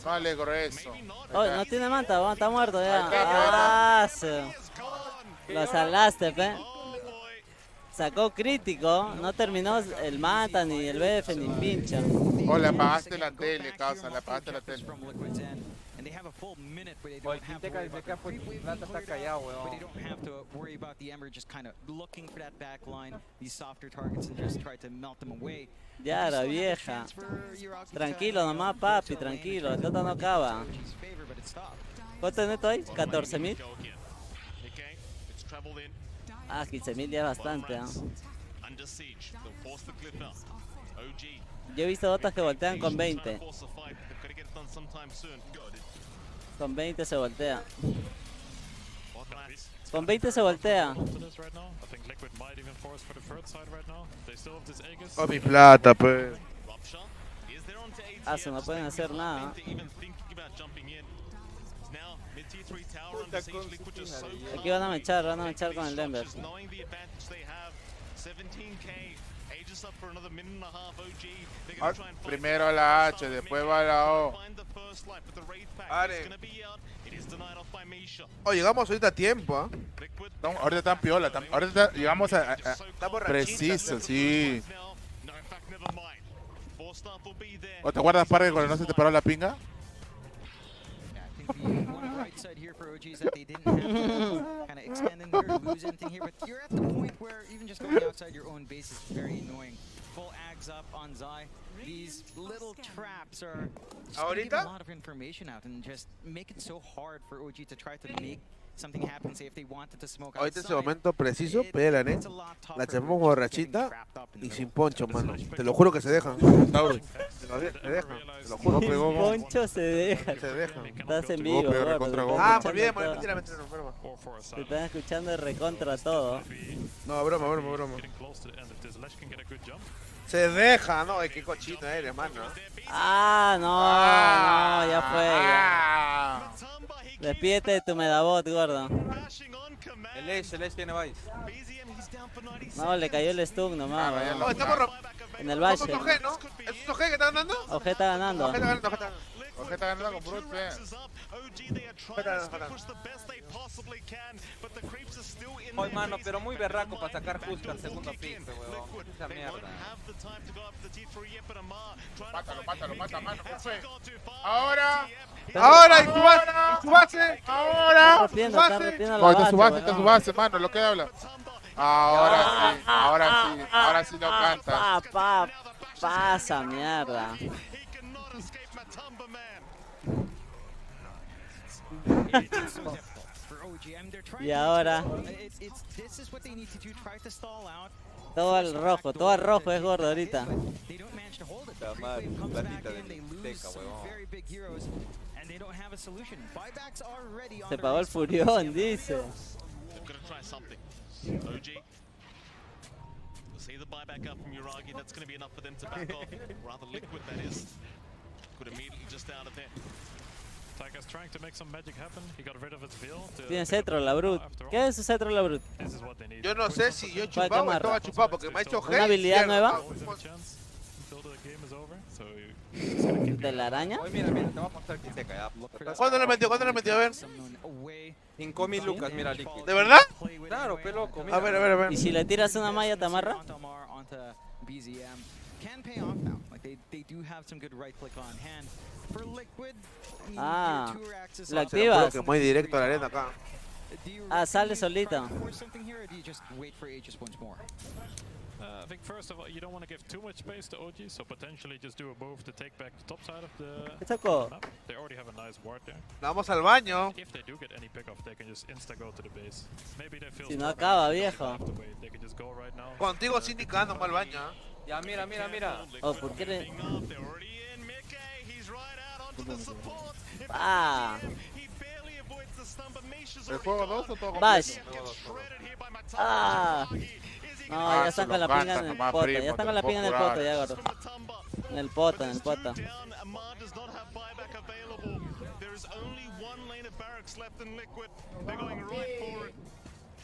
Vale, grueso. Oh, no tiene manta, está muerto ya. Ah, lo salaste, pe. Sacó crítico, no terminó el manta, ni el BF, ni pincha. Oh, le apagaste la tele, causa, le apagaste la tele. O el Quinteca de acá fue plata, está callado, weón. Ya, la vieja. Tranquilo nomás, papi, tranquilo. El Dota no acaba. ¿Cuánto neto hay? 14.000. Ah, 15.000 ya es bastante, ¿eh? Yo he visto Dotas que voltean con 20. Con 20 se voltea. Con 20 se voltea. Oh, mi plata, pues. Ah, se no pueden hacer nada. Aquí van a mechar con el Denver. Primero a la H, después va a la O. Oh, llegamos ahorita a tiempo, ¿ah? Ahorita están piola, ahorita llegamos a preciso, sí. ¿O te acuerdas, Parque, cuando no se te paró la pinga? One bright side here for OG is that they didn't have to kind of extend in there or lose anything here, but you're at the point where even just going outside your own base is very annoying. Full ags up on Zai. These little traps are just give a lot of information out and just make it so hard for OG to try to make something happen. Say if they wanted to smoke outside. Ahorita ese momento preciso, pelan, la chapamos borrachita y sin poncho, mano. Te lo juro que se dejan. Tauri. Se dejan, te lo juro. Sin poncho se dejan. Se dejan. Estás en vivo, gordo. Ah, me olvidé, mentira. Te están escuchando de recontra todo. No, broma. Se deja, no, qué cochino eres, mano. Ah, no, ya fue. Despídete de tu medabot, gordo. El Edge tiene Vice. No, le cayó el stun nomás. Oh, estamos en el valle. ¿Es un OG que está ganando? OG está ganando. OG está ganando con Brute, Hoy, mano, pero muy berraco para sacar justo al segundo pick, weón. Esa mierda. Mata, mano, profe. Ahora, y su base, ahora. Está rompiendo está su base, mano, lo que habla. Ahora sí no canta. Pasa, mierda. Y ahora todo al rojo es gordo ahorita. Se pagó el furión, dice. See the buyback up from Uragi, that's going to be enough for them to back off. Rather liquid, that is. Could immediately just out of there. Tiger's trying to make some magic happen. He got rid of his veil. Tiene cetro la Brut. ¿Qué es su cetro la Brut? Yo no sé si yo he chupado o estaba chupado porque me ha hecho ¿Una habilidad nueva? ¿De la araña? Oye, mira, te voy a mostrar que seca ya. ¿Cuándo le metió? A ver. 5.000 lucas, mira, Liquid. ¿De verdad? Claro, pe loco. A ver. ¿Y si le tiras una malla, te amarra? Ah, ¿lo activas? Que muy directo a la arena acá. Ah, sale solito. I think first of all, you don't want to give too much space to OG, so potentially just do a move to take back the top side of the map. They already have a nice ward there. Vamos al baño. If they do get any pick off, they can just insta go to the base. Maybe they feel si no acaba, viejo. They can just go right now. Contigo sin indicando mal baño. Ya, mira. Oh, ¿por qué le... Ah. ¿El juego 2 o todo completo? Bash. Ah. No, ya están con la pinga en el poto. Ya están con la pinga en el poto, ya, gordo. En el poto.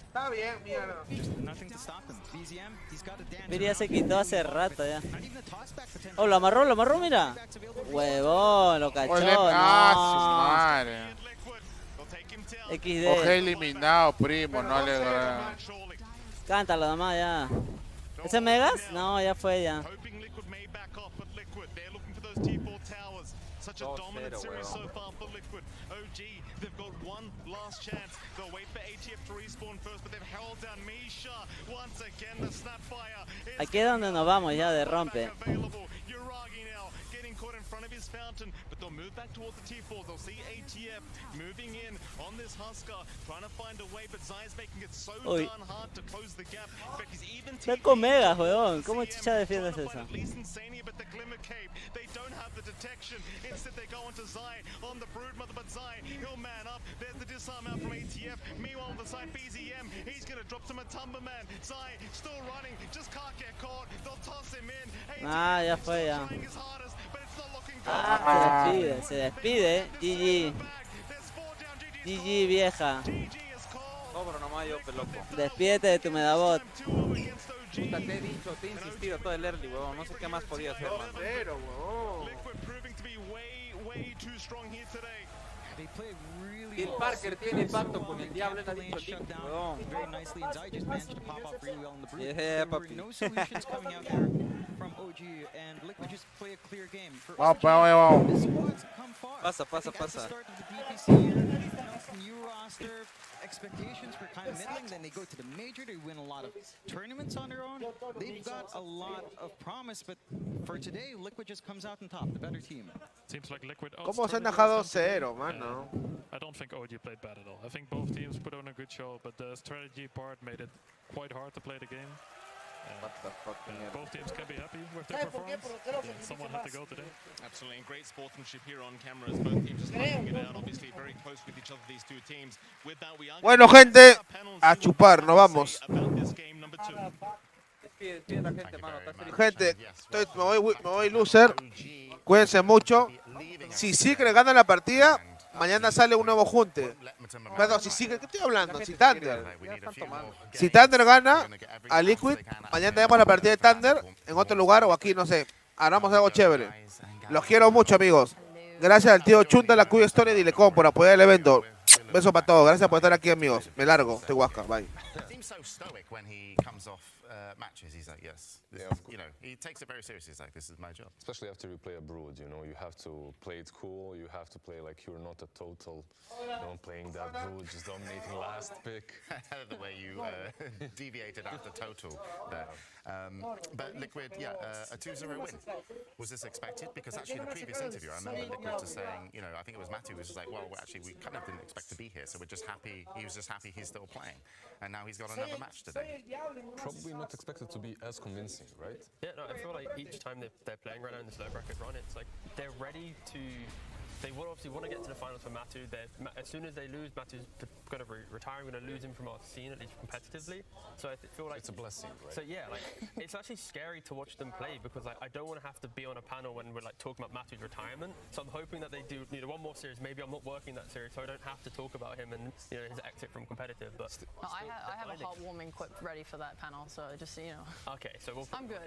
Está bien, mierda. Mira, ya se quitó hace rato ya. Oh, lo amarró, mira. Huevón, lo cachó. Su madre. XD. Coge eliminado, primo, no le... Cántalo nomás ya. ¿Ese Megas? No, ya fue ya. Such a dominant series so far for Liquid. OG, they've got one last chance. They'll wait for ATF to respawn first, but they've held down Misha. Once again, the Snapfire. Aquí es donde nos vamos ya de rompe. Uragi now getting caught in front of his fountain, but they'll move back towards the T4. They'll see ATF moving in on this Husker, trying to find a way, but Zai's making it so darn hard to close the gap. But he's even Está con Megas, weón. ¿Cómo chicha defiendes eso? They don't have the detection. Instead, they go onto Zai on the brood mother, but Zai, he'll man up. There's the disarm out from ATF. Meanwhile, on the side, BZM, he's going to drop to Matumba Man. Zai still running, just can't get caught. They'll toss him in. Ah, ya fue ya. Ah, se despide. GG, vieja. Sobro nomás yo, peloco. Despídete de tu medabot. Puta, te he dicho, te he insistido todo el early, huevón. No sé qué más podía hacer, man. Bill Parker tiene pacto con el diablo, él ha dicho el huevón. Yeah, papi. Vamos. Pasa. Expectations were kind of middling, then they go to the major, they win a lot of tournaments on their own. They've got a lot of promise, but for today, Liquid just comes out on top, the better team. Seems like Liquid. ¿Cómo se han dejado 0, mano? I don't think OG played bad at all. I think both teams put on a good show, but the strategy part made it quite hard to play the game. What the fuck, both teams can be happy with their performance. Someone had to go today. Absolutely, and great sportsmanship here on camera as both teams just knocking it out. Obviously, very close with each other, these two teams. With that, we are bueno, gente, a chupar, nos vamos. Gente, me voy loser. Cuídense mucho. Si Secret gana la partida, mañana sale un nuevo junte. Perdón, si Secret, ¿qué estoy hablando? Si Thunder gana a Liquid, mañana tenemos la partida de Thunder en otro lugar o aquí, no sé. Haremos algo chévere. Los quiero mucho, amigos. Gracias al tío Chunta, la Cuya Story y Dilecom por apoyar el evento. Beso para todos. Gracias por estar aquí, amigos. Me largo. Te Huasca. Bye. Seems so stoic when he comes off matches. He's like, yes, you know, he takes it very seriously. He's like, this is my job. Especially after you play a Brood, you know, you have to play it cool. You have to play like you're not a total, you know, playing that Brood, just dominating last pick. The way you deviated after total there. But Liquid, yeah, a 2-0 win. Was this expected? Because actually the previous interview, I remember Liquid just saying, you know, I think it was Matthew was just like, well, actually we kind of didn't expect to be here, so we're just happy. He was just happy he's still playing, and now he's got another match today. Probably not expected to be as convincing, right? Yeah, no, I feel like each time they're playing right now in this low bracket run, it's like they're ready to. They will obviously want to get to the finals for Matu. As soon as they lose, Matu's going to retire. I'm going to lose him from our scene, at least competitively. So I feel like it's a blessing, right? So yeah, like it's actually scary to watch them play because like I don't want to have to be on a panel when we're like talking about Matu's retirement. So I'm hoping that they do one more series. Maybe I'm not working that series, so I don't have to talk about him and his exit from competitive. But I have a heartwarming quip ready for that panel, so just so you know. Okay, so I'm good.